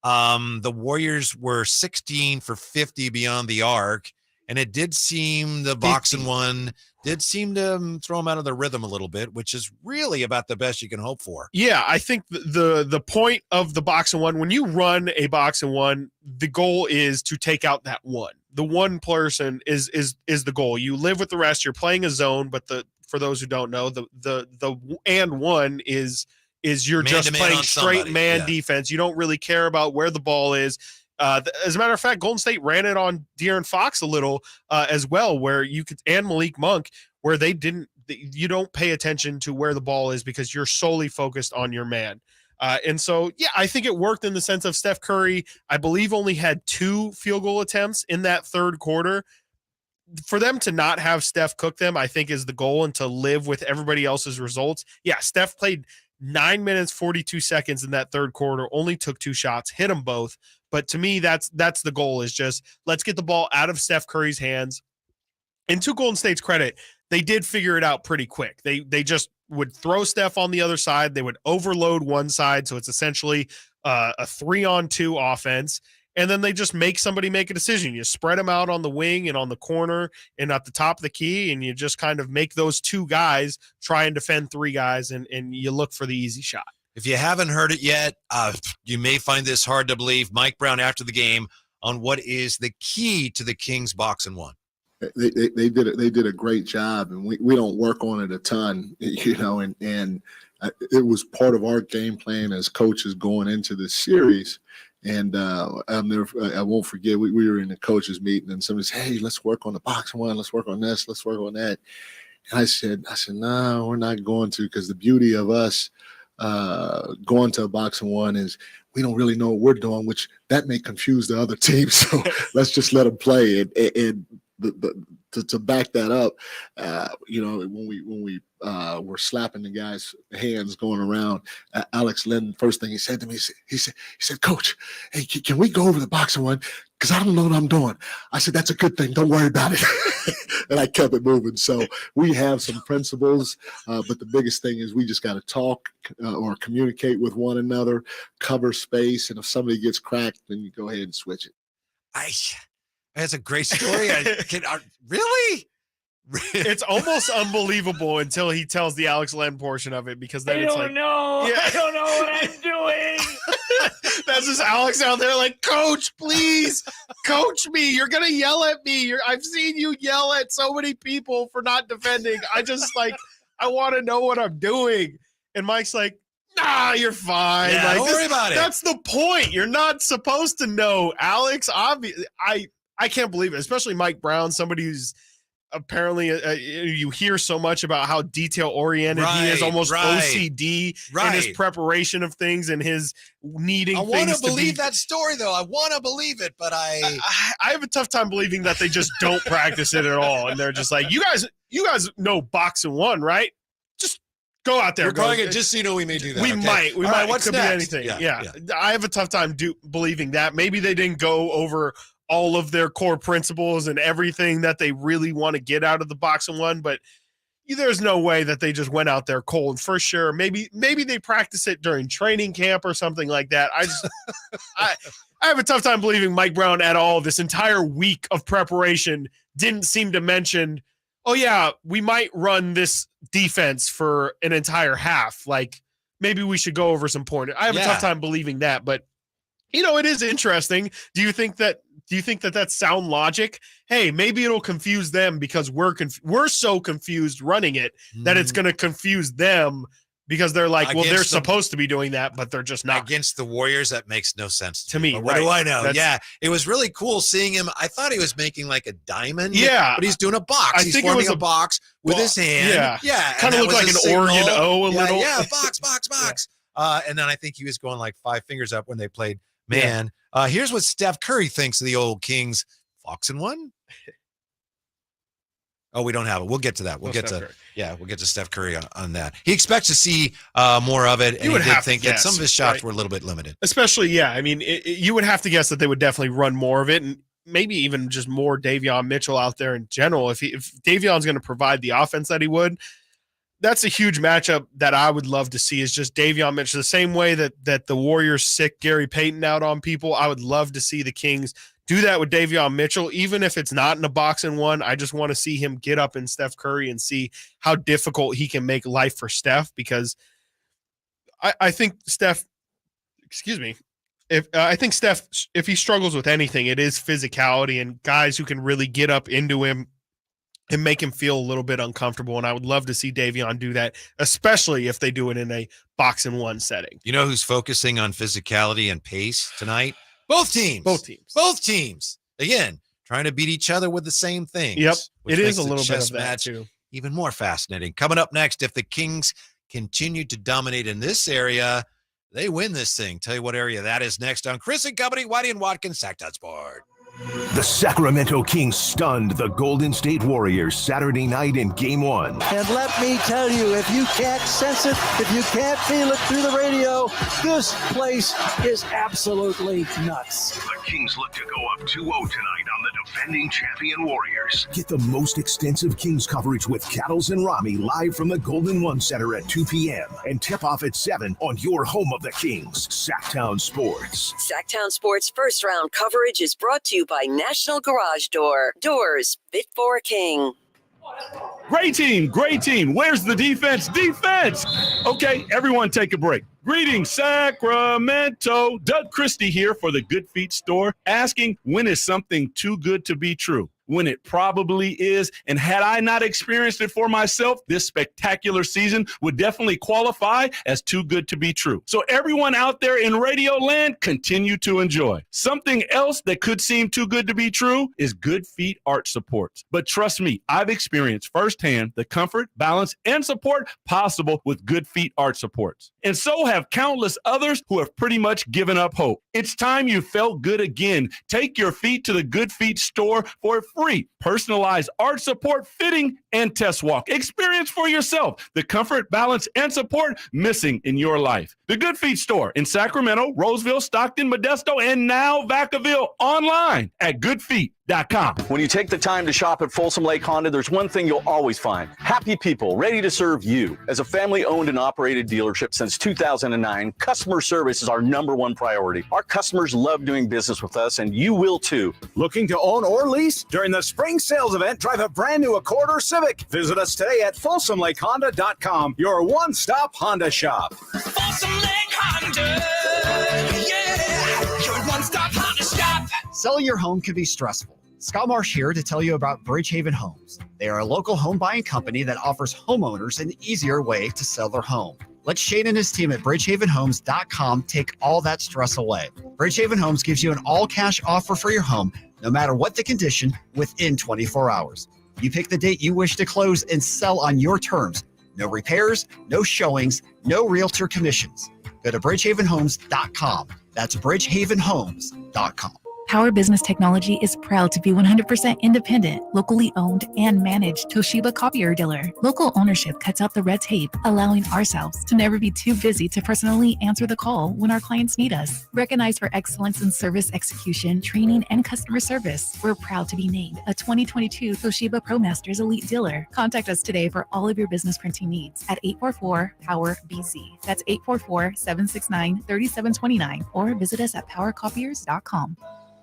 The Warriors were 16 for 50 beyond the arc, and it did seem the box and one did seem to throw them out of the rhythm a little bit, which is really about the best you can hope for. Yeah, I think the point of the box and one, when you run a box and one, the goal is to take out that one. The one person is the goal. You live with the rest. You're playing a zone, but for those who don't know, the and one is you're just playing straight man defense. You don't really care about where the ball is. As a matter of fact, Golden State ran it on De'Aaron Fox a little as well, where you could, and Malik Monk, where you don't pay attention to where the ball is because you're solely focused on your man. And so, yeah, I think it worked in the sense of Steph Curry, I believe, only had 2 field goal attempts in that third quarter. For them to not have Steph cook them, I think, is the goal, and to live with everybody else's results. Yeah, Steph played 9 minutes, 42 seconds in that third quarter, only took 2 shots, hit them both. But to me, that's the goal, is just let's get the ball out of Steph Curry's hands. And to Golden State's credit, they did figure it out pretty quick. They just would throw Steph on the other side. They would overload one side, so it's essentially a 3-on-2 offense. And then they just make somebody make a decision. You spread them out on the wing and on the corner and at the top of the key, and you just kind of make those 2 guys try and defend 3 guys, and you look for the easy shot. If you haven't heard it yet, you may find this hard to believe. Mike Brown after the game on what is the key to the Kings box and one. They did a great job, and we don't work on it a ton, you know, and it was part of our game plan as coaches going into this series. And I won't forget, we were in the coaches meeting, and somebody said, hey, let's work on the box and one, let's work on this, let's work on that. And I said, no, we're not going to, because the beauty of us going to a box and one is we don't really know what we're doing, which that may confuse the other team. So let's just let them play. And to back that up, you know, when we were slapping the guys' hands going around, Alex Len, first thing he said to me, he said, Coach, hey, can we go over the box and one? Because I don't know what I'm doing. I said, that's a good thing. Don't worry about it. And I kept it moving. So we have some principles, but the biggest thing is we just got to talk or communicate with one another, cover space, and if somebody gets cracked, then you go ahead and switch it. That's a great story. Really? It's almost unbelievable until he tells the Alex Len portion of it, because then it's like, know. Yeah. I don't know what I'm doing. That's just Alex out there like, Coach, please coach me. You're going to yell at me. I've seen you yell at so many people for not defending. I want to know what I'm doing. And Mike's like, nah, you're fine. Yeah, like, don't worry about it. That's the point. You're not supposed to know, Alex. Obviously, I can't believe it, especially Mike Brown, somebody who's apparently you hear so much about how detail-oriented he is, almost OCD in his preparation of things and his needing things to be. I want to believe that story, though. I want to believe it, but I have a tough time believing that they just don't practice it at all, and they're just like, you guys know box and one, right? Just go out there. We're calling it just so you know we may do that. We might. We might. What's could next? Be anything. Yeah. I have a tough time believing that. Maybe they didn't go over all of their core principles and everything that they really want to get out of the box and one, but there's no way that they just went out there cold for sure. Maybe they practice it during training camp or something like that. I have a tough time believing Mike Brown at all. This entire week of preparation didn't seem to mention, oh yeah, we might run this defense for an entire half. Like maybe we should go over some pointers. I have a tough time believing that, but you know, it is interesting. Do you think that that's sound logic? Hey, maybe it'll confuse them because we're so confused running it that it's going to confuse them because they're like, well, they're supposed to be doing that, but they're just not. Against the Warriors, that makes no sense to me. But what do I know? It was really cool seeing him. I thought he was making like a diamond. Yeah, but he's doing a box. He's forming a box with his hand. Yeah. Kind of looked like an Oregon O a little. Yeah, box. And then I think he was going like 5 fingers up when they played man. Here's what Steph Curry thinks of the old Kings. Fox and 1. Oh, we don't have it. We'll get to that. We'll get to Steph Curry on that. He expects to see more of it, and he did think that some of his shots were a little bit limited. Especially, I mean, you would have to guess that they would definitely run more of it, and maybe even just more Davion Mitchell out there in general. If Davion's going to provide the offense that he would, that's a huge matchup that I would love to see, is just Davion Mitchell. The same way that the Warriors sick Gary Payton out on people, I would love to see the Kings do that with Davion Mitchell, even if it's not in a box and 1. I just want to see him get up in Steph Curry and see how difficult he can make life for Steph, because I think Steph, if he struggles with anything, it is physicality and guys who can really get up into him and make him feel a little bit uncomfortable. And I would love to see Davion do that, especially if they do it in a box and 1 setting. You know who's focusing on physicality and pace tonight? Both teams. Again, trying to beat each other with the same things. Yep. Which It makes is a the little bit chess of that match too. even more fascinating. Coming up next, if the Kings continue to dominate in this area, they win this thing. Tell you what area that is next on Chris and Company, Whitey and Watkins, Sactown Sport. The Sacramento Kings stunned the Golden State Warriors Saturday night in Game 1. And let me tell you, if you can't sense it, if you can't feel it through the radio, this place is absolutely nuts. The Kings look to go up 2-0 tonight on the defending champion Warriors. Get the most extensive Kings coverage with Cattles and Rami live from the Golden One Center at 2 p.m. and tip off at 7 on your home of the Kings, Sactown Sports. Sactown Sports first round coverage is brought to you by National Garage Door. Doors fit for a king. Great team. Where's the defense? Defense! Okay, everyone take a break. Greetings, Sacramento. Doug Christie here for the Good Feet store, asking, when is something too good to be true? When it probably is. And had I not experienced it for myself, this spectacular season would definitely qualify as too good to be true. So everyone out there in Radio Land, continue to enjoy. Something else that could seem too good to be true is Good Feet Arch Supports. But trust me, I've experienced firsthand the comfort, balance, and support possible with Good Feet Arch Supports. And so have countless others who have pretty much given up hope. It's time you felt good again. Take your feet to the Good Feet store for a free personalized arch support fitting and test walk. Experience for yourself the comfort, balance, and support missing in your life. The Good Feet store in Sacramento, Roseville, Stockton, Modesto, and now Vacaville, online at goodfeet.com. When you take the time to shop at Folsom Lake Honda, there's one thing you'll always find: happy people ready to serve you. As a family-owned and operated dealership since 2009, customer service is our #1 priority. Our customers love doing business with us, and you will too. Looking to own or lease? During the spring sales event, drive a brand new Accord or Civic. Visit us today at FolsomLakeHonda.com, your one-stop Honda shop. Folsom Lake Honda, your one-stop Honda shop. Selling your home can be stressful. Scott Marsh here to tell you about Bridgehaven Homes. They are a local home buying company that offers homeowners an easier way to sell their home. Let Shane and his team at bridgehavenhomes.com take all that stress away. Bridgehaven Homes gives you an all-cash offer for your home, no matter what the condition, within 24 hours. You pick the date you wish to close and sell on your terms. No repairs, no showings, no realtor commissions. Go to bridgehavenhomes.com. That's bridgehavenhomes.com. Power Business Technology is proud to be 100% independent, locally owned, and managed Toshiba copier dealer. Local ownership cuts out the red tape, allowing ourselves to never be too busy to personally answer the call when our clients need us. Recognized for excellence in service execution, training, and customer service, we're proud to be named a 2022 Toshiba ProMasters Elite Dealer. Contact us today for all of your business printing needs at 844-POWER-BZ. That's 844-769-3729, or visit us at powercopiers.com.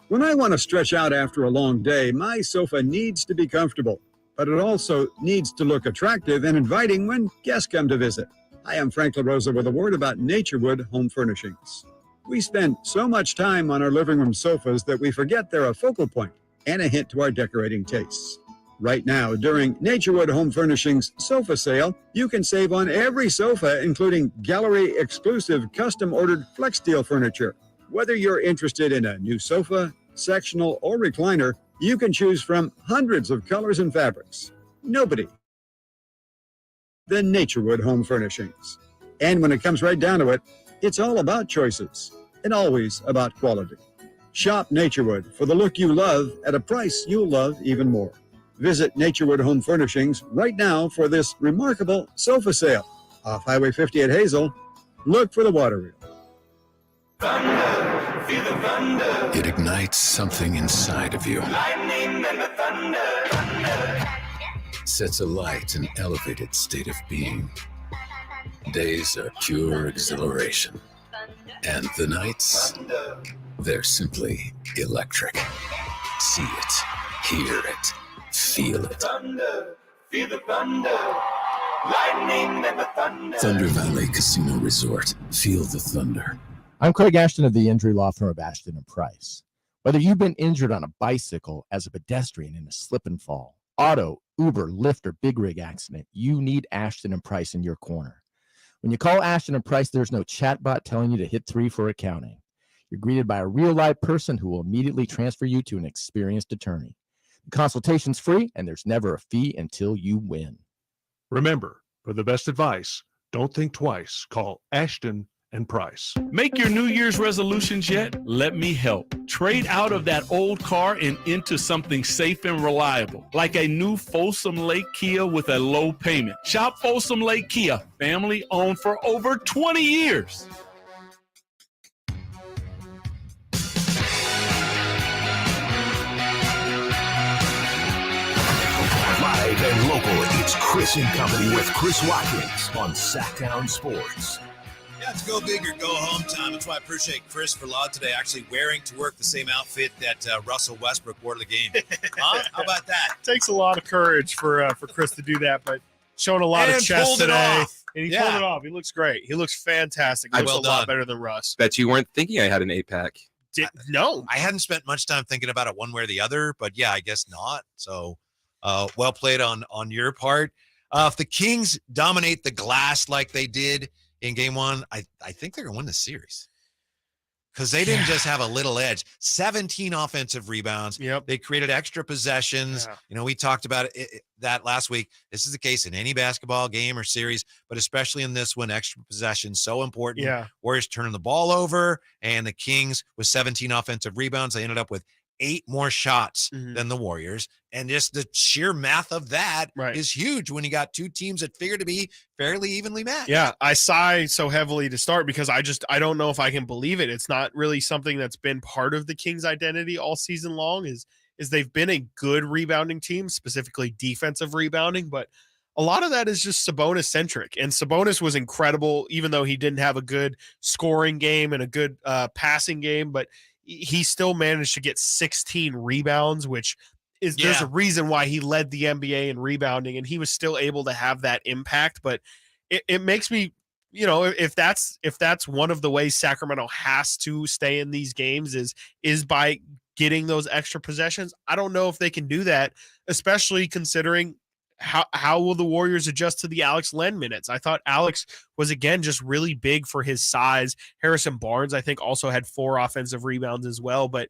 When I want to stretch out after a long day, my sofa needs to be comfortable, but it also needs to look attractive and inviting when guests come to visit. Hi, I'm Frank LaRosa with a word about Naturewood Home Furnishings. We spend so much time on our living room sofas that we forget they're a focal point and a hint to our decorating tastes. Right now, during Naturewood Home Furnishings sofa sale, you can save on every sofa, including gallery-exclusive custom-ordered FlexSteel furniture. Whether you're interested in a new sofa, sectional, or recliner, you can choose from hundreds of colors and fabrics. Nobody than Naturewood Home Furnishings. And when it comes right down to it, it's all about choices and always about quality. Shop Naturewood for the look you love at a price you'll love even more. Visit Naturewood Home Furnishings right now for this remarkable sofa sale. Off Highway 50 at Hazel, look for the water wheel. Thunder, feel the thunder. It ignites something inside of you. Lightning and the thunder. Sets alight an elevated state of being. Days are pure exhilaration. And the nights, they're simply electric. See it, hear it, feel it. Thunder, feel the thunder. Lightning and the thunder. Thunder Valley Casino Resort. Feel the thunder. I'm Craig Ashton of the injury law firm of Ashton and Price. Whether you've been injured on a bicycle, as a pedestrian in a slip and fall, auto, Uber, Lyft, or big rig accident, you need Ashton and Price in your corner. When you call Ashton and Price, there's no chatbot telling you to hit 3 for accounting. You're greeted by a real live person who will immediately transfer you to an experienced attorney. The consultation's free, and there's never a fee until you win. Remember, for the best advice, don't think twice. Call Ashton and Price. Make your New Year's resolutions yet? Let me help. Trade out of that old car and into something safe and reliable, like a new Folsom Lake Kia with a low payment. Shop Folsom Lake Kia, family owned for over 20 years. Live and local, it's Chris and Company with Chris Watkins on Sactown Sports. Yeah, it's go big or go home time. That's why I appreciate Chris for Law today actually wearing to work the same outfit that Russell Westbrook wore to the game. Huh? How about that? Takes a lot of courage for Chris to do that, but showing a lot of chest today. And he pulled it off. He looks great. He looks fantastic. Looks a lot better than Russ. Bet you weren't thinking I had an 8-pack. No. I hadn't spent much time thinking about it one way or the other, but yeah, I guess not. So well played on your part. If the Kings dominate the glass like they did in game one, I think they're going to win the series because they didn't just have a little edge. 17 offensive rebounds. Yep. They created extra possessions. Yeah. You know, we talked about that last week. This is the case in any basketball game or series, but especially in this one, extra possessions so important. Yeah. Warriors turning the ball over, and the Kings with 17 offensive rebounds. They ended up with 8 more shots than the Warriors. And just the sheer math of that is huge when you got two teams that figure to be fairly evenly matched. Yeah, I sigh so heavily to start because I don't know if I can believe it. It's not really something that's been part of the Kings' identity all season long is they've been a good rebounding team, specifically defensive rebounding, but a lot of that is just Sabonis-centric. And Sabonis was incredible, even though he didn't have a good scoring game and a good passing game, but he still managed to get 16 rebounds, which is there's a reason why he led the NBA in rebounding, and he was still able to have that impact. But it makes me, if that's one of the ways Sacramento has to stay in these games is by getting those extra possessions. I don't know if they can do that, especially considering how will the Warriors adjust to the Alex Len minutes? I thought Alex was, again, just really big for his size. Harrison Barnes, I think, also had 4 offensive rebounds as well. But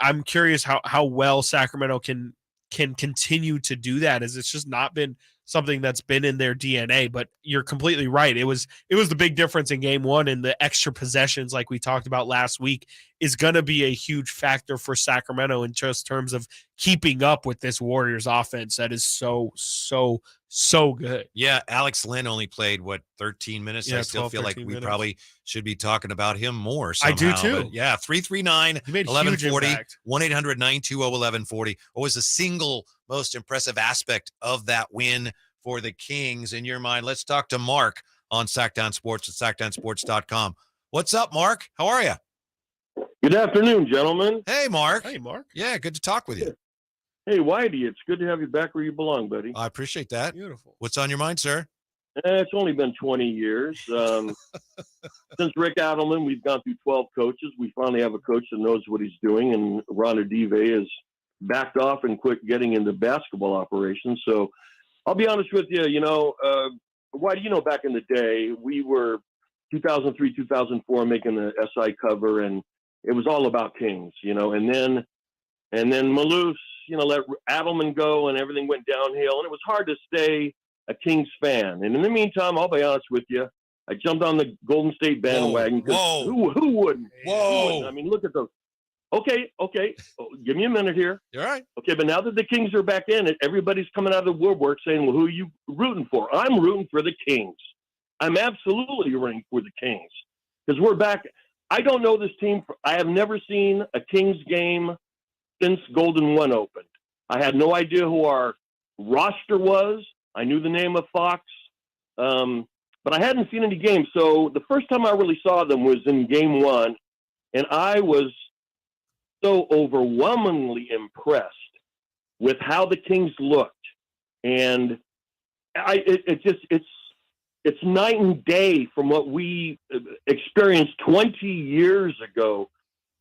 I'm curious how well Sacramento can continue to do that, as it's just not been something that's been in their DNA. But you're completely right. It was the big difference in game one, and the extra possessions, like we talked about last week, is going to be a huge factor for Sacramento in just terms of keeping up with this Warriors offense that is so good. Yeah, Alex Len only played 13 minutes. Yeah, I still feel like we minutes. probably should be talking about him more somehow. I do too. But yeah, 339-1140, 1-800-920-1140. What was the single most impressive aspect of that win for the Kings in your mind? Let's talk to Mark on Sactown Sports at SactownSports.com. What's up, Mark? How are you? Good afternoon, gentlemen. Hey, Mark. Hey, Mark. Yeah, good to talk with you. Hey, Whitey, it's good to have you back where you belong, buddy. I appreciate that. Beautiful. What's on your mind, sir? It's only been 20 years. Since Rick Adelman, we've gone through 12 coaches. We finally have a coach that knows what he's doing, and Ron Adive has backed off and quit getting into basketball operations. So I'll be honest with you, Whitey, back in the day, we were 2003, 2004 making the SI cover, and it was all about Kings, and then Malus, let Adelman go, and everything went downhill, and it was hard to stay a Kings fan. And in the meantime, I'll be honest with you, I jumped on the Golden State bandwagon. Whoa. Who wouldn't? Whoa. Who wouldn't? I mean, look at those. Okay. Oh, give me a minute here. You're right. Okay, but now that the Kings are back in it, everybody's coming out of the woodwork saying, well, who are you rooting for? I'm rooting for the Kings. I'm absolutely rooting for the Kings because we're back. I don't know this team. I have never seen a Kings game since Golden One opened. I had no idea who our roster was. I knew the name of Fox, but I hadn't seen any games. So the first time I really saw them was in Game 1, and I was so overwhelmingly impressed with how the Kings looked. And it's night and day from what we experienced 20 years ago.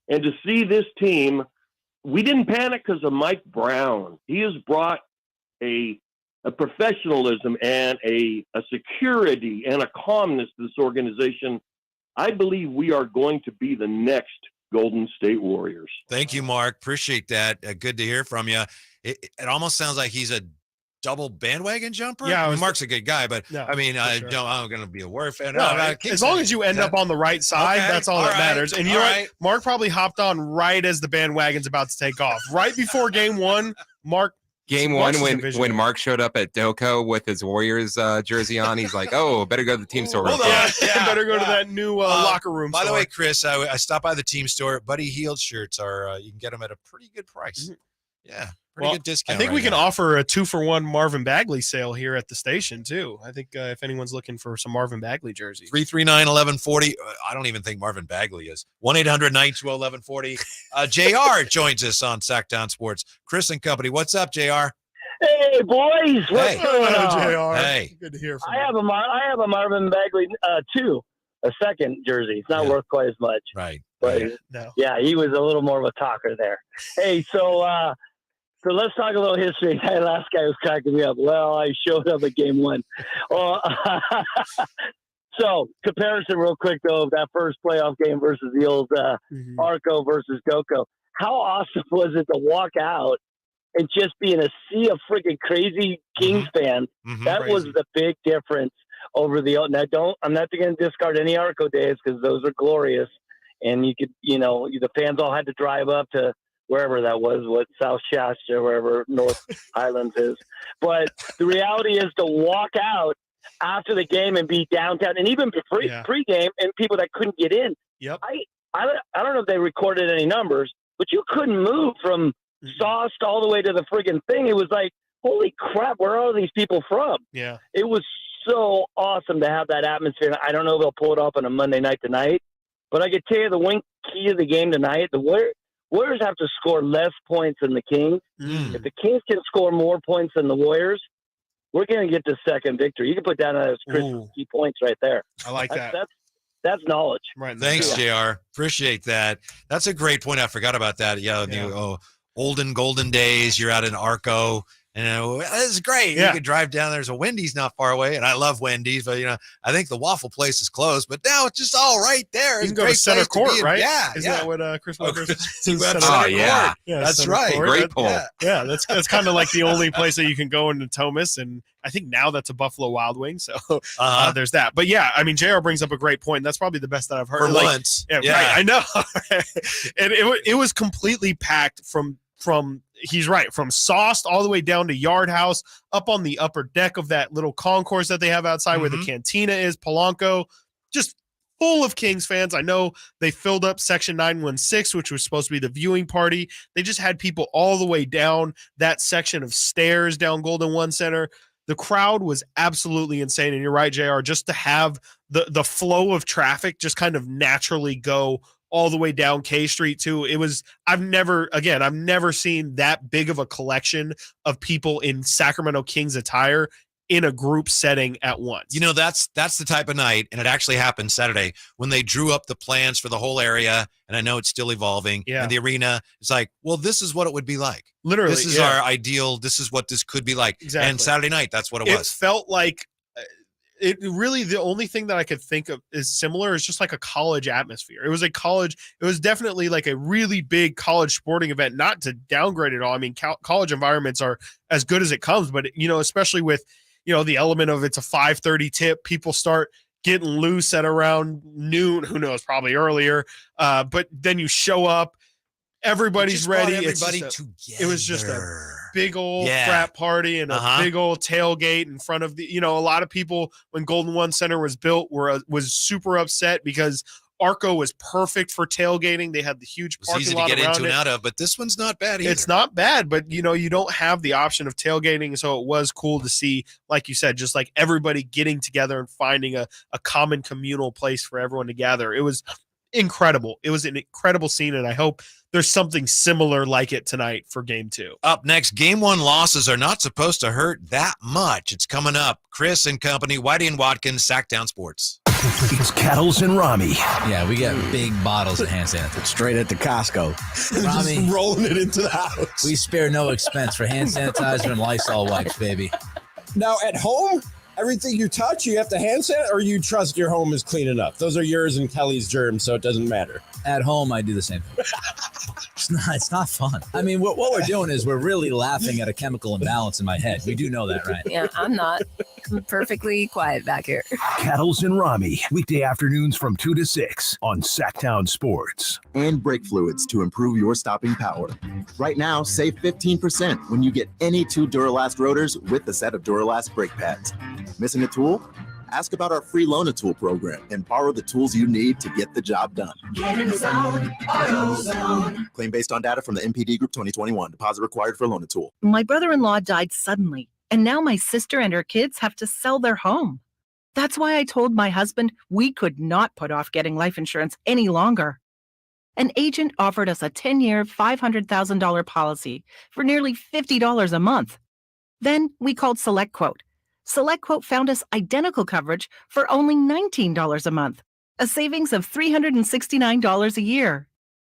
And to see this team, we didn't panic because of Mike Brown. He has brought a professionalism and a security and a calmness to this organization. I believe we are going to be the next Golden State Warriors. Thank you, Mark. Appreciate that. Good to hear from you. It almost sounds like he's a double bandwagon jumper. Yeah, I mean, Mark's a good guy, but No, I mean, I'm sure. going to be a Warrior fan. No, as long as you end up on the right side, Okay, that's all all that right, matters. And you know all what? right. Mark probably hopped on right as the bandwagon's about to take off. Right before Game 1, Mark. Game Mark's one, a when visionary. Mark showed up at Doco with his Warriors jersey on, he's like, "Oh, better go to the team store." real Hold on. quick." Yeah, better go to that new locker room. By the store. way, Chris, I stopped by the team store. Buddy Hield shirts are you can get them at a pretty good price. Yeah, pretty Well, good discount. I think right we can now. offer a 2-for-1 Marvin Bagley sale here at the station too. I think if anyone's looking for some Marvin Bagley jerseys. 339-1140. I don't even think Marvin Bagley is. 1-800-920-1140. JR joins us on Sactown Sports. Chris and Company. What's up, JR? Hey boys, what's going on? JR. Hey. Good to hear from I have a Marvin Bagley a second jersey. It's not worth quite as much. Right. But No. yeah, he was a little more of a talker there. Hey, so let's talk a little history. That last guy was cracking me up. Well, I showed up at Game 1. Well, so comparison real quick though of that first playoff game versus the old Arco versus Doco. How awesome was it to walk out and just be in a sea of freaking crazy Kings fans? That was the big difference over the old. Now, I'm not going to discard any Arco days because those are glorious. And you could, the fans all had to drive up to wherever that was, what South Shasta, wherever North Highlands is. But the reality is to walk out after the game and be downtown, and even pre-game, and people that couldn't get in. Yep. I don't know if they recorded any numbers, but you couldn't move from Sauced all the way to the friggin' thing. It was like, holy crap, where are all these people from? Yeah. It was so awesome to have that atmosphere. I don't know if they'll pull it off on a Monday night tonight, but I could tell you the one key of the game tonight, the Warriors have to score less points than the Kings. If the Kings can score more points than the Warriors, we're going to get the second victory. You can put down as Chris' key points right there. I like that. That's knowledge. Right. Thanks, JR. Appreciate that. That's a great point. I forgot about that. Yeah. Olden golden days. You're out in Arco. And this is great. Yeah. You could drive down. There's a Wendy's not far away, and I love Wendy's. But I think the waffle place is closed. But now it's just all right there. You It's can a go to great center place court, be in. right? Yeah, Isn't that what Chris Webber Oh, yeah. That's center right. court. Great pull. Yeah, that's kind of like the only place that you can go into Thomas, and I think now that's a Buffalo Wild Wing. So there's that. But yeah, I mean, JR brings up a great point. That's probably the best that I've heard. For once. Yeah, Yeah. right. I know. And it was completely packed from he's right, from Sauced all the way down to Yard House, up on the upper deck of that little concourse that they have outside where the cantina is, Polanco, just full of Kings fans. I know they filled up section 916, which was supposed to be the viewing party. They just had people all the way down that section of stairs down Golden One Center. The crowd was absolutely insane. And you're right, JR, just to have the flow of traffic just kind of naturally go all the way down K Street too. I've never seen that big of a collection of people in Sacramento Kings attire in a group setting at once. That's the type of night, and it actually happened Saturday when they drew up the plans for the whole area, and I know it's still evolving. Yeah. And the arena is like, well, this is what it would be like. Literally, this is our ideal. This is what this could be like. Exactly. And Saturday night, that's what it It was. felt like the only thing that I could think of is similar is just like a college atmosphere. It was definitely like a really big college sporting event, not to downgrade it all. I mean, college environments are as good as it comes, but especially with, the element of it's a 5:30 tip, people start getting loose at around noon. Who knows? Probably earlier. But then you show up. Everybody's ready. It was just a big old frat party and a big old tailgate in front of the. A lot of people when Golden One Center was built was super upset because Arco was perfect for tailgating. They had the huge parking lot around it. It's easy to get into and out of, but this one's not bad either. It's not bad, but you don't have the option of tailgating, so it was cool to see, like you said, just like everybody getting together and finding a common communal place for everyone to gather. It was incredible. It was an incredible scene, and I hope there's something similar like it tonight for Game 2. Up next, Game 1 losses are not supposed to hurt that much. It's coming up. Chris and company, Whitey and Watkins, Sactown Sports. It's Kettles and Rami. Yeah, we got big bottles of hand sanitizer. Straight at the Costco. Rami, just rolling it into the house. We spare no expense for hand sanitizer and Lysol wipes, baby. Now, at home, everything you touch, you have to hand sanitize, or you trust your home is clean enough? Those are yours and Kelly's germs, so it doesn't matter. At home, I do the same thing. It's not fun. I mean, what we're doing is we're really laughing at a chemical imbalance in my head. We do know that, right? Yeah, I'm not. I'm perfectly quiet back here. Kettles and Rami, weekday afternoons from 2 to 6 on Sactown Sports. And brake fluids to improve your stopping power. Right now, save 15% when you get any 2 Duralast rotors with the set of Duralast brake pads. Missing a tool? Ask about our free Loan-A-Tool program and borrow the tools you need to get the job done. Get in the zone, AutoZone. Claim based on data from the MPD Group 2021. Deposit required for Loan-A-Tool. My brother-in-law died suddenly, and now my sister and her kids have to sell their home. That's why I told my husband we could not put off getting life insurance any longer. An agent offered us a 10-year, $500,000 policy for nearly $50 a month. Then we called SelectQuote. SelectQuote found us identical coverage for only $19 a month, a savings of $369 a year.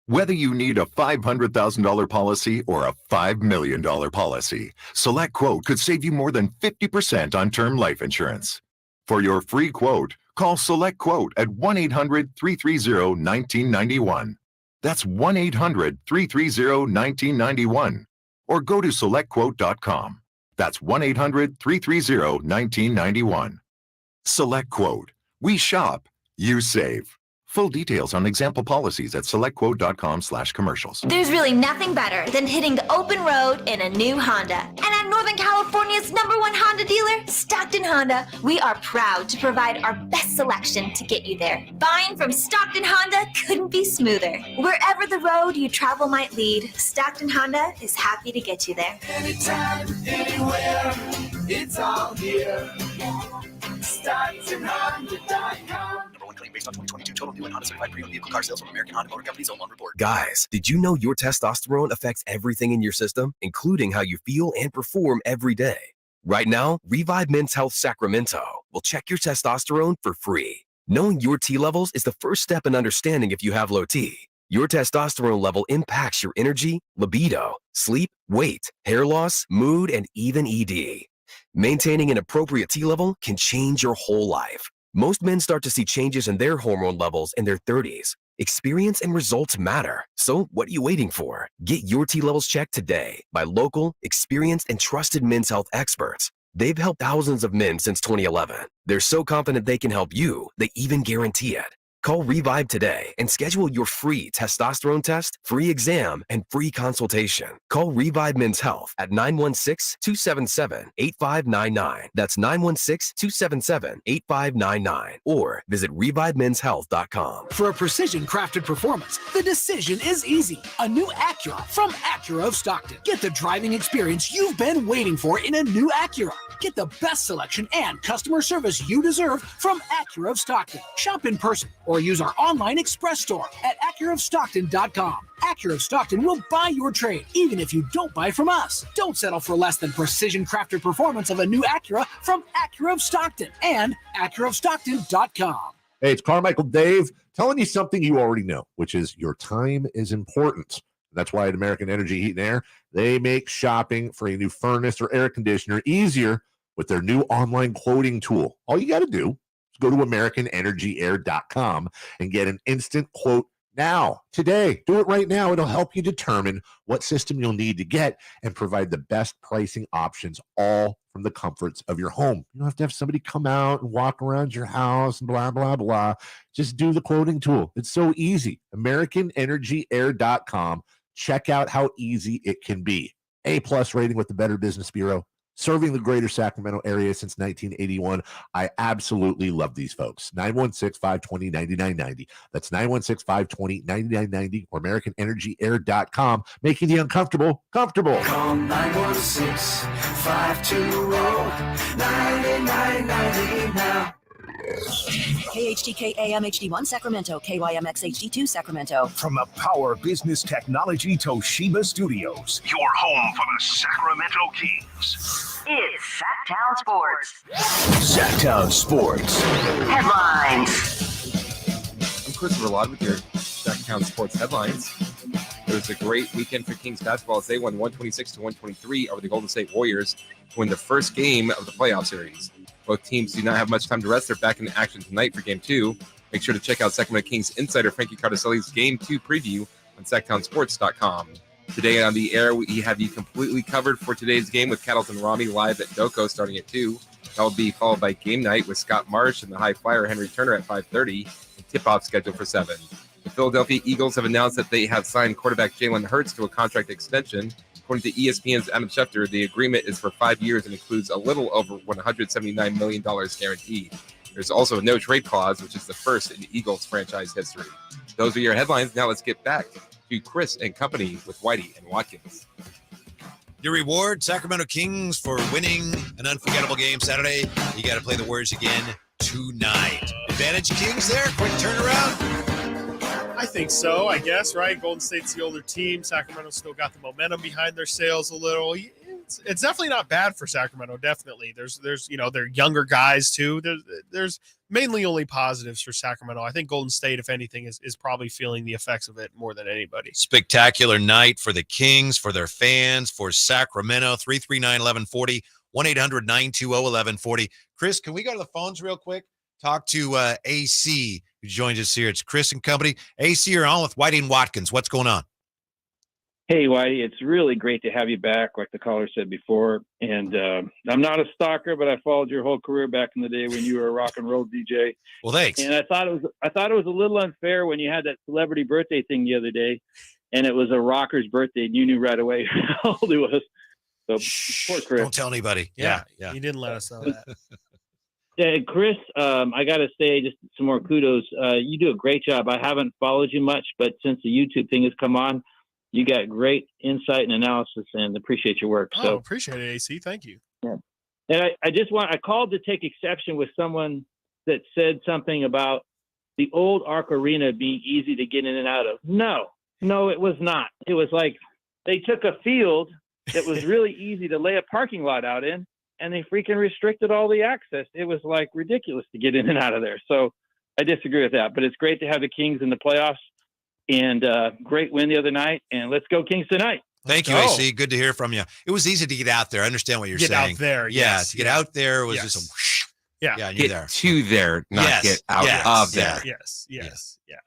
Whether you need a $500,000 policy or a $5 million policy, SelectQuote could save you more than 50% on term life insurance. For your free quote, call SelectQuote at 1-800-330-1991. That's 1-800-330-1991. Or go to SelectQuote.com. That's 1-800-330-1991. SelectQuote. We shop, you save. Full details on example policies at selectquote.com/commercials. There's really nothing better than hitting the open road in a new Honda. And at Northern California's #1 Honda dealer, Stockton Honda, we are proud to provide our best selection to get you there. Buying from Stockton Honda couldn't be smoother. Wherever the road you travel might lead, Stockton Honda is happy to get you there. Anytime, anywhere, it's all here. StocktonHonda.com. Based on 2022 total new and Honda certified premium vehicle car sales from American Honda Motor Company's own report. Guys, did you know your testosterone affects everything in your system, including how you feel and perform every day? Right now, Revive Men's Health Sacramento will check your testosterone for free. Knowing your T levels is the first step in understanding if you have low T. Your testosterone level impacts your energy, libido, sleep, weight, hair loss, mood, and even ED. Maintaining an appropriate T level can change your whole life. Most men start to see changes in their hormone levels in their 30s. Experience and results matter. So what are you waiting for? Get your T levels checked today by local, experienced, and trusted men's health experts. They've helped thousands of men since 2011. They're so confident they can help you, they even guarantee it. Call Revive today and schedule your free testosterone test, free exam, and free consultation. Call Revive Men's Health at 916-277-8599. That's 916-277-8599. Or visit ReviveMen'sHealth.com. For a precision-crafted performance, the decision is easy. A new Acura from Acura of Stockton. Get the driving experience you've been waiting for in a new Acura. Get the best selection and customer service you deserve from Acura of Stockton. Shop in person or use our online express store at AcuraofStockton.com. Acura of Stockton will buy your trade, even if you don't buy from us. Don't settle for less than precision-crafted performance of a new Acura from Acura of Stockton and AcuraofStockton.com. Hey, it's Carmichael Dave telling you something you already know, which is your time is important. That's why at American Energy Heat and Air, they make shopping for a new furnace or air conditioner easier with their new online quoting tool. All you got to do is go to AmericanEnergyAir.com and get an instant quote now, today. Do it right now. It'll help you determine what system you'll need to get and provide the best pricing options, all from the comforts of your home. You don't have to have somebody come out and walk around your house and blah, blah, blah. Just do the quoting tool. It's so easy. AmericanEnergyAir.com. Check out how easy it can be. A+ rating with the Better Business Bureau. Serving the greater Sacramento area since 1981. I absolutely love these folks. 916-520-9990. That's 916-520-9990 or AmericanEnergyAir.com, making the uncomfortable comfortable. Call 916-520-9990 now. KHTK AM HD1 Sacramento, KYMX HD2 Sacramento. From the Power Business Technology Toshiba Studios, your home for the Sacramento Kings. It's Sactown Sports. Sactown Sports. Headlines. I'm Christopher Ladd with your Sactown Sports headlines. It was a great weekend for Kings basketball as they won 126-123 over the Golden State Warriors to win the first game of the playoff series. Both teams do not have much time to rest. They're back in action tonight for Game 2. Make sure to check out Sacramento Kings insider Frankie Cardicelli's Game 2 preview on SactownSports.com. Today on the air, we have you completely covered for today's game with Cattles and Rami live at Doco starting at 2. That will be followed by Game Night with Scott Marsh and the high flyer Henry Turner at 5:30, and tip-off scheduled for 7. The Philadelphia Eagles have announced that they have signed quarterback Jalen Hurts to a contract extension. According to ESPN's Adam Schefter, the agreement is for 5 years and includes a little over $179 million guaranteed. There's also a no trade clause, which is the first in the Eagles franchise history. Those are your headlines. Now let's get back to Chris and company with Whitey and Watkins. Your reward, Sacramento Kings, for winning an unforgettable game Saturday. You got to play the Warriors again tonight. Advantage Kings there? Quick turnaround? I think so, I guess, right? Golden State's the older team. Sacramento still got the momentum behind their sails a little. It's definitely not bad for Sacramento, definitely. There's they're younger guys, too. There's mainly only positives for Sacramento. I think Golden State, if anything, is probably feeling the effects of it more than anybody. Spectacular night for the Kings, for their fans, for Sacramento. 339-1140, 1-800-920-1140. Chris, can we go to the phones real quick? Talk to AC, who joins us here. It's Chris and company. AC, you're on with Whitey and Watkins. What's going on? Hey, Whitey, it's really great to have you back, like the caller said before. And I'm not a stalker, but I followed your whole career back in the day when you were a rock and roll DJ. Well, thanks. And I thought it was a little unfair when you had that celebrity birthday thing the other day, and it was a rocker's birthday, and you knew right away how old he was. So, poor Chris. Don't tell anybody. Yeah. You didn't let us know that. Yeah, Chris, I got to say just some more kudos. You do a great job. I haven't followed you much, but since the YouTube thing has come on, you got great insight and analysis, and appreciate your work. So appreciate it, AC. Thank you. Yeah. And I called to take exception with someone that said something about the old Arc Arena being easy to get in and out of. No, it was not. It was like they took a field that was really easy to lay a parking lot out in, and they freaking restricted all the access. It was like ridiculous to get in and out of there. So I disagree with that, but it's great to have the Kings in the playoffs, and great win the other night, and let's go Kings tonight. Thank you, AC. Good to hear from you. It was easy to get out there. I understand what you're saying. Get out there. To get out there was just a whoosh. Yeah. Yeah, you're there. To there, not get out of there. Yes. Yeah.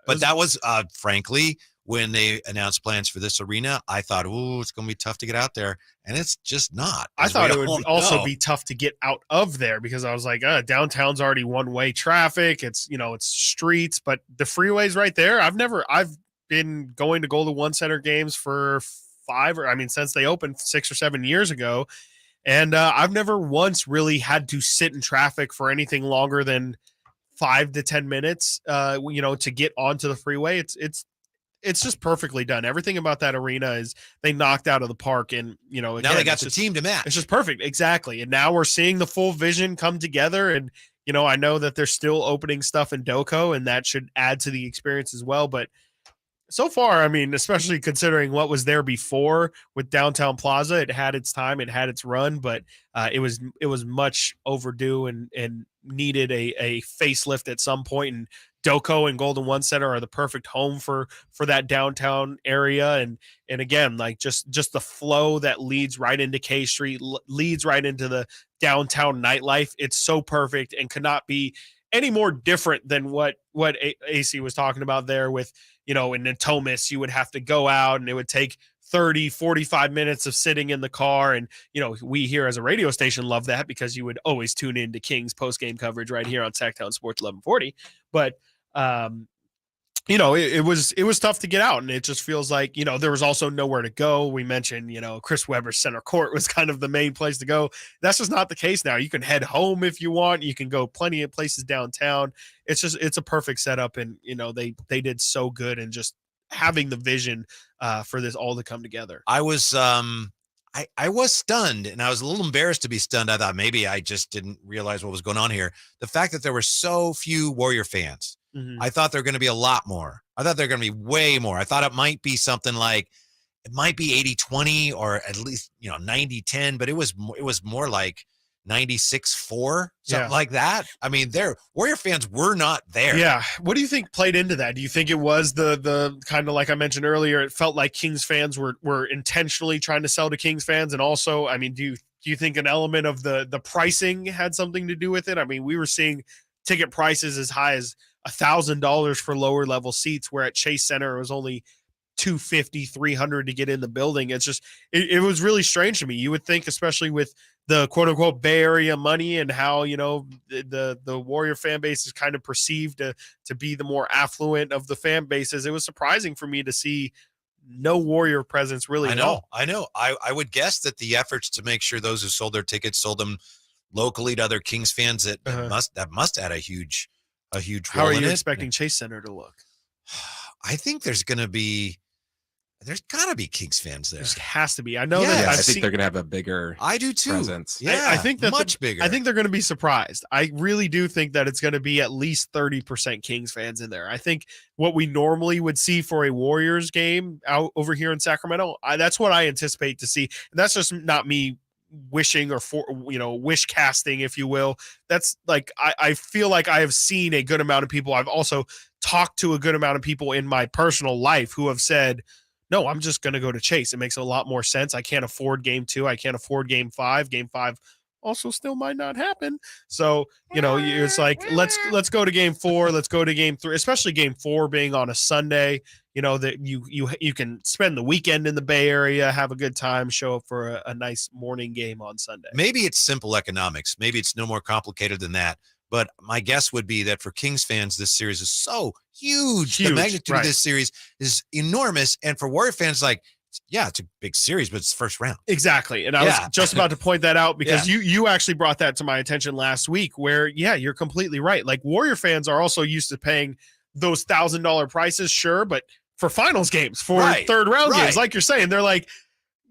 But that was, frankly, when they announced plans for this arena, I thought, it's going to be tough to get out there. And it's just not. I thought it would also be tough to get out of there because I was like, downtown's already one-way traffic. It's, it's streets, but the freeway's right there. I've been going to Golden One Center games for since they opened 6 or 7 years ago. And I've never once really had to sit in traffic for anything longer than 5 to 10 minutes, to get onto the freeway. It's just perfectly done. Everything about that arena is they knocked out of the park, and now they got the team to match. It's just perfect. Exactly. And now we're seeing the full vision come together. And, I know that they're still opening stuff in Doco, and that should add to the experience as well. But so far, especially considering what was there before with Downtown Plaza, it had its time, it had its run, but it was much overdue and needed a facelift at some point. And Doco and Golden One Center are the perfect home for that downtown area. And again, like just the flow that leads right into K Street, leads right into the downtown nightlife. It's so perfect and could not be any more different than what AC was talking about there with, in Natomas, you would have to go out and it would take 30, 45 minutes of sitting in the car. And, we here as a radio station love that because you would always tune in to Kings post-game coverage right here on Sactown Sports 1140. But, it was tough to get out, and it just feels like, there was also nowhere to go. We mentioned, Chris Webber's center court was kind of the main place to go. That's just not the case now. You can head home if you want. You can go plenty of places downtown. It's a perfect setup. And, they did so good, and just having the vision for this all to come together. I was I was stunned, and I was a little embarrassed to be stunned. I thought maybe I just didn't realize what was going on here. The fact that there were so few Warrior fans. I thought there were going to be a lot more. I thought there were going to be way more. I thought it might be something like, it might be 80-20 or at least, 90-10, but it was more like 96-4, something like that. I mean, Warrior fans were not there. Yeah. What do you think played into that? Do you think it was the kind of, like I mentioned earlier, it felt like Kings fans were intentionally trying to sell to Kings fans? And also, I mean, do you think an element of the pricing had something to do with it? I mean, we were seeing ticket prices as high as $1,000 for lower level seats, where at Chase Center it was only $250, $300 to get in the building. It's just, it was really strange to me. You would think, especially with the quote unquote Bay Area money and how, the Warrior fan base is kind of perceived to be the more affluent of the fan bases. It was surprising for me to see no Warrior presence really. I know. I would guess that the efforts to make sure those who sold their tickets sold them locally to other Kings fans that must add a huge How are you expecting Chase Center to look? I think there's got to be Kings fans there. There has to be. I know I think they're going to have a bigger I do too. presence. Yeah, I think that much bigger. I think they're going to be surprised. I really do think that it's going to be at least 30% Kings fans in there. I think what we normally would see for a Warriors game out over here in Sacramento, that's what I anticipate to see. And that's just not me wishing or wish casting, if you will. That's like, I feel like I have seen a good amount of people. I've also talked to a good amount of people in my personal life who have said, no, I'm just going to go to Chase. It makes a lot more sense. I can't afford game 2. I can't afford game 5. Game 5 also still might not happen. So, it's like, let's go to game 4. Let's go to game 3, especially game 4 being on a Sunday, that you can spend the weekend in the Bay Area, have a good time, show up for a nice morning game on Sunday. Maybe it's simple economics. Maybe it's no more complicated than that. But my guess would be that for Kings fans, this series is so huge. The magnitude of this series is enormous. And for Warrior fans, it's a big series, but it's first round. Exactly. And I was just about to point that out because you actually brought that to my attention last week where, you're completely right. Like, Warrior fans are also used to paying those $1,000 prices, sure, but for finals games, for third round games, like you're saying, they're like,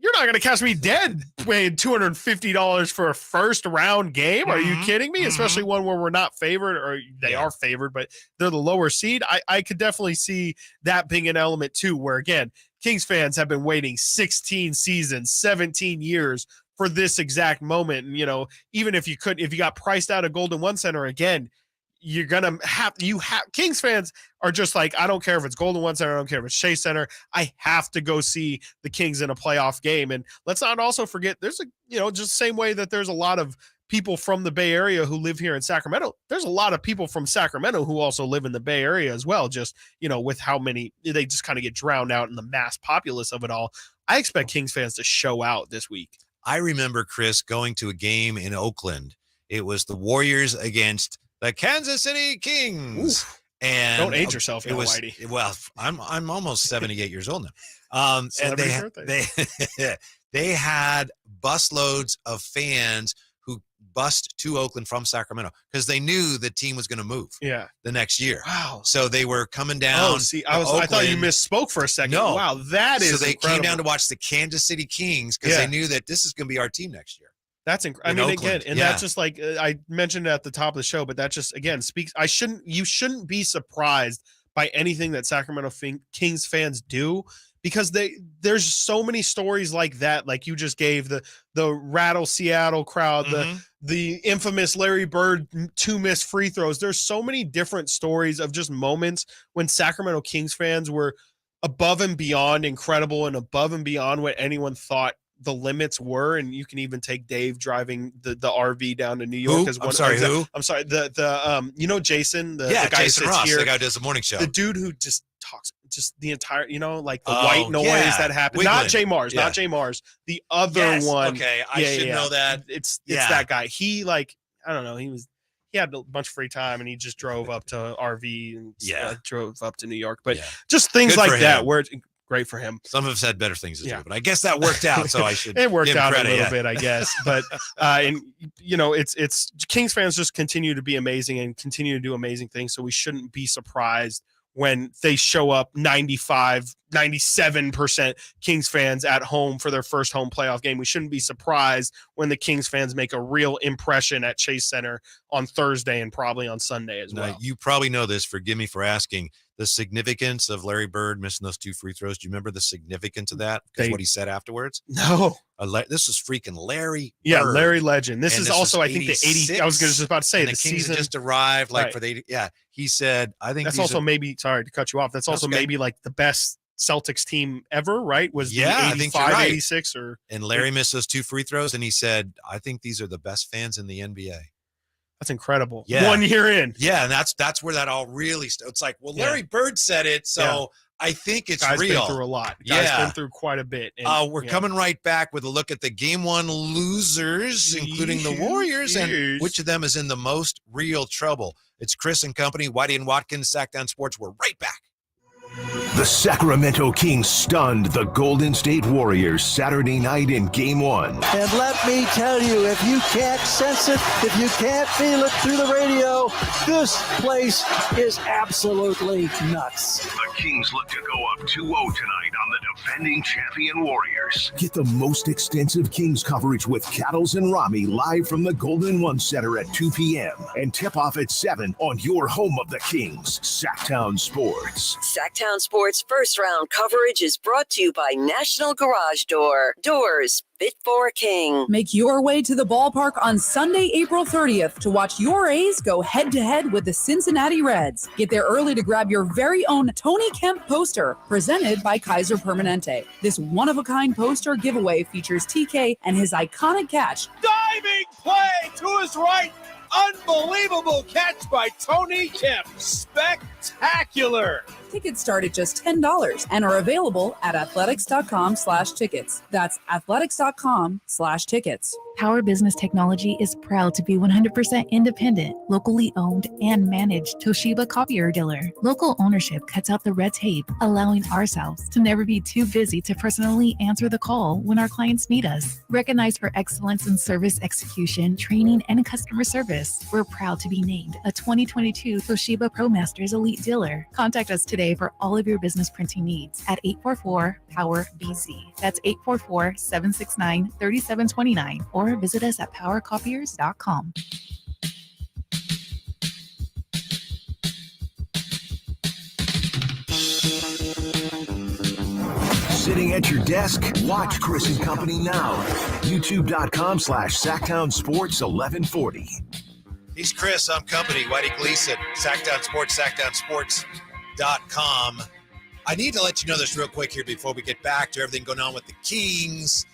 you're not going to catch me dead paying $250 for a first round game. Are you kidding me? Especially one where we're not favored, or they are favored, but they're the lower seed. I could definitely see that being an element too, where again, Kings fans have been waiting 16 seasons, 17 years for this exact moment. And, even if you got priced out of Golden One Center again, you're going to have Kings fans are just like, I don't care if it's Golden One Center. I don't care if it's Chase Center. I have to go see the Kings in a playoff game. And let's not also forget there's just the same way that there's a lot of people from the Bay Area who live here in Sacramento. There's a lot of people from Sacramento who also live in the Bay Area as well. Just, with how many, they just kind of get drowned out in the mass populace of it all. I expect Kings fans to show out this week. I remember, Chris, going to a game in Oakland. It was the Warriors against the Kansas City Kings. Ooh. And don't age yourself now, Whitey. Well, I'm almost 78 years old now. And they had busloads of fans who bussed to Oakland from Sacramento because they knew the team was going to move the next year. Wow. So they were coming down. Oh, see, I thought you misspoke for a second. No. Wow, that is so they incredible. came down to watch the Kansas City Kings because they knew that this is going to be our team next year. That's incredible. I mean, again, and that's just like I mentioned at the top of the show, but that just again speaks. You shouldn't be surprised by anything that Sacramento Kings fans do, because there's so many stories like that. Like you just gave the Rattle Seattle crowd, the infamous Larry Bird 2 missed free throws. There's so many different stories of just moments when Sacramento Kings fans were above and beyond incredible and above and beyond what anyone thought the limits were. And you can even take Dave driving the RV down to New York. Who? I'm sorry, the Jason, the guy Jason who sits Ross, here, the guy who does the morning show. The dude who just talks just the entire, like the white noise that happened. Wiggling. Not Jay Mars, not Jay Mars. The other one. Okay, I should know that. It's that guy. He I don't know. He had a bunch of free time and he just drove up to RV and drove up to New York. But just things Good for like that him. where it's great for him. Some of us had better things to do, but I guess that worked out. So I should. It worked give him out credit, a little bit, I guess. But and it's Kings fans just continue to be amazing and continue to do amazing things. So we shouldn't be surprised when they show up 97% Kings fans at home for their first home playoff game. We shouldn't be surprised when the Kings fans make a real impression at Chase Center on Thursday and probably on Sunday as well. Now, you probably know this. Forgive me for asking. The significance of Larry Bird missing those 2 free throws. Do you remember the significance of that? Because what he said afterwards? No. This is freaking Larry Bird. Yeah, Larry Legend. This And is this also, was I think, the 80. I was just about to say, and the the Kings season had just arrived, right. for the 80. Yeah, he said, I think that's these also are, maybe, sorry to cut you off, that's also okay. maybe like the best Celtics team ever, right? Was the I think you're 85, right. 86 or. And Larry missed those 2 free throws, and he said, I think these are the best fans in the NBA. That's incredible. Yeah. 1 year in. Yeah, and that's where that all really it's like, well, Larry Bird said it, so I think it's Guy's real. been through a lot. Guy's been through quite a bit. And, we're coming right back with a look at the Game 1 losers, including the Warriors, and which of them is in the most real trouble. It's Chris and company, Whitey and Watkins, Sactown Sports. We're right back. The Sacramento Kings stunned the Golden State Warriors Saturday night in Game 1. And let me tell you, if you can't sense it, if you can't feel it through the radio, this place is absolutely nuts. The Kings look to go up 2-0 tonight on the defending champion Warriors. Get the most extensive Kings coverage with Cattles and Rami live from the Golden One Center at 2 p.m. and tip-off at 7 on your home of the Kings, Sactown Sports. Sactown Sports first round coverage is brought to you by National Garage Door. Doors fit for a king. Make your way to the ballpark on Sunday, April 30th to watch your A's go head-to-head with the Cincinnati Reds. Get there early to grab your very own Tony Kemp poster, presented by Kaiser Permanente. This one-of-a-kind poster giveaway features TK and his iconic catch. Diving play to his right. Unbelievable catch by Tony Kemp. Spectacular. Tickets start at just $10 and are available at athletics.com/tickets. That's athletics.com/tickets. Power Business Technology is proud to be 100% independent, locally owned, and managed Toshiba copier dealer. Local ownership cuts out the red tape, allowing ourselves to never be too busy to personally answer the call when our clients need us. Recognized for excellence in service execution, training, and customer service, we're proud to be named a 2022 Toshiba ProMasters Elite Dealer. Contact us today for all of your business printing needs at 844-POWER-BZ. That's 844-769-3729, or visit us at powercopiers.com. Sitting at your desk? Watch Chris and Company now. YouTube.com/Sactown Sports 1140. He's Chris. I'm company, Whitey Gleason, Sactown Sports, SactownSports.com. I need to let you know this real quick here before we get back to everything going on with the Kings.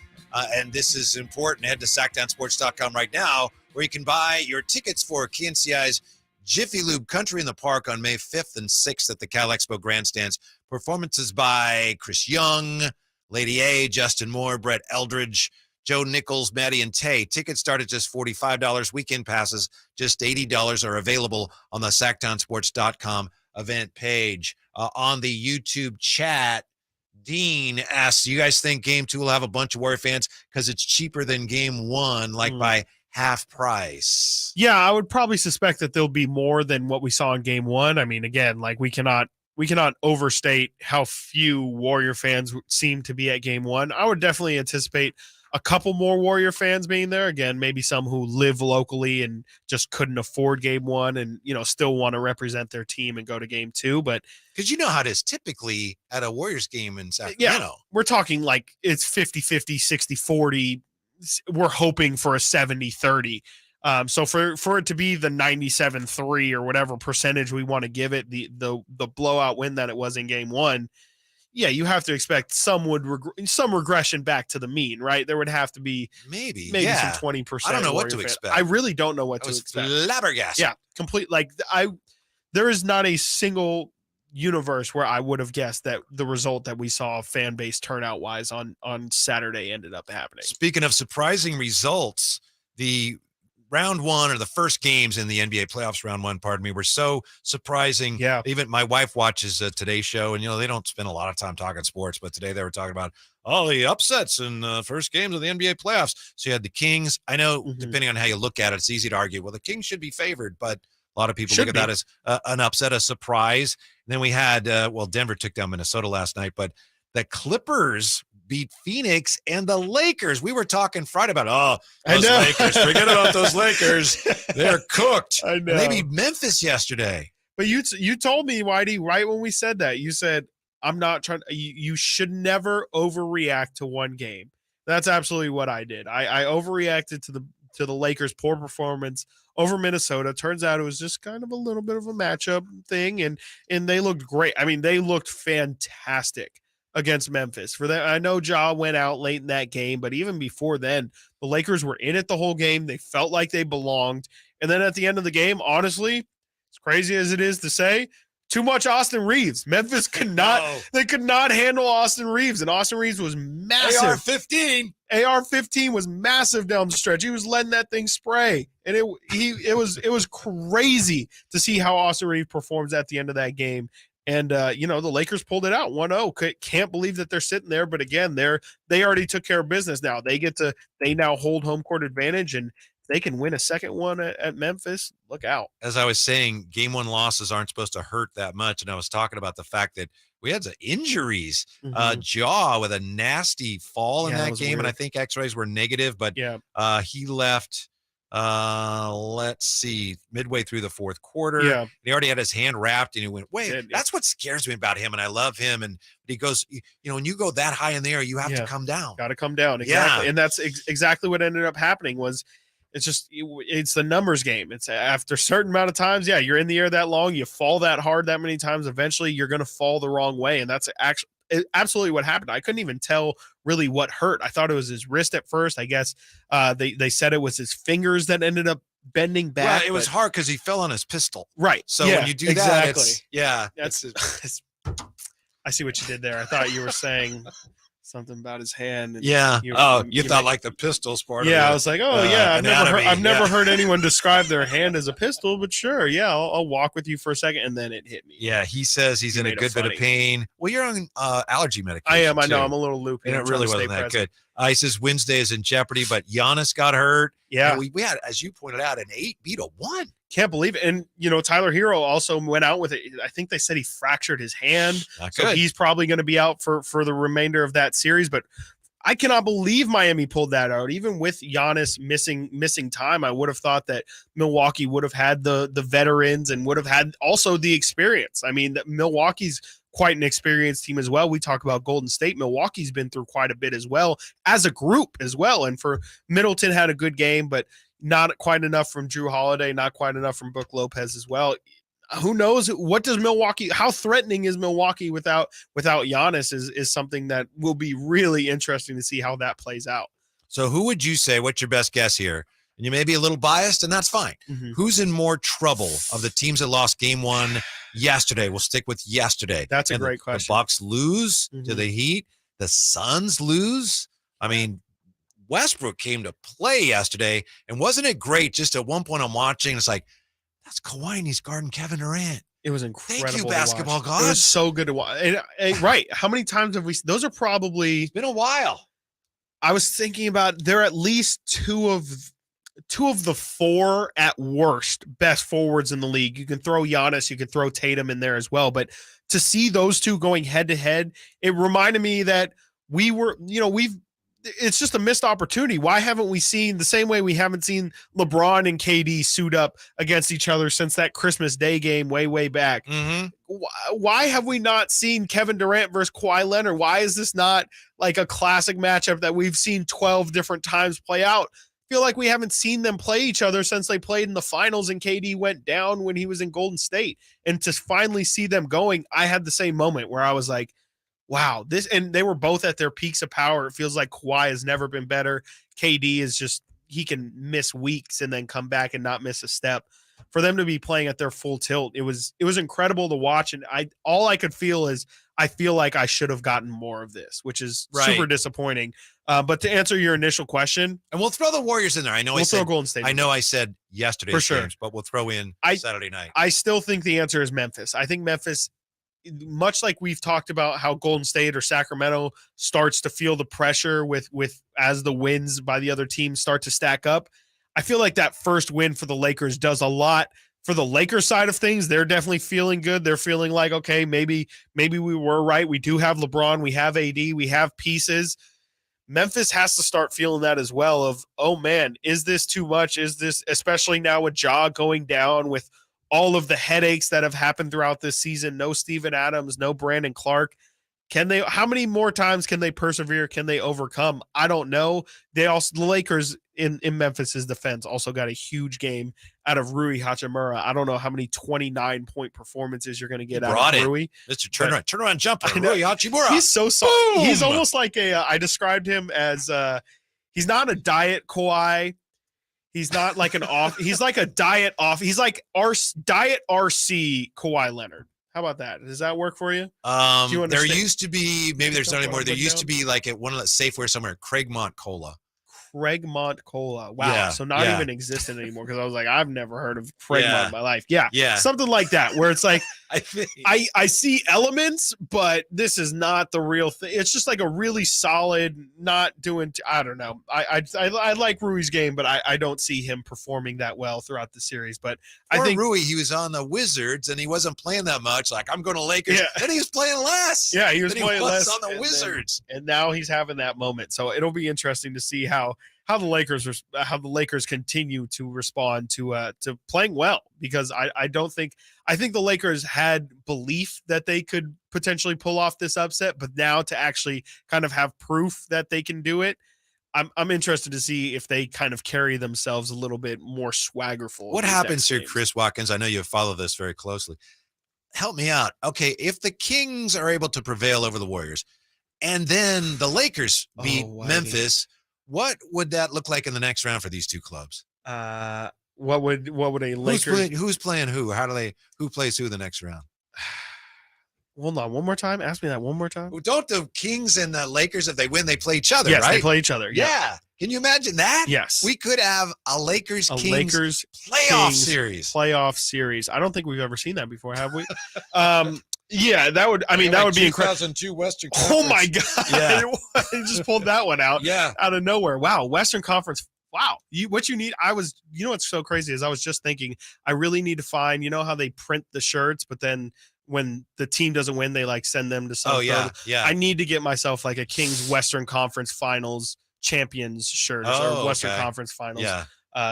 And this is important. Head to SactownSports.com right now, where you can buy your tickets for KNCI's Jiffy Lube Country in the Park on May 5th and 6th at the Cal Expo Grandstands. Performances by Chris Young, Lady A, Justin Moore, Brett Eldridge, Joe Nichols, Maddie, and Tay. Tickets start at just $45. Weekend passes, just $80, are available on the SactownSports.com event page. On the YouTube chat, Dean asks, you guys think Game 2 will have a bunch of Warrior fans because it's cheaper than Game 1, like by half price? Yeah, I would probably suspect that there'll be more than what we saw in Game 1. I mean, again, like we cannot overstate how few Warrior fans seem to be at Game 1. I would definitely anticipate a couple more Warrior fans being there. Again, maybe some who live locally and just couldn't afford Game 1 and, still want to represent their team and go to Game 2. But because you know how it is typically at a Warriors game in Sacramento. Yeah, we're talking like it's 50-50, 60-40. We're hoping for a 70-30. So for it to be the 97-3 or whatever percentage we want to give it, the blowout win that it was in Game 1, yeah, you have to expect some regression back to the mean, right? There would have to be maybe some 20%. I don't know what to expect. I really don't know what to expect. Flabbergasted. Yeah, complete. Like there is not a single universe where I would have guessed that the result that we saw fan base turnout wise on Saturday ended up happening. Speaking of surprising results, the round one or the first games in the NBA playoffs, round one, pardon me, were so surprising. Yeah. Even my wife watches Today's Show, and, they don't spend a lot of time talking sports, but today they were talking about all the upsets in the first games of the NBA playoffs. So you had the Kings. I know, depending on how you look at it, it's easy to argue, well, the Kings should be favored, but a lot of people look at that as an upset, a surprise. And then we had, Denver took down Minnesota last night, but the Clippers beat Phoenix and the Lakers. We were talking Friday about, those Lakers. Forget about those Lakers. They're cooked. I know. And they beat Memphis yesterday. But you told me, Whitey, right when we said that, you said, I'm not trying – you should never overreact to one game. That's absolutely what I did. I overreacted to the Lakers' poor performance over Minnesota. Turns out it was just kind of a little bit of a matchup thing, and they looked great. I mean, they looked fantastic against Memphis. For that, I know Ja went out late in that game, but even before then, the Lakers were in it the whole game. They felt like they belonged. And then at the end of the game, honestly, as crazy as it is to say, too much Austin Reeves. Memphis could not they could not handle Austin Reeves, and Austin Reeves was massive. AR-15 was massive down the stretch. He was letting that thing spray. And it was crazy to see how Austin Reeves performs at the end of that game. And, the Lakers pulled it out 1-0. Can't believe that they're sitting there. But again, they already took care of business now. They now hold home court advantage. And if they can win a second one at Memphis, look out. As I was saying, game one losses aren't supposed to hurt that much. And I was talking about the fact that we had some injuries. Jaw with a nasty fall in that game. Weird. And I think x-rays were negative, but he left. Let's see, midway through the fourth quarter. Yeah. He already had his hand wrapped, and he went, wait, that's what scares me about him. And I love him. And he goes, when you go that high in the air, you have to come down. Got to come down. Exactly. Yeah. And that's exactly what ended up happening was it's the numbers game. It's after a certain amount of times. Yeah. You're in the air that long, you fall that hard that many times. Eventually you're going to fall the wrong way. And that's actually absolutely what happened. I couldn't even tell really what hurt. I thought it was his wrist at first. I guess they said it was his fingers that ended up bending back. Well, it was hard because he fell on his pistol. Right. So when you do that, I see what you did there. I thought you were saying something about his hand. And you thought like the pistols part of it. I was like, I've never heard anyone describe their hand as a pistol, but sure. Yeah. I'll walk with you for a second. And then it hit me. Yeah. He says he's in a good bit of pain. Well, you're on allergy medication. I am. I know. I'm a little loopy. And it really wasn't that good. He says Wednesday is in jeopardy, but Giannis got hurt. Yeah. And we had, as you pointed out, an 8-1. Can't believe it. And, Tyler Hero also went out with it. I think they said he fractured his hand. So he's probably going to be out for the remainder of that series. But I cannot believe Miami pulled that out. Even with Giannis missing time, I would have thought that Milwaukee would have had the veterans and would have had also the experience. I mean, Milwaukee's quite an experienced team as well. We talk about Golden State. Milwaukee's been through quite a bit as well as a group as well. And for Middleton had a good game, but not quite enough from Drew Holiday, not quite enough from Brook Lopez as well. Who knows how threatening is Milwaukee without Giannis is something that will be really interesting to see how that plays out. So who would you say, what's your best guess here? And you may be a little biased, and that's fine. Who's in more trouble of the teams that lost game one yesterday? We'll stick with yesterday. That's a great question. The Bucks lose to the Heat. The Suns lose. I mean, Westbrook came to play yesterday, and wasn't it great? Just at one point I'm watching, it's like, that's Kawhi and he's guarding Kevin Durant. It was incredible. Thank you, basketball gods. It was so good to watch. And right. How many times have we – those are probably – it's been a while. I was thinking about they're at least two of the four at worst best forwards in the league. You can throw Giannis, you can throw Tatum in there as well. But to see those two going head to head, it reminded me that we were – it's just a missed opportunity. Why haven't we seen the same way we haven't seen LeBron and KD suit up against each other since that Christmas Day game way back? Why have we not seen Kevin Durant versus Kawhi Leonard? Why is this not like a classic matchup that we've seen 12 different times play out? I feel like we haven't seen them play each other since they played in the finals and KD went down when he was in Golden State. And to finally see them going, I had the same moment where I was like, wow, and they were both at their peaks of power. It feels like Kawhi has never been better. KD is just, he can miss weeks and then come back and not miss a step. for them to be playing at their full tilt, it was incredible to watch. And all I could feel is I feel like I should have gotten more of this, which is super disappointing. But to answer your initial question, and we'll throw the Warriors in there. I know we'll throw Golden State. I know I said yesterday's for sure, games, but we'll throw in Saturday night. I still think the answer is Memphis. I think Memphis, much like we've talked about how Golden State or Sacramento starts to feel the pressure with as the wins by the other teams start to stack up. I feel like that first win for the Lakers does a lot. For the Lakers side of things, they're definitely feeling good. They're feeling like, okay, maybe we were right. We do have LeBron. We have AD. We have pieces. Memphis has to start feeling that as well of, oh, man, is this too much? Is this, especially now with Ja going down, with all of the headaches that have happened throughout this season, no Steven Adams, no Brandon Clark. How many more times can they persevere? Can they overcome? I don't know. The Lakers in Memphis's defense also got a huge game out of Rui Hachimura. I don't know how many 29-point performances you're going to get out of Rui. Mr. Turnaround jumper, Rui Hachimura. He's so soft. He's almost like I described him as he's not a diet Kawhi. He's not like an off. He's like a diet off. He's like diet RC Kawhi Leonard. How about that? Does that work for you? There used to be, maybe there's not anymore. There used to be like at one of the Safeway somewhere, Craigmont Cola. Craigmont Cola. Wow. Yeah, so not even existent anymore, because I was like, I've never heard of Craigmont in my life. Yeah. Something like that, where it's like, I see elements, but this is not the real thing. It's just like a really solid, not doing, I don't know. I like Rui's game, but I don't see him performing that well throughout the series. But I think Rui, he was on the Wizards and he wasn't playing that much. Like, I'm going to Lakers. Yeah. And he was playing less. Yeah, he was playing less on the Wizards. And now he's having that moment. So it'll be interesting to see how the Lakers continue to respond to playing well, because I think the Lakers had belief that they could potentially pull off this upset, but now to actually kind of have proof that they can do it, I'm interested to see if they kind of carry themselves a little bit more swaggerful. What happens here, Chris Watkins? I know you follow this very closely. Help me out. Okay, if the Kings are able to prevail over the Warriors, and then the Lakers beat Memphis, what would that look like in the next round for these two clubs? What would a Lakers? Who's playing who? Who plays who the next round? Hold on, one more time. Ask me that one more time. Well, don't the Kings and the Lakers, if they win, they play each other, yes, right? They play each other. Yeah. Can you imagine that? Yes. We could have a Lakers playoff series. I don't think we've ever seen that before, have we? Yeah, that would be incredible. 2002 Western Conference. Oh my God. Yeah. He just pulled that one out. Yeah. Out of nowhere. Wow. Western Conference. Wow. What you need, what's so crazy is I was just thinking, I really need to find, how they print the shirts, but then when the team doesn't win, they like send them to some. Oh yeah. Yeah. I need to get myself like a Kings Western Conference Finals champions shirt or Western Conference Finals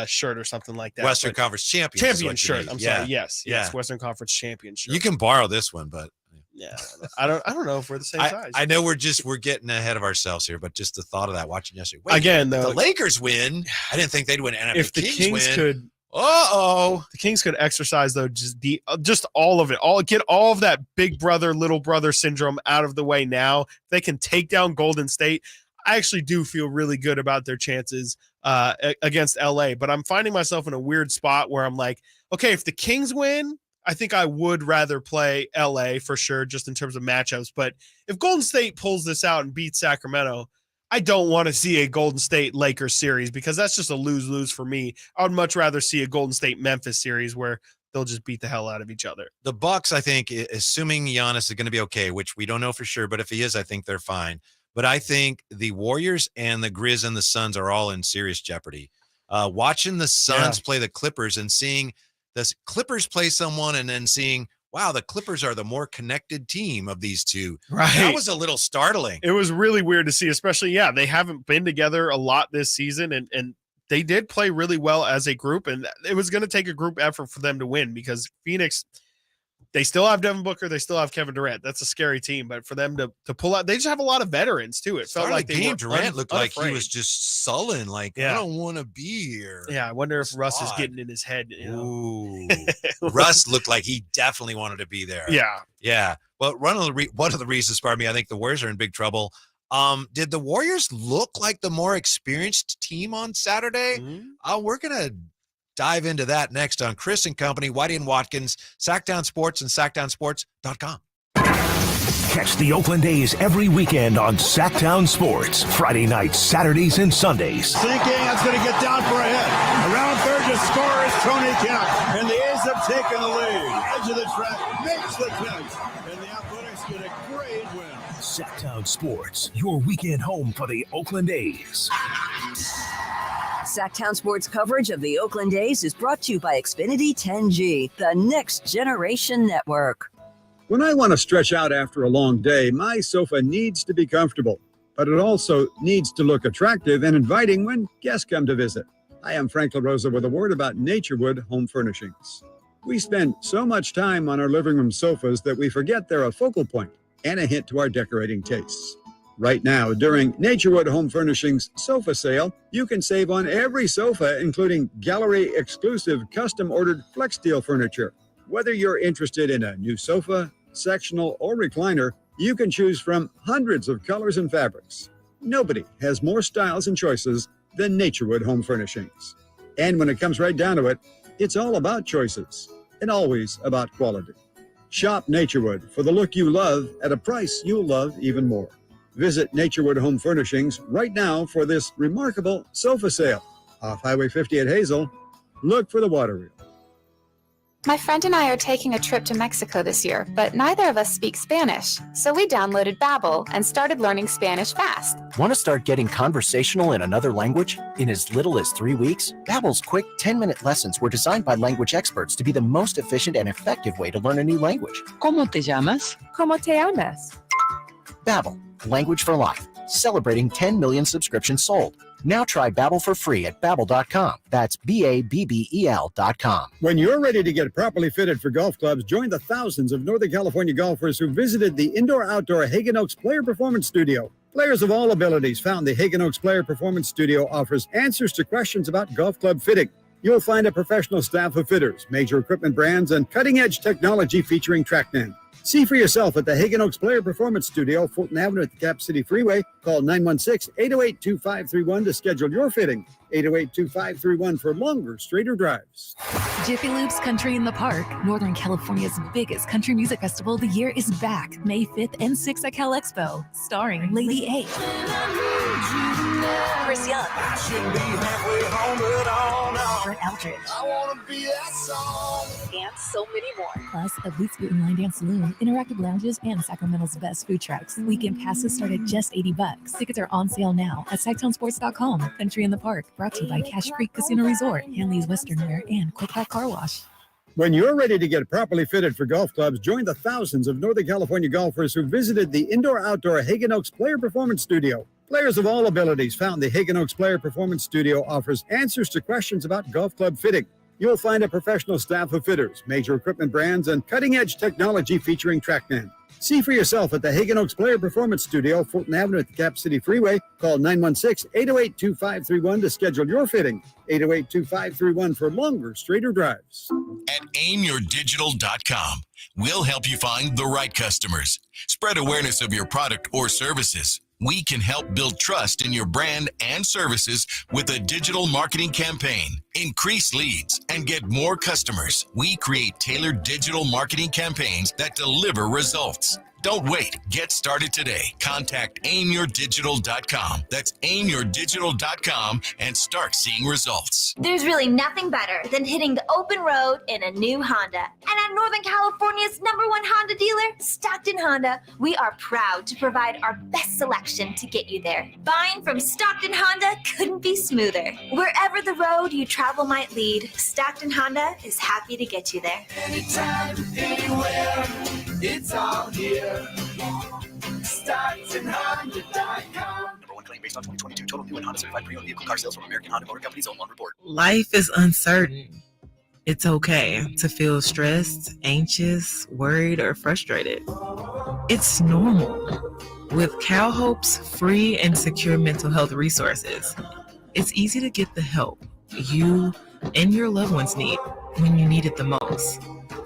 shirt or something like that. Western Conference champion shirt. I'm sorry. Yes. Western Conference champion shirt. You can borrow this one, but yeah, I don't know if we're the same size. I know we're getting ahead of ourselves here, but just the thought of that watching yesterday. Wait, again, though, the Lakers win. I didn't think they'd win. And if the Kings could, the Kings could exercise though just all of it, get all of that big brother little brother syndrome out of the way now. If they can take down Golden State, I actually do feel really good about their chances against LA. But I'm finding myself in a weird spot where I'm like, okay, if the Kings win, I think I would rather play LA for sure, just in terms of matchups. But if Golden State pulls this out and beats Sacramento, I don't want to see a Golden State Lakers series, because that's just a lose-lose for me. I would much rather see a Golden State Memphis series where they'll just beat the hell out of each other. The Bucks, I think, assuming Giannis is going to be okay, which we don't know for sure, but if he is, I think they're fine. But I think the Warriors and the Grizz and the Suns are all in serious jeopardy. Watching the Suns play the Clippers and seeing the Clippers play someone and then seeing, wow, the Clippers are the more connected team of these two. Right. That was a little startling. It was really weird to see, especially, they haven't been together a lot this season, and they did play really well as a group, and it was going to take a group effort for them to win, because Phoenix, they still have Devin Booker, they still have Kevin Durant. That's a scary team, but for them to pull out, they just have a lot of veterans too. It felt like Durant looked like he was just sullen, like, I don't want to be here. Yeah, I wonder if Russ is getting in his head. Ooh, Russ looked like he definitely wanted to be there. Yeah. Well, one of the reasons, I think the Warriors are in big trouble. Did the Warriors look like the more experienced team on Saturday? We're gonna Dive into that next on Chris and Company, Whitey and Watkins, Sactown Sports, and SactownSports.com. Catch the Oakland A's every weekend on Sactown Sports. Friday nights, Saturdays, and Sundays. Sinking, that's going to get down for a hit. Around third to score is Tony Kemp. And the A's have taken the lead. Edge of the track makes the catch. And the Athletics get a great win. Sactown Sports, your weekend home for the Oakland A's. Sactown Sports coverage of the Oakland A's is brought to you by Xfinity 10G, the next generation network. When I want to stretch out after a long day, my sofa needs to be comfortable, but it also needs to look attractive and inviting when guests come to visit. I am Frank LaRosa with a word about Naturewood Home Furnishings. We spend so much time on our living room sofas that we forget they're a focal point and a hint to our decorating tastes. Right now, during Naturewood Home Furnishings sofa sale, you can save on every sofa, including gallery-exclusive custom-ordered flex steel furniture. Whether you're interested in a new sofa, sectional, or recliner, you can choose from hundreds of colors and fabrics. Nobody has more styles and choices than Naturewood Home Furnishings. And when it comes right down to it, it's all about choices and always about quality. Shop Naturewood for the look you love at a price you'll love even more. Visit Naturewood Home Furnishings right now for this remarkable sofa sale. Off Highway 50 at Hazel, look for the water wheel. My friend and I are taking a trip to Mexico this year, but neither of us speak Spanish. So we downloaded Babbel and started learning Spanish fast. Want to start getting conversational in another language? In as little as 3 weeks, Babbel's quick 10-minute lessons were designed by language experts to be the most efficient and effective way to learn a new language. ¿Cómo te llamas? ¿Cómo te llamas? Babbel, language for life. Celebrating 10 million subscriptions sold. Now try Babbel for free at Babbel.com. That's Babbel.com. When you're ready to get properly fitted for golf clubs, join the thousands of Northern California golfers who visited the indoor-outdoor Hagen Oaks Player Performance Studio. Players of all abilities found the Hagen Oaks Player Performance Studio offers answers to questions about golf club fitting. You'll find a professional staff of fitters, major equipment brands, and cutting-edge technology featuring TrackMan. See for yourself at the Hagen Oaks Player Performance Studio, Fulton Avenue at the Cap City Freeway. Call 916-808-2531 to schedule your fitting. 808-2531 for longer, straighter drives. Jiffy Lube's Country in the Park, Northern California's biggest country music festival of the year, is back May 5th and 6th at Cal Expo, starring Lady A, Chris Young, Brett Eldridge, and so many more. Plus, a Boots Boot and Line Dance Saloon, interactive lounges, and Sacramento's best food trucks. Weekend passes start at just $80. Tickets are on sale now at SactownSports.com. Country in the Park, brought to you by Cache Creek Casino Resort, Hanley's Western Wear, and Quick Pack Car Wash. When you're ready to get properly fitted for golf clubs, join the thousands of Northern California golfers who visited the indoor-outdoor Hagen Oaks Player Performance Studio. Players of all abilities found the Hagen Oaks Player Performance Studio offers answers to questions about golf club fitting. You'll find a professional staff of fitters, major equipment brands, and cutting-edge technology featuring TrackMan. See for yourself at the Hagen Oaks Player Performance Studio, Fulton Avenue at the Cap City Freeway. Call 916-808-2531 to schedule your fitting. 808-2531 for longer, straighter drives. At aimyourdigital.com, we'll help you find the right customers. Spread awareness of your product or services. We can help build trust in your brand and services with a digital marketing campaign. Increase leads and get more customers. We create tailored digital marketing campaigns that deliver results. Don't wait. Get started today. Contact aimyourdigital.com. That's aimyourdigital.com and start seeing results. There's really nothing better than hitting the open road in a new Honda. And at Northern California's #1 Honda dealer, Stockton Honda, we are proud to provide our best selection to get you there. Buying from Stockton Honda couldn't be smoother. Wherever the road you travel might lead, Stockton Honda is happy to get you there. Anytime, anywhere, it's all here. StocktonHonda.com. #1 claim based on 2022 total new and Honda certified pre-owned vehicle car sales from American Honda Motor Company's own report. Life is uncertain. It's okay to feel stressed, anxious, worried, or frustrated. It's normal. With CalHope's free and secure mental health resources, it's easy to get the help you and your loved ones need when you need it the most.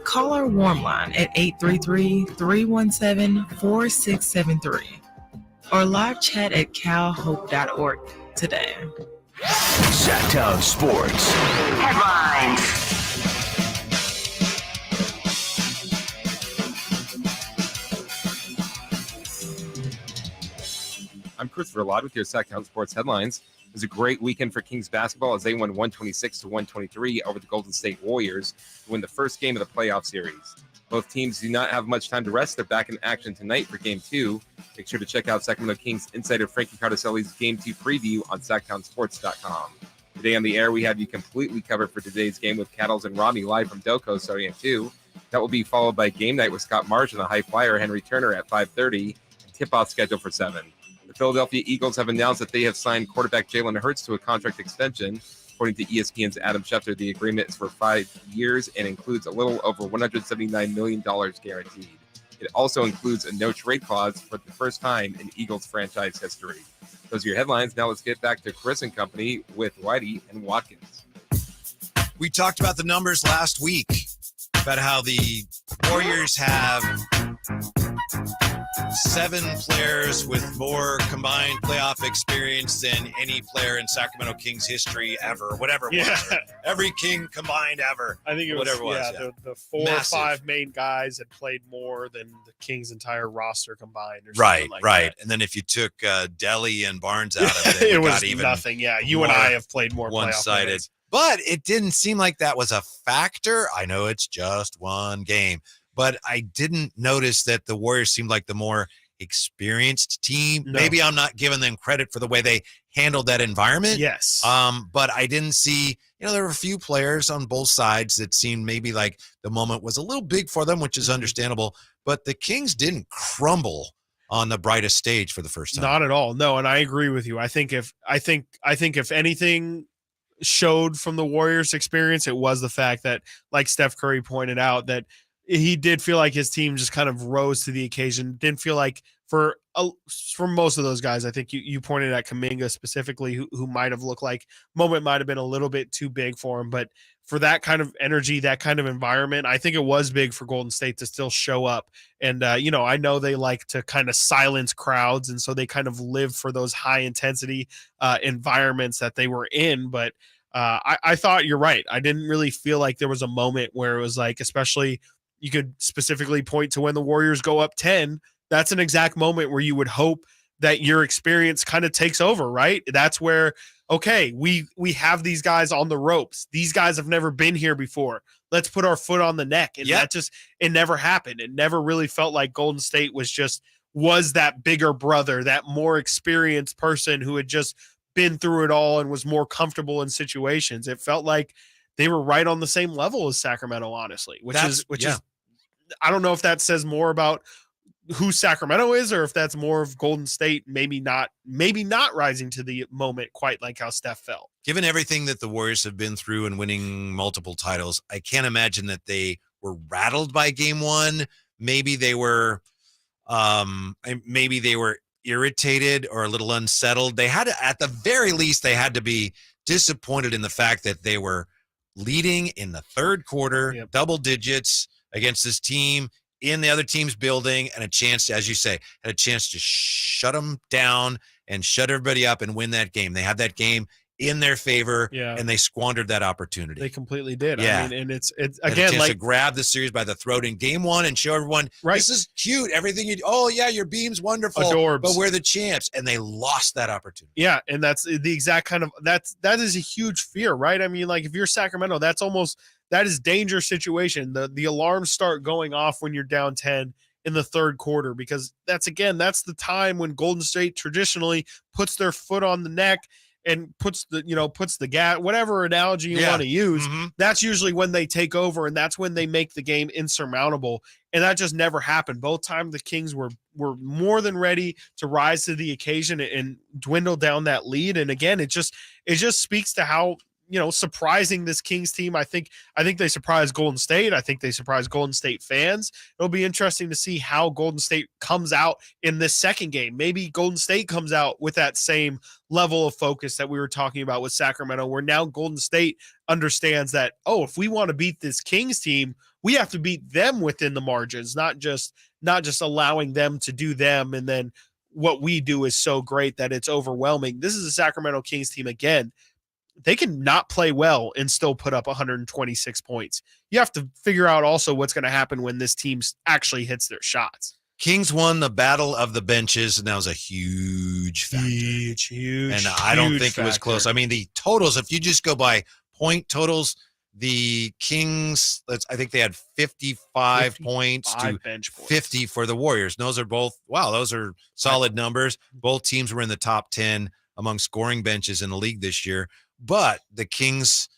Call our warm line at 833-317-4673 or live chat at calhope.org today. Sactown Sports Headlines. I'm Christopher Ladd with your Sactown Sports Headlines. It was a great weekend for Kings basketball as they won 126-123 over the Golden State Warriors to win the first game of the playoff series. Both teams do not have much time to rest. They're back in action tonight for Game 2. Make sure to check out Sacramento Kings insider Frankie Cardicelli's Game 2 preview on SactownSports.com. Today on the air, we have you completely covered for today's game with Cattles and Rodney live from Doco starting at 2. That will be followed by Game Night with Scott Marsh and the high flyer Henry Turner at 5:30, and tip-off scheduled for 7. The Philadelphia Eagles have announced that they have signed quarterback Jalen Hurts to a contract extension. According to ESPN's Adam Schefter, the agreement is for 5 years and includes a little over $179 million guaranteed. It also includes a no-trade clause for the first time in Eagles franchise history. Those are your headlines. Now let's get back to Chris and company with Whitey and Watkins. We talked about the numbers last week, about how the Warriors have 7 players with more combined playoff experience than any player in Sacramento Kings history ever, whatever it was. Every King combined ever. I think it was, whatever it was. Yeah. The 4 Massive. or 5 main guys had played more than the Kings' entire roster combined. Or Right, something like right. that. And then if you took Deli and Barnes out of it, It it was got even nothing. Yeah, you and I have played more playoff one-sided. minutes. But it didn't seem like that was a factor. I know it's just one game, but I didn't notice that the Warriors seemed like the more experienced team. No. Maybe I'm not giving them credit for the way they handled that environment. Yes. But I didn't see, there were a few players on both sides that seemed maybe like the moment was a little big for them, which is understandable. But the Kings didn't crumble on the brightest stage for the first time. Not at all. No, and I agree with you. I think if anything showed from the Warriors experience, it was the fact that, like Steph Curry pointed out, that he did feel like his team just kind of rose to the occasion. Didn't feel like for most of those guys, I think you pointed at Kuminga specifically, who might have looked like moment might have been a little bit too big for him. But for that kind of energy, that kind of environment, I think it was big for Golden State to still show up. And, I know they like to kind of silence crowds. And so they kind of live for those high intensity environments that they were in. But I thought you're right. I didn't really feel like there was a moment where it was like, especially you could specifically point to when the Warriors go up 10. That's an exact moment where you would hope that your experience kind of takes over, right? That's where, okay, we have these guys on the ropes. These guys have never been here before. Let's put our foot on the neck. And it never happened. It never really felt like Golden State was that bigger brother, that more experienced person who had just been through it all and was more comfortable in situations. It felt like they were right on the same level as Sacramento, honestly, which is I don't know if that says more about who Sacramento is, or if that's more of Golden State, maybe not rising to the moment quite like how Steph felt. Given everything that the Warriors have been through and winning multiple titles, I can't imagine that they were rattled by game 1. Maybe they were irritated or a little unsettled. They had to, at the very least, they had to be disappointed in the fact that they were leading in the third quarter, double digits against this team in the other team's building, and a chance to, as you say, had a chance to shut them down and shut everybody up and win that game. They had that game in their favor, and they squandered that opportunity. They completely did. Yeah. I mean, and it's Had a again chance like to grab the series by the throat in game 1 and show everyone, this is cute. Everything your beam's wonderful, Adorbs. but we're the champs, and they lost that opportunity. Yeah, and that's the exact kind of that is a huge fear, right? I mean, like if you're Sacramento, that is danger situation. The alarms start going off when you're down 10 in the third quarter, because that's the time when Golden State traditionally puts their foot on the neck and puts the gas, whatever analogy you want to use. That's usually when they take over, and that's when they make the game insurmountable. And that just never happened. Both times the Kings were more than ready to rise to the occasion and dwindle down that lead. And again, it just speaks to how surprising this Kings team. I think they surprised Golden State. I think they surprised Golden State fans. It'll be interesting to see how Golden State comes out in this second game. Maybe Golden State comes out with that same level of focus that we were talking about with Sacramento, where now Golden State understands that, if we want to beat this Kings team, we have to beat them within the margins, not just allowing them to do them and then what we do is so great that it's overwhelming. This is a Sacramento Kings team again. They can not play well and still put up 126 points. You have to figure out also what's going to happen when this team actually hits their shots. Kings won the battle of the benches, and that was a huge factor. Huge. And I don't think it was close. I mean, the totals, if you just go by point totals, the Kings, I think they had 55 points to bench points. 50 for the Warriors. And those are both, those are solid numbers. Both teams were in the top 10 among scoring benches in the league this year. But the Kings,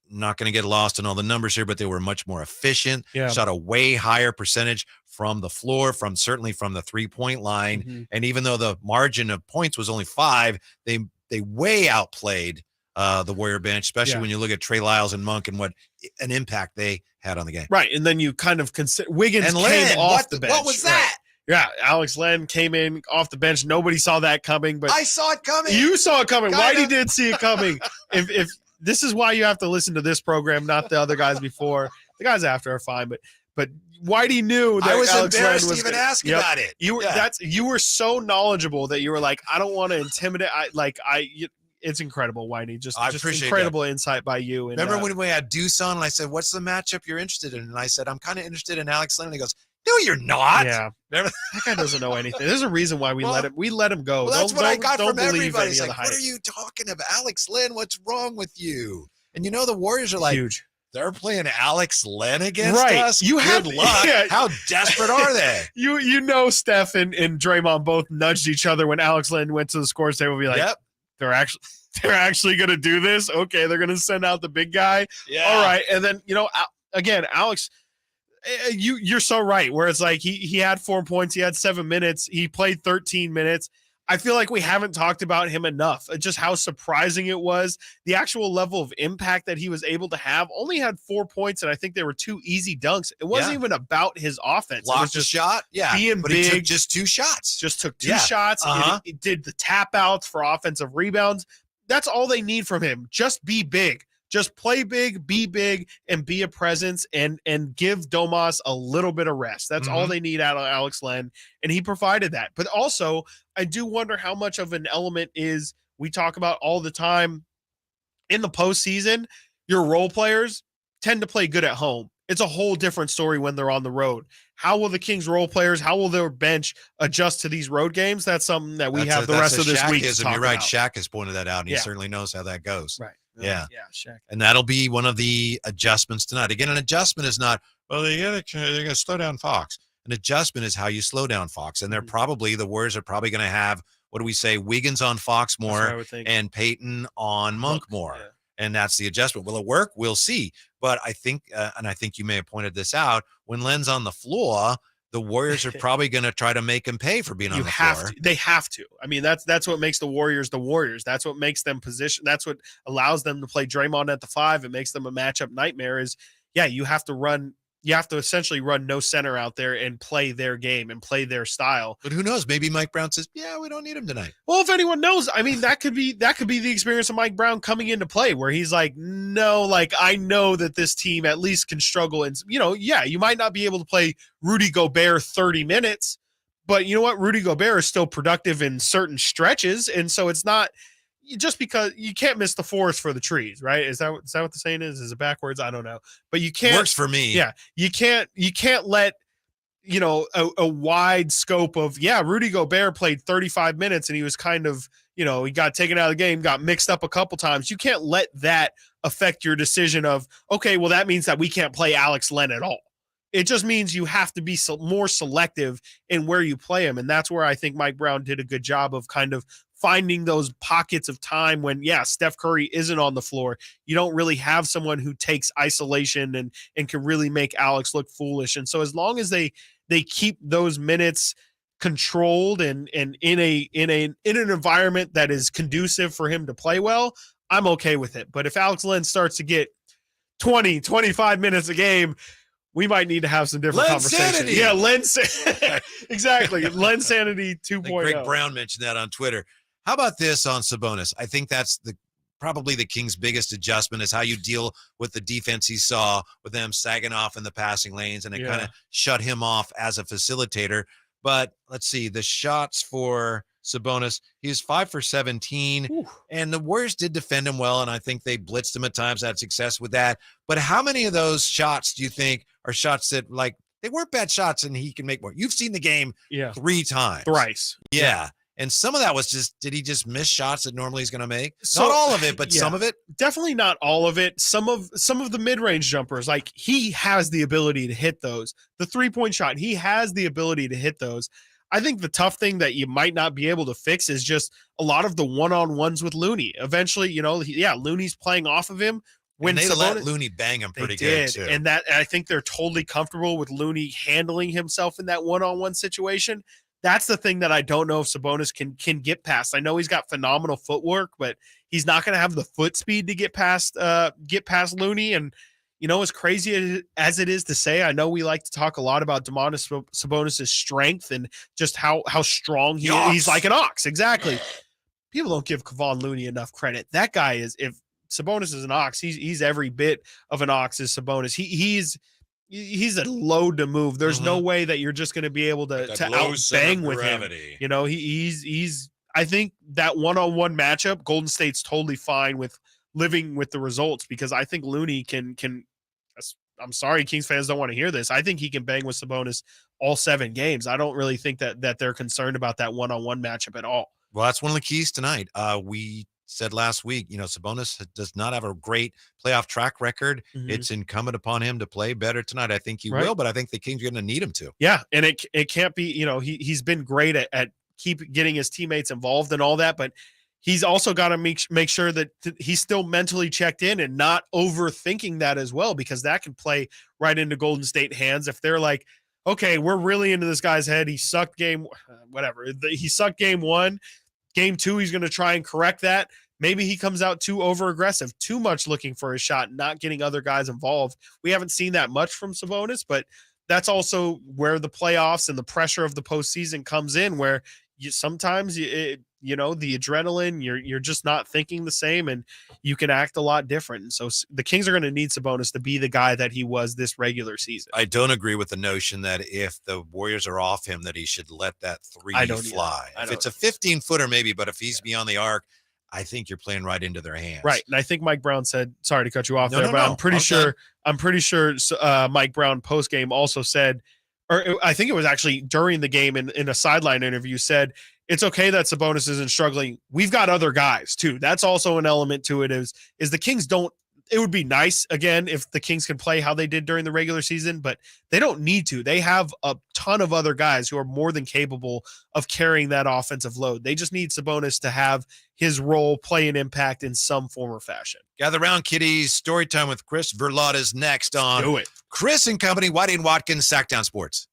not going to get lost in all the numbers here, but they were much more efficient, shot a way higher percentage from the floor, certainly from the 3-point line. Mm-hmm. And even though the margin of points was only 5, they way outplayed the Warrior bench, especially when you look at Trey Lyles and Monk and what an impact they had on the game. Right. And then you kind of consider Wiggins and came Len, off the bench. What was that? Yeah, Alex Len came in off the bench. Nobody saw that coming, but I saw it coming. You saw it coming. Kinda. Whitey did see it coming. if this is why you have to listen to this program, not the other guys before. The guys after are fine, but Whitey knew that I was Alex embarrassed Len was to even gonna, ask about it. You were so knowledgeable that you were like, I don't want to intimidate. It's incredible, Whitey. Just appreciate incredible insight by you. And, remember when we had Deuce on and I said, what's the matchup you're interested in? And I said, I'm kind of interested in Alex Len. And he goes, no, you're not. Yeah. That guy doesn't know anything. There's a reason why we let him go. Well, that's what I got from believe everybody. any It's of like, the what hype. are you talking about? Alex Len, what's wrong with you? And the Warriors are like, huge. They're playing Alex Len against us? You had luck. Yeah. How desperate are they? Steph and Draymond both nudged each other when Alex Len went to the scores table. Be like, Yep. They're actually going to do this. Okay, they're going to send out the big guy. Yeah. All right, and then again, Alex, you're so right. Where it's like he had 4 points, he had 7 minutes, he played 13 minutes. I feel like we haven't talked about him enough. Just how surprising it was. The actual level of impact that he was able to have. Only had 4 points, and I think they were 2 easy dunks. It wasn't even about his offense. Blocked it was a just shot, being but big. he took just 2 shots. Just took 2 shots. It did the tap outs for offensive rebounds. That's all they need from him. Just be big. Just play big, be big, and be a presence and give Domas a little bit of rest. That's all they need out of Alex Len, and he provided that. But also, I do wonder how much of an element is we talk about all the time in the postseason, your role players tend to play good at home. It's a whole different story when they're on the road. How will the Kings role players, how will their bench adjust to these road games? That's something that we have the rest of this week to talk You're right. about. Shaq has pointed that out, and he certainly knows how that goes. Right. Yeah. Shaq. And that'll be one of the adjustments tonight. Again, an adjustment is not, they got to slow down Fox. An adjustment is how you slow down Fox. And they're the Warriors are probably going to have, what do we say, Wiggins on Fox more and Peyton on Monk more. Yeah. And that's the adjustment. Will it work? We'll see. But I think, and I think you may have pointed this out, when Len's on the floor, the Warriors are probably going to try to make him pay for being on the floor. They have to. I mean, that's what makes the Warriors the Warriors. That's what makes them position. That's what allows them to play Draymond at the 5. It makes them a matchup nightmare is, you have to essentially run no center out there and play their game and play their style. But who knows? Maybe Mike Brown says, we don't need him tonight. Well, if anyone knows, I mean, that could be the experience of Mike Brown coming into play where he's like, no, I know that this team at least can struggle. And, you might not be able to play Rudy Gobert 30 minutes, but you know what? Rudy Gobert is still productive in certain stretches. And so it's not just because you can't miss the forest for the trees, right? Is that what the saying is? Is it backwards? I don't know, but you can't. Works for me. Yeah. You can't let, a wide scope of, Rudy Gobert played 35 minutes and he was kind of, he got taken out of the game, got mixed up a couple times. You can't let that affect your decision of, okay, well, that means that we can't play Alex Len at all. It just means you have to be more selective in where you play him. And that's where I think Mike Brown did a good job of kind of finding those pockets of time when, Steph Curry isn't on the floor. You don't really have someone who takes isolation and can really make Alex look foolish. And so as long as they keep those minutes controlled and in an environment that is conducive for him to play well, I'm okay with it. But if Alex Len starts to get 20, 25 minutes a game, we might need to have some different conversations. Yeah, exactly. Len Sanity 2.0. Greg Brown mentioned that on Twitter. How about this on Sabonis? I think that's probably the Kings' biggest adjustment is how you deal with the defense he saw with them sagging off in the passing lanes, and it kind of shut him off as a facilitator. But let's see, the shots for Sabonis, he was 5 for 17. Ooh. And the Warriors did defend him well, and I think they blitzed him at times, had success with that. But how many of those shots do you think are shots that, like, they weren't bad shots and he can make more? You've seen the game 3 times. Thrice. Yeah. And some of that was just, did he just miss shots that normally he's going to make? Not all of it, but some of it. Definitely not all of it. Some of the mid-range jumpers, like, he has the ability to hit those. The 3-point shot, he has the ability to hit those. I think the tough thing that you might not be able to fix is just a lot of the one-on-ones with Looney. Eventually, Looney's playing off of him. When they let Looney bang him pretty good too. And I think they're totally comfortable with Looney handling himself in that one-on-one situation. That's the thing that I don't know if Sabonis can get past. I know he's got phenomenal footwork, but he's not going to have the foot speed to get past Looney. And, as crazy as it is to say, I know we like to talk a lot about Domantas Sabonis' strength and just how strong he is. He's like an ox. Exactly. People don't give Kevon Looney enough credit. That guy is, if Sabonis is an ox, he's every bit of an ox as Sabonis. He's a load to move. There's no way that you're just going to be able to outbang with him. He's I think that one-on-one matchup, Golden State's totally fine with living with the results, because I think Looney can I'm sorry, Kings fans don't want to hear this. I think he can bang with Sabonis all 7 games. I don't really think that they're concerned about that one-on-one matchup at all. Well, that's one of the keys tonight. We said last week, Sabonis does not have a great playoff track record. Mm-hmm. It's incumbent upon him to play better tonight. I think he will, but I think the Kings are going to need him to. Yeah, and it can't be, he's been great at keep getting his teammates involved and all that, but he's also got to make sure that he's still mentally checked in and not overthinking that as well, because that can play right into Golden State hands. If they're like, okay, we're really into this guy's head. He sucked he sucked game 1. Game 2, he's going to try and correct that. Maybe he comes out too over-aggressive, too much looking for a shot, not getting other guys involved. We haven't seen that much from Sabonis, but that's also where the playoffs and the pressure of the postseason comes in, where sometimes the adrenaline, you're just not thinking the same, and you can act a lot different. And so the Kings are going to need Sabonis to be the guy that he was this regular season. I don't agree with the notion that if the Warriors are off him, that he should let that 3 fly. If it's a 15-footer, maybe, but if he's beyond the arc, I think you're playing right into their hands. Right. And I think Mike Brown said, sorry to cut you off but I'm pretty sure Mike Brown post game also said, or I think it was actually during the game in a sideline interview, said, it's okay that Sabonis isn't struggling. We've got other guys too. That's also an element to it, is the Kings don't, it would be nice again if the Kings can play how they did during the regular season, but they don't need to. They have a ton of other guys who are more than capable of carrying that offensive load. They just need Sabonis to have his role play an impact in some form or fashion. Gather round, kiddies. Story time with Chris Verlotta is next on Do it. Chris and Company, Whitey and Watkins, Sactown Sports.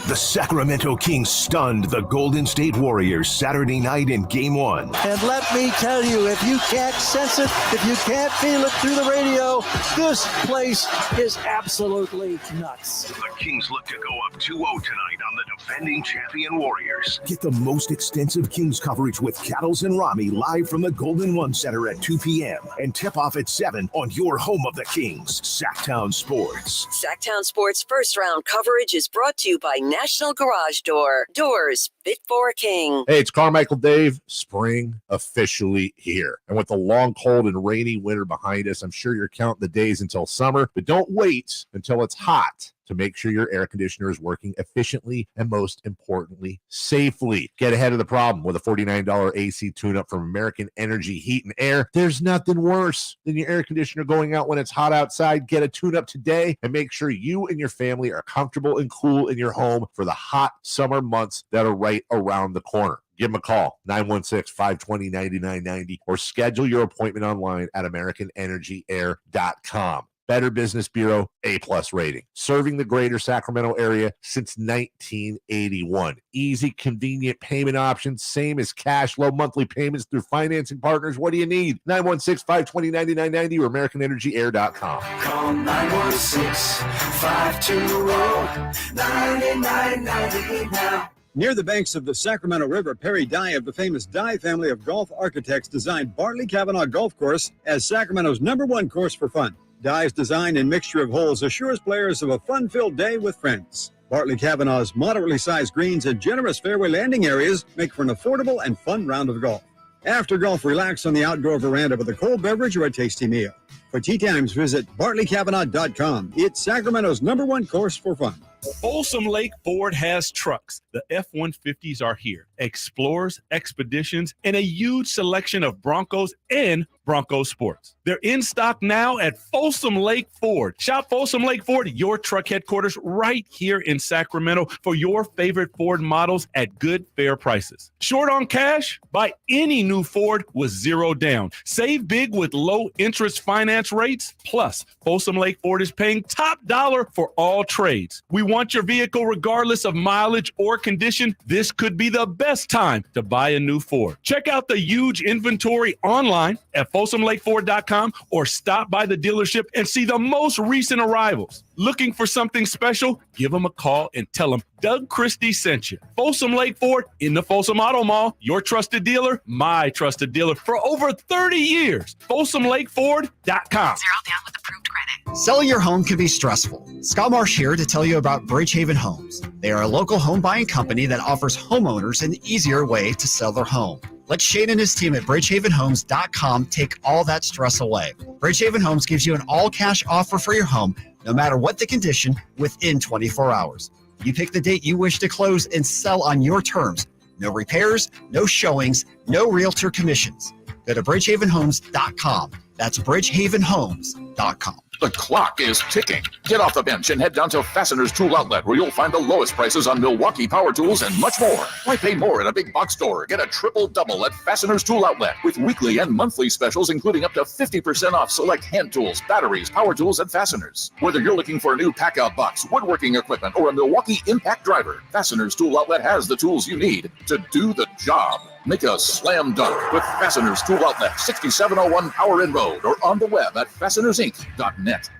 The Sacramento Kings stunned the Golden State Warriors Saturday night in Game 1. And let me tell you, if you can't sense it, if you can't feel it through the radio, this place is absolutely nuts. The Kings look to go up 2-0 tonight on the defending champion Warriors. Get the most extensive Kings coverage with Cattles and Rami live from the Golden One Center at 2 p.m. and tip-off at 7 on your home of the Kings, Sactown Sports. Sactown Sports first round coverage is brought to you by National Garage Door. Doors fit for a king. Hey, it's Carmichael Dave. Spring officially here. And with the long, cold, and rainy winter behind us, I'm sure you're counting the days until summer. But don't wait until it's hot to make sure your air conditioner is working efficiently and, most importantly, safely. Get ahead of the problem with a $49 AC tune-up from American Energy Heat and Air. There's nothing worse than your air conditioner going out when it's hot outside. Get a tune-up today and make sure you and your family are comfortable and cool in your home for the hot summer months that are right around the corner. Give them a call, 916-520-9990, or schedule your appointment online at AmericanEnergyAir.com. Better Business Bureau, A+ rating. Serving the greater Sacramento area since 1981. Easy, convenient payment options, same as cash, low monthly payments through financing partners. What do you need? 916-520-9990 or AmericanEnergyAir.com. Call 916-520-9990 now. Near the banks of the Sacramento River, Perry Dye of the famous Dye family of golf architects designed Bartley Kavanaugh Golf Course as Sacramento's #1 course for fun. Dye's design and mixture of holes assures players of a fun-filled day with friends. Bartley Cavanaugh's moderately sized greens and generous fairway landing areas make for an affordable and fun round of golf. After golf, relax on the outdoor veranda with a cold beverage or a tasty meal. For tee times, visit BartleyCavanagh.com. It's Sacramento's #1 course for fun. Folsom Lake Ford has trucks. The F-150s are here. Explorers, Expeditions, and a huge selection of Broncos and Bronco Sports. They're in stock now at Folsom Lake Ford. Shop Folsom Lake Ford, your truck headquarters, right here in Sacramento for your favorite Ford models at good, fair prices. Short on cash? Buy any new Ford with 0 down. Save big with low interest finance rates. Plus, Folsom Lake Ford is paying top dollar for all trades. We want your vehicle regardless of mileage or condition. This could be the best time to buy a new Ford. Check out the huge inventory online at FolsomLakeFord.com or stop by the dealership and see the most recent arrivals. Looking for something special? Give them a call and tell them Doug Christie sent you. Folsom Lake Ford in the Folsom Auto Mall, your trusted dealer, my trusted dealer for over 30 years. FolsomLakeFord.com. 0 down with approved credit. Selling your home can be stressful. Scott Marsh here to tell you about Bridgehaven Homes. They are a local home buying company that offers homeowners an easier way to sell their home. Let Shane and his team at BridgehavenHomes.com take all that stress away. Bridgehaven Homes gives you an all-cash offer for your home, no matter what the condition, within 24 hours. You pick the date you wish to close and sell on your terms. No repairs, no showings, no realtor commissions. Go to BridgehavenHomes.com. That's BridgehavenHomes.com. The clock is ticking. Get off the bench and head down to Fasteners Tool Outlet, where you'll find the lowest prices on Milwaukee power tools and much more. Why pay more at a big box store? Get a triple-double at Fasteners Tool Outlet with weekly and monthly specials, including up to 50% off select hand tools, batteries, power tools, and fasteners. Whether you're looking for a new pack-out box, woodworking equipment, or a Milwaukee Impact driver, Fasteners Tool Outlet has the tools you need to do the job. Make a slam dunk with Fasteners Tool Outlet, 6701 Power Inn Road, or on the web at fastenersinc.net.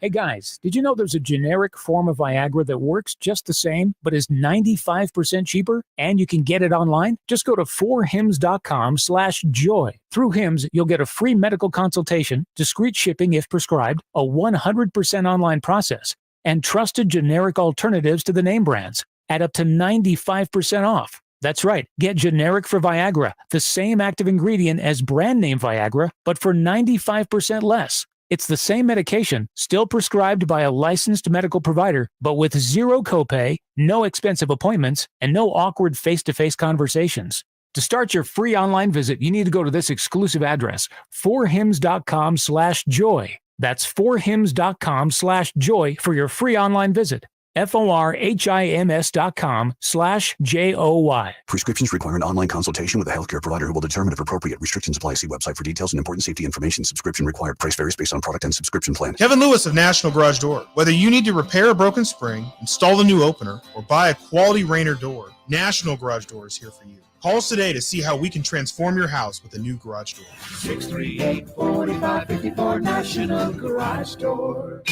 Hey guys, did you know there's a generic form of Viagra that works just the same, but is 95% cheaper, and you can get it online? Just go to 4hims.com/joy. Through Hims, you'll get a free medical consultation, discreet shipping if prescribed, a 100% online process, and trusted generic alternatives to the name brands at up to 95% off. That's right. Get generic for Viagra, the same active ingredient as brand name Viagra, but for 95% less. It's the same medication, still prescribed by a licensed medical provider, but with zero copay, no expensive appointments, and no awkward face-to-face conversations. To start your free online visit, you need to go to this exclusive address, 4hims.com/joy. That's 4hims.com/joy for your free online visit. FORHIMS.com/JOY. Prescriptions require an online consultation with a healthcare provider who will determine if appropriate. Restrictions apply. See website for details and important safety information. Subscription required. Price varies based on product and subscription plan. Kevin Lewis of National Garage Door. Whether you need to repair a broken spring, install a new opener, or buy a quality Rainer door, National Garage Door is here for you. Call us today to see how we can transform your house with a new garage door. 638-4554 National Garage Door.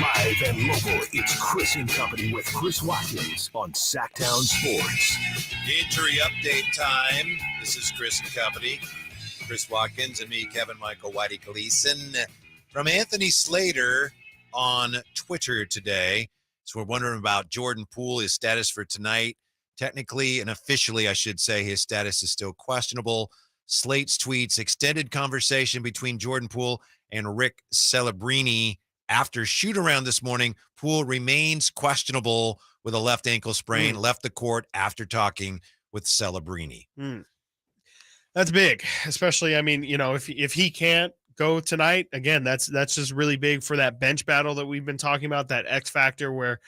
Live and local, it's Chris and Company with Chris Watkins on Sactown Sports. Injury update time. This is Chris and Company. Chris Watkins and me, Kevin Michael Whitey Gleason. From Anthony Slater on Twitter today. So we're wondering about Jordan Poole, his status for tonight. Technically and officially, I should say, his status is still questionable. Slate's tweets, extended conversation between Jordan Poole and Rick Celebrini. After shoot-around this morning, Poole remains questionable with a left ankle sprain, left the court after talking with Celebrini. That's big, especially, I mean, you know, if he can't go tonight, again, that's just really big for that bench battle that we've been talking about, that X factor where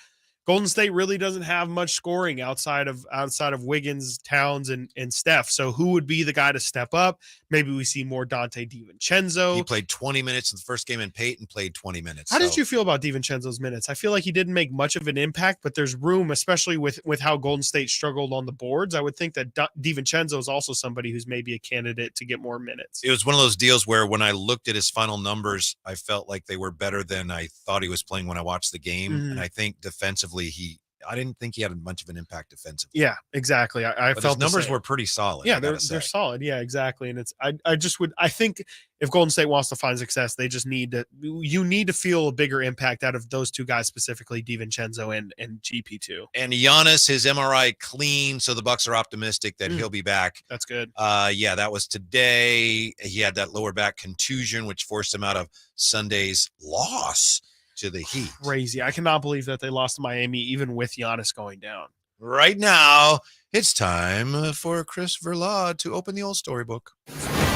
Golden State really doesn't have much scoring outside of Wiggins, Towns, and Steph. So who would be the guy to step up? Maybe we see more Dante DiVincenzo. He played 20 minutes in the first game, and Peyton played 20 minutes. How did you feel about DiVincenzo's minutes? I feel like he didn't make much of an impact, but there's room, especially with how Golden State struggled on the boards. I would think that DiVincenzo is also somebody who's maybe a candidate to get more minutes. It was one of those deals where when I looked at his final numbers, I felt like they were better than I thought he was playing when I watched the game. And I think defensively, he I didn't think he had much of an impact defensively. Yeah, exactly. I But felt his numbers the same. were pretty solid. Yeah, I they're gotta say. solid. Yeah, exactly. And I think if Golden State wants to find success, they just need to feel a bigger impact out of those two guys, specifically DiVincenzo and GP2. And Giannis, his MRI clean, so the Bucks are optimistic that he'll be back. That's good. Yeah, that was today. He had that lower back contusion, which forced him out of Sunday's loss to the Heat. Crazy. I cannot believe that they lost to Miami, even with Giannis going down. Right now, it's time for Chris Verlaud to open the old storybook.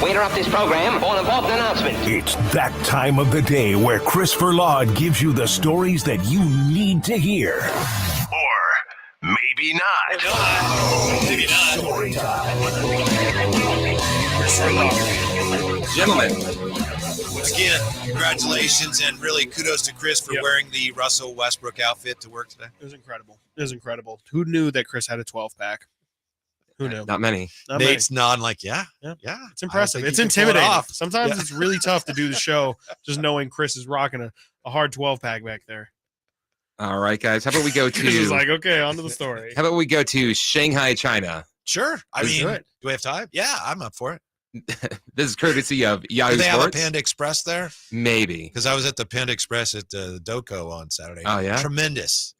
We interrupt this program for an important announcement. It's that time of the day where Chris Verlaud gives you the stories that you need to hear. Or maybe not. Maybe not. Story Gentlemen, again, congratulations and really kudos to Chris for wearing the Russell Westbrook outfit to work today. It was incredible. It was incredible. Who knew that Chris had a 12-pack? Who knew? Not many. Nate's nodding like, yeah. It's impressive. It's intimidating. Sometimes it's really tough to do the show just knowing Chris is rocking a hard 12-pack back there. All right, guys. How about we go Chris is to like, okay, on to the story. how about we go to Shanghai, China? Sure. I Let's mean, do it. do we have time? Yeah, I'm up for it. This is courtesy of Yahoo Do they have a Sports. Panda Express there? Maybe. Because I was at the Panda Express at Doco on Saturday. Oh, yeah? Tremendous.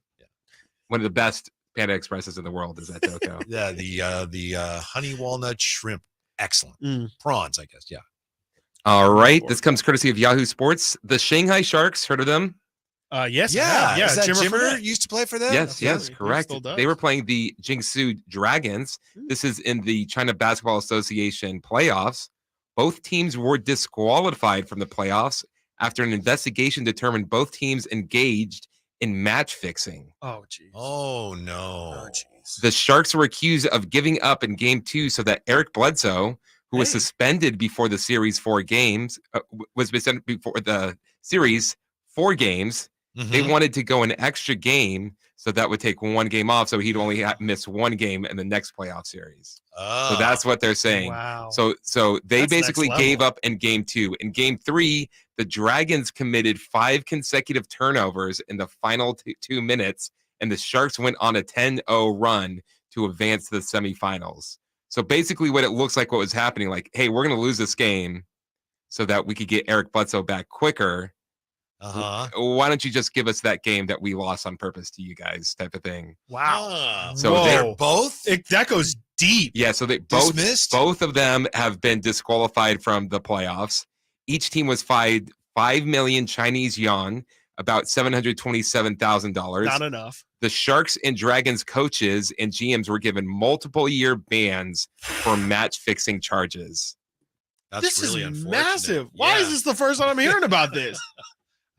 One of the best Panda Expresses in the world is at Doco. Yeah, the honey walnut shrimp. Excellent. Prawns, I guess. Yeah. All right. This comes courtesy of Yahoo Sports. The Shanghai Sharks, heard of them? Yes. Yeah. Yeah. Is that Jimmer Jimmer Fredette. used to play for them? Yes, correct. still does. They were playing the Jiangsu Dragons. This is in the China Basketball Association playoffs. Both teams were disqualified from the playoffs after an investigation determined both teams engaged in match fixing. Oh, geez. Oh, no. Oh, geez. The Sharks were accused of giving up in game 2 so that Eric Bledsoe, who was suspended before the series 4 games, was suspended before the series 4 games. They wanted to go an extra game, so that would take one game off, so he'd only miss one game in the next playoff series. Oh. So that's what they're saying. Wow. So they That's basically next gave level. up in game 2. In game 3, the Dragons committed 5 consecutive turnovers in the final 2 minutes, and the Sharks went on a 10-0 run to advance to the semifinals. So basically what it looks like what was happening, like, hey, we're going to lose this game so that we could get Eric Bledsoe back quicker. Why don't you just give us that game that we lost on purpose to you guys, type of thing. Wow. So Whoa. they're both? That goes deep. Yeah, so they Dismissed? both of them have been disqualified from the playoffs. Each team was fined 5 million Chinese yuan, about $727,000. Not enough. The Sharks and Dragons coaches and GMs were given multiple year bans for match fixing charges. That's This really is unfortunate. massive. Why is this the first time I'm hearing about this?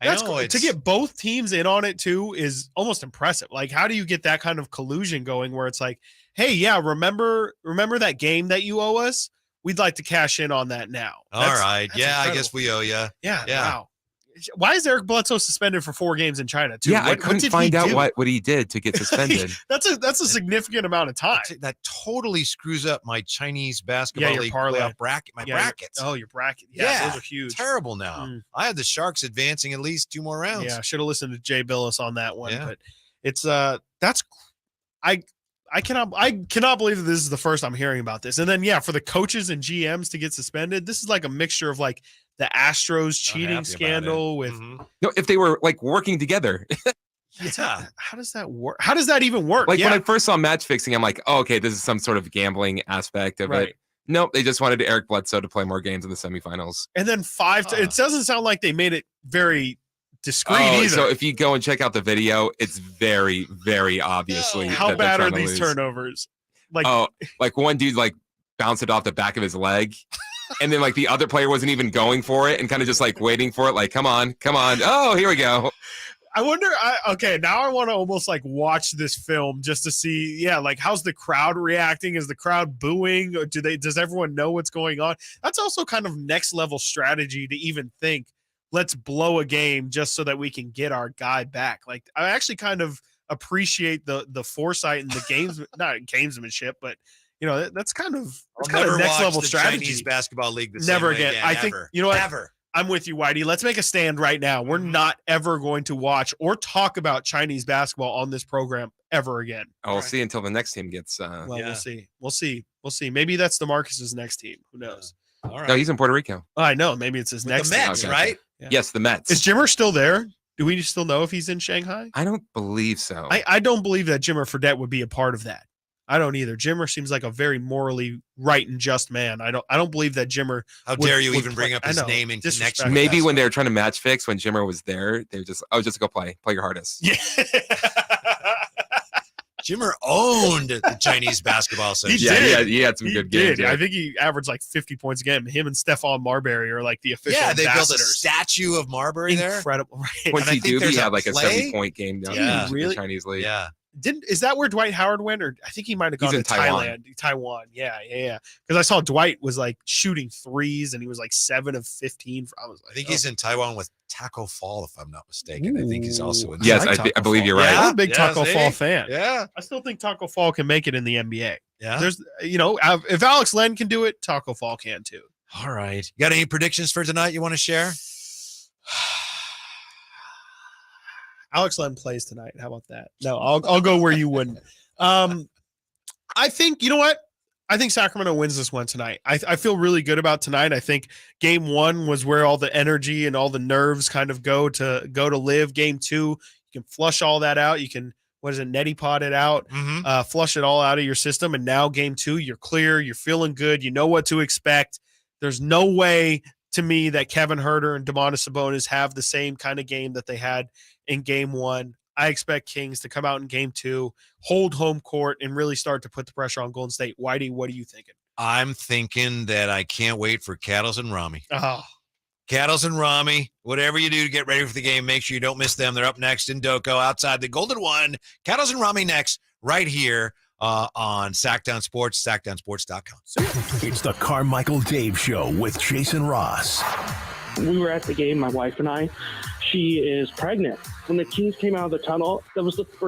I know, cool. To it's- get both teams in on it too is almost impressive. Like, how do you get that kind of collusion going where it's like, hey, yeah, remember that game that you owe us? We'd like to cash in on that now. All right. that's Yeah, I incredible. guess we owe you. Yeah. Yeah. Wow. Why is Eric Bledsoe suspended for 4 games in China too? Yeah, I What couldn't did he find out do? what he did to get suspended. That's a significant amount of time. That totally screws up my Chinese basketball your league parlay. playoff bracket. My Yeah, your- brackets. your bracket. Yeah, those are huge. Terrible now. I had the Sharks advancing at least 2 more rounds. Yeah, I should have listened to Jay Billis on that one. Yeah. But it's I cannot believe that this is the first I'm hearing about this. And then for the coaches and GMs to get suspended, this is like a mixture of like the Astros cheating scandal with No, if they were like working together. yeah. How does that work? How does that even work? Like when I first saw match fixing, I'm like, oh, okay, this is some sort of gambling aspect of Right. it. Nope, they just wanted Eric Bledsoe to play more games in the semifinals. and then it doesn't sound like they made it very discreet Oh, either. so if you go and check out the video, it's very, very obviously. How that they're bad are trying to these lose. turnovers? Like, like one dude like bounced it off the back of his leg. And then like the other player wasn't even going for it and kind of just like waiting for it. Like, come on. Oh, here we go. I wonder. Now I want to almost like watch this film just to see. Yeah, like how's the crowd reacting? Is the crowd booing? Or does everyone know what's going on? That's also kind of next level strategy to even think. Let's blow a game just so that we can get our guy back. Like I actually kind of appreciate the foresight and the games, not gamesmanship, but that's kind of next level strategy. Chinese basketball league. The Never same way again. I think ever. you know what? Ever. I'm with you, Whitey. Let's make a stand right now. We're not ever going to watch or talk about Chinese basketball on this program ever again. Oh, we'll see until the next team gets. We'll see. We'll see. Maybe that's DeMarcus's next team. Who knows? All right. No, he's in Puerto Rico. I know. Maybe it's his next The Mets, team. right? Yeah. Yes, the Mets. Is Jimmer still there? Do we still know if he's in Shanghai? I don't believe so. I don't believe that Jimmer Fredette would be a part of that. I don't either. Jimmer seems like a very morally right and just man. I don't believe that Jimmer. How dare you even bring up his name in connection? Maybe when they were trying to match fix when Jimmer was there, they were just go play your hardest. Yeah. Jimmer owned the Chinese basketball association. He did. He had some good games. I think he averaged like 50 points a game. Him and Stephon Marbury are like the official Yeah, they built a ambassadors. statue of Marbury there. Incredible. Right. Quincy Doobie had like a play. 70-point game down in Really? the Chinese league. Yeah. Is that where Dwight Howard went? Or I think he might have gone He's to in Taiwan. Taiwan. Yeah. Because I saw Dwight was like shooting threes and he was like 7 of 15. I think he's in Taiwan with Taco Fall, if I'm not mistaken. I think he's also in. Yes, I believe you're right. I'm a big Taco Fall fan. Yeah. I still think Taco Fall can make it in the NBA. Yeah. There's, if Alex Len can do it, Taco Fall can too. All right. You got any predictions for tonight you want to share? Alex Len plays tonight. How about that? No, I'll go where you wouldn't. I think, you know what? I think Sacramento wins this one tonight. I feel really good about tonight. I think game 1 was where all the energy and all the nerves kind of go to live. Game 2, you can flush all that out. You can, neti pot it out, flush it all out of your system. And now game 2, you're clear. You're feeling good. You know what to expect. There's no way to me that Kevin Huerter and Domantas Sabonis have the same kind of game that they had in game 1. I expect Kings to come out in game 2, hold home court, and really start to put the pressure on Golden State. Whitey, what are you thinking? I'm thinking that I can't wait for Cattles and Rami. Oh. Cattles and Rami, whatever you do to get ready for the game, make sure you don't miss them. They're up next in Doko outside the Golden One. Cattles and Rami next, right here on Sactown Sports, SactownSports.com. It's the Carmichael Dave Show with Jason Ross. We were at the game, my wife and I. She is pregnant. When the Kings came out of the tunnel, that was the first